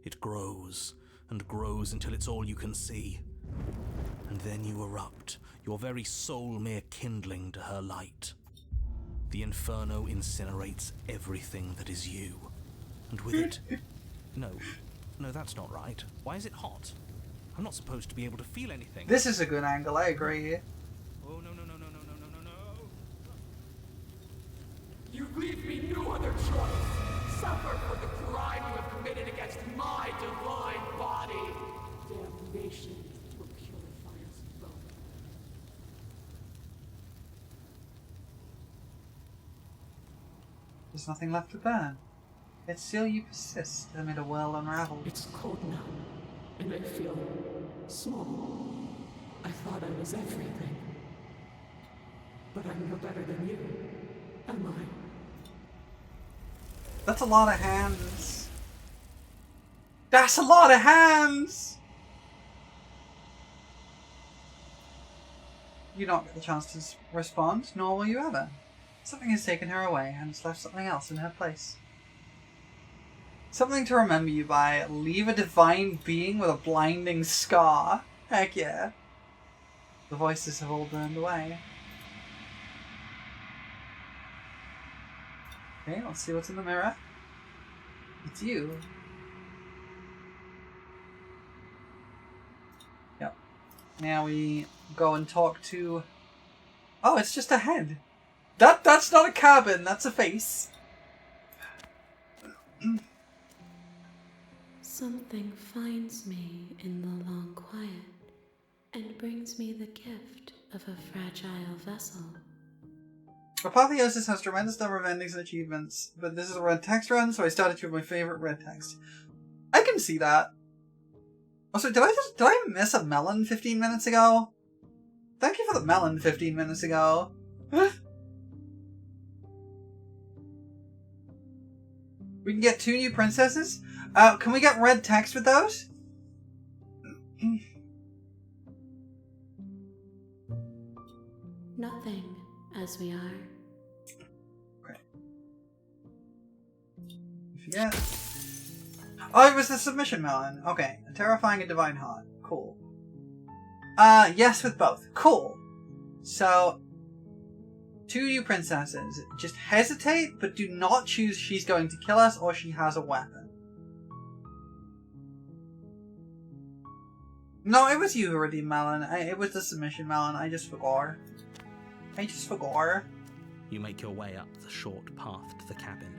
It grows and grows until it's all you can see. And then you erupt, your very soul mere kindling to her light. The inferno incinerates everything that is you. And with it... No, that's not right. Why is it hot? I'm not supposed to be able to feel anything. This is a good angle, I agree. Oh, no. You leave me no other choice. Suffer for the crime you have committed against my divine body. Damnation will purify us both. There's nothing left to burn. Yet still you persist amid a world unraveled. It's cold now, and I feel small. I thought I was everything. But I'm no better than you, am I? That's a lot of hands. That's a lot of hands! You don't get the chance to respond, nor will you ever. Something has taken her away and has left something else in her place. Something to remember you by. Leave a divine being with a blinding scar. Heck yeah. The voices have all burned away. Okay, let's see what's in the mirror. It's you. Yep. Now we go and talk to... Oh, it's just a head. That's not a cabin, that's a face. Something finds me in the long quiet and brings me the gift of a fragile vessel. Apotheosis has tremendous number of endings and achievements, but this is a red text run, so I started with my favorite red text. I can see that. Also, did I miss a melon 15 minutes ago? Thank you for the melon 15 minutes ago. We can get 2 new princesses? Can we get red text with those? Nothing, as we are. Okay. Forget. Oh, it was the submission melon. Okay. Terrifying and divine heart. Cool. Yes with both. Cool. So, 2 new princesses. Just hesitate, but do not choose she's going to kill us or she has a weapon. No, it was you who redeemed melon. It was the submission melon. I just forgot. You make your way up the short path to the cabin.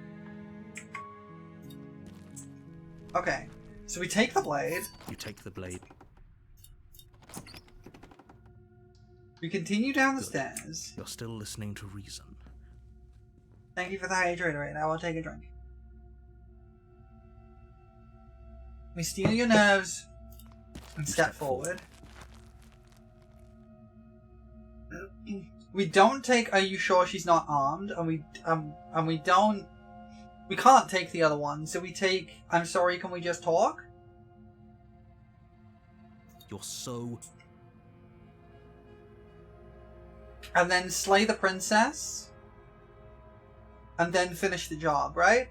Okay, so we take the blade. You take the blade. We continue down the stairs. You're still listening to reason. Thank you for the hydrator right now. I'll take a drink. We steal your nerves and step forward. We don't take, are you sure she's not armed? And we don't, we can't take the other one, so we take, I'm sorry, can we just talk? You're so... And then slay the princess. And then finish the job, right?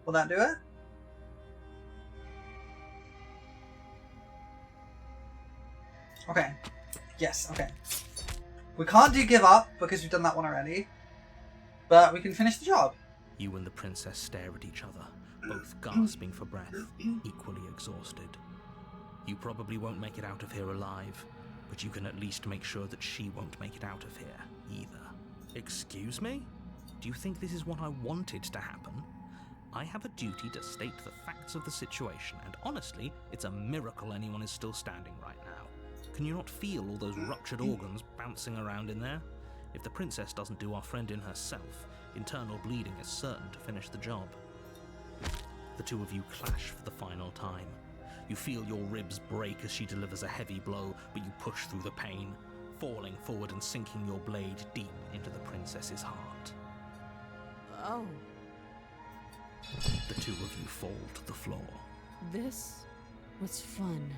Will that do it? Okay. Yes, okay. We can't do give up, because we've done that one already. But we can finish the job. You and the princess stare at each other, both gasping for breath, equally exhausted. You probably won't make it out of here alive, but you can at least make sure that she won't make it out of here, either. Excuse me? Do you think this is what I wanted to happen? I have a duty to state the facts of the situation, and honestly, it's a miracle anyone is still standing right now. Can you not feel all those ruptured organs bouncing around in there? If the princess doesn't do our friend in herself, internal bleeding is certain to finish the job. The 2 of you clash for the final time. You feel your ribs break as she delivers a heavy blow, but you push through the pain, falling forward and sinking your blade deep into the princess's heart. Oh. The 2 of you fall to the floor. This was fun.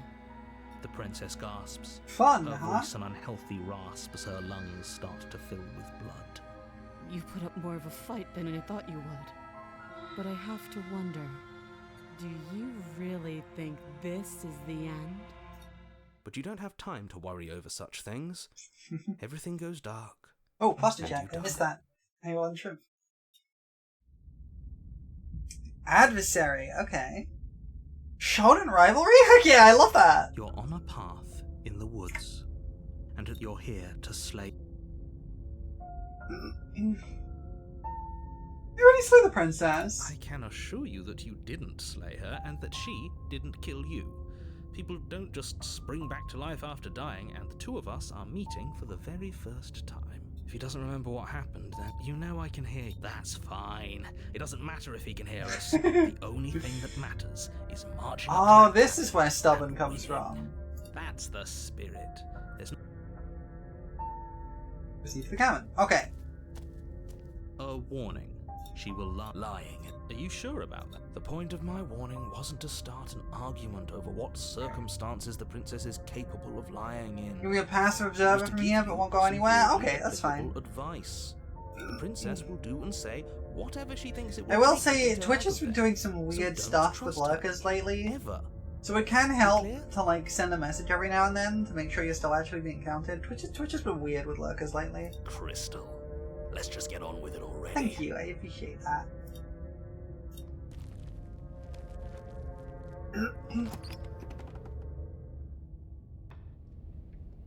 The princess gasps. Fun, her huh? voice an unhealthy rasp as her lungs start to fill with blood. You put up more of a fight than I thought you would. But I have to wonder, do you really think this is the end? But you don't have time to worry over such things. Everything goes dark. Oh, posture check. I missed that. Hang on, shrimp. Adversary. Okay. Shonen rivalry? Heck yeah, I love that. You're on a path in the woods, and you're here to slay. You already slew the princess. I can assure you that you didn't slay her, and that she didn't kill you. People don't just spring back to life after dying, and the 2 of us are meeting for the very first time. If he doesn't remember what happened, then you know I can hear. That's fine. It doesn't matter if he can hear us. The only thing that matters is marching. Oh, this is where stubborn comes from. That's the spirit. There's no... Receive the cannon. Okay. A warning. She will lying. Are you sure about that? The point of my warning wasn't to start an argument over what circumstances the princess is capable of lying in. You'll be a passive observer from here, but won't go anywhere? Okay, that's fine. Advice. The princess will do and say whatever she thinks it will. I will say, Twitch has been doing some weird stuff with lurkers lately. Ever. So it can help to like send a message every now and then to make sure you're still actually being counted. Twitch has been weird with lurkers lately. Crystal, let's just get on with it already. Thank you, I appreciate that.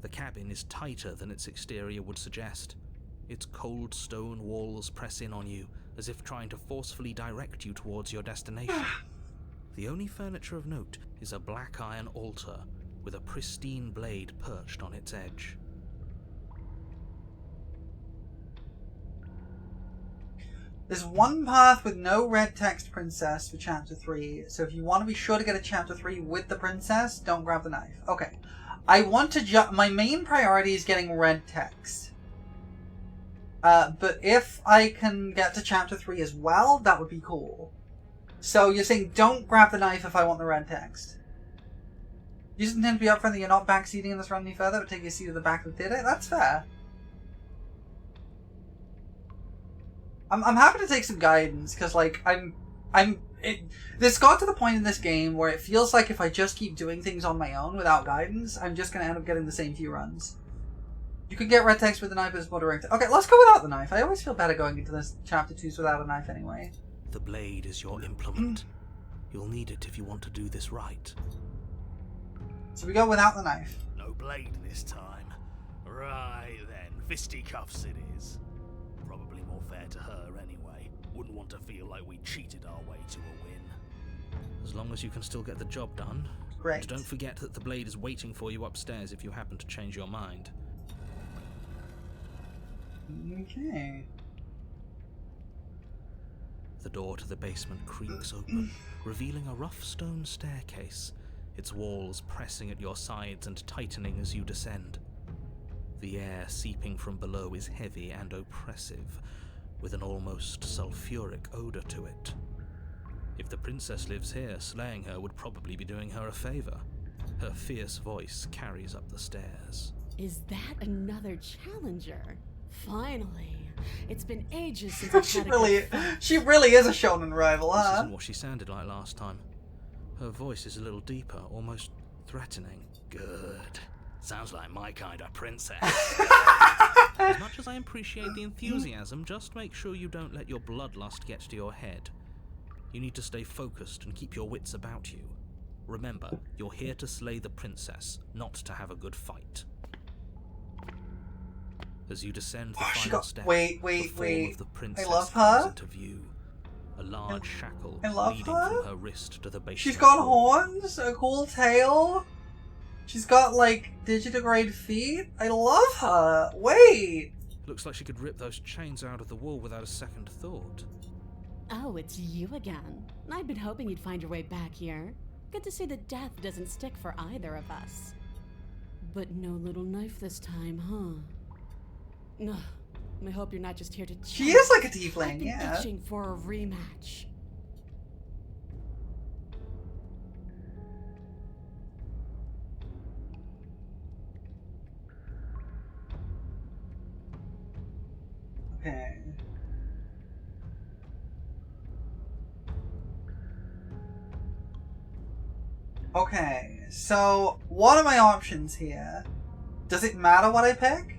The cabin is tighter than its exterior would suggest. Its cold stone walls press in on you, as if trying to forcefully direct you towards your destination. The only furniture of note is a black iron altar with a pristine blade perched on its edge. There's one path with no red text princess for chapter 3, so if you want to be sure to get a chapter 3 with the princess, don't grab the knife. Okay. I want to my main priority is getting red text. But if I can get to chapter 3 as well, that would be cool. So you're saying don't grab the knife if I want the red text. You just intend to be upfront that you're not backseating in this run any further, but take your seat at the back that did it? That's fair. I'm happy to take some guidance, because, like, this got to the point in this game where it feels like if I just keep doing things on my own without guidance, I'm just going to end up getting the same few runs. You could get red text with the knife as more direct. Okay, let's go without the knife. I always feel better going into this chapter 2s without a knife anyway. The blade is your implement. You'll need it if you want to do this right. So we go without the knife. No blade this time. Right then, fisticuffs it is. Probably more fair to her anyway. Wouldn't want to feel like we cheated our way to a win. As long as you can still get the job done. Great. And don't forget that the blade is waiting for you upstairs if you happen to change your mind. Okay. The door to the basement creaks open, revealing a rough stone staircase, its walls pressing at your sides and tightening as you descend. The air seeping from below is heavy and oppressive, with an almost sulfuric odor to it. If the princess lives here, slaying her would probably be doing her a favor. Her fierce voice carries up the stairs. Is that another challenger? Finally. It's been ages since I've had a good fight. She really is a shonen rival, huh? This isn't what she sounded like last time. Her voice is a little deeper, almost threatening. Good. Sounds like my kind of princess. As much as I appreciate the enthusiasm, just make sure you don't let your bloodlust get to your head. You need to stay focused and keep your wits about you. Remember, you're here to slay the princess, not to have a good fight. As you descend the final step, wait. the form of the princess I love comes her. into view. A large shackle I love leading her. from her wrist to the base. She's got horns, a cool tail. She's got, like, digitigrade feet. I love her. Wait. Looks like she could rip those chains out of the wall without a second thought. Oh, it's you again. I'd been hoping you'd find your way back here. Good to see that death doesn't stick for either of us. But no little knife this time, huh? No, I hope you're not just here to chat. She is like a tiefling, I've been yeah. itching for a rematch. Okay. Okay, so what are my options here? Does it matter what I pick?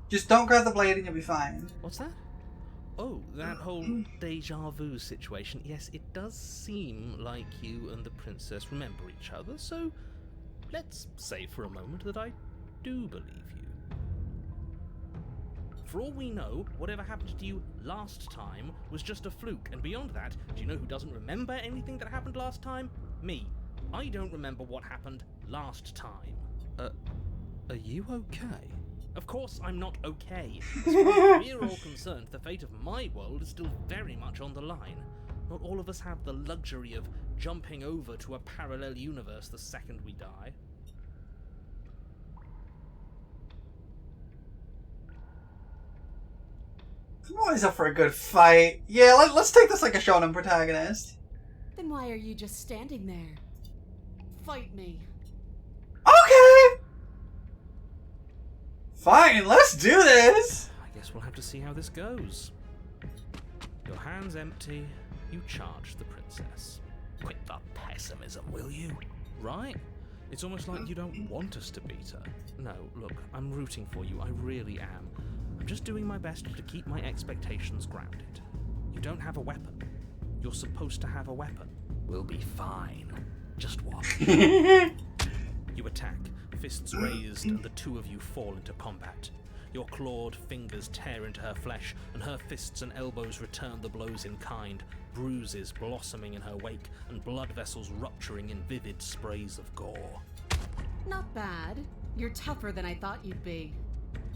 Just don't grab the blade and you'll be fine. What's that? Oh, that whole deja vu situation. Yes, it does seem like you and the princess remember each other, so let's say for a moment that I do believe you. For all we know, whatever happened to you last time was just a fluke, and beyond that, do you know who doesn't remember anything that happened last time? Me. I don't remember what happened last time. Are you okay? Of course I'm not okay. As far as we're all concerned, the fate of my world is still very much on the line. Not all of us have the luxury of jumping over to a parallel universe the second we die. I'm always up for a good fight. Yeah, let's take this like a shonen protagonist. Then why are you just standing there? Fight me. Okay! Fine, let's do this! I guess we'll have to see how this goes. Your hand's empty, you charge the princess. Quit the pessimism, will you? Right? It's almost like you don't want us to beat her. No, look, I'm rooting for you, I really am. I'm just doing my best to keep my expectations grounded. You don't have a weapon. You're supposed to have a weapon. We'll be fine. Just watch. You attack, fists raised, and the two of you fall into combat. Your clawed fingers tear into her flesh, and her fists and elbows return the blows in kind, bruises blossoming in her wake, and blood vessels rupturing in vivid sprays of gore. Not bad. You're tougher than I thought you'd be.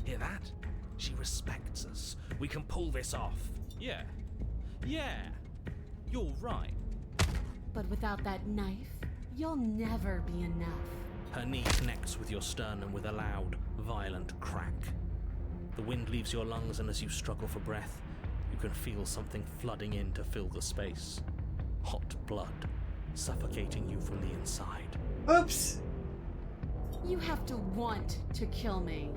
Hear that? She respects us. We can pull this off. Yeah. You're right. But without that knife, you'll never be enough. Her knee connects with your sternum with a loud, violent crack. The wind leaves your lungs, and as you struggle for breath, you can feel something flooding in to fill the space. Hot blood, suffocating you from the inside. Oops! You have to want to kill me.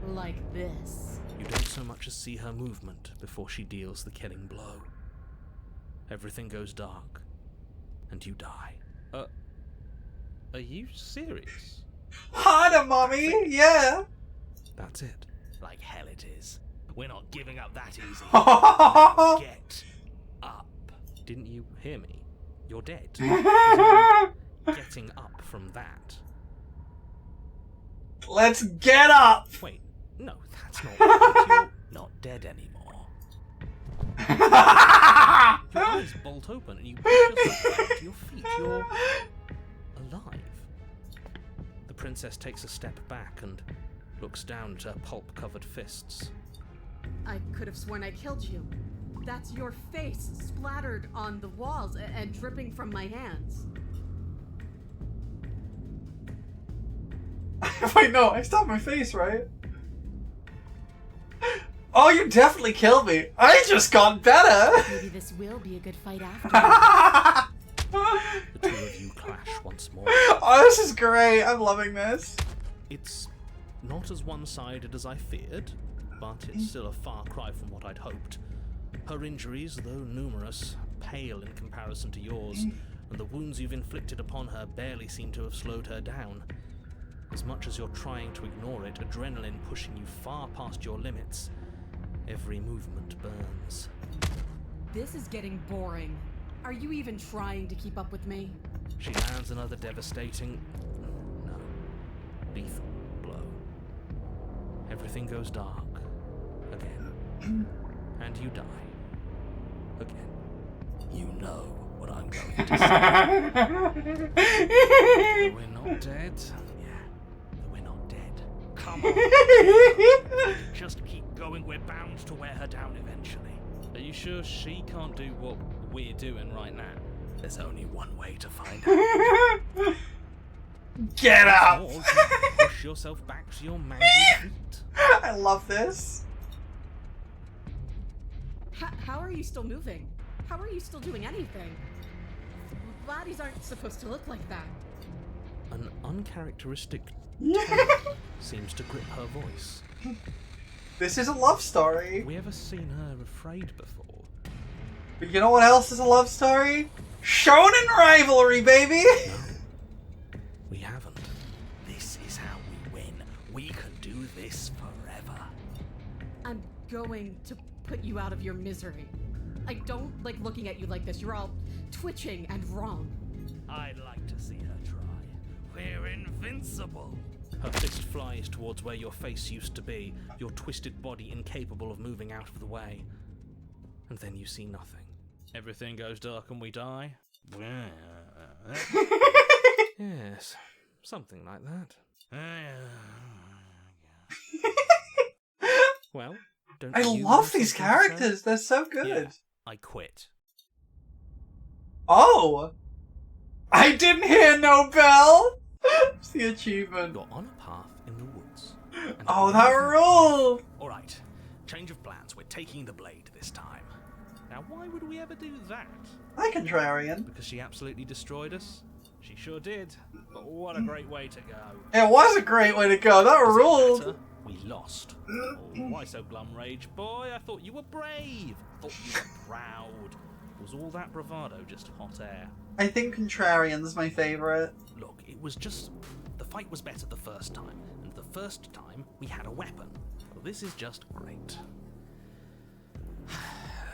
Like this. You don't so much as see her movement before she deals the killing blow. Everything goes dark, and you die. Are you serious? Harder, mommy! Yeah! That's it. Like hell it is. We're not giving up that easy. Get up. Didn't you hear me? You're dead. There's no getting up from that. Let's get up! Wait, no, that's not. You're not dead anymore. Your eyes bolt open and you push yourself back to your feet. You're alive. The princess takes a step back and looks down at her pulp-covered fists. I could have sworn I killed you. That's your face splattered on the walls and dripping from my hands. Wait, no, I stopped my face, right? Oh, you definitely killed me. I just got better. Maybe this will be a good fight after. The two of you clash once more. Oh, this is great. I'm loving this. It's not as one-sided as I feared, but it's still a far cry from what I'd hoped. Her injuries, though numerous, pale in comparison to yours, and the wounds you've inflicted upon her barely seem to have slowed her down. As much as you're trying to ignore it, adrenaline pushing you far past your limits, every movement burns. This is getting boring. Are you even trying to keep up with me? She lands another devastating, no, lethal blow. Everything goes dark. Again. And you die. Again. You know what I'm going to say. We're not dead. We're not dead. Come on. Just keep going. We're bound to wear her down eventually. Are you sure she can't do what we're doing right now? There's only one way to find out. Get up! Or push yourself back to your mangled feet. I love this. How are you still moving? How are you still doing anything? Bodies aren't supposed to look like that. An uncharacteristic tone seems to grip her voice. This is a love story. Have we ever seen her afraid before? But you know what else is a love story? Shonen rivalry, baby! No, we haven't. This is how we win. We can do this forever. I'm going to put you out of your misery. I don't like looking at you like this. You're all twitching and wrong. I'd like to see her try. We're invincible. Her fist flies towards where your face used to be, your twisted body incapable of moving out of the way. And then you see nothing. Everything goes dark and we die? Yes, something like that. Well, don't I you love have these something to say? characters. They're so good. Yeah, I quit. Oh! I didn't hear no bell! It's the achievement. You're on a path in the woods. Oh, that ruled! Alright, change of plans. We're taking the blade this time. Now, why would we ever do that? Hi, Contrarian. Because she absolutely destroyed us? She sure did. But what a great way to go. It was a great way to go. That Does it ruled. matter? We lost. Oh, why so glum, Rage Boy? I thought you were brave. Thought you were proud. Was all that bravado just hot air? I think Contrarian's my favorite. Look, it was just... The fight was better the first time. And the first time, we had a weapon. Well, this is just great.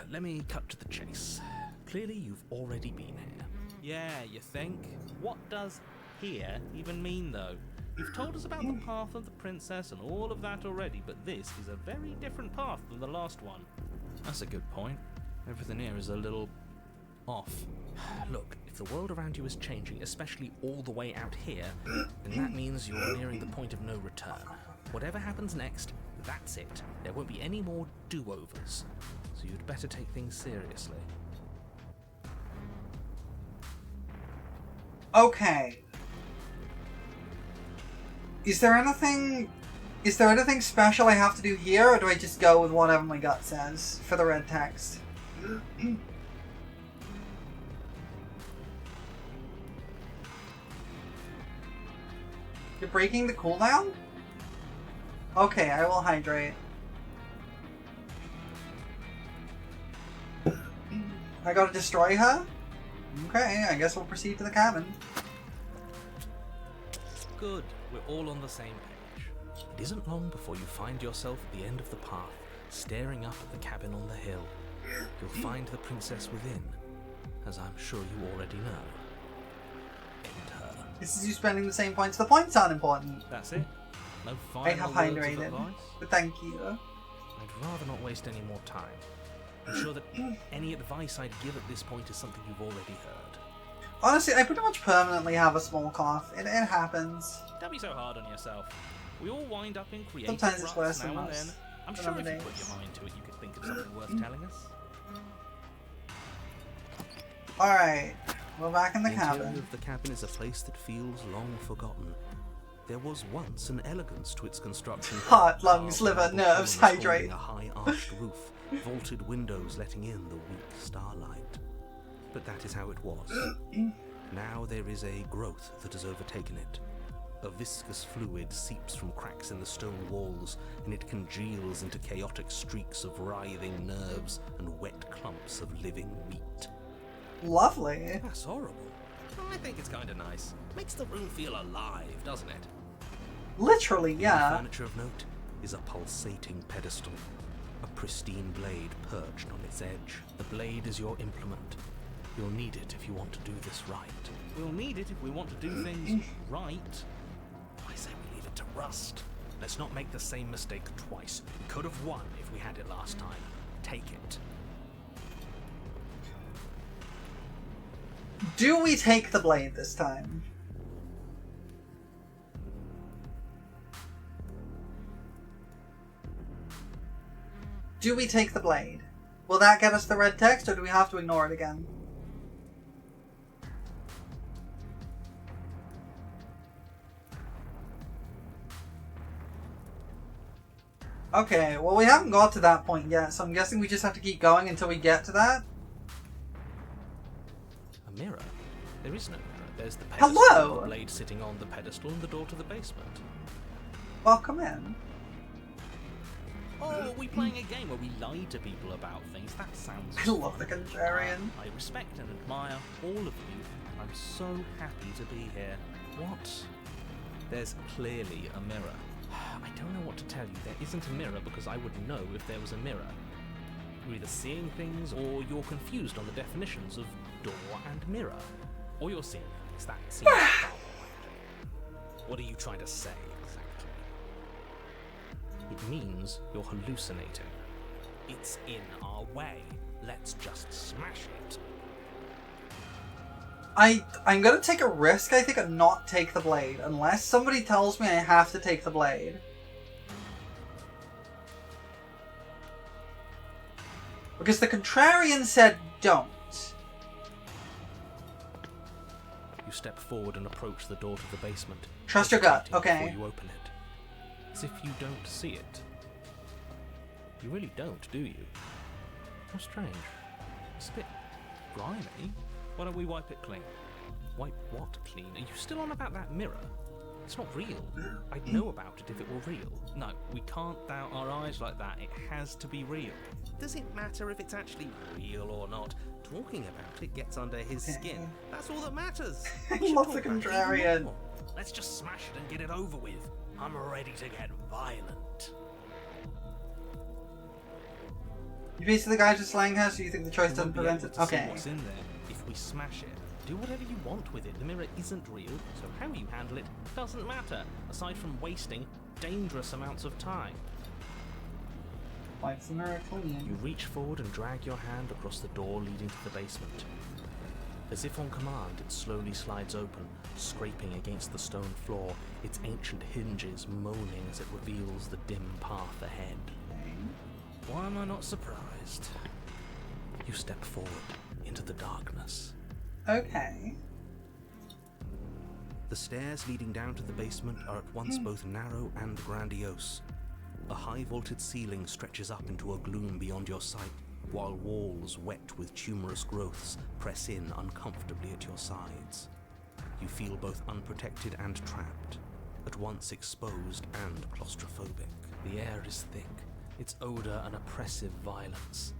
Let me cut to the chase. Clearly, you've already been here. Yeah, you think? What does here even mean, though? You've told us about the path of the princess and all of that already, but this is a very different path than the last one. That's a good point. Everything here is a little off. Look, if the world around you is changing, especially all the way out here, then that means you're nearing the point of no return. Whatever happens next, that's it. There won't be any more do-overs. So you'd better take things seriously. Okay. Is there anything special I have to do here, or do I just go with whatever my gut says for the red text? You're breaking the cooldown? Okay, I will hydrate. I gotta destroy her? Okay, I guess we'll proceed to the cabin. Good, we're all on the same page. It isn't long before you find yourself at the end of the path, staring up at the cabin on the hill. You'll find the princess within, as I'm sure you already know. And her. This is you spending the same points. The points aren't important. That's it? No I final have words of hydrated, advice? but thank you. I'd rather not waste any more time. I'm sure that any advice I'd give at this point is something you've already heard. Honestly, I pretty much permanently have a small cough. It happens. Don't be so hard on yourself. We all wind up in creative Sometimes it's ruts worse than now and most. then. I'm sure if you put your mind to it, you could think of something worth telling us. Alright, we're back in the interior cabin. of the cabin is a place that feels long forgotten. There was once an elegance to its construction. Heart, lungs, liver, Marble nerves, columns hydrate. holding a high arched roof, vaulted windows letting in the weak starlight. But that is how it was. Now there is a growth that has overtaken it. A viscous fluid seeps from cracks in the stone walls, and it congeals into chaotic streaks of writhing nerves and wet clumps of living meat. Lovely. That's horrible. I think it's kind of nice. Makes the room feel alive, doesn't it? Literally, The yeah. furniture of note is a pulsating pedestal, a pristine blade perched on its edge. The blade is your implement. You'll need it if you want to do this right. We'll need it if we want to do things right. I say we leave it to rust. Let's not make the same mistake twice. We could have won if we had it last time. Take it. Do we take the blade this time? Do we take the blade? Will that get us the red text, or do we have to ignore it again? Okay, well we haven't got to that point yet, so I'm guessing we just have to keep going until we get to that. A mirror? There is no mirror. There's the pedestal, Hello! the blade sitting on the pedestal, and the door to the basement. Welcome in. Oh, are we playing a game where we lie to people about things? That sounds I love the Contrarian. I respect and admire all of you. I'm so happy to be here. What? There's clearly a mirror. I don't know what to tell you. There isn't a mirror because I would know if there was a mirror. You're either seeing things or you're confused on the definitions of door and mirror. Or you're seeing things. That seems far. What are you trying to say exactly? It means you're hallucinating. It's in our way. Let's just smash it. I'm gonna take a risk, I think, and not take the blade. Unless somebody tells me I have to take the blade. Because the contrarian said don't. You step forward and approach the door to the basement. Trust your gut, hesitating okay. Before you open it. As if you don't see it. You really don't, do you? How strange. It's a bit grimy. Why don't we wipe it clean? Wipe what clean? Are you still on about that mirror? It's not real. I'd know about it if it were real. No, we can't doubt our eyes like that. It has to be real. Does it matter if it's actually real or not? Talking about it gets under his skin. That's all that matters. He loves the contrarian. Let's just smash it and get it over with. I'm ready to get violent. You basically the guy just slaying her, so you think the choice We doesn't won't be prevent able it? to see Okay. what's in there if we smash it. Do whatever you want with it. The mirror isn't real, so how you handle it doesn't matter, aside from wasting dangerous amounts of time. Wipes the mirror clean. You reach forward and drag your hand across the door leading to the basement. As if on command, it slowly slides open, scraping against the stone floor, its ancient hinges moaning as it reveals the dim path ahead. Why am I not surprised? You step forward into the darkness. Okay. The stairs leading down to the basement are at once both narrow and grandiose. A high vaulted ceiling stretches up into a gloom beyond your sight, while walls wet with tumorous growths press in uncomfortably at your sides. You feel both unprotected and trapped, at once exposed and claustrophobic. The air is thick, its odor an oppressive violence,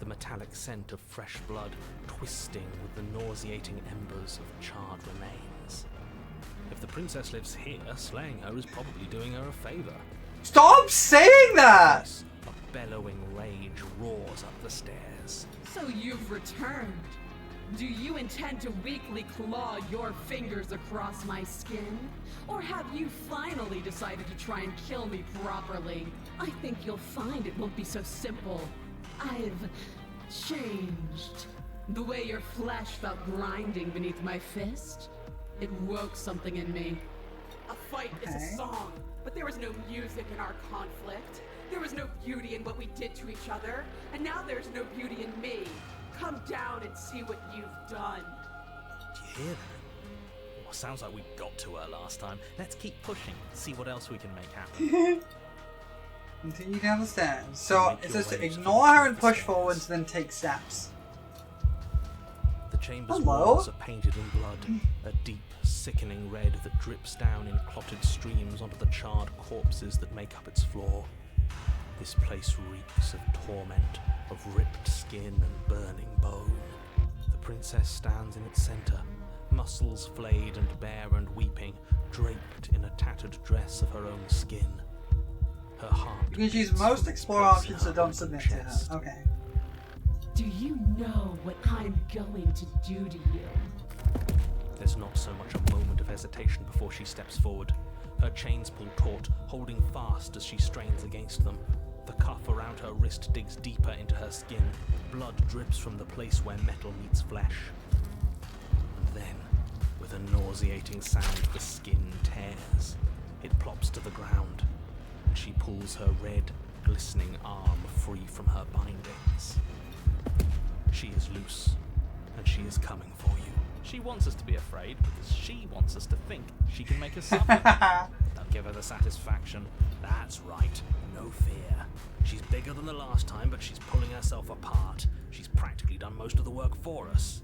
the metallic scent of fresh blood twisting with the nauseating embers of charred remains. If the princess lives here, slaying her is probably doing her a favor. Stop saying that! A bellowing rage roars up the stairs. So you've returned. Do you intend to weakly claw your fingers across my skin? Or have you finally decided to try and kill me properly? I think you'll find it won't be so simple. I've changed. The way your flesh felt grinding beneath my fist, it woke something in me. A fight is a song, but there was no music in our conflict. There was no beauty in what we did to each other, and now there's no beauty in me. Come down and see what you've done. Do you hear that? Well, sounds like we got to her last time. Let's keep pushing, see what else we can make happen. Continue down the stairs. So it says to ignore her and push forwards, then take steps. The chamber's Hello? walls are painted in blood, a deep, sickening red that drips down in clotted streams onto the charred corpses that make up its floor. This place reeks of torment, of ripped skin and burning bone. The princess stands in its center, muscles flayed and bare and weeping, draped in a tattered dress of her own skin. Her heart. You can choose most explore options, so don't submit to her. Okay. Do you know what I'm going to do to you? There's not so much a moment of hesitation before she steps forward. Her chains pull taut, holding fast as she strains against them. The cuff around her wrist digs deeper into her skin. Blood drips from the place where metal meets flesh. And then, with a nauseating sound, the skin tears. It plops to the ground, and she pulls her red, glistening arm free from her bindings. She is loose, and she is coming for you. She wants us to be afraid because she wants us to think she can make us suffer. Don't give her the satisfaction. That's right, no fear. She's bigger than the last time, but she's pulling herself apart. She's practically done most of the work for us.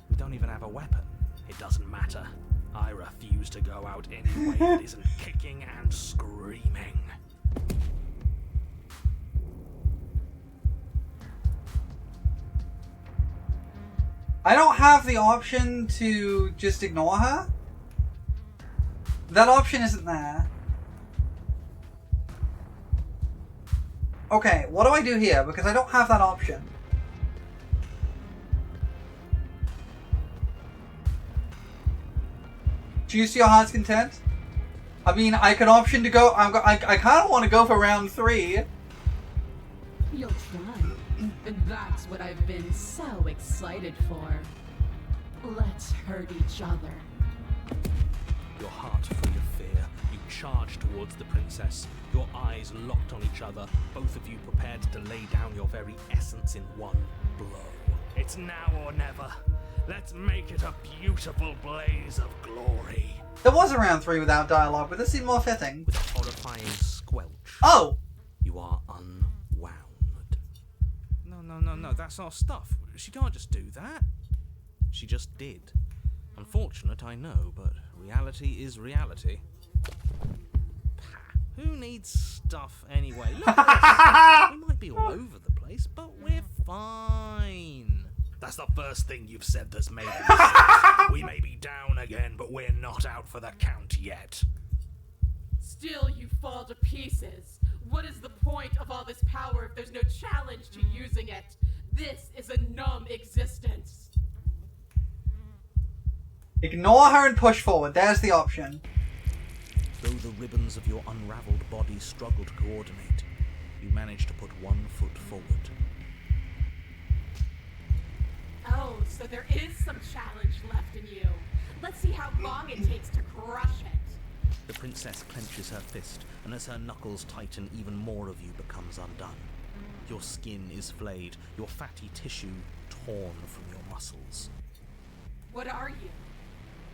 We don't even have a weapon. It doesn't matter. I refuse to go out any way that isn't kicking and screaming. I don't have the option to just ignore her. That option isn't there. Okay, what do I do here? Because I don't have that option. Choose to your heart's content. I mean, I can option to go. I kind of want to go for round 3. You'll try. And that's what I've been so excited for. Let's hurt each other. Your heart full of fear, you charge towards the princess, your eyes locked on each other, both of you prepared to lay down your very essence in one blow. It's now or never. Let's make it a beautiful blaze of glory. There was a round 3 without dialogue, but this seemed more fitting. With a horrifying squelch. Oh! You are unwound. No, that's our stuff. She can't just do that. She just did. Unfortunate, I know, but reality is reality. Who needs stuff anyway? Look at us. We might be all over the place, but we're fine. That's the first thing you've said that's made any sense. We may be down again, but we're not out for the count yet. Still, you fall to pieces. What is the point of all this power if there's no challenge to using it? This is a numb existence. Ignore her and push forward. There's the option. Though the ribbons of your unraveled body struggle to coordinate, you manage to put one foot forward. Oh, so there is some challenge left in you. Let's see how long it takes to crush it. The princess clenches her fist, and as her knuckles tighten, even more of you becomes undone. Your skin is flayed, your fatty tissue torn from your muscles. What are you?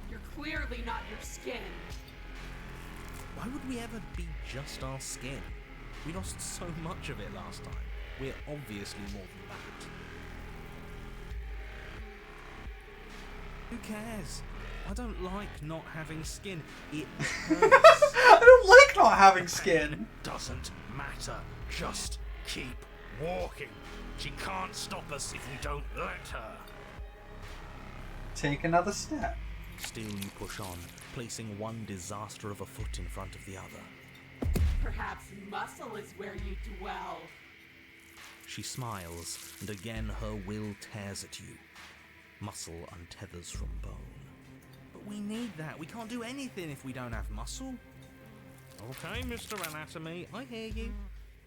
You're clearly not your skin. Why would we ever be just our skin? We lost so much of it last time. We're obviously more than that. Who cares? I don't like not having skin. It hurts. I don't like not having skin. Doesn't matter. Just keep walking. She can't stop us if we don't let her. Take another step. Still you push on, placing one disaster of a foot in front of the other. Perhaps muscle is where you dwell. She smiles, and again her will tears at you. Muscle untethers from bone. But we need that. We can't do anything if we don't have muscle. Okay, Mr. Anatomy, I hear you.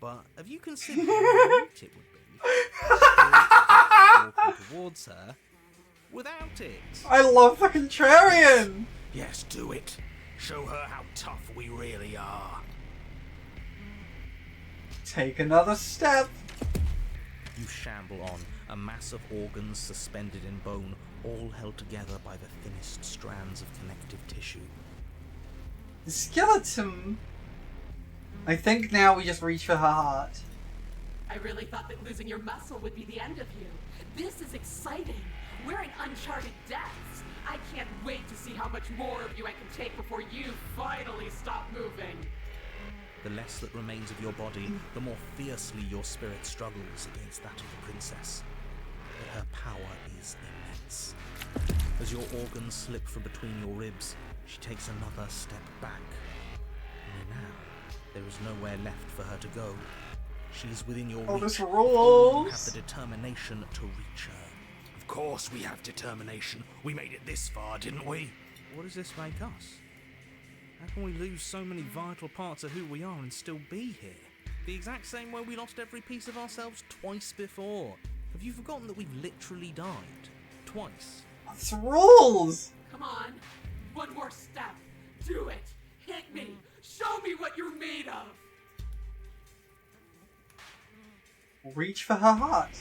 But have you considered how neat it would be walking towards her without it? I love the contrarian! Yes, do it. Show her how tough we really are. Take another step. You shamble on, a mass of organs suspended in bone, all held together by the thinnest strands of connective tissue. The skeleton. I think now we just reach for her heart. I really thought that losing your muscle would be the end of you. This is exciting. We're in uncharted depths. I can't wait to see how much more of you I can take before you finally stop moving. The less that remains of your body, the more fiercely your spirit struggles against that of the princess. But her power is immense. As your organs slip from between your ribs, she takes another step back. Only now, there is nowhere left for her to go. She is within your reach. This Only rules. you have the determination to reach her. Of course we have determination. We made it this far, didn't we? What does this make us? How can we lose so many vital parts of who we are and still be here? The exact same way we lost every piece of ourselves twice before. Have you forgotten that we've literally died? Twice. This rules! Come on. One more step. Do it. Hit me. Show me what you're made of. Reach for her heart.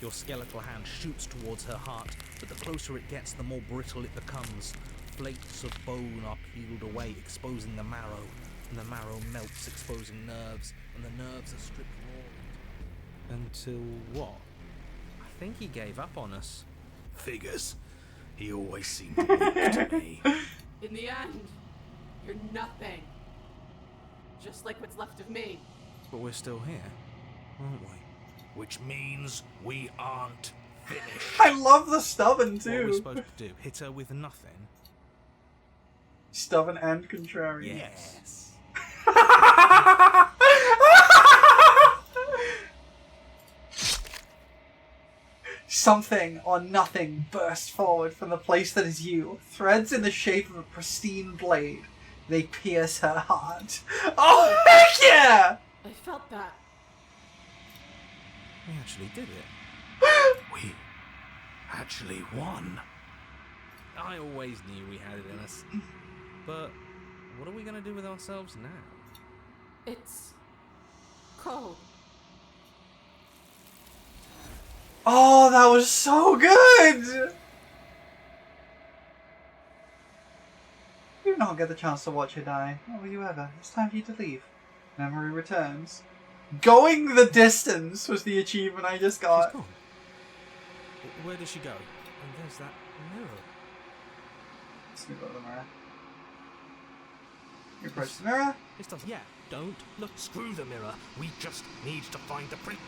Your skeletal hand shoots towards her heart, but the closer it gets, the more brittle it becomes. Flakes of bone are peeled away, exposing the marrow, and the marrow melts, exposing nerves, and the nerves are stripped raw. Until what? I think he gave up on us. Figures. He always seemed weak to me. In the end, you're nothing. Just like what's left of me. But we're still here, aren't we? Which means we aren't finished. I love the stubborn What are we too. supposed to do? Hit her with nothing? Stubborn and contrarian. Yes. Something or nothing burst forward from the place that is you, threads in the shape of a pristine blade, They pierce her heart. Oh, heck yeah! I felt that. We actually did it. We actually won. I always knew we had it in us. But what are we going to do with ourselves now? It's cold. Oh, that was so good! You don't get the chance to watch her die. Nor will you ever. It's time for you to leave. Memory returns. Going the distance was the achievement I just got. She's gone. Where does she go? And there's that mirror. Let's go to the mirror. You approach the mirror. This does, yeah. Don't look. Screw the mirror. We just need to find the print.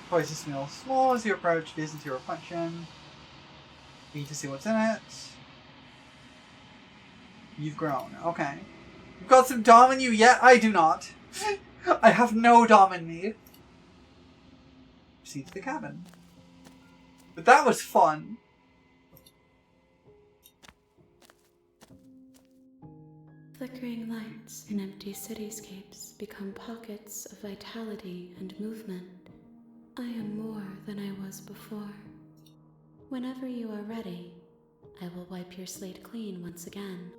Voice smells small as you approach. It isn't your reflection. You need to see what's in it. You've grown. Okay. You've got some dom in you yet? I do not. I have no dom in me. Proceed to the cabin. But that was fun. Flickering lights in empty cityscapes become pockets of vitality and movement. I am more than I was before. Whenever you are ready, I will wipe your slate clean once again.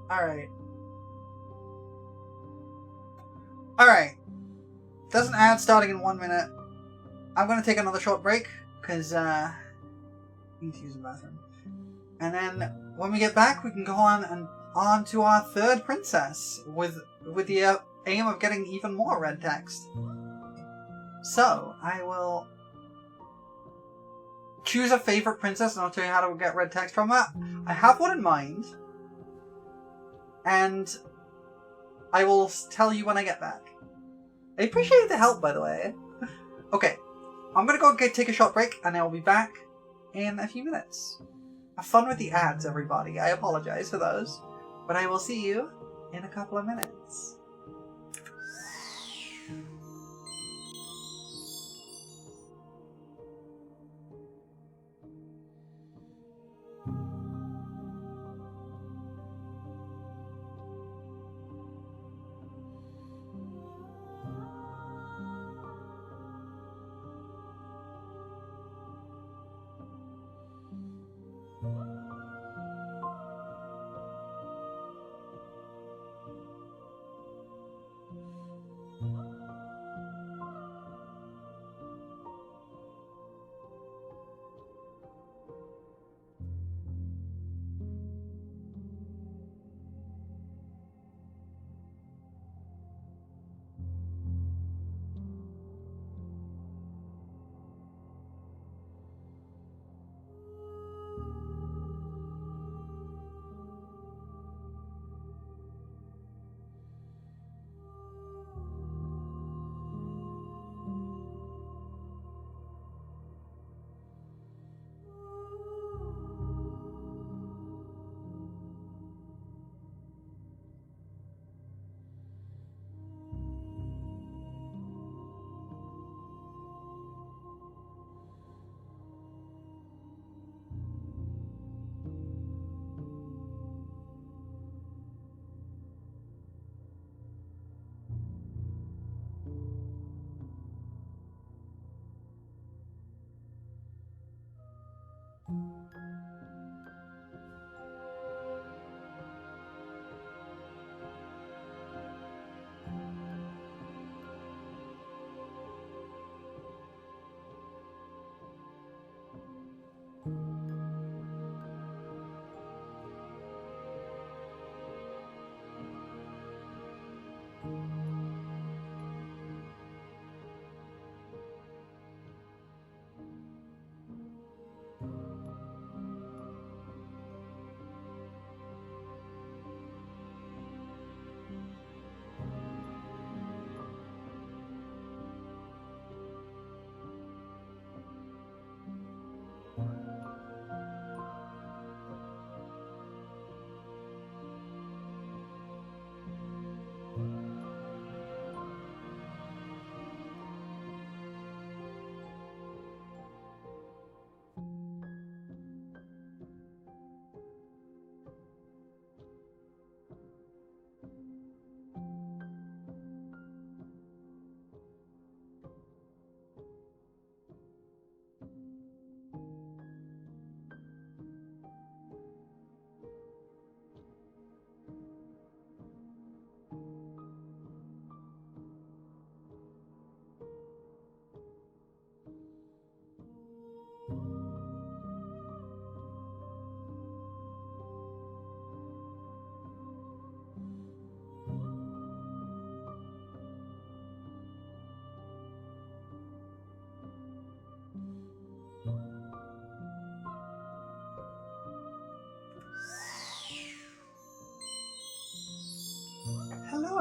Alright. Alright. There's an ad starting in 1 minute. I'm going to take another short break, because I need to use the bathroom. And then, when we get back, we can go on to our third princess, with the aim of getting even more red text. So, I will choose a favorite princess, and I'll tell you how to get red text from that. I have one in mind, and I will tell you when I get back. I appreciate the help, by the way. Okay, I'm gonna go take a short break, and I'll be back in a few minutes. Have fun with the ads, everybody. I apologize for those, but I will see you in a couple of minutes.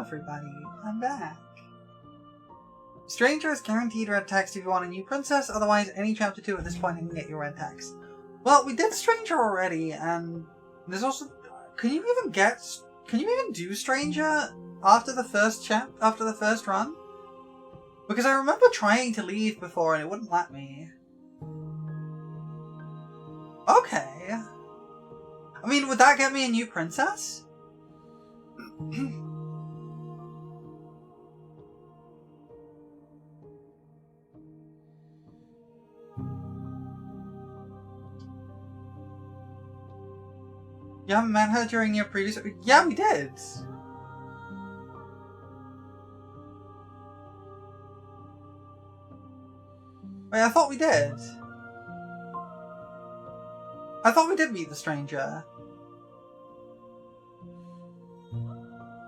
everybody. I'm back. Stranger is guaranteed red text if you want a new princess, otherwise any chapter 2 at this point you can get your red text. Well, we did Stranger already, and there's also... Can you even do Stranger after the first run? Because I remember trying to leave before and it wouldn't let me. Okay. I mean, would that get me a new princess? You haven't met her during your previous... Yeah, we did! Wait, I thought we did. I thought we did meet the stranger.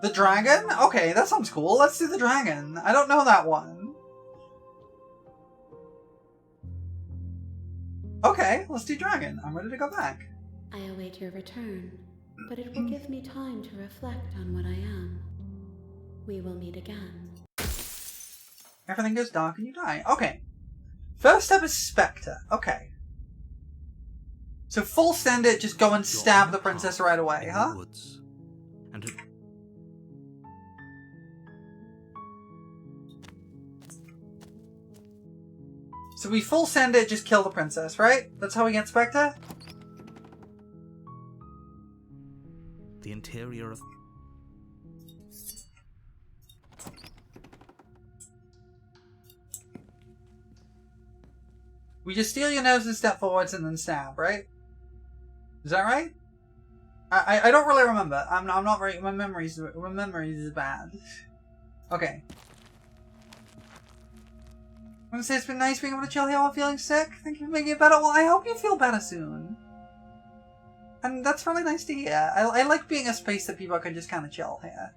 The dragon? Okay, that sounds cool. Let's do the dragon. I don't know that one. Okay, let's do dragon. I'm ready to go back. I await your return, but it will give me time to reflect on what I am. We will meet again. Everything goes dark and you die. Okay. First step is Spectre. Okay. So full send it, just go and stab the princess right away, huh? So we full send it, just kill the princess, right? That's how we get Spectre? The interior of... We just steal your nose and step forwards and then stab, right? Is that right? I don't really remember. I'm not very... My memories is bad. Okay. I'm gonna say it's been nice being able to chill here while feeling sick. Thank you for making it better. Well, I hope you feel better soon. And that's really nice to hear. I like being a space that people can just kind of chill here.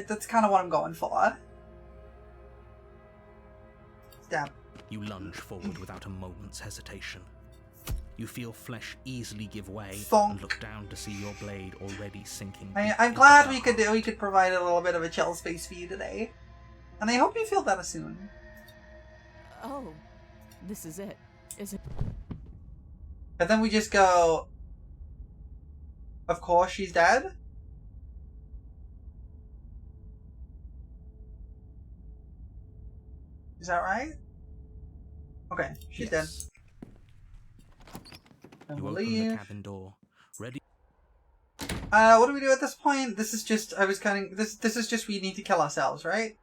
That's kind of what I'm going for. Stab. You lunge forward without a moment's hesitation. You feel flesh easily give way and look down to see your blade already sinking. I'm glad we could provide a little bit of a chill space for you today. And I hope you feel better soon. Oh, this is it, is it? And then we just go... Of course she's dead? Is that right? Okay, she's dead. And You we'll open leave. the cabin door. Ready? What do we do at this point? This is just... This is just we need to kill ourselves, right?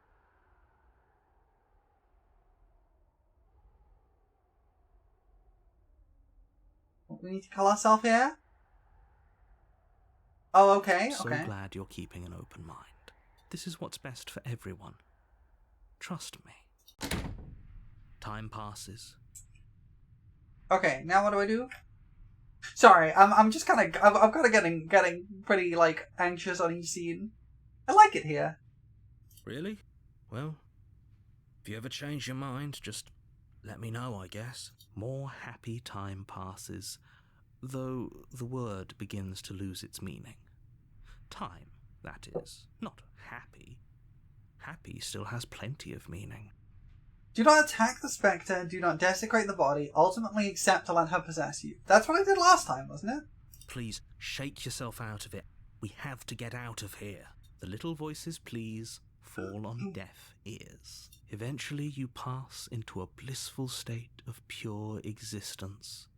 We need to kill ourselves here? Oh, okay, So okay. glad you're keeping an open mind. This is what's best for everyone. Trust me. Time passes. Okay, now what do I do? Sorry, I'm just kind of... I'm kind of getting pretty, like, anxious on each scene. I like it here. Really? Well, if you ever change your mind, just let me know, I guess. More happy time passes, though the word begins to lose its meaning. Time, that is, not happy. Happy still has plenty of meaning. Do not attack the Spectre, do not desecrate the body, ultimately accept to let her possess you. That's what I did last time, wasn't it? Please, shake yourself out of it. We have to get out of here. The little voices, please, fall on deaf ears. Eventually you pass into a blissful state of pure existence.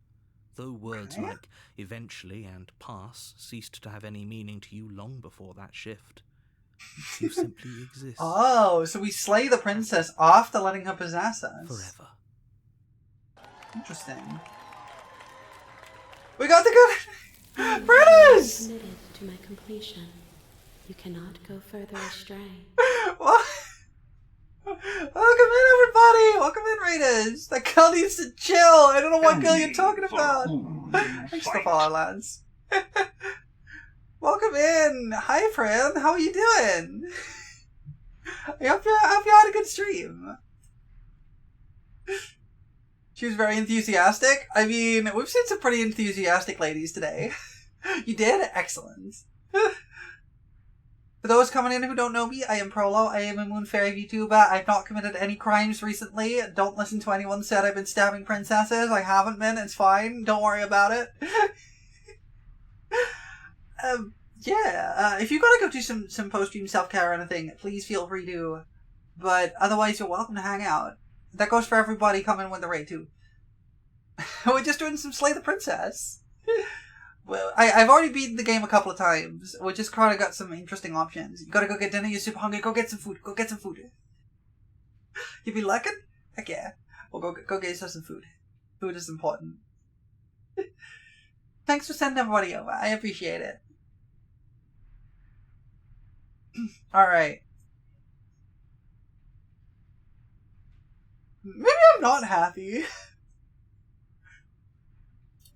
Though words like eventually and pass ceased to have any meaning to you long before that shift. You simply exist. Oh, so we slay the princess after letting her possess us. Forever. Interesting. We got the good... Britters! Committed to my completion. You cannot go further astray. What? Welcome in, everybody! Welcome in, Raiders! That girl needs to chill! I don't know what girl you're talking about! Thanks for the follow, lads. Welcome in! Hi, friend! How are you doing? I hope you had a good stream. She was very enthusiastic. I mean, we've seen some pretty enthusiastic ladies today. You did? Excellent. For those coming in who don't know me, I am Prolo. I am a Moon Fairy VTuber. I've not committed any crimes recently. Don't listen to anyone who said I've been stabbing princesses. I haven't been. It's fine. Don't worry about it. If you gotta go do some post-stream self-care or anything, please feel free to. But otherwise, you're welcome to hang out. That goes for everybody coming with the raid too. We're just doing some Slay the Princess. Well, I've already beaten the game a couple of times. We just kind of got some interesting options. You gotta go get dinner, you're super hungry, go get some food. Go get some food. You be looking? Heck yeah. Well, go get yourself some food. Food is important. Thanks for sending everybody over. I appreciate it. Alright. Maybe I'm not happy.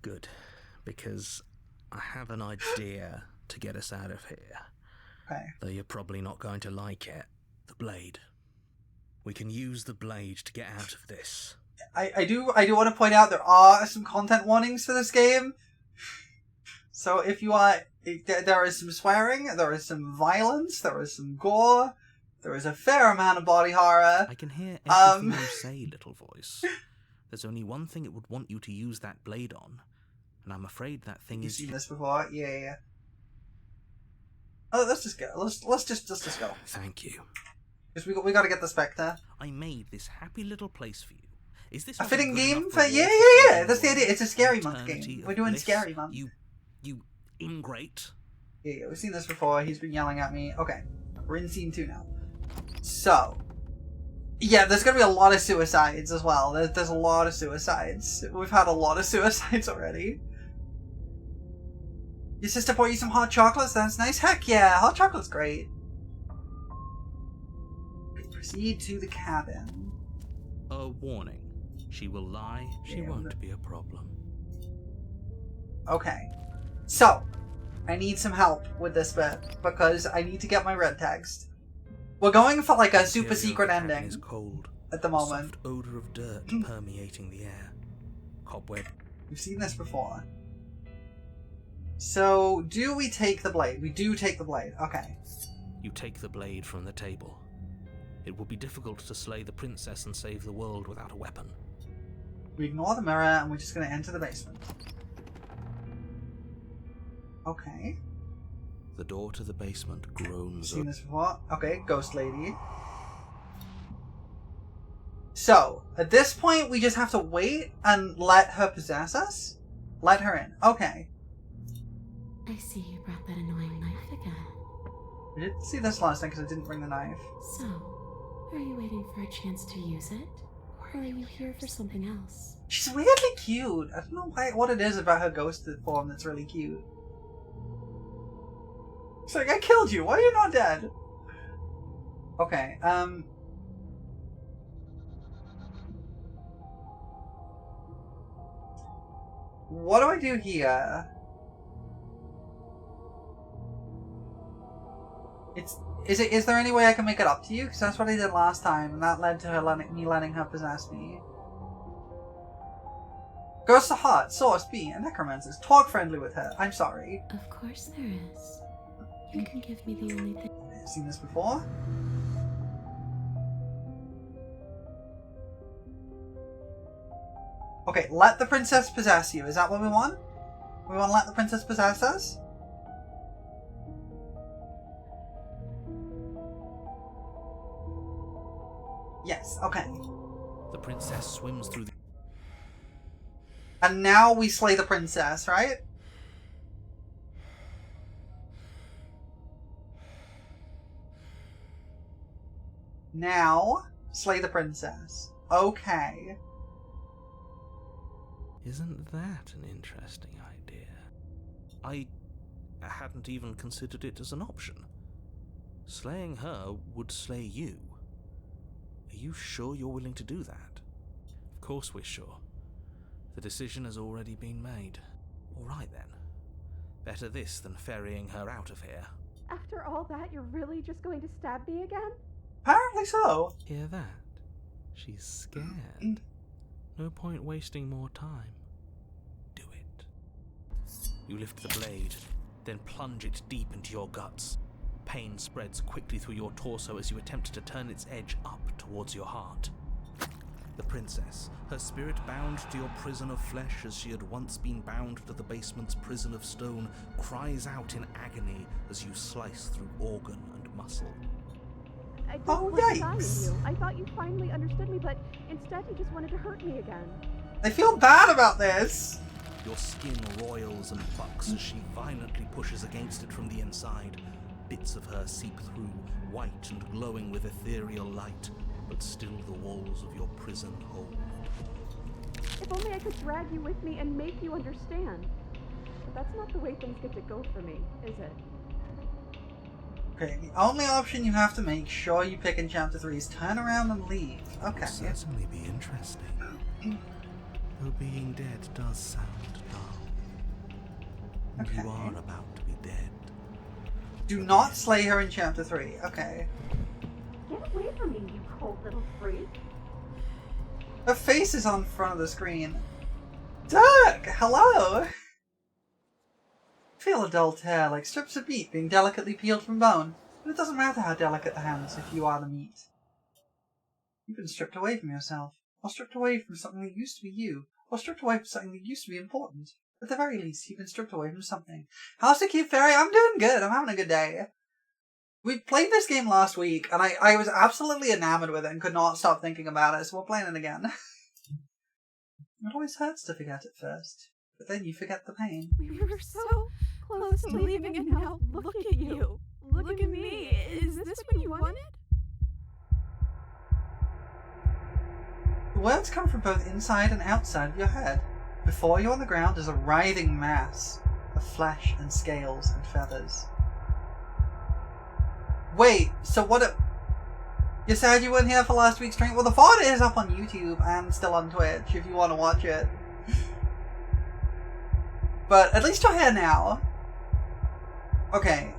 Good, because I have an idea to get us out of here. Okay. Though you're probably not going to like it. The blade. We can use the blade to get out of this. I do want to point out there are some content warnings for this game. So if you are... There is some swearing, there is some violence, there is some gore, there is a fair amount of body horror. I can hear everything you say, little voice. There's only one thing it would want you to use that blade on, and I'm afraid that thing is... You've seen this before? Yeah. Oh, let's just go. Let's just go. Thank you. Because we got to get the Spectre. I made this happy little place for you. Is this a fitting game for... Yeah. That's the idea. It's a scary month game. We're doing scary month. You ingrate. Yeah, we've seen this before. He's been yelling at me. Okay, we're in scene 2 now. So, yeah, there's gonna be a lot of suicides as well. There's a lot of suicides. We've had a lot of suicides already. Your sister bought you some hot chocolates? That's nice. Heck yeah, hot chocolate's great. Proceed to the cabin. A warning. She will lie. She won't be a problem. Okay. So, I need some help with this bit, because I need to get my red text. We're going for like a super secret ending is cold. At the moment. Soft odor of dirt permeating the air. Cobweb. We've seen this before. So, do we take the blade? We do take the blade. Okay. You take the blade from the table. It will be difficult to slay the princess and save the world without a weapon. We ignore the mirror and we're just going to enter the basement. Okay. The door to the basement groans. Seen this before? Okay, ghost lady. So, at this point, we just have to wait and let her possess us? Let her in. Okay. I see you brought that annoying knife again. We didn't see this last time because I didn't bring the knife. So, are you waiting for a chance to use it? Or are you here for something else? She's weirdly cute. I don't know what it is about her ghosted form that's really cute. It's like, I killed you. Why are you not dead? Okay, what do I do here? Is there any way I can make it up to you? Because that's what I did last time, and that led to her letting her possess me. Ghost of Heart, Source, B, and Necromancers. Talk friendly with her. I'm sorry. Of course there is. You can give me the only thing. I've seen this before. Okay, let the princess possess you. Is that what we want? We want to let the princess possess us? Yes, okay. The princess swims through the... And now we slay the princess, right? Now, slay the princess. Okay. Isn't that an interesting idea? I hadn't even considered it as an option. Slaying her would slay you. Are you sure you're willing to do that? Of course we're sure. The decision has already been made. All right then. Better this than ferrying her out of here. After all that, you're really just going to stab me again? Apparently so. Hear that? She's scared. No point wasting more time. Do it. You lift the blade, then plunge it deep into your guts. Pain spreads quickly through your torso as you attempt to turn its edge up towards your heart. The princess, her spirit bound to your prison of flesh as she had once been bound to the basement's prison of stone, cries out in agony as you slice through organ and muscle. I don't want to die in you. I thought you finally understood me, but instead you just wanted to hurt me again. I feel bad about this. Your skin roils and bucks as she violently pushes against it from the inside. Bits of her seep through, white and glowing with ethereal light, but still the walls of your prison hold. If only I could drag you with me and make you understand. But that's not the way things get to go for me, is it? Okay, the only option you have to make sure you pick in Chapter 3 is turn around and leave. Okay. It'll certainly be interesting. Though being dead does sound dull. And Okay. you are about to be dead. Do not slay her in Chapter 3. Okay. Get away from me, you cold little freak. Her face is on front of the screen. Dirk! Hello! Feel a dull tear, like strips of meat being delicately peeled from bone. But it doesn't matter how delicate the hands if you are the meat. You've been stripped away from yourself. Or stripped away from something that used to be you. Or stripped away from something that used to be important. At the very least, you've been stripped away from something. How's the cute fairy? I'm doing good. I'm having a good day. We played this game last week, and I was absolutely enamored with it and could not stop thinking about it, so we're playing it again. It always hurts to forget at first, but then you forget the pain. We were so close to leaving, and now look at you. Look at me. Is this what you wanted? The words come from both inside and outside of your head. Before you on the ground is a writhing mass of flesh and scales and feathers. Wait, so what if... You said you weren't here for last week's stream? Well, the VOD is up on YouTube and still on Twitch if you want to watch it. But at least you're here now. Okay.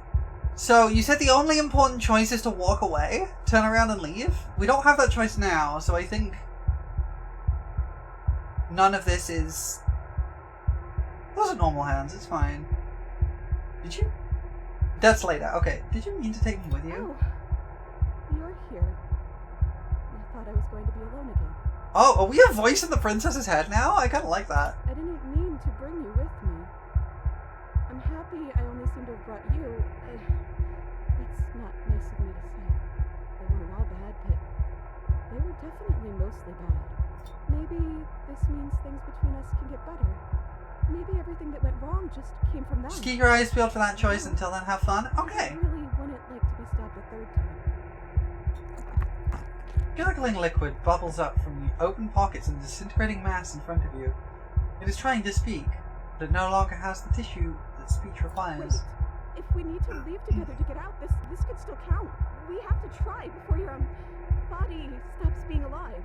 So, you said the only important choice is to walk away? Turn around and leave? We don't have that choice now, so I think... none of this is... Those are normal hands, it's fine. Did you... That's later, okay. Did you mean to take me with you? Oh, you're here. I thought I was going to be alone again. Oh, are we a voice in the princess's head now? I kinda like that. I didn't mean to bring you with me. I'm happy I only seem to have brought you. That's not nice of me to say. They weren't all bad, but they were definitely mostly bad. Maybe this means things between us can get better. Maybe everything that went wrong just came from that. Just keep your eyes peeled for that choice. Until then, have fun. Okay. I really wouldn't like to be stabbed a third time. Gurgling liquid bubbles up from the open pockets and disintegrating mass in front of you. It is trying to speak, but it no longer has the tissue that speech requires. Wait. If we need to leave together to get out, this could still count. We have to try before your body stops being alive.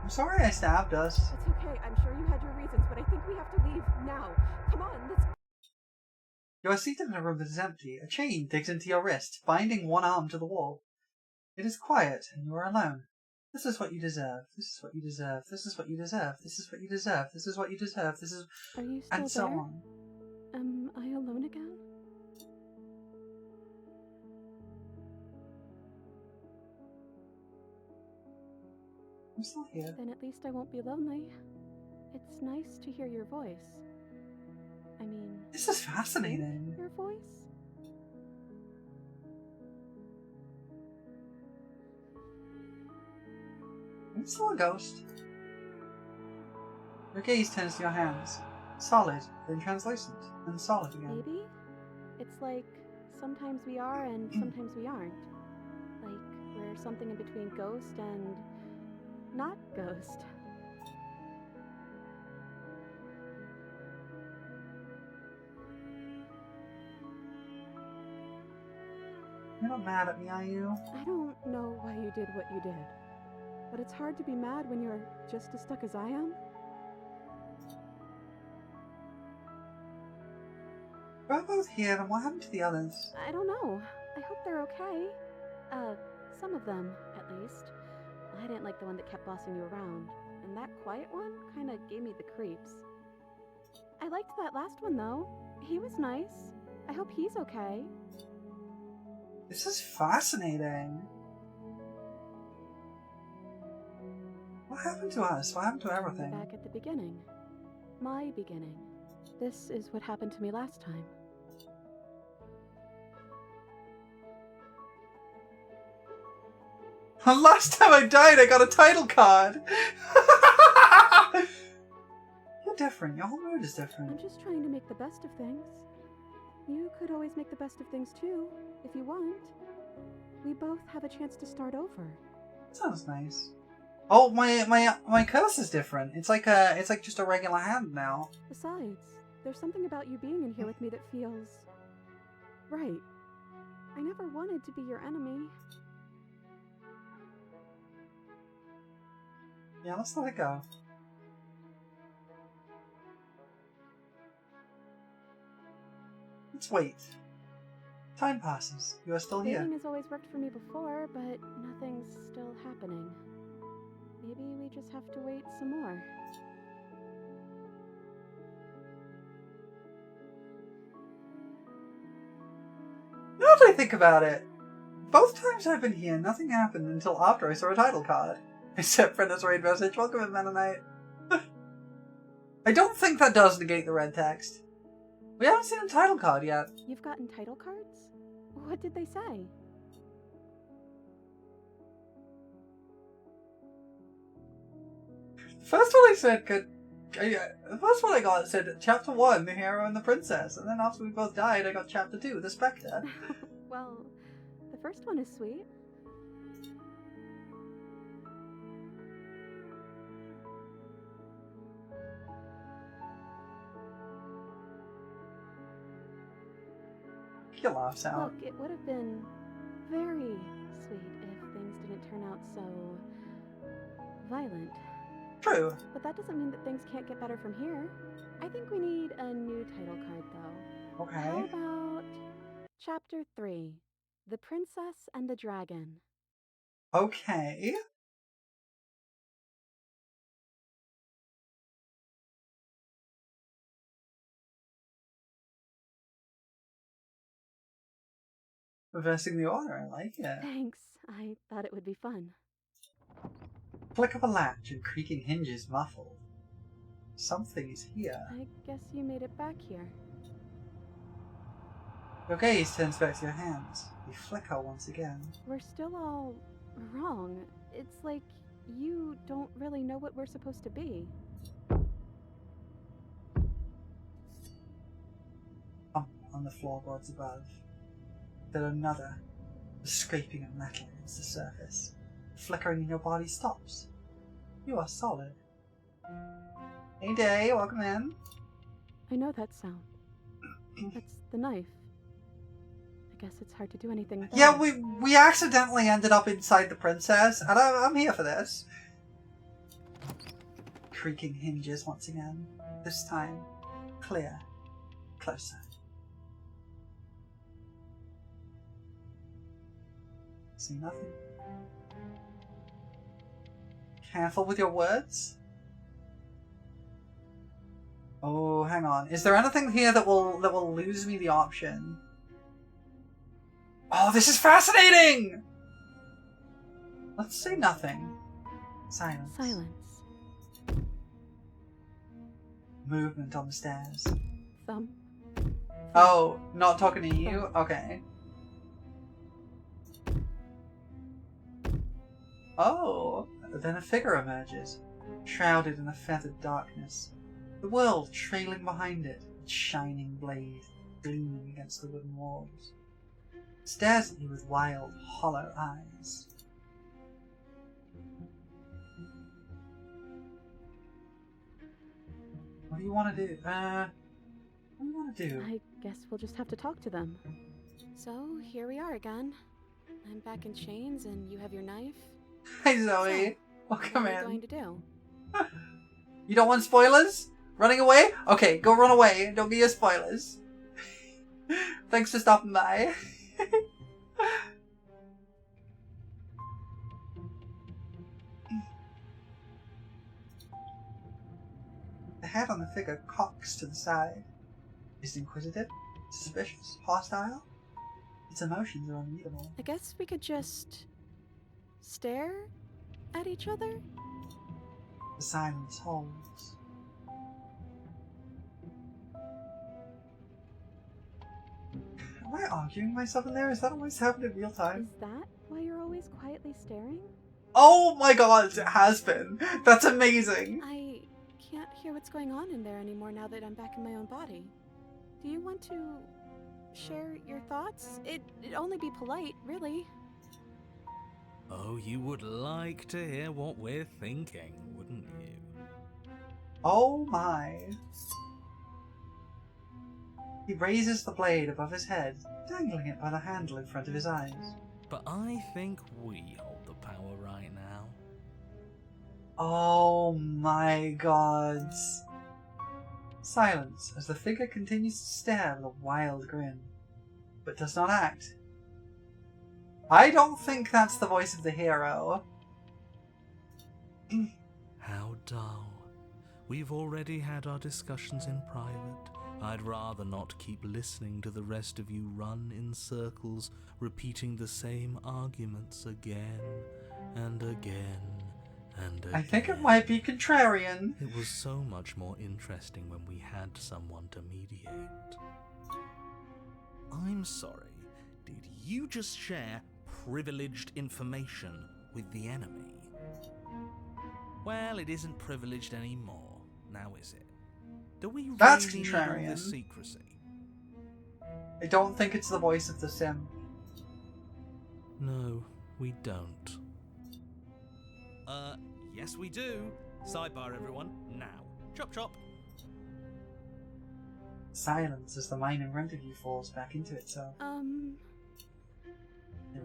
I'm sorry I stabbed us. It's okay. I'm sure you had your reasons, but I think we have to leave now. Come on, let's... You are seated in a room that is empty. A chain digs into your wrist, binding one arm to the wall. It is quiet, and you are alone. This is what you deserve. This is what you deserve. This is what you deserve. This is what you deserve. This is what you deserve. This is... Are you still and so there? on. Am I alone again? I'm still here. Then at least I won't be lonely. It's nice to hear your voice. I mean... This is fascinating. Your voice? I'm still a ghost. Your gaze turns to your hands. Solid, then translucent, and solid again. Maybe? It's like sometimes we are and sometimes we aren't. Like we're something in between ghost and not ghost. You're not mad at me, are you? I don't know why you did what you did, but it's hard to be mad when you're just as stuck as I am. We're both here, and what happened to the others? I don't know. I hope they're okay. Some of them, at least. I didn't like the one that kept bossing you around. and that quiet one kind of gave me the creeps. I liked that last one though. He was nice. I hope he's okay. This is fascinating. What happened to us? What happened to everything? Back at the beginning. My beginning. This is what happened to me last time. Last time I died, I got a title card. You're different. Your whole mood is different. I'm just trying to make the best of things. You could always make the best of things too, if you want. We both have a chance to start over. Sounds nice. Oh, my curse is different. It's like just a regular hand now. Besides, there's something about you being in here with me that feels right. I never wanted to be your enemy. Yeah, let's let it go. Let's wait. Time passes. You are still here. Waiting has always worked for me before, but nothing's still happening. Maybe we just have to wait some more. Now that I think about it, both times I've been here, nothing happened until after I saw a title card. Except for this raid message. Welcome in, Mennonite. I don't think that does negate the red text. We haven't seen a title card yet. You've gotten title cards? What did they say? First one I said the first one I got said Chapter 1, the hero and the princess. And then after we both died, I got Chapter 2, the spectre. Well, the first one is sweet. He laughs out. Look, it would have been very sweet if things didn't turn out so violent. True. But that doesn't mean that things can't get better from here. I think we need a new title card, though. Okay. How about Chapter 3, The Princess and the Dragon? Okay. Reversing the order, I like it. Thanks. I thought it would be fun. Flick of a latch and creaking hinges muffled. Something is here. I guess you made it back here. Your gaze turns back to your hands. You flicker once again. We're still all wrong. It's like you don't really know what we're supposed to be. On the floorboards above. Then another. The scraping of metal against the surface. The flickering in your body stops. You are solid. Hey Day, welcome in. I know that sound. That's the knife. I guess it's hard to do anything with that. Yeah, we accidentally ended up inside the princess, and I'm here for this. Creaking hinges once again. This time, clear. Closer. See nothing. Careful with your words. Oh, hang on. Is there anything here that will lose me the option? Oh, this is fascinating! Let's say nothing. Silence. Silence. Movement on the stairs. Thumb. Oh, not talking to you? Okay. Oh, then a figure emerges, shrouded in a feathered darkness. The world trailing behind it, its shining blade gleaming against the wooden walls. It stares at you with wild, hollow eyes. What do you want to do? What do you want to do? I guess we'll just have to talk to them. So, here we are again. I'm back in chains and you have your knife. Hi Zoe, So, welcome what are in. you going to do? You don't want spoilers? Running away? Okay, go run away. Don't get your spoilers. Thanks for stopping by. figure cocks to the side. Is it inquisitive? Suspicious? Hostile? Its emotions are unreadable. I guess we could just stare at each other? The silence holds. Am I arguing myself in there? Is that always happened in real time? Is that why you're always quietly staring? Oh my god, it has been! That's amazing! I can't hear what's going on in there anymore now that I'm back in my own body. Do you want to share your thoughts? It'd only be polite, really. Oh, you would like to hear what we're thinking, wouldn't you? Oh my. He raises the blade above his head, dangling it by the handle in front of his eyes. But I think we hold the power right now. Oh my god. Silence as the figure continues to stare with a wild grin, but does not act. I don't think that's the voice of the hero. How dull. We've already had our discussions in private. I'd rather not keep listening to the rest of you run in circles, repeating the same arguments again and again and again. I think it might be contrarian. It was so much more interesting when we had someone to mediate. I'm sorry, did you just share privileged information with the enemy? Well, it isn't privileged anymore, now is it? Do we That's really contrarian. know the secrecy? I don't think it's the voice of the sim. No, we don't. Yes we do. Sidebar, everyone. Now. Chop chop. Silence as the mine in front of you falls back into itself. There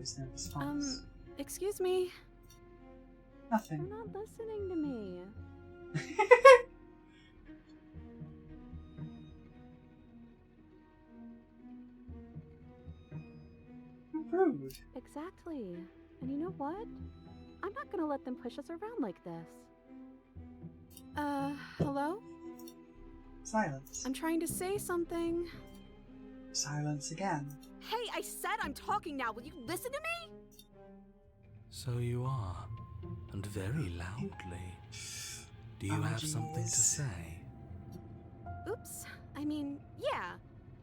is no response. Excuse me? Nothing. You're not listening to me. Rude. Exactly. And you know what? I'm not gonna let them push us around like this. Hello? Silence. I'm trying to say something. Silence again. Hey, I said I'm talking now. Will you listen to me? So you are, and very loudly. Do you have something to say? Oops. I mean, yeah.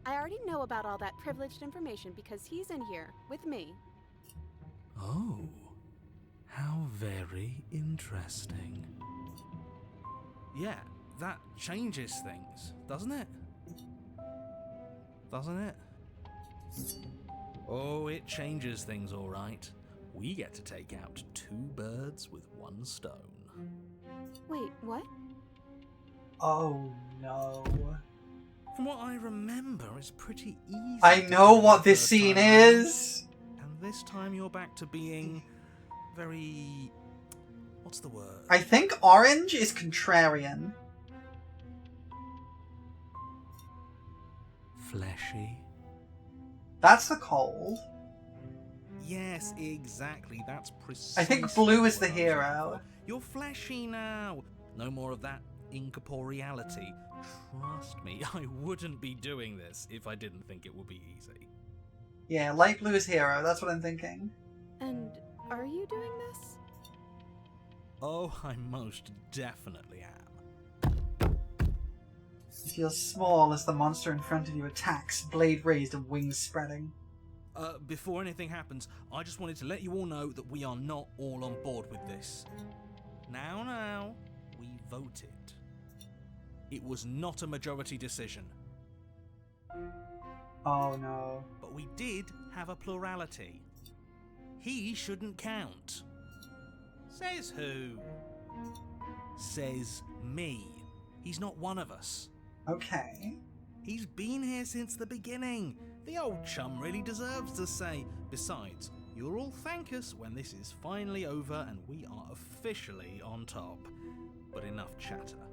I already know about all that privileged information because he's in here with me. Oh, how very interesting. Yeah, that changes things, doesn't it? Doesn't it? Oh, it changes things, all right. We get to take out 2 birds with 1 stone. Wait, what? Oh no. From what I remember, it's pretty easy. I know what this scene is! And this time you're back to being very... what's the word? I think orange is contrarian. Fleshy. That's the cold. Yes, exactly. That's precisely. I think blue is the what I was hero. looking for. You're fleshy now. No more of that incorporeality. Trust me, I wouldn't be doing this if I didn't think it would be easy. Yeah, light blue is hero, that's what I'm thinking. And are you doing this? Oh, I most definitely am. You feel small as the monster in front of you attacks, blade raised and wings spreading. Before anything happens, I just wanted to let you all know that we are not all on board with this. Now, we voted. It was not a majority decision. Oh no. But we did have a plurality. He shouldn't count. Says who? Says me. He's not one of us. Okay. He's been here since the beginning. The old chum really deserves to say. Besides, you'll all thank us when this is finally over and we are officially on top. But enough chatter.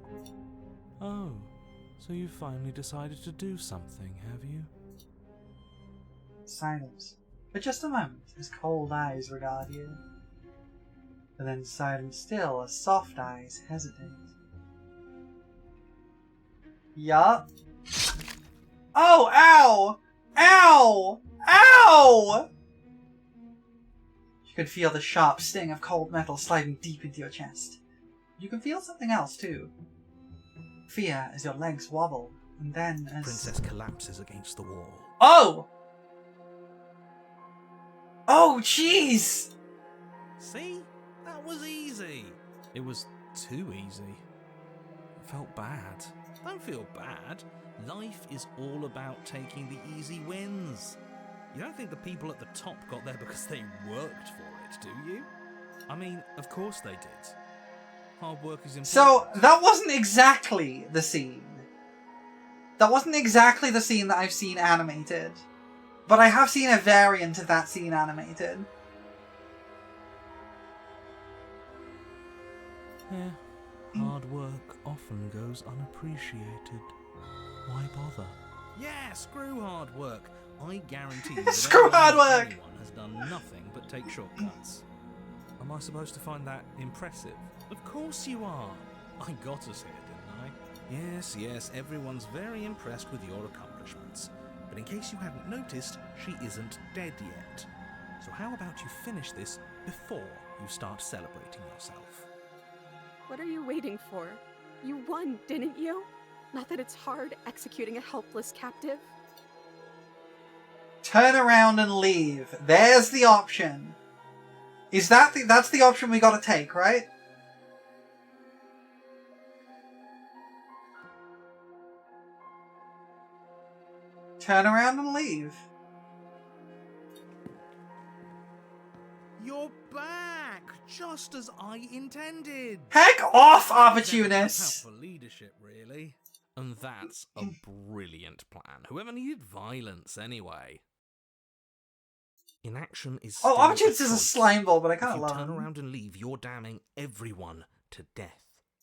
Oh, so you finally decided to do something, have you? Silence. For just a moment, his cold eyes regard you. And then silence still as soft eyes hesitate. Yup. Oh, ow! Ow! Ow! You could feel the sharp sting of cold metal sliding deep into your chest. You can feel something else, too. Fear as your legs wobble, and then as... Princess collapses against the wall. Oh! Oh, jeez! See? That was easy. It was too easy. It felt bad. Don't feel bad. Life is all about taking the easy wins. You don't think the people at the top got there because they worked for it, do you? I mean, of course they did. Hard work is important. So, that wasn't exactly the scene. That wasn't exactly the scene that I've seen animated. But I have seen a variant of that scene animated. Yeah, hard work often goes unappreciated. Why bother? Yeah, screw hard work. I guarantee you that Screw hard work! anyone has done nothing but take shortcuts. Am I supposed to find that impressive? Of course you are. I got us here, didn't I? Yes, everyone's very impressed with your accomplishments. But in case you hadn't noticed, she isn't dead yet. So how about you finish this before you start celebrating yourself? What are you waiting for? You won, didn't you? Not that it's hard executing a helpless captive. Turn around and leave. There's the option. Is that that's the option we gotta take, right? Turn around and leave. You're back, just as I intended. Heck off, opportunists! For leadership, really. And that's a brilliant plan. Whoever needed violence, anyway. Inaction is Oh, still opportunist is a choice. slime ball, but I kind If of you love turn him. around and leave, you're damning everyone to death.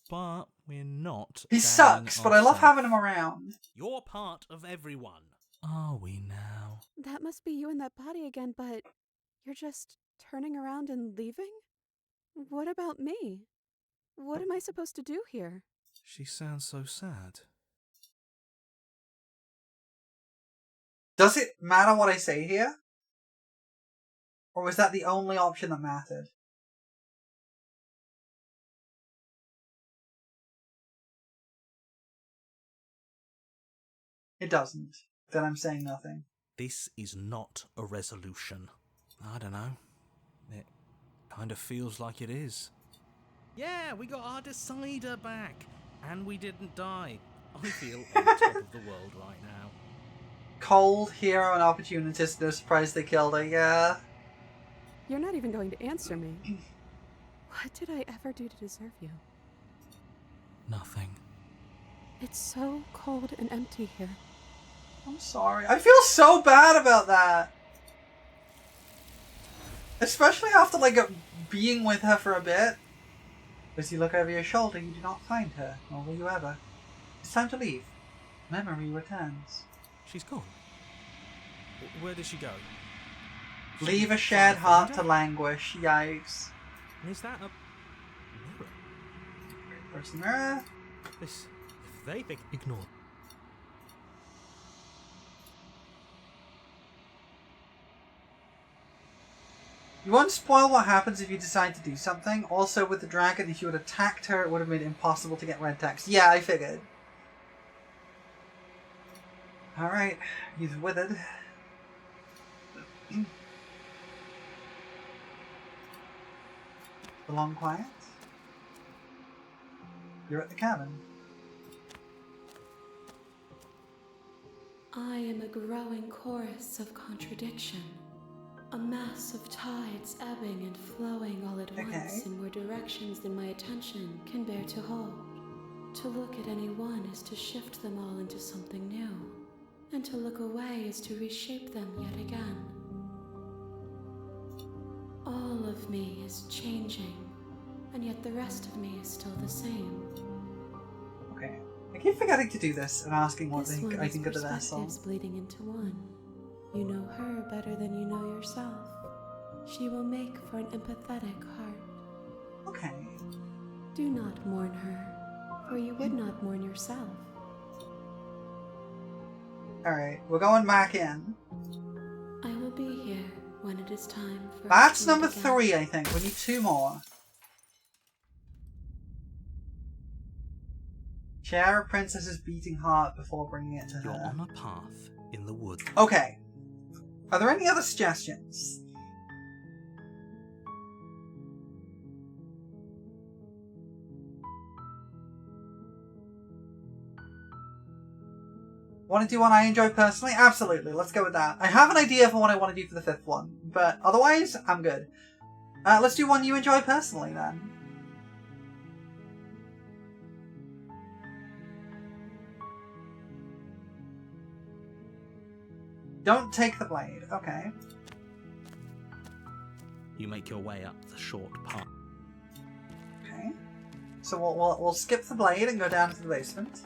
But we're not. He damning sucks, but I love ourselves. having him around. You're part of everyone. Are we now? That must be you in that body again, but you're just turning around and leaving? What about me? What am I supposed to do here? She sounds so sad. Does it matter what I say here? Or was that the only option that mattered? It doesn't. Then I'm saying nothing. This is not a resolution. I don't know. It kind of feels like it is. Yeah, we got our decider back. And we didn't die. I feel on top of the world right now. Cold, hero, and opportunist. No surprise they killed her, yeah. You're not even going to answer me. What did I ever do to deserve you? Nothing. It's so cold and empty here. I'm sorry. I feel so bad about that. Especially after, like, being with her for a bit. As you look over your shoulder, you do not find her, nor will you ever. It's time to leave. Memory returns. She's gone. Where did she go? Leave a shared heart to languish. Yikes. And is that a mirror? Person mirror. This, if they think, ignore. You won't spoil what happens if you decide to do something. Also, with the dragon, if you had attacked her, it would have been impossible to get red text. Yeah, I figured. Alright, he's withered. The long quiet. You're at the cabin. I am a growing chorus of contradiction. A mass of tides ebbing and flowing all at once in more directions than my attention can bear to hold. To look at any one is to shift them all into something new, and to look away is to reshape them yet again. All of me is changing, and yet the rest of me is still the same. Okay. I keep forgetting to do this and asking what This one I is think of the vessel. perspectives bleeding into one. You know her better than you know yourself. She will make for an empathetic heart. Okay. Do not mourn her, for you would not mourn yourself. Alright, we're going back in. I will be here when it is time for That's us to meet number again. 3, I think. We need 2 more. Share a princess's beating heart before bringing it to You're her. on a path in the woods. Okay. Are there any other suggestions? Want to do one I enjoy personally? Absolutely, let's go with that. I have an idea for what I want to do for the 5th one, but otherwise, I'm good. Let's do one you enjoy personally, then. Don't take the blade. Okay. You make your way up the short path. Okay. So we'll skip the blade and go down to the basement.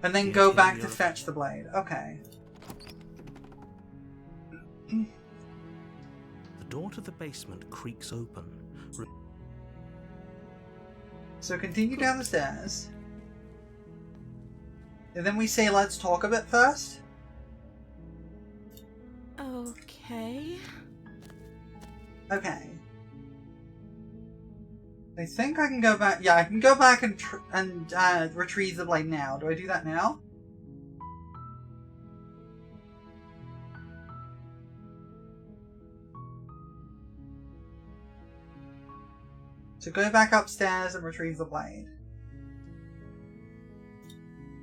And then go back to fetch the blade. Okay. The door to the basement creaks open. So continue down the stairs. And then we say let's talk a bit first. Okay. Okay. I think I can go back. Yeah, I can go back and retrieve the blade now. Do I do that now? So go back upstairs and retrieve the blade.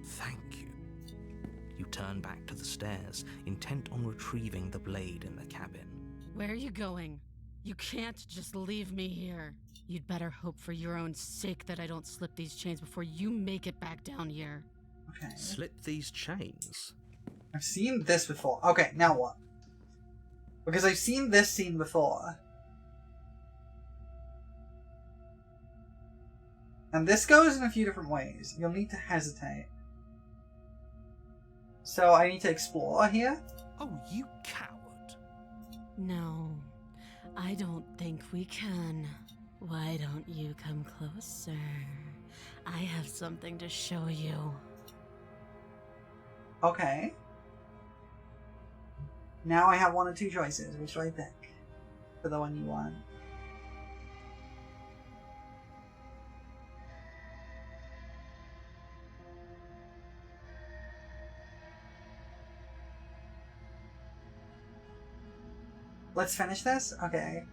Thank you. You turn back to the stairs, intent on retrieving the blade in the cabin. Where are you going? You can't just leave me here. You'd better hope for your own sake that I don't slip these chains before you make it back down here. Okay. Slip these chains? I've seen this before. Okay, now what? Because I've seen this scene before. And this goes in a few different ways. You'll need to hesitate. So I need to explore here? Oh, you coward. No, I don't think we can. Why don't you come closer? I have something to show you. Okay. Now I have one of 2 choices. Which do I pick? For the one you want. Let's finish this? Okay.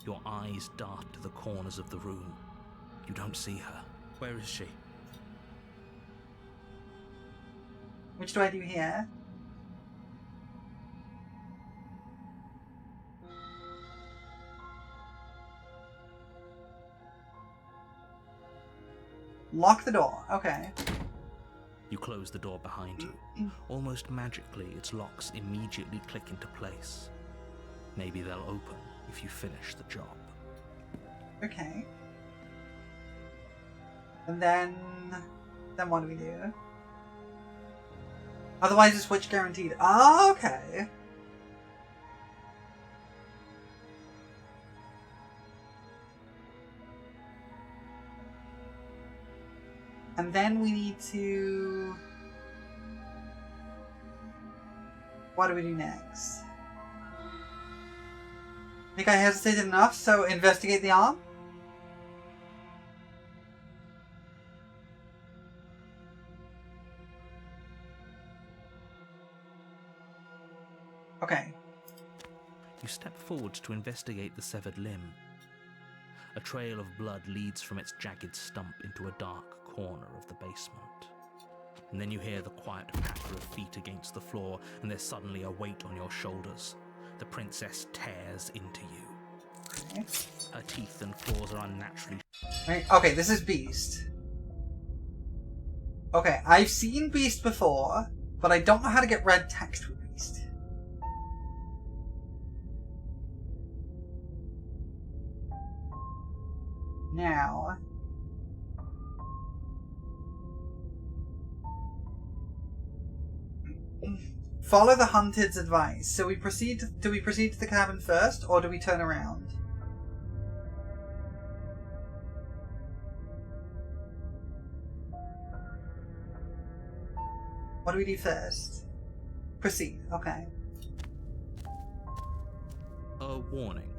Your eyes dart to the corners of the room. You don't see her. Where is she? Which do I do here? Lock the door. Okay. You close the door behind you. Almost magically, its locks immediately click into place. Maybe they'll open if you finish the job. Okay. And then what do we do? Otherwise, a switch guaranteed. Oh, okay. And then we need to... What do we do next? I think I hesitated enough, so investigate the arm? Okay. You step forward to investigate the severed limb. A trail of blood leads from its jagged stump into a dark corner of the basement. And then you hear the quiet patter of feet against the floor, and there's suddenly a weight on your shoulders. The princess tears into you. Okay. Her teeth and claws are unnaturally... Right. Okay, this is Beast. Okay, I've seen Beast before, but I don't know how to get red text with Beast. Now... Follow the hunted's advice. So do we proceed to the cabin first, or do we turn around? What do we do first? Proceed. Okay. A warning.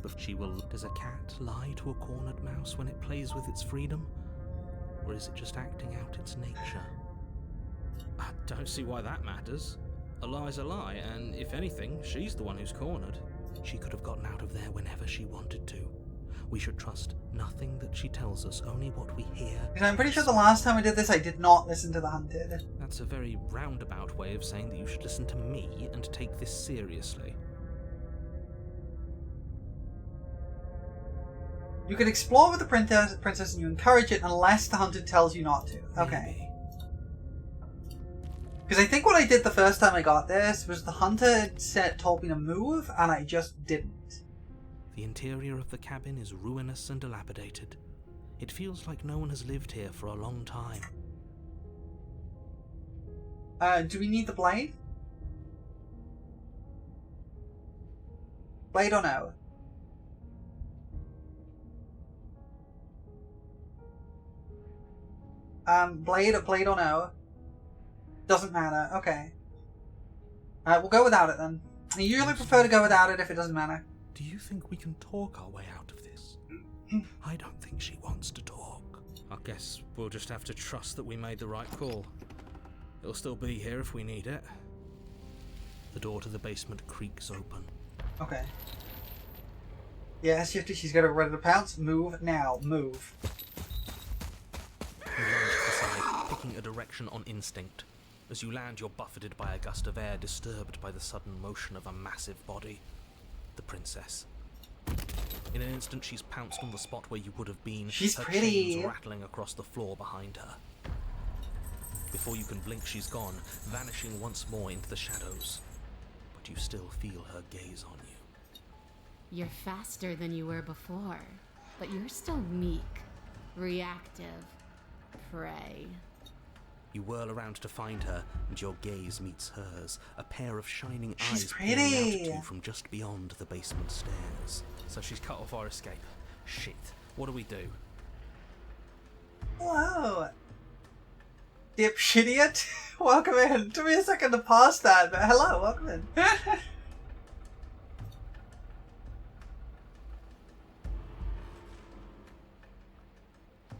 But she will. Does a cat lie to a cornered mouse when it plays with its freedom? Or is it just acting out its nature? I don't see why that matters. A lie's a lie, and if anything, she's the one who's cornered. She could have gotten out of there whenever she wanted to. We should trust nothing that she tells us, only what we hear. Because I'm pretty sure the last time I did this, I did not listen to the hunted. That's a very roundabout way of saying that you should listen to me and take this seriously. You can explore with the princess and you encourage it unless the hunted tells you not to. Okay. Because I think what I did the first time I got this was the hunter told me to move and I just didn't. The interior of the cabin is ruinous and dilapidated. It feels like no one has lived here for a long time. Do we need the blade? Blade or no? Blade or no? Doesn't matter. Okay. We'll go without it then. I usually prefer to go without it if it doesn't matter. Do you think we can talk our way out of this? I don't think she wants to talk. I guess we'll just have to trust that we made the right call. It'll still be here if we need it. The door to the basement creaks open. Okay. Yeah, Shifty, she's got it ready to pounce. Move now. Move. You lunge aside, picking a direction on instinct. As you land, you're buffeted by a gust of air, disturbed by the sudden motion of a massive body. The princess. In an instant, she's pounced on the spot where you would have been. She's her pretty. Chains rattling across the floor behind her. Before you can blink, she's gone, vanishing once more into the shadows. But you still feel her gaze on you. You're faster than you were before, but you're still meek, reactive, prey. You whirl around to find her, and your gaze meets hers, a pair of shining She's eyes pretty. peering out at you from just beyond the basement stairs. So she's cut off our escape. Shit. What do we do? Hello. Dipshitiot. Welcome in. Took me a second to pass that, but hello, welcome in.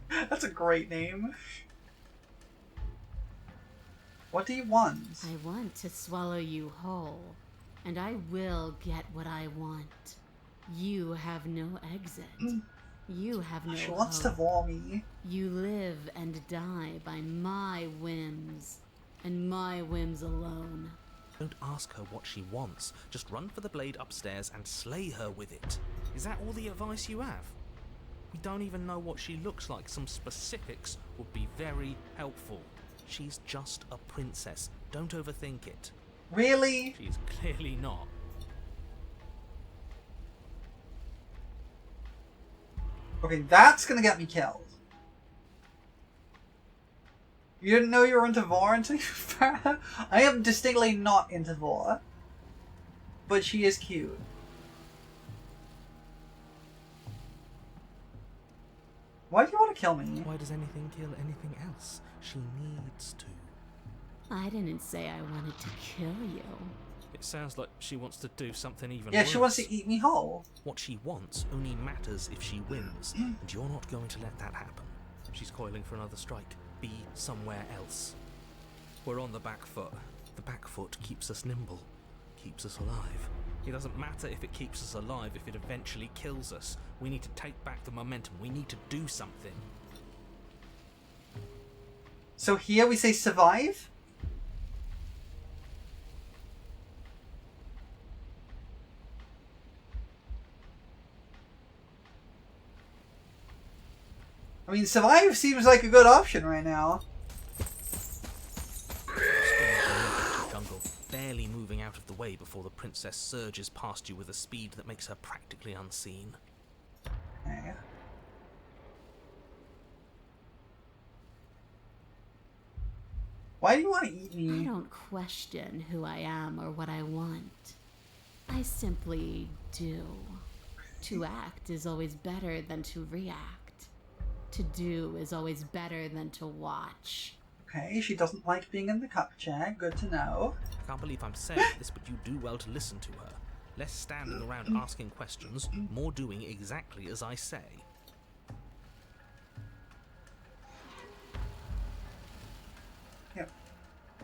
That's a great name. What do you want? I want to swallow you whole, and I will get what I want. You have no exit. You have no She wants hope. to war me. You live and die by my whims, and my whims alone. Don't ask her what she wants. Just run for the blade upstairs and slay her with it. Is that all the advice you have? We don't even know what she looks like. Some specifics would be very helpful. She's just a princess. Don't overthink it. Really? She's clearly not. Okay, that's gonna get me killed. You didn't know you were into Vor until you found her? I am distinctly not into Vor. But she is cute. Why do you want to kill me? Why does anything kill anything else? She needs to. I didn't say I wanted to kill you. It sounds like she wants to do something even Yeah, worse. she wants to eat me whole. What she wants only matters if she wins, and you're not going to let that happen. She's coiling for another strike. Be somewhere else. We're on the back foot. The back foot keeps us nimble, keeps us alive. It doesn't matter if it keeps us alive if it eventually kills us. We need to take back the momentum. We need to do something. So here we say survive? I mean, survive seems like a good option right now. Jungle, barely moving out of the way before the princess surges past you with a speed that makes her practically unseen. Okay. Why do you want to eat me? I don't question who I am or what I want. I simply do. To act is always better than to react. To do is always better than to watch. Okay, she doesn't like being in the cup chair. Good to know. I can't believe I'm saying this, but you do well to listen to her. Less standing around asking questions, more doing exactly as I say. Yep.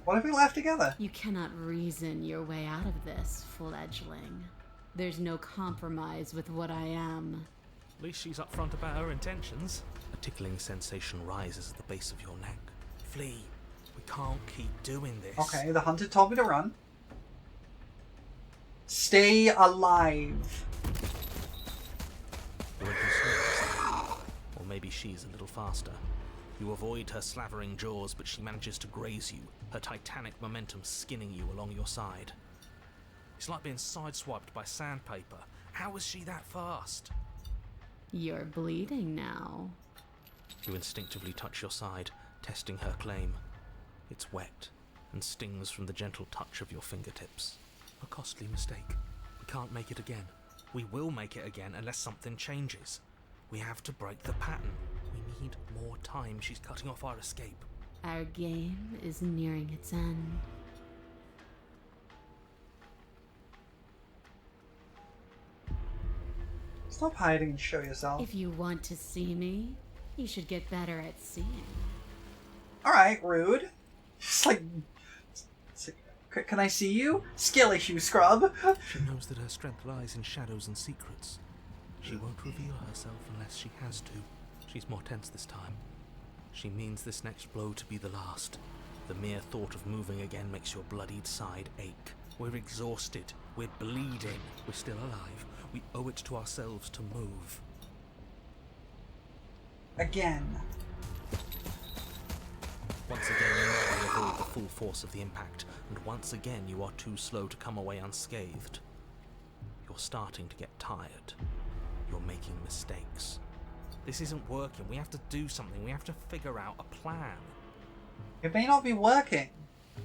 What have we left together? You cannot reason your way out of this, fledgling. There's no compromise with what I am. At least she's upfront about her intentions. A tickling sensation rises at the base of your neck. Flee. We can't keep doing this. Okay, the hunter told me to run. Stay alive. Or maybe slower. Or maybe she's a little faster. You avoid her slavering jaws, but she manages to graze you, her titanic momentum skinning you along your side. It's like being sideswiped by sandpaper. How is she that fast? You're bleeding now. You instinctively touch your side, testing her claim. It's wet, and stings from the gentle touch of your fingertips. A costly mistake. We can't make it again. We will make it again unless something changes. We have to break the pattern. We need more time. She's cutting off our escape. Our game is nearing its end. Stop hiding and show yourself. If you want to see me, you should get better at seeing. Alright, rude. Just like... Can I see you? Skill issue, scrub. She knows that her strength lies in shadows and secrets. She won't reveal herself unless she has to. She's more tense this time. She means this next blow to be the last. The mere thought of moving again makes your bloodied side ache. We're exhausted. We're bleeding. We're still alive. We owe it to ourselves to move. Again. Once again, you nearly avoid the full force of the impact, and once again you are too slow to come away unscathed. You're starting to get tired. You're making mistakes. This isn't working. We have to do something. We have to figure out a plan. It may not be working,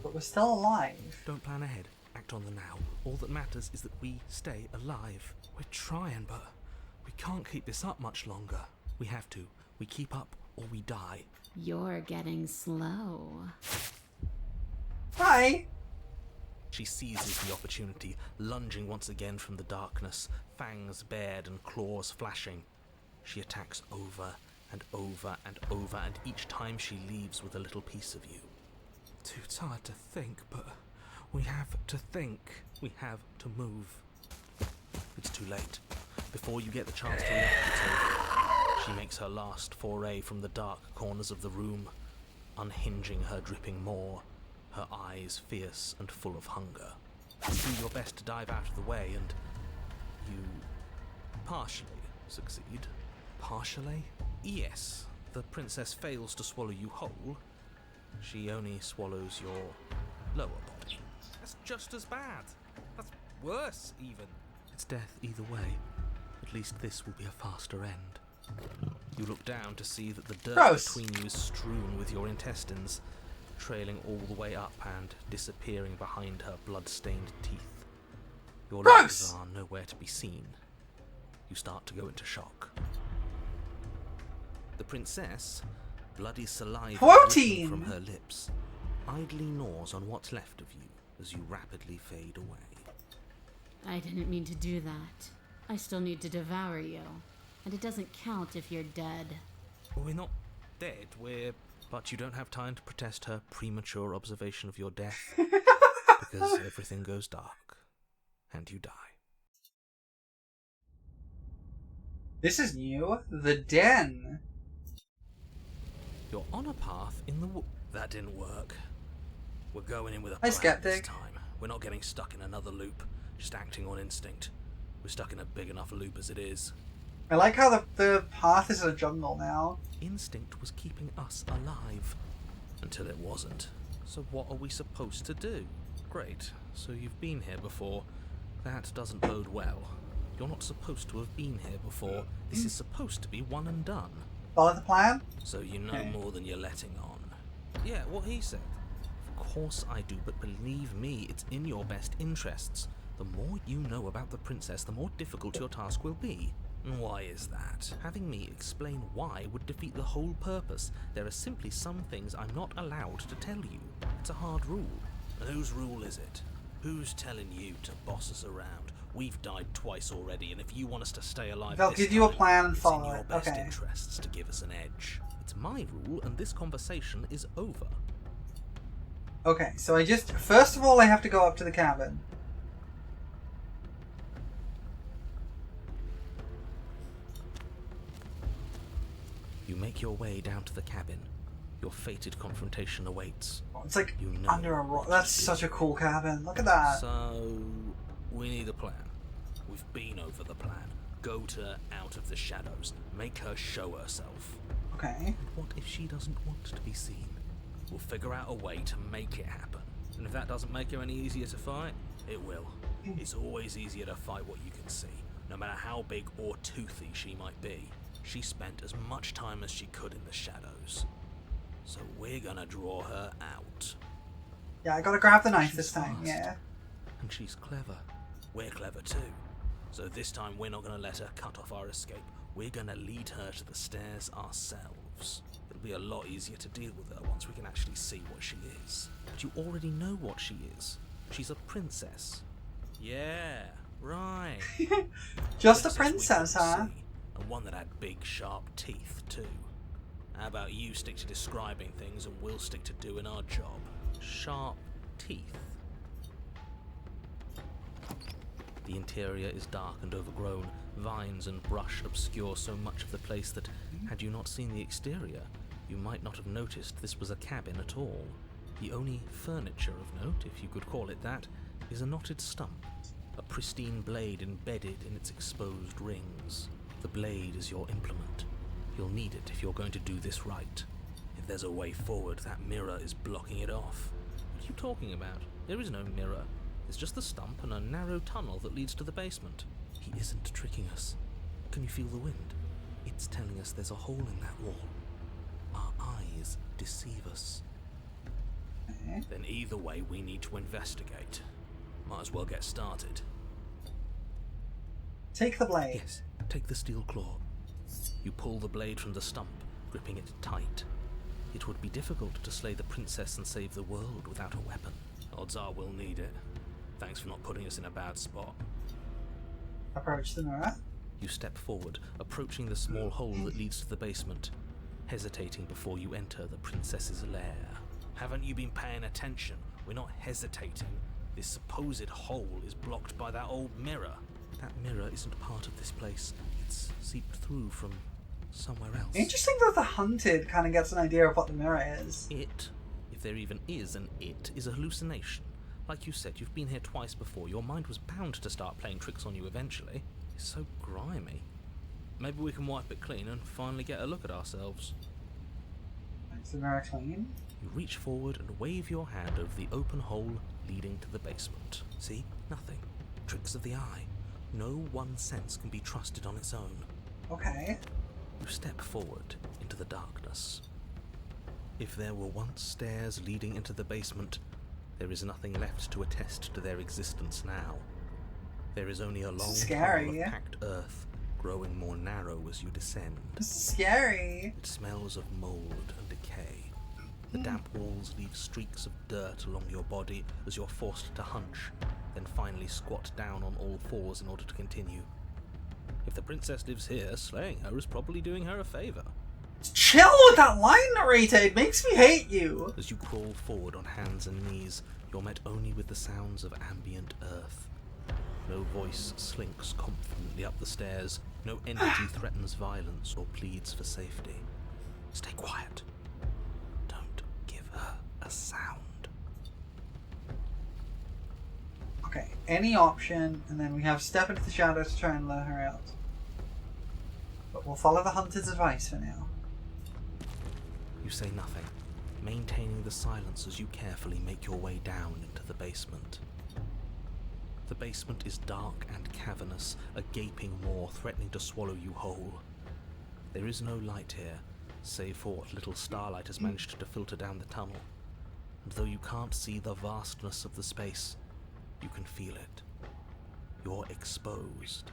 but we're still alive. Don't plan ahead. Act on the now. All that matters is that we stay alive. We're trying, but we can't keep this up much longer. We have to. We keep up or we die. You're getting slow. Hi! She seizes the opportunity, lunging once again from the darkness, fangs bared and claws flashing. She attacks over and over and over, and each time she leaves with a little piece of you. Too tired to think, but we have to think. We have to move. It's too late. Before you get the chance to react, it's over. She makes her last foray from the dark corners of the room, unhinging her dripping maw, her eyes fierce and full of hunger. You do your best to dive out of the way, and you partially succeed. Partially? Yes. The princess fails to swallow you whole. She only swallows your lower body. That's just as bad. That's worse, even. It's death either way. At least this will be a faster end. You look down to see that the dirt Gross. between you is strewn with your intestines, trailing all the way up and disappearing behind her blood-stained teeth. Your legs are nowhere to be seen. You start to go into shock. The princess, bloody saliva dripping from her lips, idly gnaws on what's left of you as you rapidly fade away. I didn't mean to do that. I still need to devour you. And it doesn't count if you're dead. We're not dead, But you don't have time to protest her premature observation of your death, because everything goes dark, and you die. This is new. The Den. You're on a path in the That didn't work. We're going in with a Hi, plan Skeptic. this time. We're not getting stuck in another loop, just acting on instinct. We're stuck in a big enough loop as it is. I like how the path is a jungle now. Instinct was keeping us alive. Until it wasn't. So what are we supposed to do? Great. So you've been here before. That doesn't bode well. You're not supposed to have been here before. This is supposed to be one and done. Follow the plan? So you know more than you're letting on. Yeah, what he said. Of course I do, but believe me, it's in your best interests. The more you know about the princess, the more difficult your task will be. And why is that? Having me explain why would defeat the whole purpose. There are simply some things I'm not allowed to tell you. It's a hard rule. And whose rule is it? Who's telling you to boss us around? We've died twice already, and if you want us to stay alive, They'll give you a plan and follow it's in your it. best Okay. interests to give us an edge. It's my rule, and this conversation is over. Okay, so I just... First of all, I have to go up to the cabin. You make your way down to the cabin. Your fated confrontation awaits. It's like You know under a rock. That's such a cool cabin. Look at that. So, we need a plan. We've been over the plan. Goad her out of the shadows. Make her show herself. Okay. And what if she doesn't want to be seen? We'll figure out a way to make it happen. And if that doesn't make her any easier to fight, It will. It's always easier to fight what you can see, no matter how big or toothy she might be. She spent as much time as she could in the shadows. So we're gonna draw her out. Yeah, I gotta grab the knife She's this time. fast. Yeah. And she's clever. We're clever too. So this time we're not gonna let her cut off our escape. We're gonna lead her to the stairs ourselves. It'll be a lot easier to deal with her once we can actually see what she is. But you already know what she is. She's a princess. Yeah, right. Just a we princess, couldn't huh? see, and one that had big, sharp teeth too. How about you stick to describing things and we'll stick to doing our job? Sharp teeth. The interior is dark and overgrown. Vines and brush obscure so much of the place that, had you not seen the exterior, you might not have noticed this was a cabin at all. The only furniture of note, if you could call it that, is a knotted stump, a pristine blade embedded in its exposed rings. The blade is your implement. You'll need it if you're going to do this right. If there's a way forward, that mirror is blocking it off. What are you talking about? There is no mirror. It's just the stump and a narrow tunnel that leads to the basement. He isn't tricking us. Can you feel the wind? It's telling us there's a hole in that wall. Our eyes deceive us. Then either way, we need to investigate. Might as well get started. Take the blade. Yes, take the steel claw. You pull the blade from the stump, gripping it tight. It would be difficult to slay the princess and save the world without a weapon. Odds are we'll need it. Thanks for not putting us in a bad spot. Approach the mirror. You step forward, approaching the small hole that leads to the basement, hesitating before you enter the princess's lair. Haven't you been paying attention? We're not hesitating. This supposed hole is blocked by that old mirror. That mirror isn't part of this place. It's seeped through from somewhere else. Interesting that the hunted kind of gets an idea of what the mirror is. It, if there even is an it, is a hallucination. Like you said, you've been here twice before. Your mind was bound to start playing tricks on you eventually. It's so grimy. Maybe we can wipe it clean and finally get a look at ourselves. Is the mirror clean? You reach forward and wave your hand over the open hole leading to the basement. See? Nothing. Tricks of the eye. No one sense can be trusted on its own. Okay. You step forward into the darkness. If there were once stairs leading into the basement, there is nothing left to attest to their existence now. There is only a long tunnel of packed earth, growing more narrow as you descend. Scary. It smells of mold and decay. The damp walls leave streaks of dirt along your body as you're forced to hunch, then finally squat down on all fours in order to continue. If the princess lives here, slaying her is probably doing her a favor. Chill with that line, narrator. It makes me hate you. As you crawl forward on hands and knees, you're met only with the sounds of ambient earth. No voice slinks confidently up the stairs. No entity threatens violence or pleads for safety. Stay quiet. Don't give her a sound. Okay, any option, and then we have step into the shadows to try and lure her out. But we'll follow the hunter's advice for now. You say nothing, maintaining the silence as you carefully make your way down into the basement. The basement is dark and cavernous, a gaping maw threatening to swallow you whole. There is no light here, save for what little starlight has managed to filter down the tunnel. And though you can't see the vastness of the space, you can feel it. You're exposed.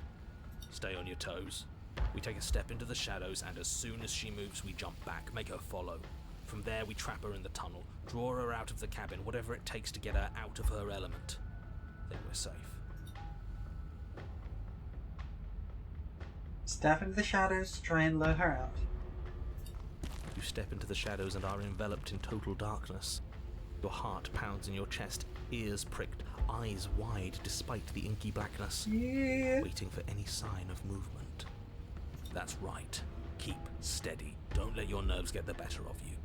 Stay on your toes. We take a step into the shadows, and as soon as she moves, we jump back, make her follow. From there, we trap her in the tunnel, draw her out of the cabin, whatever it takes to get her out of her element. Then we're safe. Step into the shadows to try and lure her out. You step into the shadows and are enveloped in total darkness. Your heart pounds in your chest, ears pricked, eyes wide despite the inky blackness, waiting for any sign of movement. That's right. Keep steady. Don't let your nerves get the better of you.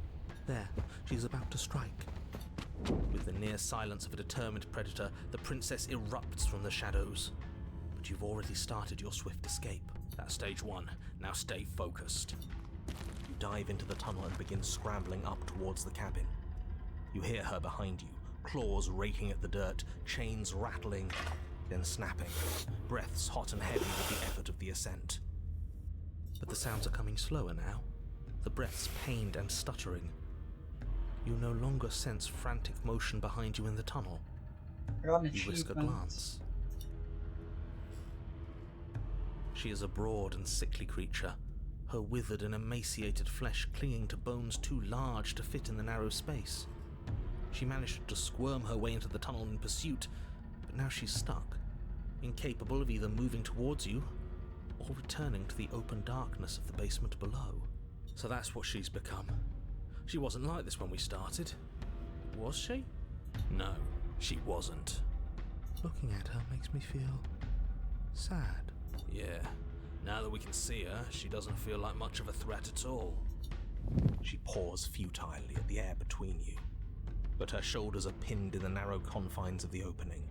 There, she's about to strike. With the near silence of a determined predator, the princess erupts from the shadows. But you've already started your swift escape. That's stage one. Now stay focused. You dive into the tunnel and begin scrambling up towards the cabin. You hear her behind you, claws raking at the dirt, chains rattling, then snapping, breaths hot and heavy with the effort of the ascent. But the sounds are coming slower now, the breaths pained and stuttering. You no longer sense frantic motion behind you in the tunnel. You risk a glance. She is a broad and sickly creature, her withered and emaciated flesh clinging to bones too large to fit in the narrow space. She managed to squirm her way into the tunnel in pursuit, but now she's stuck, incapable of either moving towards you or returning to the open darkness of the basement below. So that's what she's become. She wasn't like this when we started. Was she? No, she wasn't. Looking at her makes me feel sad. Yeah, now that we can see her, she doesn't feel like much of a threat at all. She paws futilely at the air between you, but her shoulders are pinned in the narrow confines of the opening.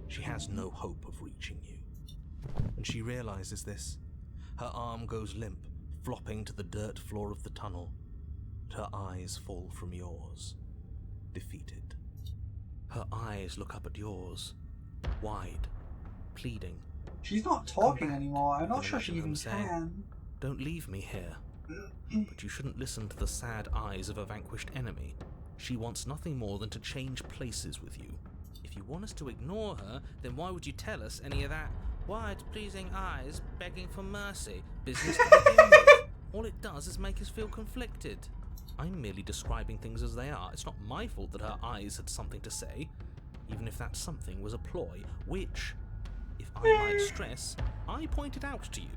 She has no hope of reaching you. And she realizes this. Her arm goes limp, flopping to the dirt floor of the tunnel. Her eyes fall from yours, defeated. Her eyes look up at yours, wide, pleading. She's not talking anymore. I'm not sure she even can. Don't leave me here. But you shouldn't listen to the sad eyes of a vanquished enemy. She wants nothing more than to change places with you. If you want us to ignore her, then why would you tell us any of that wide, pleasing eyes begging for mercy business to begin with? All it does is make us feel conflicted. I'm merely describing things as they are. It's not my fault that her eyes had something to say, even if that something was a ploy, which, if I might stress, I pointed out to you.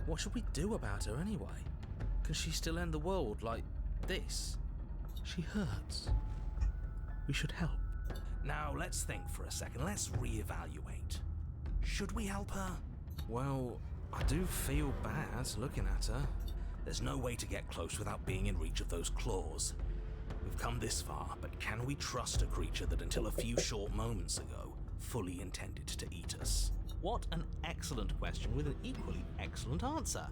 What should we do about her anyway? Can she still end the world like this? She hurts. We should help. Now let's think for a second. Let's reevaluate. Should we help her? Well, I do feel bad looking at her. There's no way to get close without being in reach of those claws. We've come this far, but can we trust a creature that until a few short moments ago fully intended to eat us? What an excellent question with an equally excellent answer.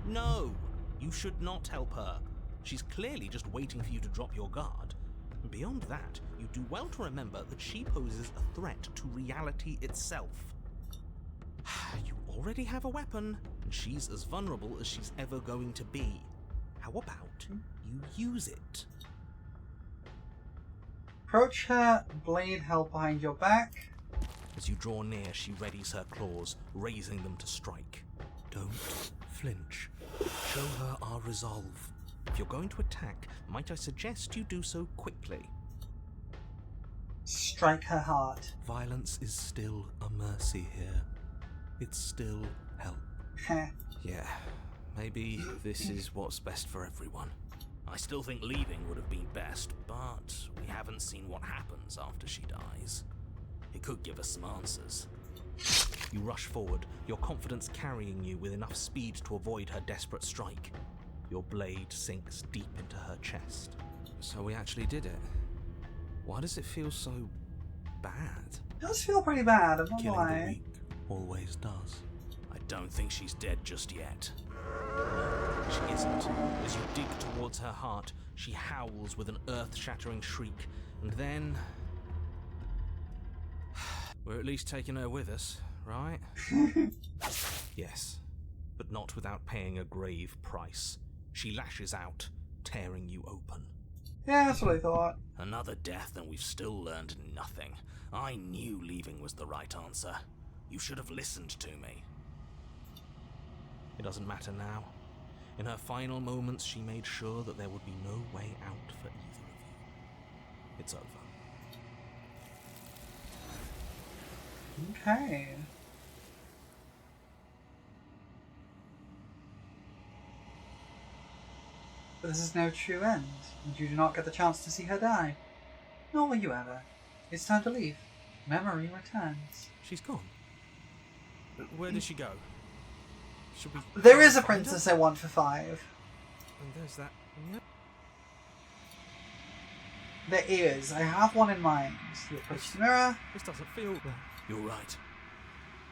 No, you should not help her. She's clearly just waiting for you to drop your guard. And beyond that, you do well to remember that she poses a threat to reality itself. You already have a weapon, and she's as vulnerable as she's ever going to be. How about you use it? Approach her, blade held behind your back. As you draw near, she readies her claws, raising them to strike. Don't flinch. Show her our resolve. If you're going to attack, might I suggest you do so quickly? Strike her heart. Violence is still a mercy here. It's still help. Yeah, maybe this is what's best for everyone. I still think leaving would have been best, but we haven't seen what happens after she dies. It could give us some answers. You rush forward, your confidence carrying you with enough speed to avoid her desperate strike. Your blade sinks deep into her chest. So we actually did it. Why does it feel so bad? It does feel pretty bad, I'm not Killing lying. the weak always does. I don't think she's dead just yet. She isn't. As you dig towards her heart, she howls with an earth-shattering shriek, and then... We're at least taking her with us, right? Yes, but not without paying a grave price. She lashes out, tearing you open. Yeah, that's what I thought. Another death, and we've still learned nothing. I knew leaving was the right answer. You should have listened to me. It doesn't matter now. In her final moments, she made sure that there would be no way out for either of you. It's over. Okay. But this is no true end, and you do not get the chance to see her die. Nor will you ever. It's time to leave. Memory returns. She's gone. Where did she go? Should we? There is a find her? princess I want for 5. And there's that. No. There is. I have one in mind. You approach the mirror. This doesn't feel right. You're right.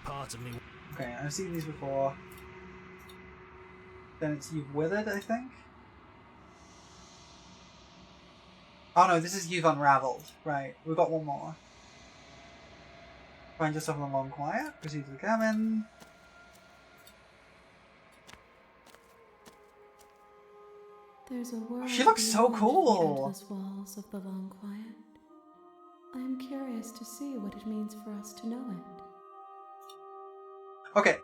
Part of me. Okay, I've seen these before. Then it's You've Withered, I think. Oh no, this is You've Unraveled. Right, we've got one more. Find yourself in a long quiet. Proceed to the cabin. There's a world She looks so beyond cool. the endless walls of the long quiet. I am curious to see what it means for us to know it. Okay,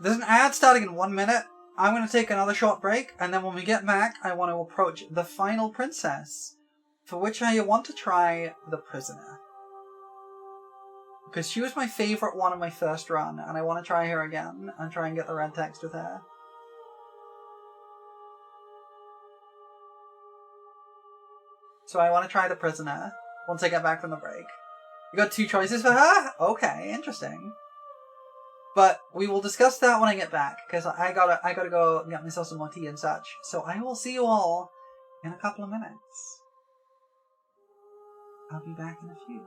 there's an ad starting in 1 minute. I'm going to take another short break, and then when we get back, I want to approach the final princess, for which I want to try the prisoner. Because she was my favourite one in my first run, and I want to try her again, and try and get the red text with her. So I want to try the prisoner, once I get back from the break. You got 2 choices for her? Okay, interesting. But we will discuss that when I get back, because I gotta go get myself some more tea and such. So I will see you all in a couple of minutes. I'll be back in a few.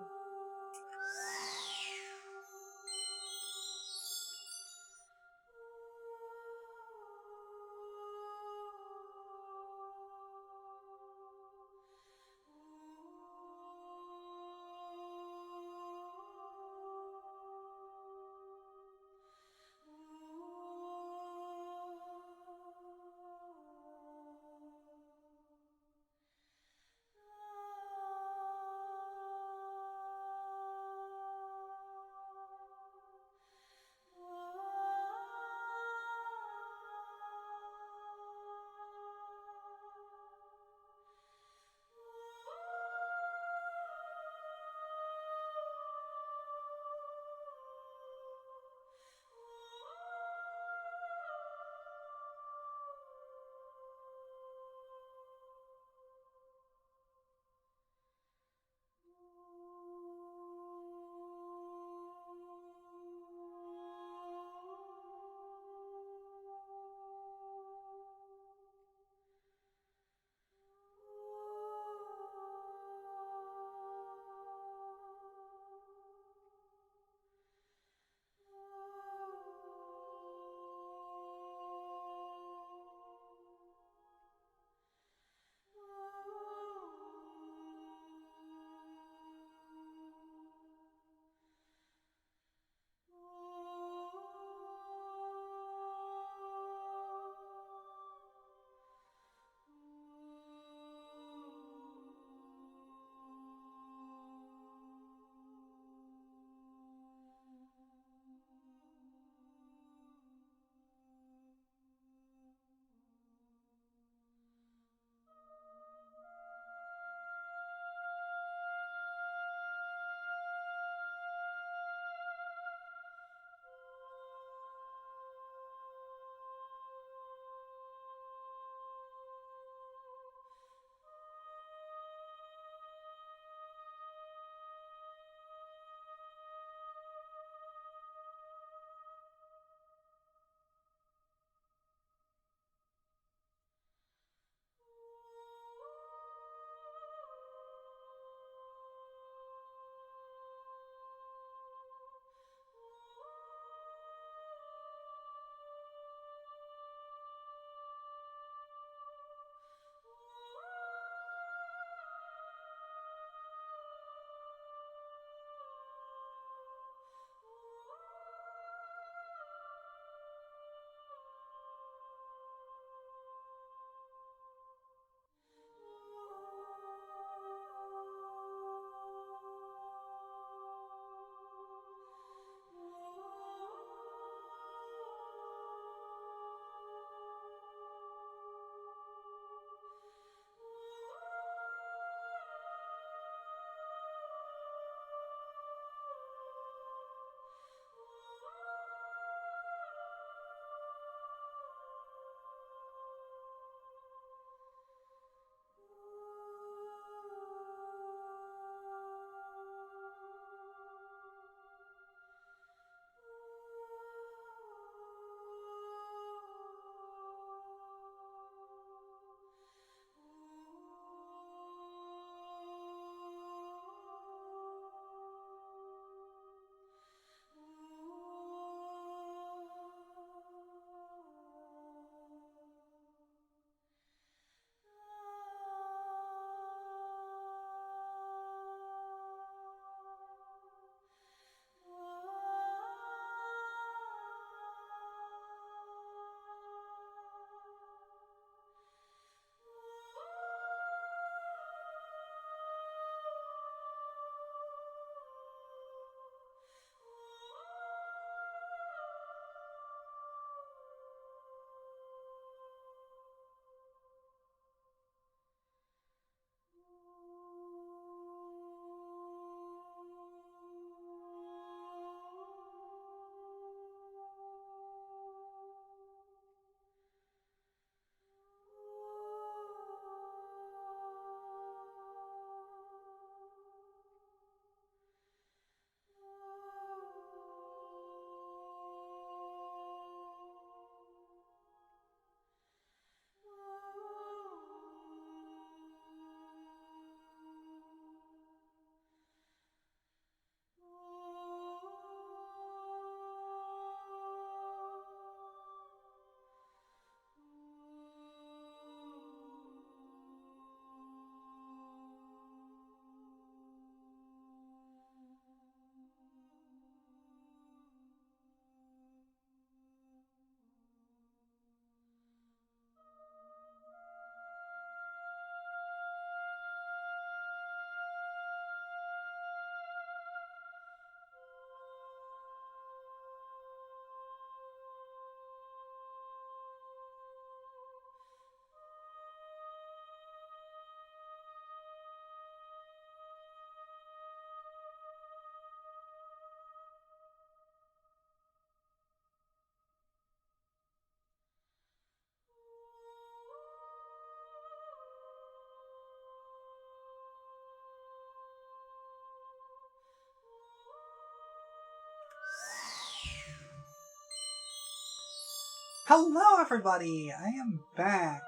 Hello everybody! I am back.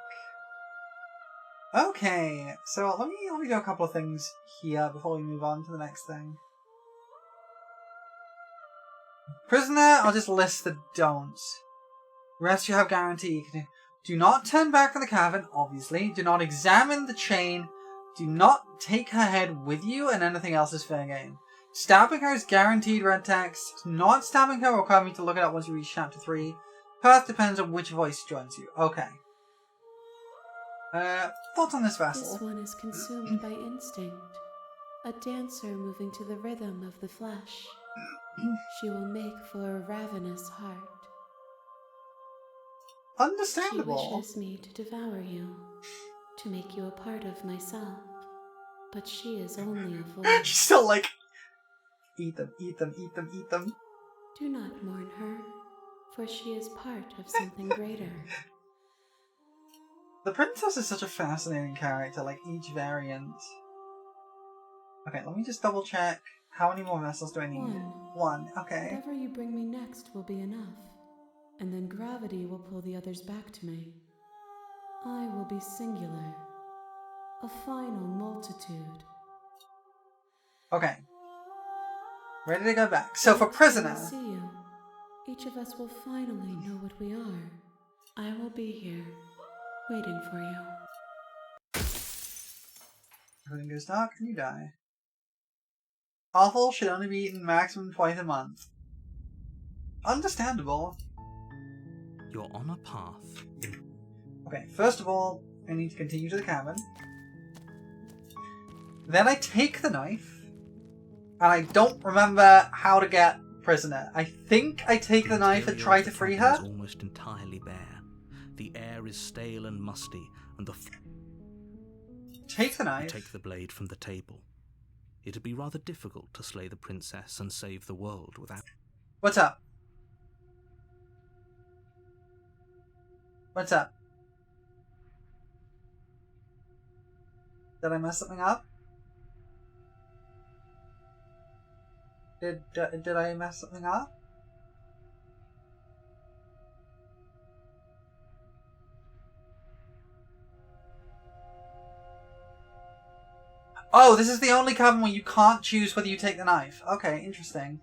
Okay, so let me do a couple of things here before we move on to the next thing. Prisoner, I'll just list the don'ts. Rest you have guaranteed. Do not turn back from the cavern, obviously. Do not examine the chain. Do not take her head with you, and anything else is fair game. Stabbing her is guaranteed red text. Not stabbing her will require me to look it up once you reach chapter 3. Path depends on which voice joins you. Okay. Thoughts on this vessel? This one is consumed by instinct, a dancer moving to the rhythm of the flesh. She will make for a ravenous heart. Understandable. She wishes me to devour you, to make you a part of myself. But she is only a voice. She's still like, eat them, eat them, eat them, eat them. Do not mourn her, for she is part of something greater. The princess is such a fascinating character, like each variant. Okay, let me just double check. How many more vessels do I need? One. Okay. Whatever you bring me next will be enough, and then gravity will pull the others back to me. I will be singular, a final multitude. Okay. Ready to go back. So for prisoner. See you. Each of us will finally know what we are. I will be here, waiting for you. Everything goes dark and you die. Awful should only be eaten maximum twice a month. Understandable. You're on a path. Okay, first of all, I need to continue to the cabin. Then I take the knife. And I don't remember how to get prisoner. I think I take the knife and try to free her. Is almost entirely bare. The air is stale and musty, and the take the knife. You take the blade from the table. It'd be rather difficult to slay the princess and save the world without. What's up? What's up? Did I mess something up? Did I mess something up? Oh, this is the only cabin where you can't choose whether you take the knife. Okay, interesting.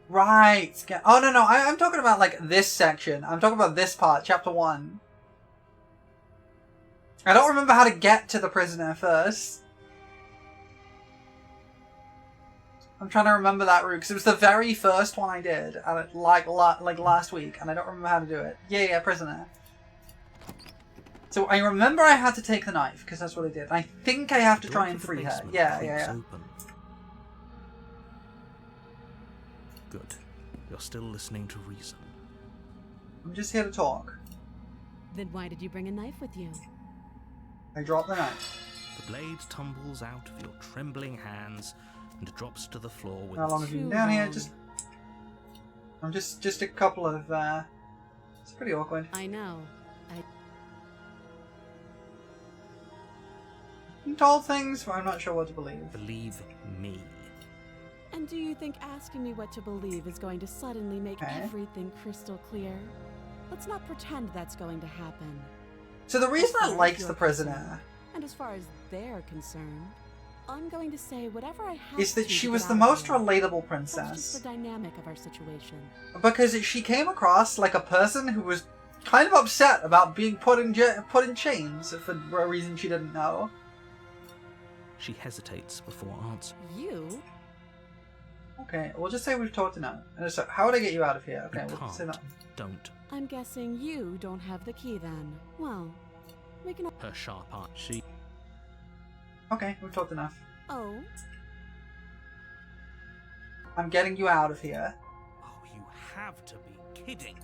Right. Oh, no, I'm talking about, like, this section. I'm talking about this part, chapter 1. I don't remember how to get to the prisoner first. I'm trying to remember that route, because it was the very first one I did, like last week, and I don't remember how to do it. Yeah, prisoner. So I remember I had to take the knife, because that's what I did. I think I have to try and free her. Yeah. Open. Good. You're still listening to reason. I'm just here to talk. Then why did you bring a knife with you? I dropped the knife. The blade tumbles out of your trembling hands and drops to the floor with. How long have you been down here? I'm just a couple of. It's pretty awkward. I know. I'm told things, but I'm not sure what to believe. Believe me. And do you think asking me what to believe is going to suddenly make everything crystal clear? Let's not pretend that's going to happen. So the reason I liked the prisoner, and as far as they're concerned, I'm going to say whatever I have is that she was the most relatable princess. That's just the dynamic of our situation. Because she came across like a person who was kind of upset about being put in chains for a reason she didn't know. She hesitates before answering. You? Okay, we'll just say we've talked enough. So, how would I get you out of here? Okay, we'll say that. Don't. I'm guessing you don't have the key then. Well, we can. Her sharp eye. She. Okay, we've talked enough. Oh. I'm getting you out of here. Oh, you have to be kidding.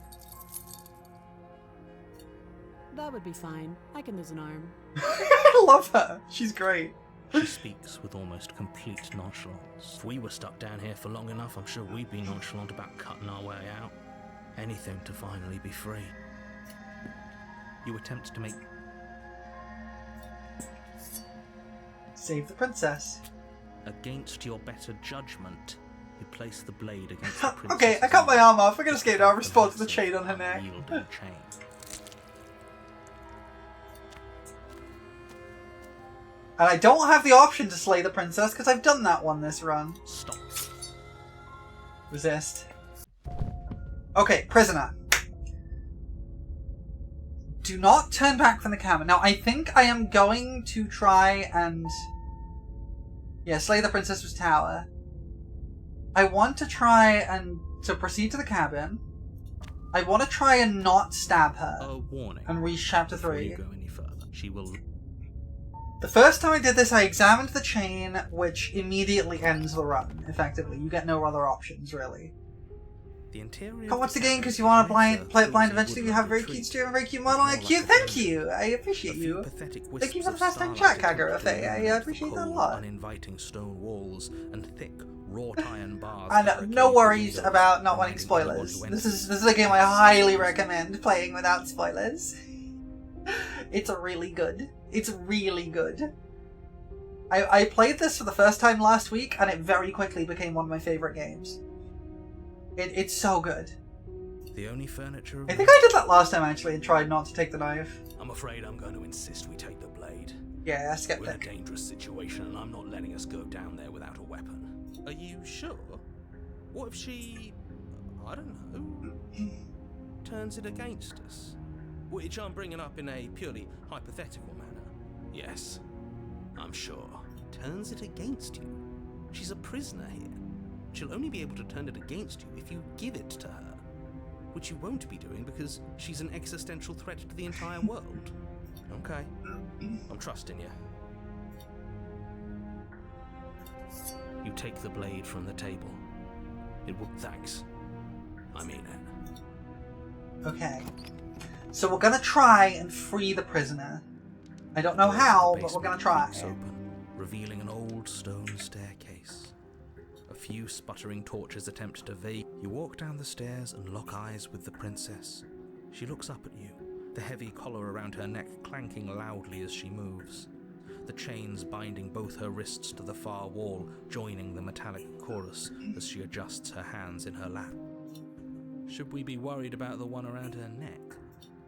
That would be fine. I can lose an arm. I love her. She's great. She speaks with almost complete nonchalance. If we were stuck down here for long enough, I'm sure we'd be nonchalant about cutting our way out. Anything to finally be free. You attempt to make... Save the princess. Against your better judgment, You place the blade against the princess. Okay, I cut my arm off. We're gonna skip now. Respond to the chain on her neck. Chain. And I don't have the option to slay the princess because I've done that one this run. Stop. Resist. Okay, prisoner. Do not turn back from the camera. Now, I think I am going to try and... yeah, slay the princess's tower. I want to try and... to proceed to the cabin. I want to try and not stab her. A warning. And reach chapter 3. Before you go any further, she will... The first time I did this, I examined the chain, which immediately ends the run, effectively. You get no other options, really. The interior Can't watch the game because you want to play it blind eventually. You have a very cute stream, a very cute model, and cute. Thank you! I appreciate you. Thank you for the first time chat, Kagura. I appreciate that a lot. Uninviting stone walls and thick wrought iron bars. And no worries about not wanting spoilers. This is a game I highly recommend playing without spoilers. It's really good. It's really good. I played this for the first time last week, and it very quickly became one of my favorite games. It's so good. The only furniture. I think I did that last time actually, and tried not to take the knife. I'm afraid I'm going to insist we take the blade. Yeah, skeptic. We're in a dangerous situation, and I'm not letting us go down there without a weapon. Are you sure? What if she, I don't know, turns it against us? Which I'm bringing up in a purely hypothetical manner. Yes, I'm sure. Turns it against you? She's a prisoner here. She'll only be able to turn it against you if you give it to her. Which you won't be doing because she's an existential threat to the entire world. Okay, I'm trusting you. You take the blade from the table. It would... Thanks. I mean it. Okay. So we're gonna try and free the prisoner. I don't know how, but we're gonna try. Open, revealing an old stone staircase. A few sputtering torches attempt to evade. You walk down the stairs and lock eyes with the princess. She looks up at you, the heavy collar around her neck clanking loudly as she moves. The chains binding both her wrists to the far wall, joining the metallic chorus as she adjusts her hands in her lap. Should we be worried about the one around her neck?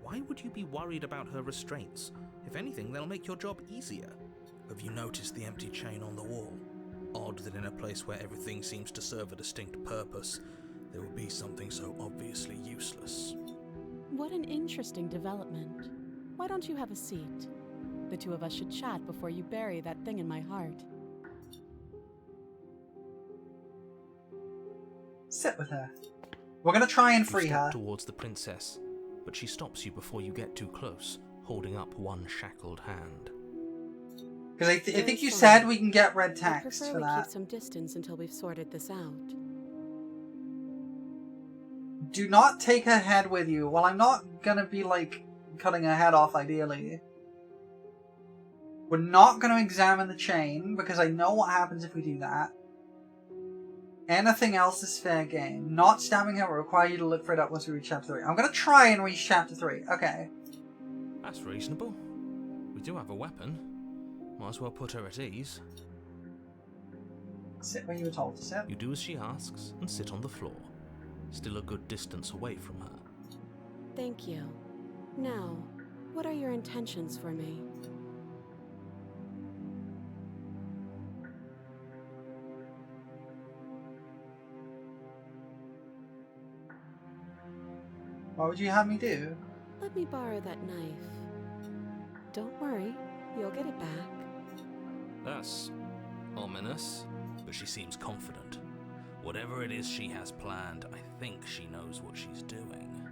Why would you be worried about her restraints? If anything, they'll make your job easier. Have you noticed the empty chain on the wall? Odd that in a place where everything seems to serve a distinct purpose, there would be something so obviously useless. What an interesting development. Why don't you have a seat? The two of us should chat before you bury that thing in my heart. Sit with her. We're gonna try and free you her. Step towards the princess, but she stops you before you get too close, holding up one shackled hand. Because I think you said we can get red text I prefer for we that. keep some distance until we've sorted this out. Do not take her head with you. Well, I'm not gonna be, like, cutting her head off, ideally. We're not gonna examine the chain, because I know what happens if we do that. Anything else is fair game. Not stabbing her will require you to look for it up once we reach chapter 3. I'm gonna try and reach chapter 3. Okay. That's reasonable. We do have a weapon. Might as well put her at ease. Sit where you were told to sit. You do as she asks and sit on the floor, still a good distance away from her. Thank you. Now, what are your intentions for me? What would you have me do? Let me borrow that knife. Don't worry, you'll get it back. That's ominous, but she seems confident. Whatever it is she has planned, I think she knows what she's doing.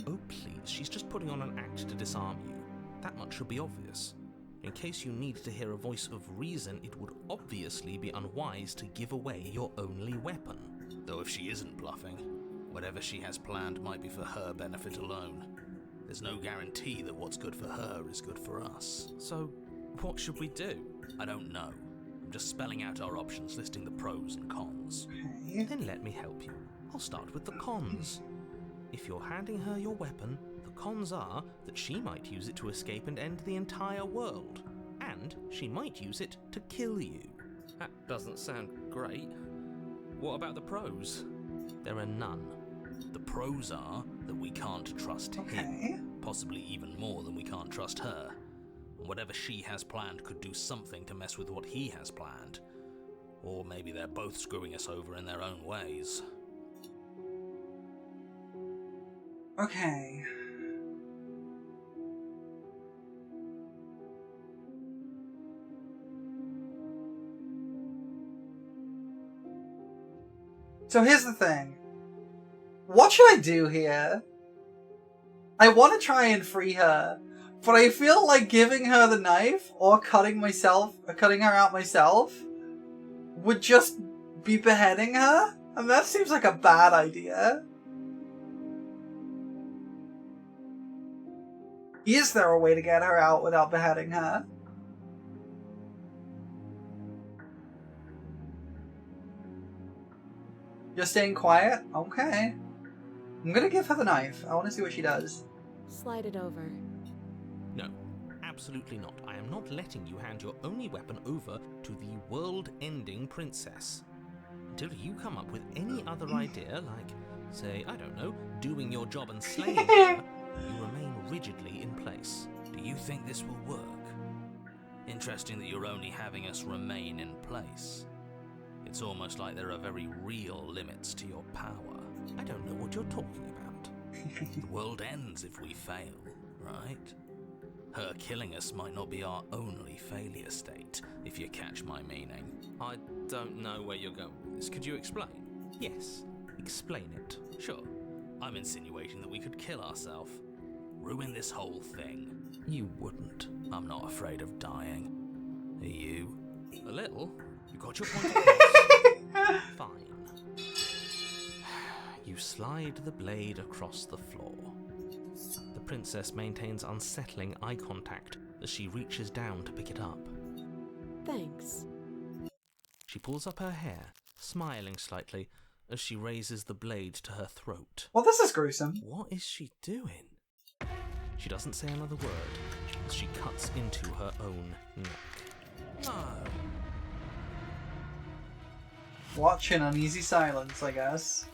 Oh please, she's just putting on an act to disarm you. That much should be obvious. In case you need to hear a voice of reason, it would obviously be unwise to give away your only weapon. Though if she isn't bluffing, whatever she has planned might be for her benefit alone. There's no guarantee that what's good for her is good for us. So, what should we do? I don't know. I'm just spelling out our options, listing the pros and cons. Okay. Then let me help you. I'll start with the cons. If you're handing her your weapon, the cons are that she might use it to escape and end the entire world. And she might use it to kill you. That doesn't sound great. What about the pros? There are none. The pros are that we can't trust him, possibly even more than we can't trust her. And whatever she has planned could do something to mess with what he has planned. Or maybe they're both screwing us over in their own ways. Okay. So here's the thing. What should I do here? I want to try and free her, but I feel like giving her the knife or cutting her out myself would just be beheading her, and that seems like a bad idea. Is there a way to get her out without beheading her? You're staying quiet? Okay. I'm gonna give her the knife. I want to see what she does. Slide it over. No, absolutely not. I am not letting you hand your only weapon over to the world-ending princess. Until you come up with any other idea, like, say, I don't know, doing your job and slaying her, you remain rigidly in place. Do you think this will work? Interesting that you're only having us remain in place. It's almost like there are very real limits to your power. I don't know what you're talking about. The world ends if we fail, right? Her killing us might not be our only failure state, if you catch my meaning. I don't know where you're going with this. Could you explain? Yes, explain it. Sure. I'm insinuating that we could kill ourselves. Ruin this whole thing. You wouldn't. I'm not afraid of dying. Are you? A little. You got your point across. Fine. You slide the blade across the floor. The princess maintains unsettling eye contact as she reaches down to pick it up. Thanks. She pulls up her hair, smiling slightly as she raises the blade to her throat. Well, this is gruesome. What is she doing? She doesn't say another word as she cuts into her own neck. No. Watch in uneasy silence, I guess.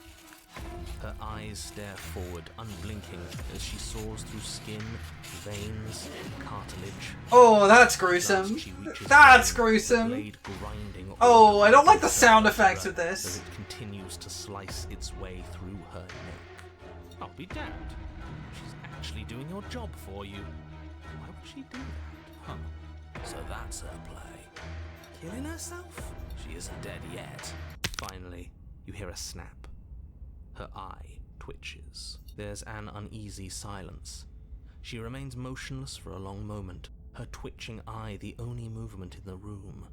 Her eyes stare forward, unblinking, as she saws through skin, veins, cartilage. Oh, that's gruesome. That's gruesome. Oh, I don't like the sound effects of this. As it continues to slice its way through her neck. I'll be damned. She's actually doing your job for you. Why would she do that? Huh. So that's her play. Killing herself? She isn't dead yet. Finally, you hear a snap. Her eye twitches. There's an uneasy silence. She remains motionless for a long moment, her twitching eye the only movement in the room,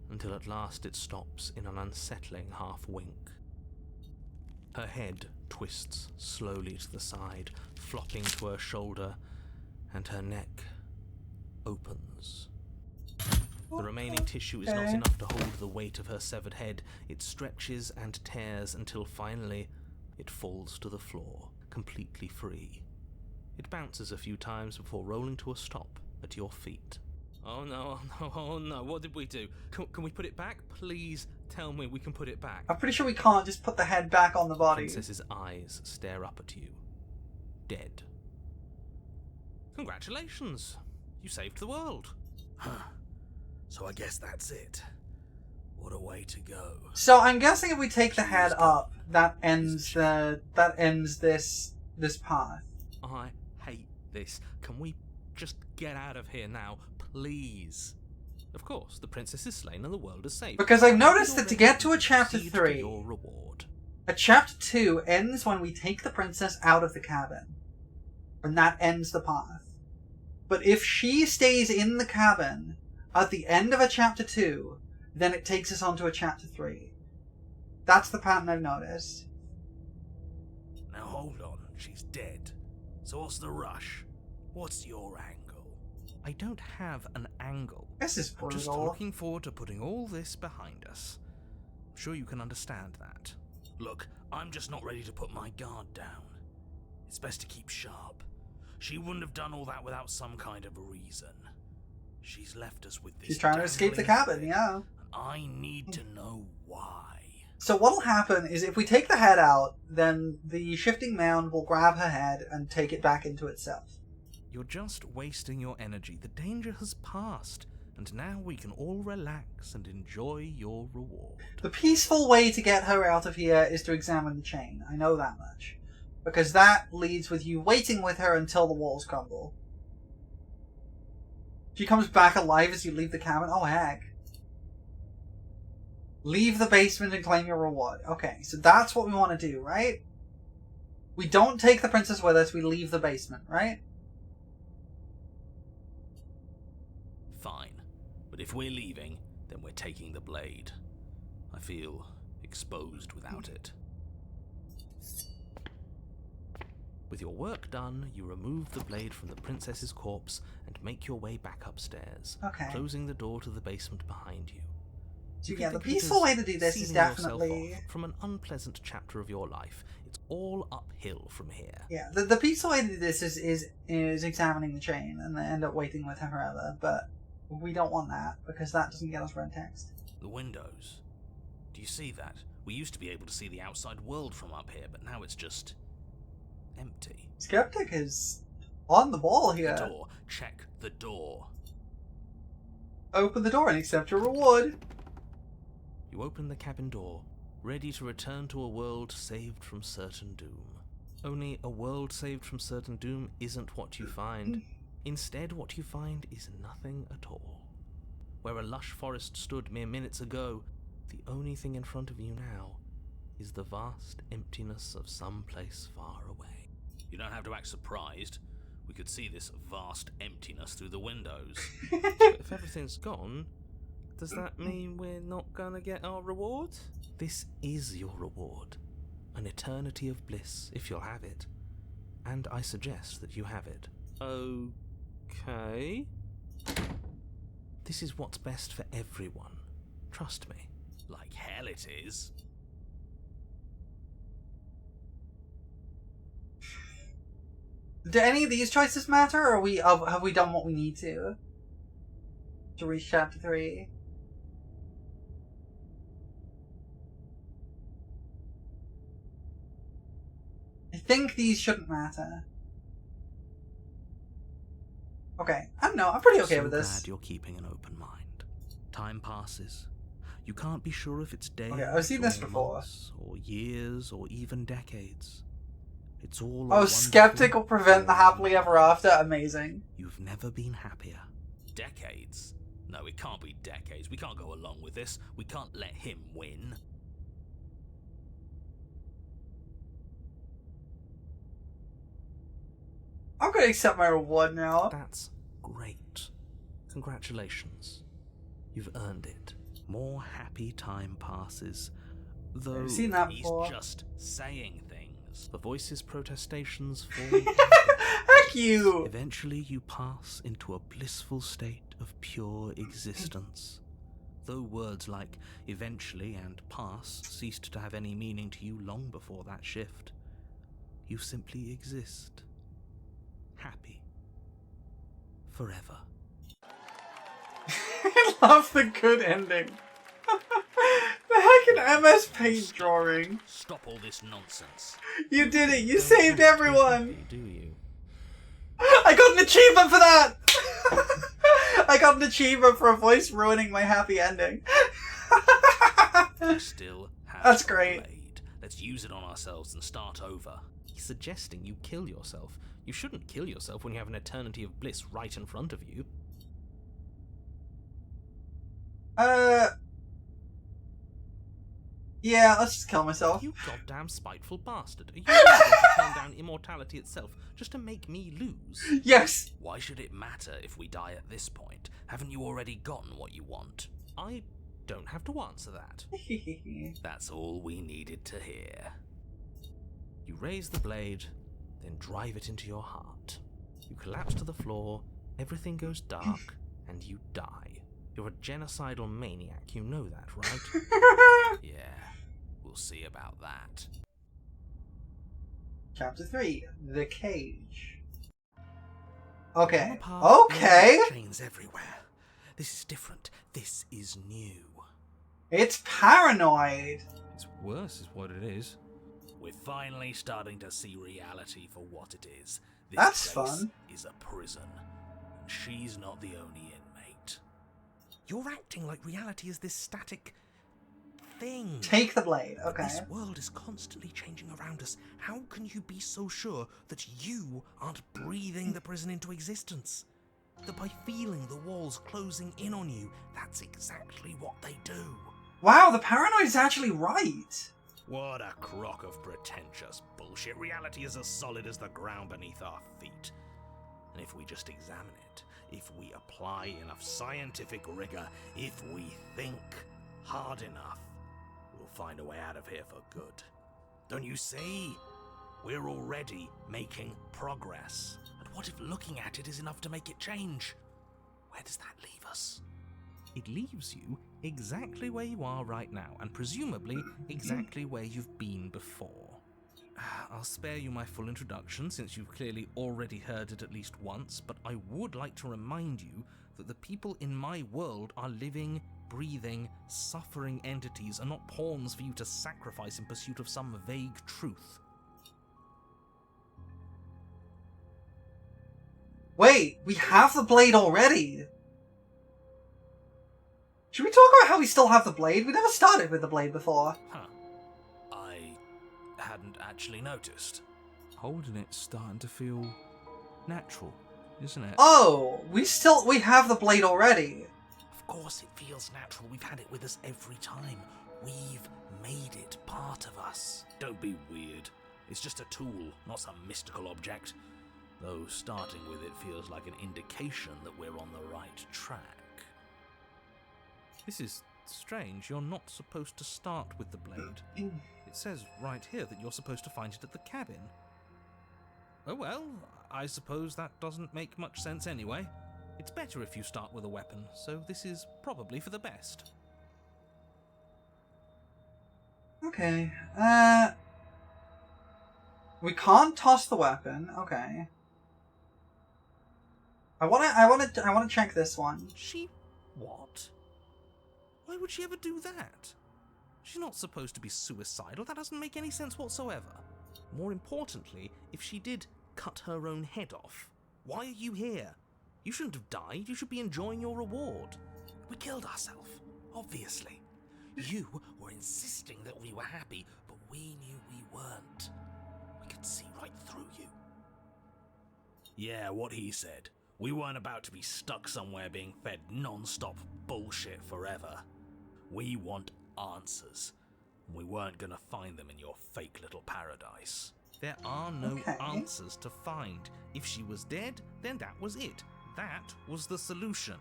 until at last it stops in an unsettling half-wink. Her head twists slowly to the side, flopping to her shoulder, and her neck opens. The remaining tissue is not enough to hold the weight of her severed head. It stretches and tears until finally it falls to the floor, completely free. It bounces a few times before rolling to a stop at your feet. Oh no, oh no, oh no, what did we do? Can we put it back? Please tell me we can put it back. I'm pretty sure we can't just put the head back on the body. The princess's eyes stare up at you. Dead. Congratulations! You saved the world. Huh. So I guess that's it. What a way to go. So I'm guessing if we take the head up, that ends this path. I hate this. Can we just get out of here now, please? Of course, the princess is slain and the world is saved. Because I've noticed that to get to a chapter 3, your reward. A chapter 2 ends when we take the princess out of the cabin. And that ends the path. But if she stays in the cabin at the end of a chapter 2, then it takes us on to a chapter 3. That's the pattern I've noticed. Now hold on, she's dead. So what's the rush? What's your angle? I don't have an angle. This is brutal. I'm just looking forward to putting all this behind us. I'm sure you can understand that. Look, I'm just not ready to put my guard down. It's best to keep sharp. She wouldn't have done all that without some kind of a reason. She's left us with this. She's trying to escape the cabin, yeah. I need to know why. So what'll happen is if we take the head out, then the shifting mound will grab her head and take it back into itself. You're just wasting your energy. The danger has passed, and now we can all relax and enjoy your reward. The peaceful way to get her out of here is to examine the chain. I know that much. Because that leads with you waiting with her until the walls crumble. She comes back alive as you leave the cabin. Oh, heck. Leave the basement and claim your reward. Okay, so that's what we want to do, right? We don't take the princess with us, we leave the basement, right? Fine. But if we're leaving, then we're taking the blade. I feel exposed without it. With your work done, you remove the blade from the princess's corpse and make your way back upstairs, closing the door to the basement behind you. So yeah, the peaceful way to do this is definitely... From an unpleasant chapter of your life, it's all uphill from here. Yeah, the peaceful way to do this is examining the chain and then end up waiting with her forever, but we don't want that, because that doesn't get us red text. The windows. Do you see that? We used to be able to see the outside world from up here, but now it's just... empty. Skeptic is on the ball here. The door. Check the door. Open the door and accept your reward. You open the cabin door, ready to return to a world saved from certain doom. Only a world saved from certain doom isn't what you find. Instead, what you find is nothing at all. Where a lush forest stood mere minutes ago, the only thing in front of you now is the vast emptiness of some place far away. You don't have to act surprised. We could see this vast emptiness through the windows. But if everything's gone, does that mean we're not gonna get our reward? This is your reward. An eternity of bliss, if you'll have it. And I suggest that you have it. Okay. This is what's best for everyone. Trust me. Like hell it is. Do any of these choices matter, or have we done what we need to reach chapter 3? I think these shouldn't matter. Okay, I don't know, I'm pretty okay with this. I'm glad you're keeping an open mind. Time passes. You can't be sure if it's days, Okay, I've seen this before. months, or years, or even decades. It's all Oh, skeptic will prevent the happily ever after. Amazing. You've never been happier. Decades? No, it can't be decades. We can't go along with this. We can't let him win. I'm gonna accept my reward now. That's great. Congratulations. You've earned it. More happy time passes. Though I've seen that before. He's just saying things. The voices' protestations fall. Heck you! Eventually you pass into a blissful state of pure existence. Though words like eventually and pass ceased to have any meaning to you long before that shift, you simply exist. Happy. Forever. I love the good ending. The heck an MS Paint drawing. Stop all this nonsense. You did it. You saved everyone. Do you? I got an achievement for that. I got an achievement for a voice ruining my happy ending. You still have That's great. Blade. Let's use it on ourselves and start over. He's suggesting you kill yourself. You shouldn't kill yourself when you have an eternity of bliss right in front of you. Yeah, let's just kill myself. You goddamn spiteful bastard. Are you going to turn down immortality itself just to make me lose? Yes! Why should it matter if we die at this point? Haven't you already gotten what you want? I don't have to answer that. That's all we needed to hear. You raise the blade, then drive it into your heart. You collapse to the floor, everything goes dark, and you die. You're a genocidal maniac, you know that, right? Yeah, we'll see about that. Chapter 3, The Cage. Okay. Okay! Chains everywhere. This is different. This is new. It's paranoid. It's Worse is what it is. We're finally starting to see reality for what it is. This That's place fun. is a prison, and she's not the only inmate. You're acting like reality is this static thing. Take the blade. Okay. This world is constantly changing around us. How can you be so sure that you aren't breathing the prison into existence? That by feeling the walls closing in on you, that's exactly what they do. Wow, the paranoid is actually right. What a crock of pretentious bullshit. Reality is as solid as the ground beneath our feet. And if we just examine it, if we apply enough scientific rigor, if we think hard enough, we'll find a way out of here for good. Don't you see? We're already making progress. And what if looking at it is enough to make it change? Where does that leave us? It leaves you exactly where you are right now, and presumably exactly where you've been before. I'll spare you my full introduction, since you've clearly already heard it at least once, but I would like to remind you that the people in my world are living, breathing, suffering entities, and not pawns for you to sacrifice in pursuit of some vague truth. Wait, we have the blade already. Should we talk about how we still have the blade? We never started with the blade before. Huh. I hadn't actually noticed. Holding it's starting to feel natural, isn't it? Oh, we have the blade already. Of course it feels natural. We've had it with us every time. We've made it part of us. Don't be weird. It's just a tool, not some mystical object. Though starting with it feels like an indication that we're on the right track. This is strange. You're not supposed to start with the blade. It says right here that you're supposed to find it at the cabin. Oh well, I suppose that doesn't make much sense anyway. It's better if you start with a weapon, so this is probably for the best. Okay. We can't toss the weapon. Okay. I wanna check this one. She what? Why would she ever do that? She's not supposed to be suicidal. That doesn't make any sense whatsoever. More importantly, if she did cut her own head off, why are you here? You shouldn't have died. You should be enjoying your reward. We killed ourselves, obviously. You were insisting that we were happy, but we knew we weren't. We could see right through you. Yeah, what he said. We weren't about to be stuck somewhere being fed non-stop bullshit forever. We want answers. We weren't gonna find them in your fake little paradise. There are no answers to find. If she was dead, then that was it. That was the solution.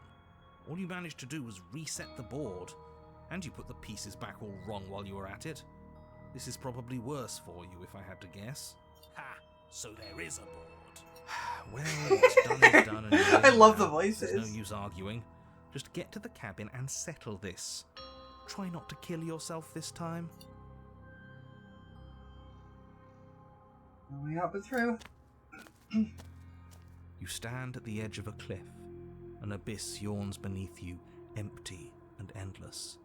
All you managed to do was reset the board. And you put the pieces back all wrong while you were at it. This is probably worse for you, if I had to guess. Ha! So there is a board. Well, what's done is done. And I love the voices. There's no use arguing. Just get to the cabin and settle this. Try not to kill yourself this time. We up and through. You stand at the edge of a cliff. An abyss yawns beneath you, empty and endless.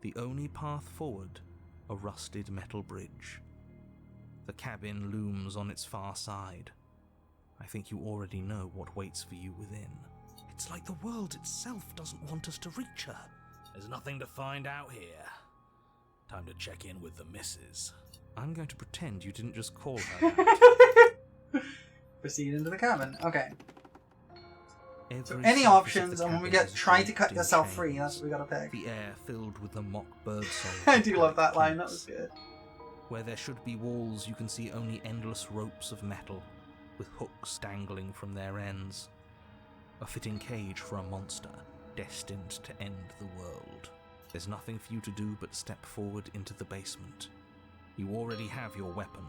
The only path forward, a rusted metal bridge. The cabin looms on its far side. I think you already know what waits for you within. It's like the world itself doesn't want us to reach her. There's nothing to find out here. Time to check in with the missus. I'm going to pretend you didn't just call her that. Proceed into the cabin. Okay. So Every any surface options, of the and when we cabin get is try to draped cut in yourself chains. free, that's what we gotta pick. The air filled with the mock bird song. I do love that line, that was good. Where there should be walls, you can see only endless ropes of metal, with hooks dangling from their ends. A fitting cage for a monster, destined to end the world. There's nothing for you to do but step forward into the basement. You already have your weapon.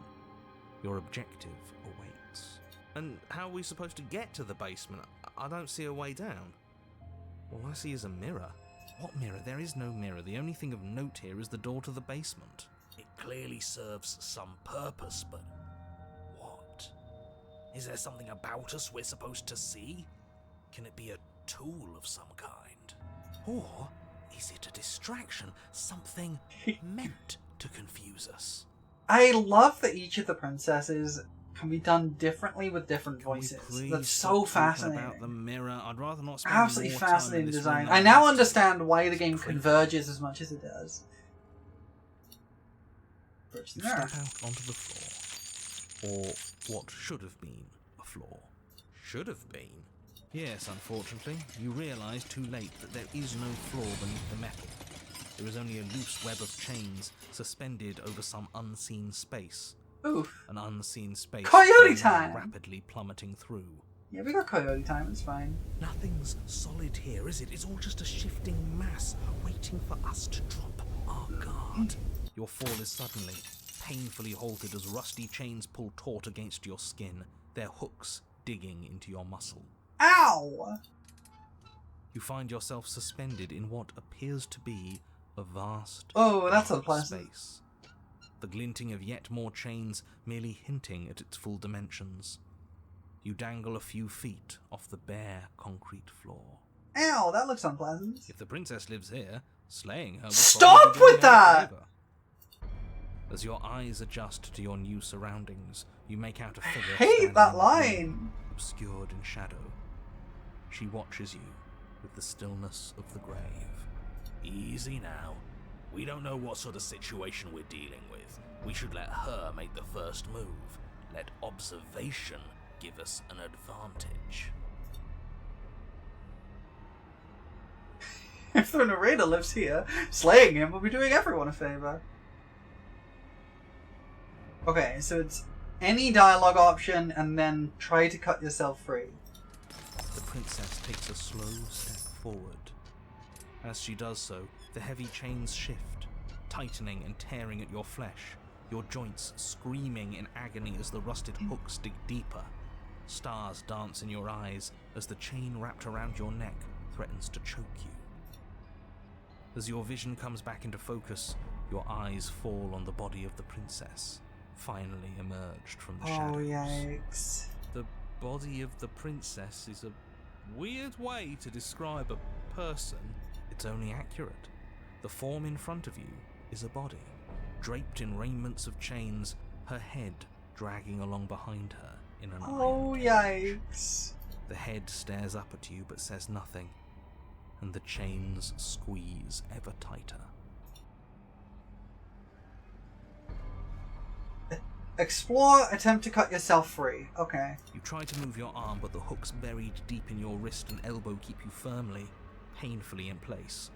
Your objective awaits. And how are we supposed to get to the basement? I don't see a way down. All I see is a mirror. What mirror? There is no mirror. The only thing of note here is the door to the basement. It clearly serves some purpose, but what? Is there something about us we're supposed to see? Can it be a tool of some kind? Or is it a distraction? Something meant to confuse Jesus. I love that each of the princesses can be done differently with different Can we voices. please That's stop so talking fascinating. About the mirror, I'd rather not spend Absolutely more time in fascinating this design. room I than now have to. understand why the It's game creepy. converges as much as it does. You step out onto the floor, or what should have been a floor. Should have been? Yes, unfortunately, you realise too late that there is no floor beneath the metal. There is only a loose web of chains suspended over some unseen space. Oof. An unseen space Coyote you're time! rapidly plummeting through. Yeah, we got coyote time, it's fine. Nothing's solid here, is it? It's all just a shifting mass waiting for us to drop our guard. Your fall is suddenly, painfully halted as rusty chains pull taut against your skin, their hooks digging into your muscle. Ow! You find yourself suspended in what appears to be a vast that's dark unpleasant. space. The glinting of yet more chains merely hinting at its full dimensions. You dangle a few feet off the bare concrete floor. Ow, that looks unpleasant. If the princess lives here, slaying her would Stop probably be with doing her a that! favour. As your eyes adjust to your new surroundings, you make out a figure Hate standing that in the line! room, obscured in shadow. She watches you with the stillness of the grave. Easy now. We don't know what sort of situation we're dealing with. We should let her make the first move. Let observation give us an advantage. If the narrator lives here, slaying him will be doing everyone a favor. Okay, so it's any dialogue option and then try to cut yourself free. The princess takes a slow step forward. As she does so, the heavy chains shift, tightening and tearing at your flesh, your joints screaming in agony as the rusted hooks dig deeper. Stars dance in your eyes as the chain wrapped around your neck threatens to choke you. As your vision comes back into focus, your eyes fall on the body of the princess, finally emerged from the shadows. Oh, yikes. The body of the princess is a weird way to describe a person. It's only accurate. The form in front of you is a body, draped in raiments of chains, her head dragging along behind her in an Oh, yikes. The head stares up at you but says nothing, and the chains squeeze ever tighter. Explore, attempt to cut yourself free. Okay. You try to move your arm, but the hooks buried deep in your wrist and elbow keep you firmly, painfully in place.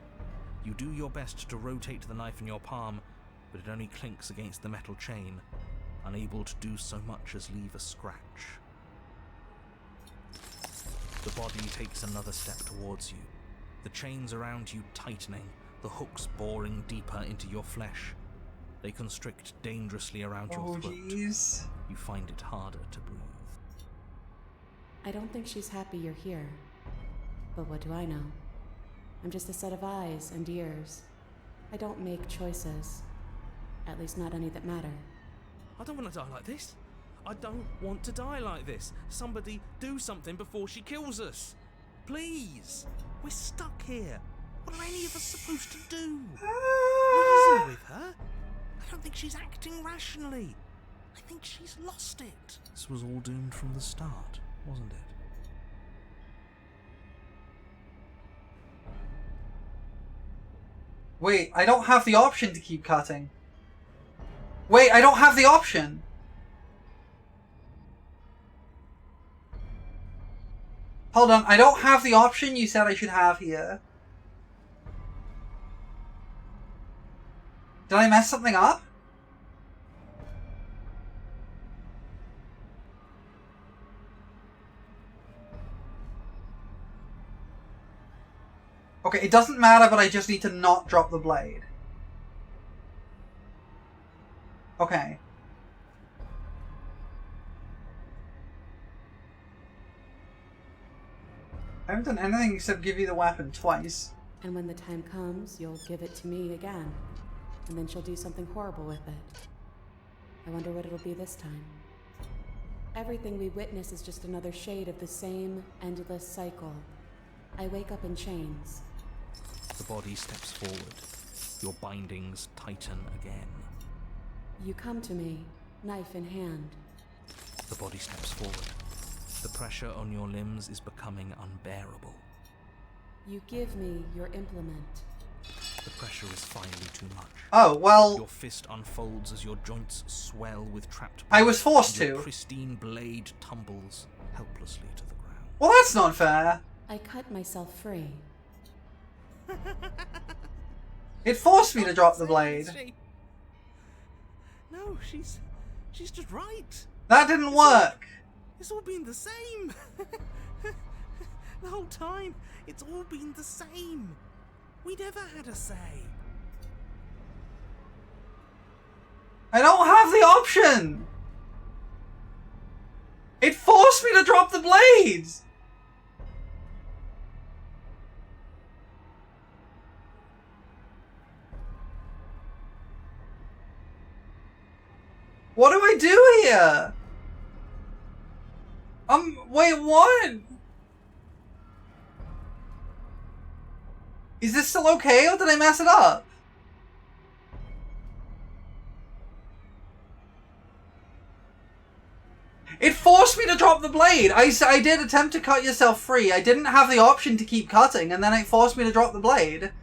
You do your best to rotate the knife in your palm, but it only clinks against the metal chain, unable to do so much as leave a scratch. The body takes another step towards you, the chains around you tightening, the hooks boring deeper into your flesh. They constrict dangerously around your throat. Jeez. You find it harder to breathe. I don't think she's happy you're here. But what do I know? I'm just a set of eyes and ears. I don't make choices. At least not any that matter. I don't want to die like this. I don't want to die like this. Somebody do something before she kills us. Please. We're stuck here. What are any of us supposed to do? Reason with her? I don't think she's acting rationally. I think she's lost it. This was all doomed from the start, wasn't it? Wait, I don't have the option to keep cutting. Wait, I don't have the option! Hold on, I don't have the option you said I should have here. Did I mess something up? Okay, it doesn't matter, but I just need to not drop the blade. Okay. I haven't done anything except give you the weapon twice. And when the time comes, you'll give it to me again. And then she'll do something horrible with it. I wonder what it'll be this time. Everything we witness is just another shade of the same endless cycle. I wake up in chains. The body steps forward. Your bindings tighten again. You come to me, knife in hand. The body steps forward. The pressure on your limbs is becoming unbearable. You give me your implement. The pressure is finally too much. Oh, well... Your fist unfolds as your joints swell with trapped I blood, was forced and your to. pristine blade tumbles helplessly to the ground. Well, that's not fair. I cut myself free. It forced me to drop the blade. No, she's just right. That didn't work. It's all been the same. The whole time, it's all been the same. We never had a say. I don't have the option. It forced me to drop the blades. What do I do here? Wait, what? Is this still okay, or did I mess it up? It forced me to drop the blade! I did attempt to cut yourself free. I didn't have the option to keep cutting, and then it forced me to drop the blade.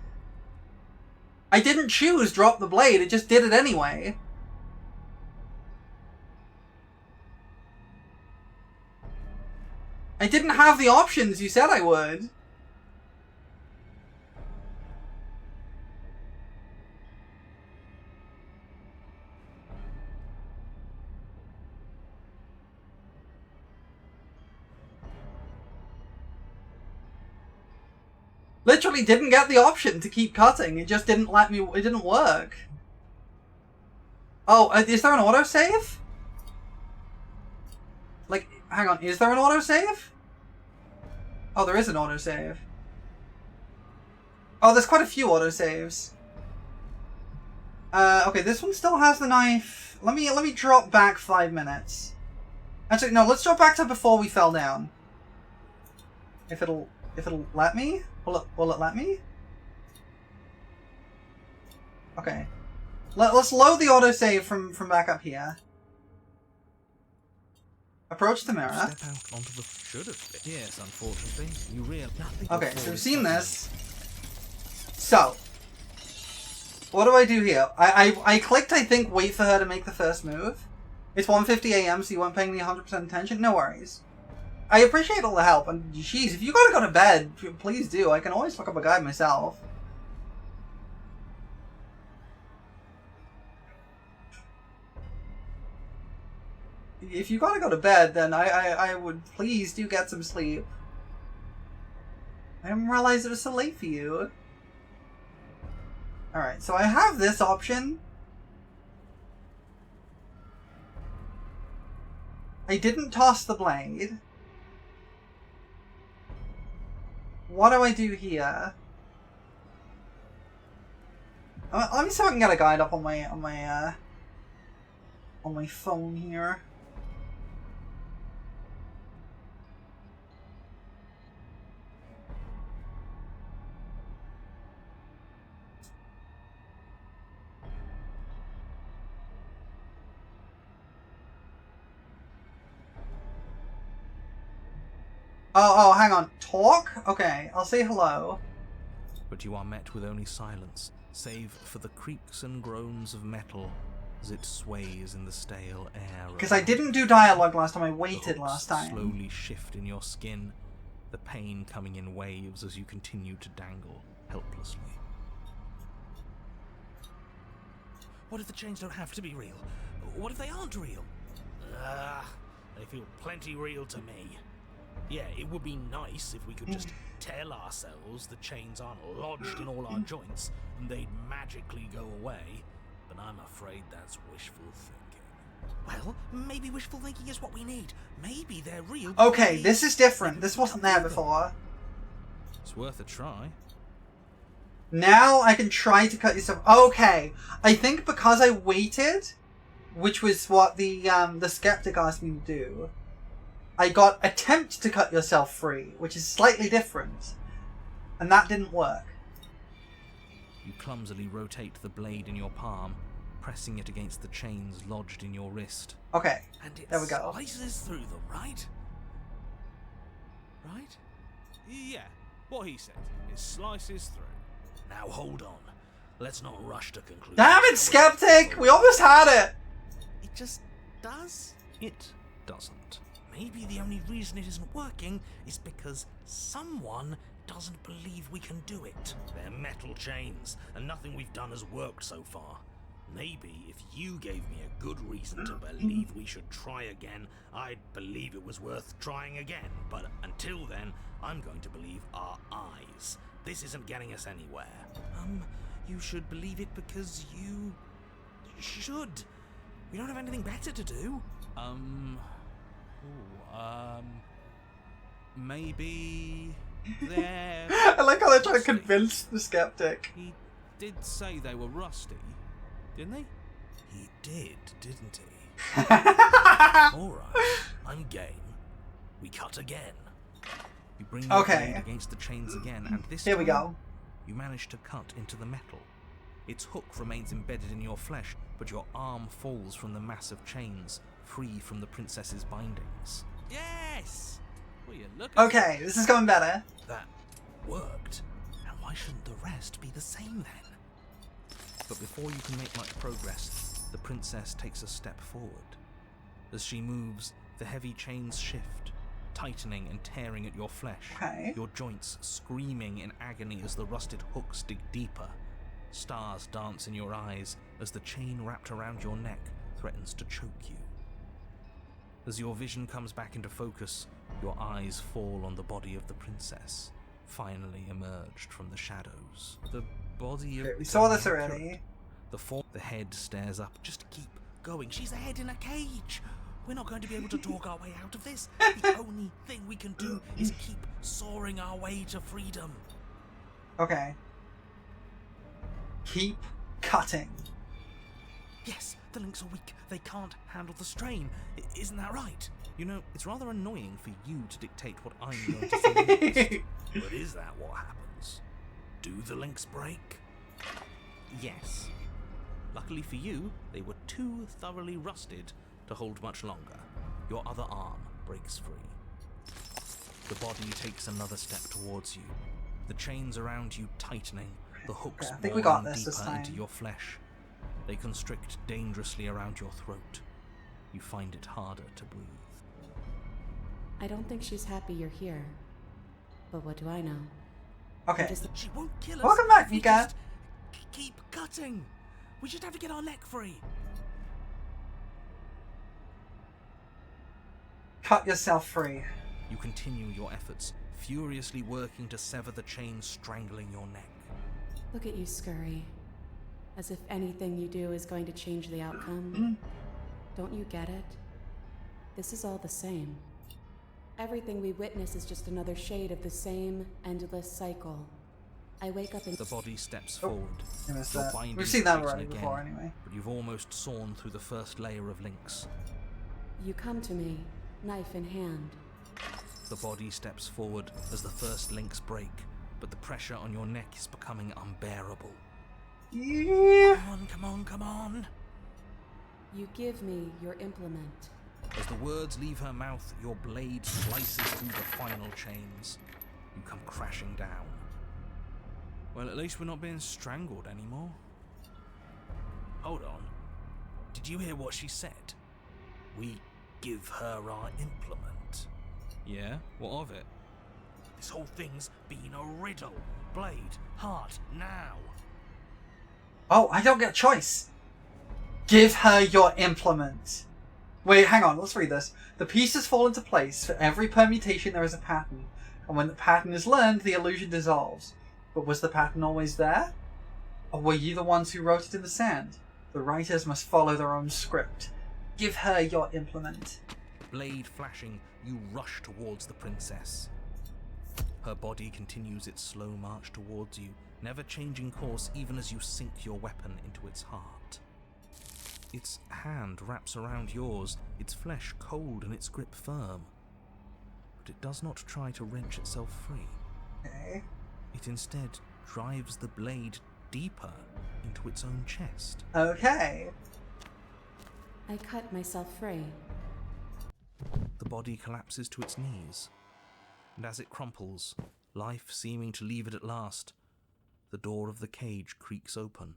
I didn't choose drop the blade, it just did it anyway. I didn't have the options you said I would. Literally didn't get the option to keep cutting. It just didn't let me. It didn't work. Oh, is there an autosave? Like, hang on. Is there an autosave? Oh, there is an autosave. Oh, there's quite a few autosaves. Okay, this one still has the knife. Let me drop back 5 minutes. Actually, no. Let's drop back to before we fell down. If it'll let me. Will it let me? Okay. Let's load the autosave from back up here. Approach the mirror. Step out onto the should have. Yes, unfortunately, you realize nothing. Okay, so we've seen this. So, what do I do here? I clicked, I think, wait for her to make the first move. It's 1:50 AM, so you weren't paying me 100% attention. No worries. I appreciate all the help, and jeez, if you gotta go to bed, please do. I can always look up a guide myself. If you gotta go to bed, then I would please do get some sleep. I didn't realize it was so late for you. Alright, so I have this option. I didn't toss the blade. What do I do here? Let me see if I can get a guide up on my phone here. Oh, hang on. Talk? Okay, I'll say hello. But you are met with only silence, save for the creaks and groans of metal as it sways in the stale air. Because I didn't do dialogue last time, I waited last time. Slowly shift in your skin, the pain coming in waves as you continue to dangle helplessly. What if the chains don't have to be real? What if they aren't real? They feel plenty real to me. Yeah, it would be nice if we could just tell ourselves the chains aren't lodged in all our joints and they'd magically go away, but I'm afraid that's wishful thinking. Well, maybe wishful thinking is what we need. Maybe they're real. Okay, this is different. This wasn't there before. It's worth a try. Now I can try to cut yourself. Okay, I think because I waited, which was what the skeptic asked me to do, I got attempt to cut yourself free, which is slightly different, and that didn't work. You clumsily rotate the blade in your palm, pressing it against the chains lodged in your wrist. Okay, And it there we go. slices through them, right? Right? Yeah, what he said. It slices through. Now hold on. Let's not rush to conclusion. Damn it, Skeptic! We almost had it! It just does? It doesn't. Maybe the only reason it isn't working is because someone doesn't believe we can do it. They're metal chains, and nothing we've done has worked so far. Maybe if you gave me a good reason to believe we should try again, I'd believe it was worth trying again. But until then, I'm going to believe our eyes. This isn't getting us anywhere. You should believe it because you should. We don't have anything better to do. Maybe they're... I like how they're trying to convince the Skeptic. He did say they were rusty, didn't he? He did, didn't he? Alright, I'm game. We cut again. You bring your Okay. blade against the chains again, and this Here we time, go. you manage to cut into the metal. Its hook remains embedded in your flesh, but your arm falls from the mass of chains, free from the princess's bindings. Yes! Well, you look at Okay, this is going better. That worked. And why shouldn't the rest be the same then? But before you can make much progress, the princess takes a step forward. As she moves, the heavy chains shift, tightening and tearing at your flesh, Okay. your joints screaming in agony as the rusted hooks dig deeper. Stars dance in your eyes as the chain wrapped around your neck threatens to choke you. As your vision comes back into focus, your eyes fall on the body of the princess, finally emerged from the shadows. The body of... Okay, we saw this already. The head stares up. Just keep going. She's a head in a cage. We're not going to be able to talk our way out of this. The only thing we can do is keep soaring our way to freedom. Okay. Keep cutting. Yes, the links are weak. They can't handle the strain. Isn't that right? You know, it's rather annoying for you to dictate what I'm going to say next. But is that what happens? Do the links break? Yes. Luckily for you, they were too thoroughly rusted to hold much longer. Your other arm breaks free. The body takes another step towards you. The chains around you tightening, the hooks I think we got boring this deeper time. into your flesh. They constrict dangerously around your throat. You find it harder to breathe. I don't think she's happy you're here. But what do I know? Okay. She won't kill us. Welcome back, if we Mika. just keep cutting. We just have to get our neck free. Cut yourself free. You continue your efforts, furiously working to sever the chains strangling your neck. Look at you scurry. As if anything you do is going to change the outcome. Don't you get it? This is all the same. Everything we witness is just another shade of the same endless cycle. I wake up and The body steps forward. I missed Your that. bindings We've seen that tighten already again, before anyway. But you've almost sawn through the first layer of links. you come to me, knife in hand. The body steps forward as the first links break, but the pressure on your neck is becoming unbearable. Yeah. Come on, come on, come on. You give me your implement. As the words leave her mouth, your blade slices through the final chains. You come crashing down. Well, at least we're not being strangled anymore. Hold on. Did you hear what she said? We give her our implement. Yeah? What of it? This whole thing's been a riddle. Blade, heart, now. Oh, I don't get a choice. Give her your implement. Wait, hang on, let's read this. The pieces fall into place. For every permutation there is a pattern. And when the pattern is learned, the illusion dissolves. But was the pattern always there? Or were you the ones who wrote it in the sand? The writers must follow their own script. Give her your implement. Blade flashing, you rush towards the princess. Her body continues its slow march towards you, never changing course even as you sink your weapon into its heart. Its hand wraps around yours, its flesh cold and its grip firm. But it does not try to wrench itself free. Okay. It instead drives the blade deeper into its own chest. Okay. I cut myself free. The body collapses to its knees, and as it crumples, life seeming to leave it at last, the door of the cage creaks open.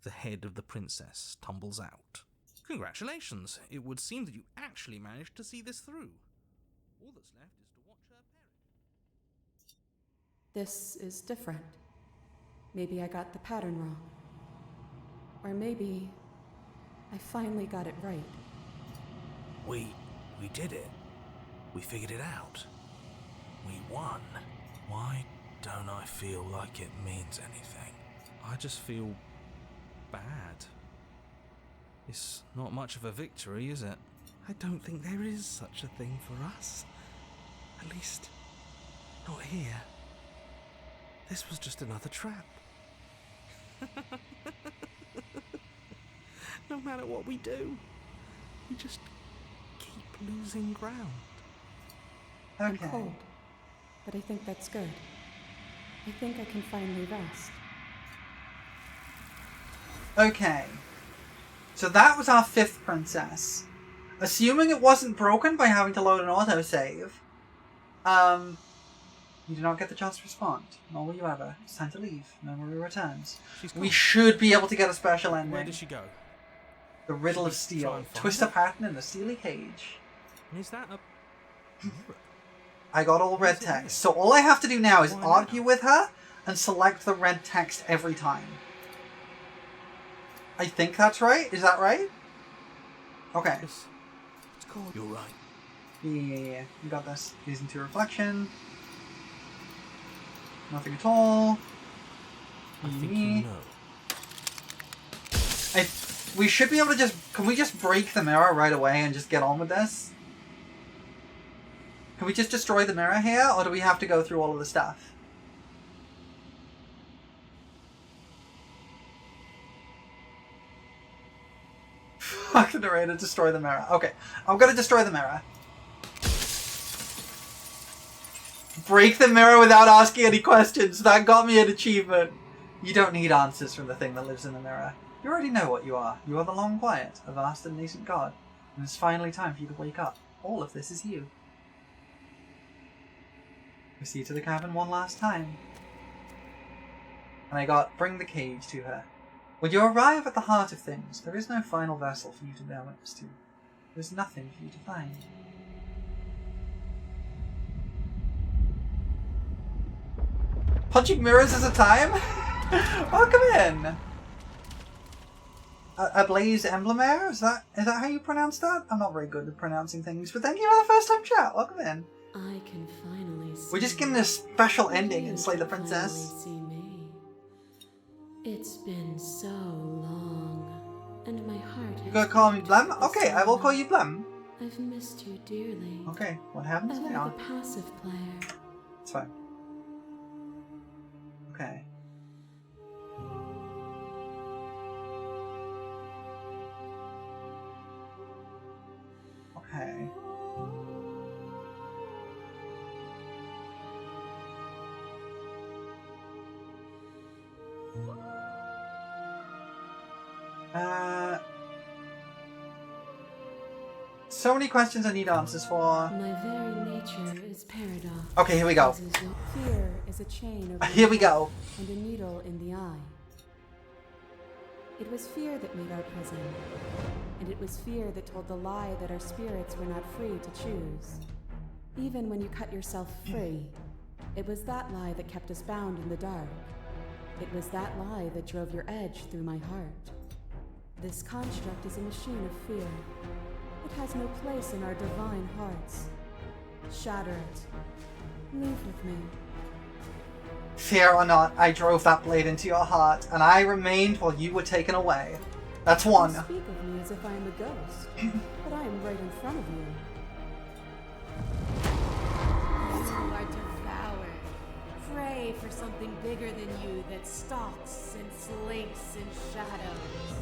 The head of the princess tumbles out. Congratulations! It would seem that you actually managed to see this through. All that's left is to watch her parents. This is different. Maybe I got the pattern wrong. Or maybe I finally got it right. We did it. We figured it out. We won. Why don't I feel like it means anything? I just feel bad. It's not much of a victory, is it? I don't think there is such a thing for us. At least, not here. This was just another trap. No matter what we do, we just keep losing ground. I'm cold, but I think that's good. I think I can finally rest. Okay. So that was our 5th princess. Assuming it wasn't broken by having to load an autosave, you do not get the chance to respond. Nor will you ever. It's time to leave. Memory returns. We should be able to get a special ending. Where did she go? The Riddle of Steel. Twist a pattern in a steely cage. And is that a... I got all red text. So all I have to do now is argue with her and select the red text every time. I think that's right. Is that right? Okay. It's cold. You're right. Yeah. You got this. Gaze into reflection. Nothing at all. I think you know. We should be able to just... Can we just break the mirror right away and just get on with this? Can we just destroy the mirror here, or do we have to go through all of the stuff? Fuck the narrator, destroy the mirror. Okay, I'm gonna destroy the mirror. Break the mirror without asking any questions. That got me an achievement. You don't need answers from the thing that lives in the mirror. You already know what you are. You are the long quiet, a vast and nascent god. And it's finally time for you to wake up. All of this is you. Proceed to the cabin one last time. And I got, bring the cage to her. When you arrive at the heart of things, there is no final vessel for you to bear witness to. There is nothing for you to find. Punching mirrors is a time? Welcome in! A Blaze Emblemare? Is that how you pronounce that? I'm not very good at pronouncing things, but thank you for the first time chat. Welcome in. I can finally see. We're just getting a special ending in Slay the Princess. See me. It's been so long, and my heart. You gonna call me Blem? Okay, I will call you Blem. I've missed you dearly. Okay, what happens Ever now? the passive player. It's fine. Okay. Okay. So many questions I need answers for. My very nature is paradox. Okay, here we go. Fear is a chain over Here we go. and a needle in the eye. It was fear that made our prison, and it was fear that told the lie that our spirits were not free to choose. Even when you cut yourself free, it was that lie that kept us bound in the dark. It was that lie that drove your edge through my heart. This construct is a machine of fear. It has no place in our divine hearts. Shatter it. Leave with me. Fear or not, I drove that blade into your heart, and I remained while you were taken away. That's one. You speak of me as if I am a ghost, but I am right in front of you. You are devoured. Pray for something bigger than you that stalks and slinks in shadows.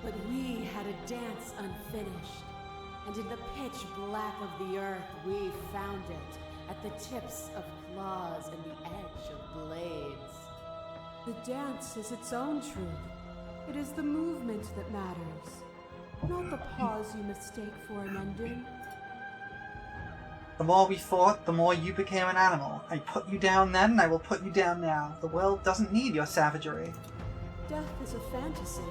But we had a dance unfinished, and in the pitch black of the earth we found it, at the tips of claws and the edge of blades. The dance is its own truth. It is the movement that matters, not the pause you mistake for an ending. The more we fought, the more you became an animal. I put you down then, and I will put you down now. The world doesn't need your savagery. Death is a fantasy.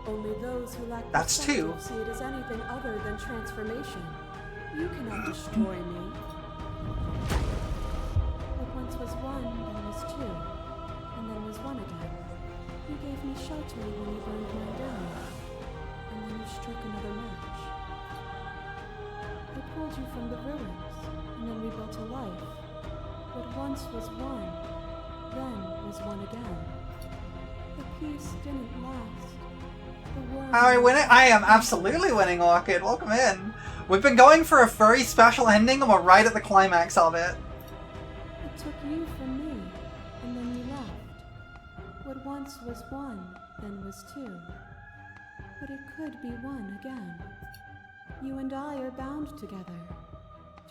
Only those who lack That's perspective two. see it as anything other than transformation. You cannot destroy me. What once was one, then was two, and then was one again. You gave me shelter when you burned mine down, and then you struck another match. I pulled you from the ruins, and then we built a life. What once was one, then was one again. The peace didn't last. The war. How I win it? I am absolutely winning, Orchid. Welcome in. We've been going for a very special ending, and we're right at the climax of it. It took you from me, and then you left. What once was one, then was two. But it could be one again. You and I are bound together.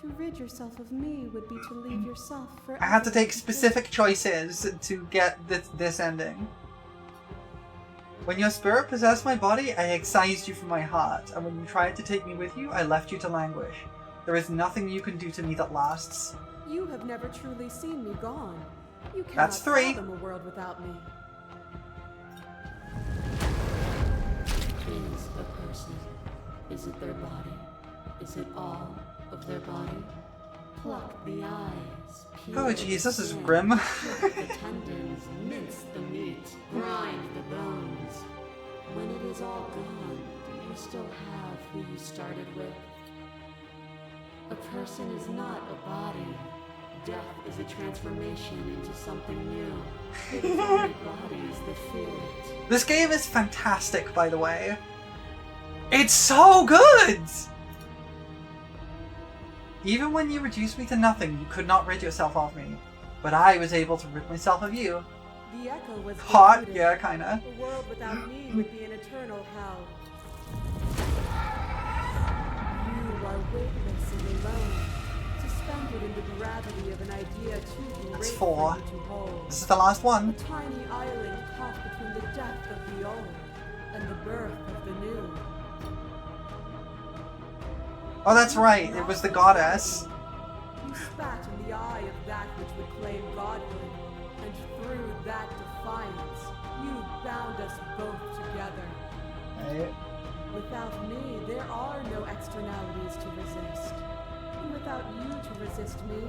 To rid yourself of me would be to leave yourself forever. I had to take specific choices to get this ending. When your spirit possessed my body, I excised you from my heart, and when you tried to take me with you, I left you to languish. There is nothing you can do to me that lasts. You have never truly seen me gone. You cannot That's 3. fathom a world without me. Is a person? Is it their body? Is it all of their body? Pluck the eyes. Oh jeez, this is grim. Strip the tendons, mince the meat, grind the bones. When it is all gone, do you still have who you started with? A person is not a body. Death is a transformation into something new. It is only bodies that feel it. This game is fantastic, by the way. It's so good! Even when you reduced me to nothing, you could not rid yourself of me. But I was able to rid myself of you. The echo was Hot? polluted. Yeah, kinda. A world without me would be an eternal hell. You are weightless and alone, suspended in the gravity of an idea too great That's for 4. you to hold. This is the last one. A tiny island caught between the death of the old and the birth of the new. Oh, that's right. It was the goddess. You spat in the eye of that which would claim godhood, and through that defiance, you bound us both together. Right. Without me, there are no externalities to resist. And without you to resist me,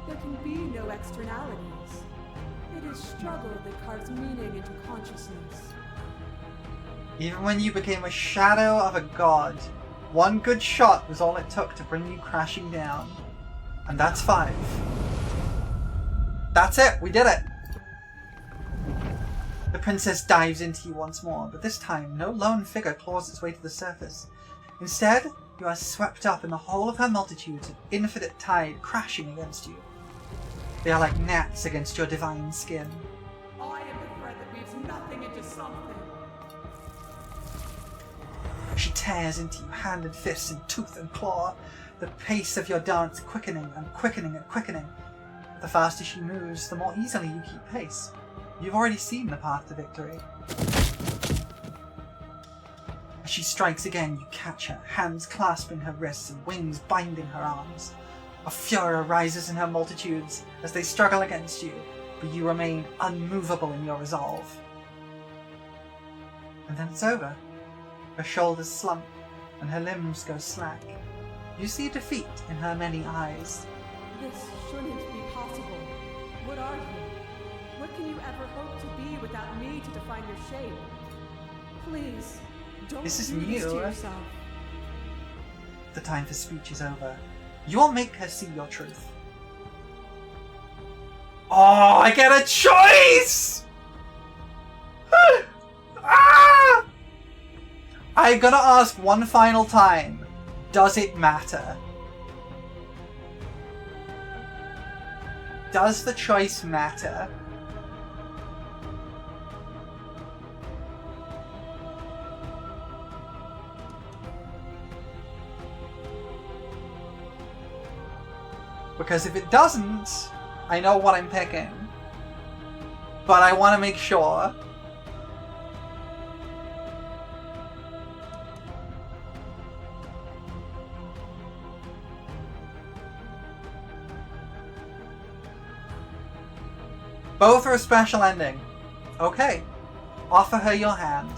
there can be no externalities. It is struggle that carves meaning into consciousness. Even when you became a shadow of a god, one good shot was all it took to bring you crashing down. And that's 5. That's it! We did it! The princess dives into you once more, but this time no lone figure claws its way to the surface. Instead, you are swept up in the whole of her multitudes of infinite tide crashing against you. They are like gnats against your divine skin. I am the thread that weaves nothing into something. She tears into you hand and fist and tooth and claw, the pace of your dance quickening and quickening and quickening. The faster she moves, the more easily you keep pace. You've already seen the path to victory. As she strikes again, you catch her, hands clasping her wrists and wings binding her arms. A furor rises in her multitudes as they struggle against you, but you remain unmovable in your resolve. And then it's over. Her shoulders slump, and her limbs go slack. You see defeat in her many eyes. This shouldn't be possible. What are you? What can you ever hope to be without me to define your shape? Please, don't This is do this to new. yourself. The time for speech is over. You will make her see your truth. Oh, I get a choice! Ah! I'm gonna ask one final time. Does it matter? Does the choice matter? Because if it doesn't, I know what I'm picking. but I want to make sure. Both are a special ending. Okay. Offer her your hand.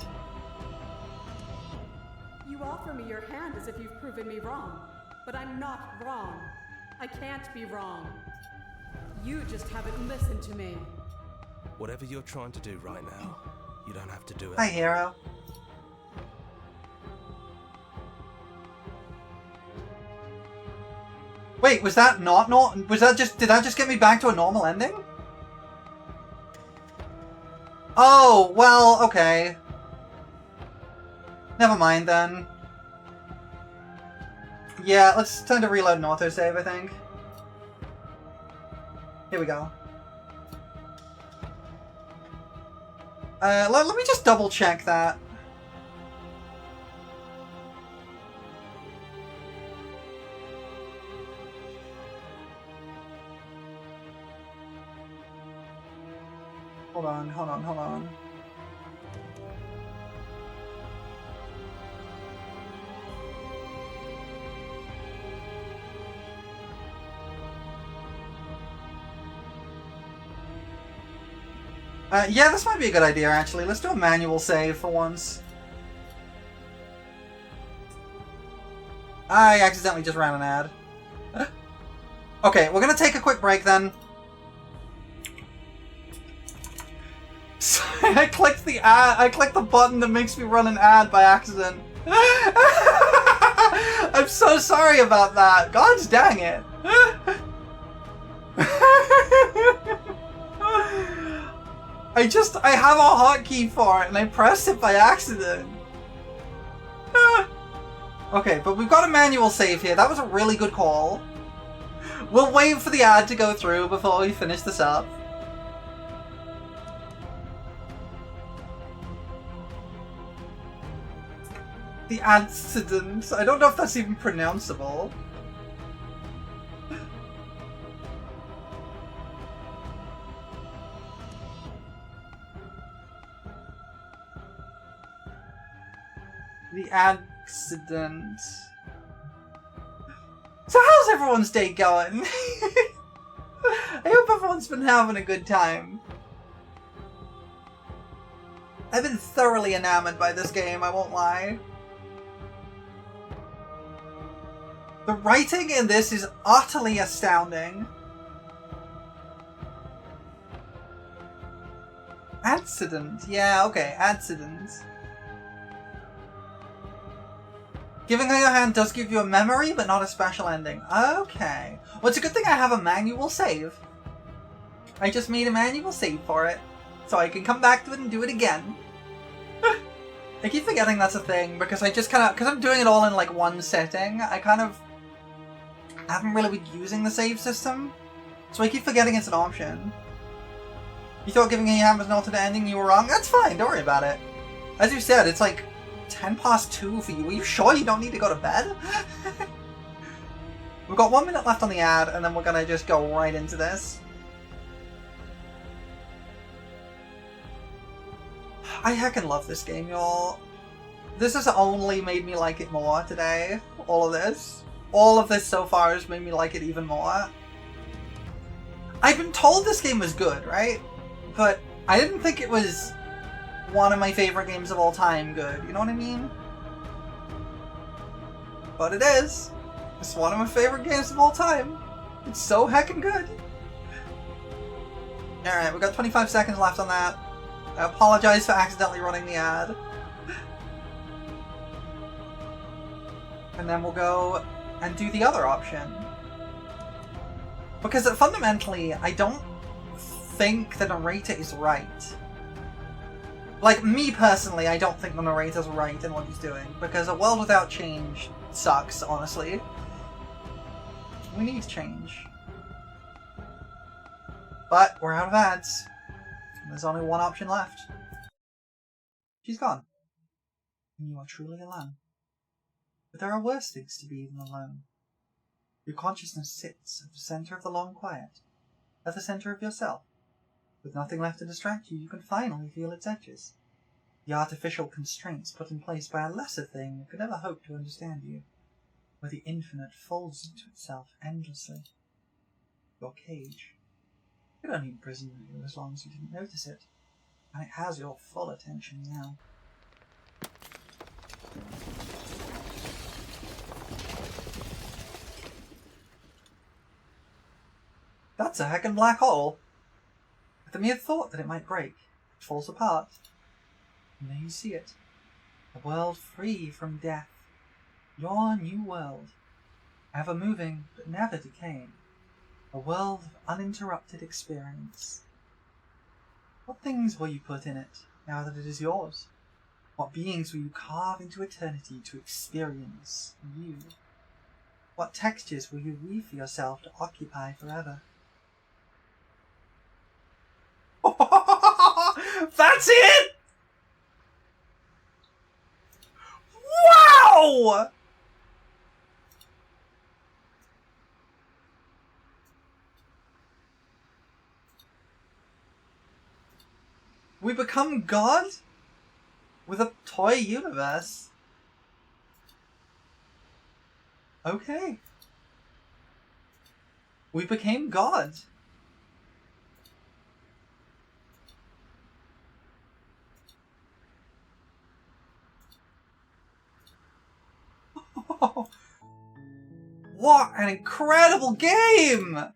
You offer me your hand as if you've proven me wrong. But I'm not wrong. I can't be wrong. You just haven't listened to me. Whatever you're trying to do right now, you don't have to do it. Hi, hero. Wait, was that not was that just, did that just get me back to a normal ending? Oh, well, okay. Never mind then. Yeah, let's time to reload an autosave, I think. Here we go. Let me just double check that. Hold on. Yeah, this might be a good idea, actually. Let's do a manual save for once. I accidentally just ran an ad. Okay, we're gonna take a quick break then. Sorry, I clicked the button that makes me run an ad by accident. I'm so sorry about that. Gods dang it. I have a hotkey for it and I pressed it by accident. Okay, but we've got a manual save here. That was a really good call. We'll wait for the ad to go through before we finish this up. The accident. I don't know if that's even pronounceable. The accident. So how's everyone's day going? I hope everyone's been having a good time. I've been thoroughly enamored by this game, I won't lie. The writing in this is utterly astounding. Accident. Yeah, okay, accident. Giving her your hand does give you a memory, but not a special ending. Okay. Well, it's a good thing I have a manual save. I just made a manual save for it, so I can come back to it and do it again. I keep forgetting that's a thing, because I just kind of... Because I'm doing it all in, like, one setting, I kind of haven't really been using the save system. So I keep forgetting it's an option. You thought giving her your hand was an alternate ending and you were wrong? That's fine, don't worry about it. As you said, it's like 2:10 for you. Are you sure you don't need to go to bed? We've got 1 minute left on the ad, and then we're gonna just go right into this. I heckin' love this game, y'all. This has only made me like it more today. All of this. All of this so far has made me like it even more. I've been told this game was good, right? But I didn't think it was one of my favorite games of all time good, you know what I mean? But it is. It's one of my favorite games of all time. It's so heckin' good. Alright, we've got 25 seconds left on that. I apologize for accidentally running the ad. And then we'll go and do the other option. Because fundamentally, I don't think the narrator is right. Like, me personally, I don't think the narrator's right in what he's doing, because a world without change sucks, honestly. We need change. But we're out of ads. There's only one option left. She's gone. And you are truly alone. But there are worse things to be than alone. Your consciousness sits at the center of the long quiet, at the center of yourself. With nothing left to distract you, you can finally feel its edges. The artificial constraints put in place by a lesser thing that could ever hope to understand you. Where the infinite folds into itself endlessly. Your cage. It only imprisoned you as long as you didn't notice it. And it has your full attention now. That's a heckin' black hole. At the mere thought that it might break, it falls apart. And there you see it. A world free from death. Your new world. Ever moving, but never decaying. A world of uninterrupted experience. What things will you put in it, now that it is yours? What beings will you carve into eternity to experience you? What textures will you weave for yourself to occupy forever? That's it! Wow! We become God with a toy universe. Okay. We became God. What an incredible game!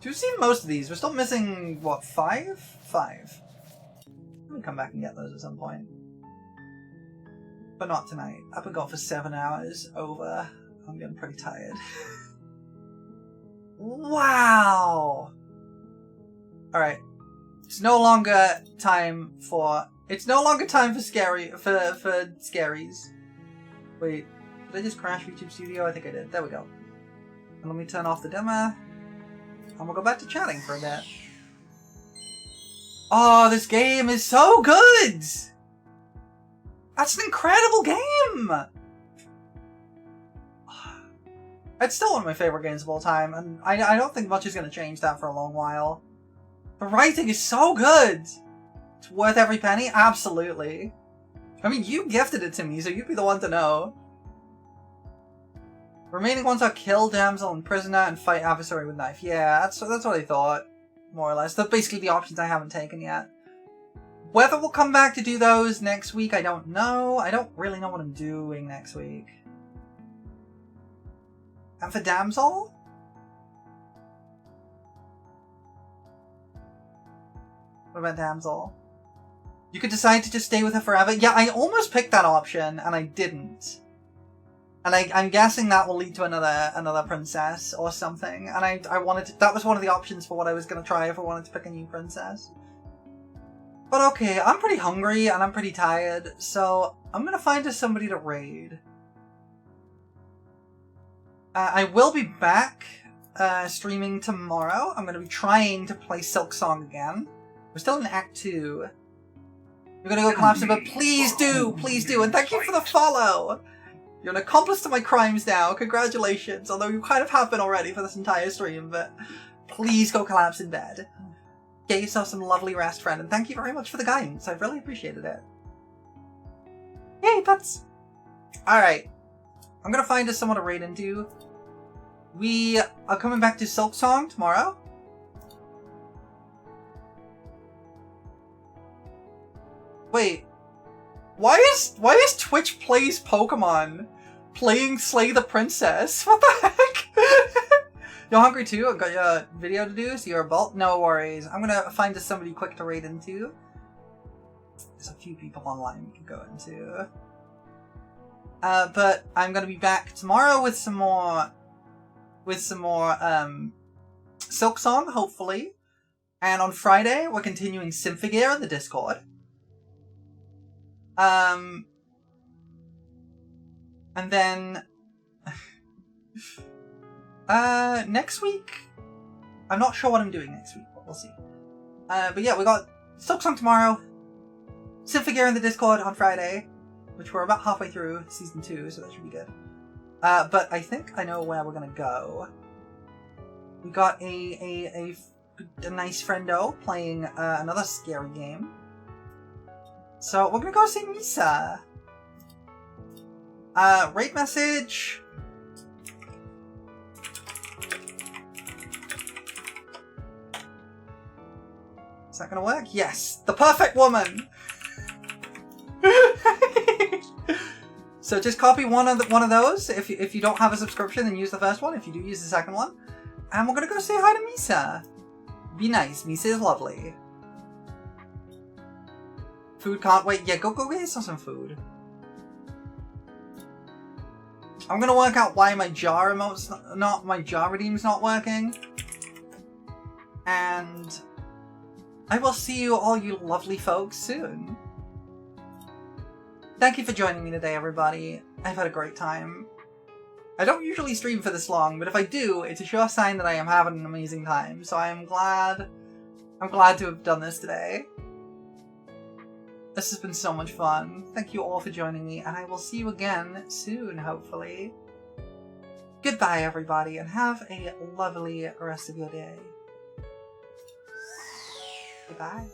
We've seen most of these. We're still missing, what, 5? 5. Let me come back and get those at some point. But not tonight. I've been gone for 7 hours. Over. I'm getting pretty tired. Wow! Alright. It's no longer time for... It's no longer time for scaries. Wait. Did I just crash YouTube Studio? I think I did. There we go. And let me turn off the dimmer. And we'll go back to chatting for a bit. Oh, this game is so good! That's an incredible game! It's still one of my favorite games of all time, and I don't think much is going to change that for a long while. The writing is so good! It's worth every penny? Absolutely. I mean, you gifted it to me, so you'd be the one to know. Remaining ones are kill damsel and prisoner and fight adversary with knife. Yeah, that's what I thought, more or less. They're basically the options I haven't taken yet. Whether we'll come back to do those next week, I don't know. I don't really know what I'm doing next week. And for damsel? What about damsel? You could decide to just stay with her forever. Yeah, I almost picked that option, and I didn't. And I'm guessing that will lead to another princess or something. And I wanted to, that was one of the options for what I was going to try if I wanted to pick a new princess. But okay, I'm pretty hungry and I'm pretty tired, so I'm going to find us somebody to raid. I will be back streaming tomorrow. I'm going to be trying to play Silk Song again. We're still in Act 2. We're going to go collapse it, but please do! Please do! And thank you for the follow! You're an accomplice to my crimes now. Congratulations. Although you kind of have been already for this entire stream, but please go collapse in bed. Get yourself some lovely rest, friend, and thank you very much for the guidance. I've really appreciated it. Yay, pets! Alright. I'm gonna find us someone to raid into. We are coming back to Silk Song tomorrow. Wait. Why is Twitch Plays Pokemon playing Slay the Princess? What the heck? You're hungry too? I've got your video to do, so you're a bolt? No worries. I'm gonna find us somebody quick to raid into. There's a few people online we can go into. But I'm gonna be back tomorrow with some more Silk Song, hopefully. And on Friday, we're continuing Symphogear in the Discord. And then next week, I'm not sure what I'm doing next week, but we'll see. But yeah, we got Silk Song tomorrow, Symphogear in the Discord on Friday, which we're about halfway through Season 2, so that should be good. But I think I know where we're gonna go. We got a nice friendo playing another scary game. So we're gonna go see Misa. Rate message. Is that gonna work? Yes! The perfect woman! So just copy one of those. If you don't have a subscription, then use the first one. If you do, use the second one. And we're gonna go say hi to Misa. Be nice. Misa is lovely. Food can't wait. Yeah, go get yourself some food. I'm gonna work out why my jar remote's not my jar redeem's not working. And I will see you all you lovely folks soon. Thank you for joining me today, everybody. I've had a great time. I don't usually stream for this long, but if I do, it's a sure sign that I am having an amazing time. So I'm glad to have done this today. This has been so much fun. Thank you all for joining me, and I will see you again soon, hopefully. Goodbye, everybody, and have a lovely rest of your day. Goodbye.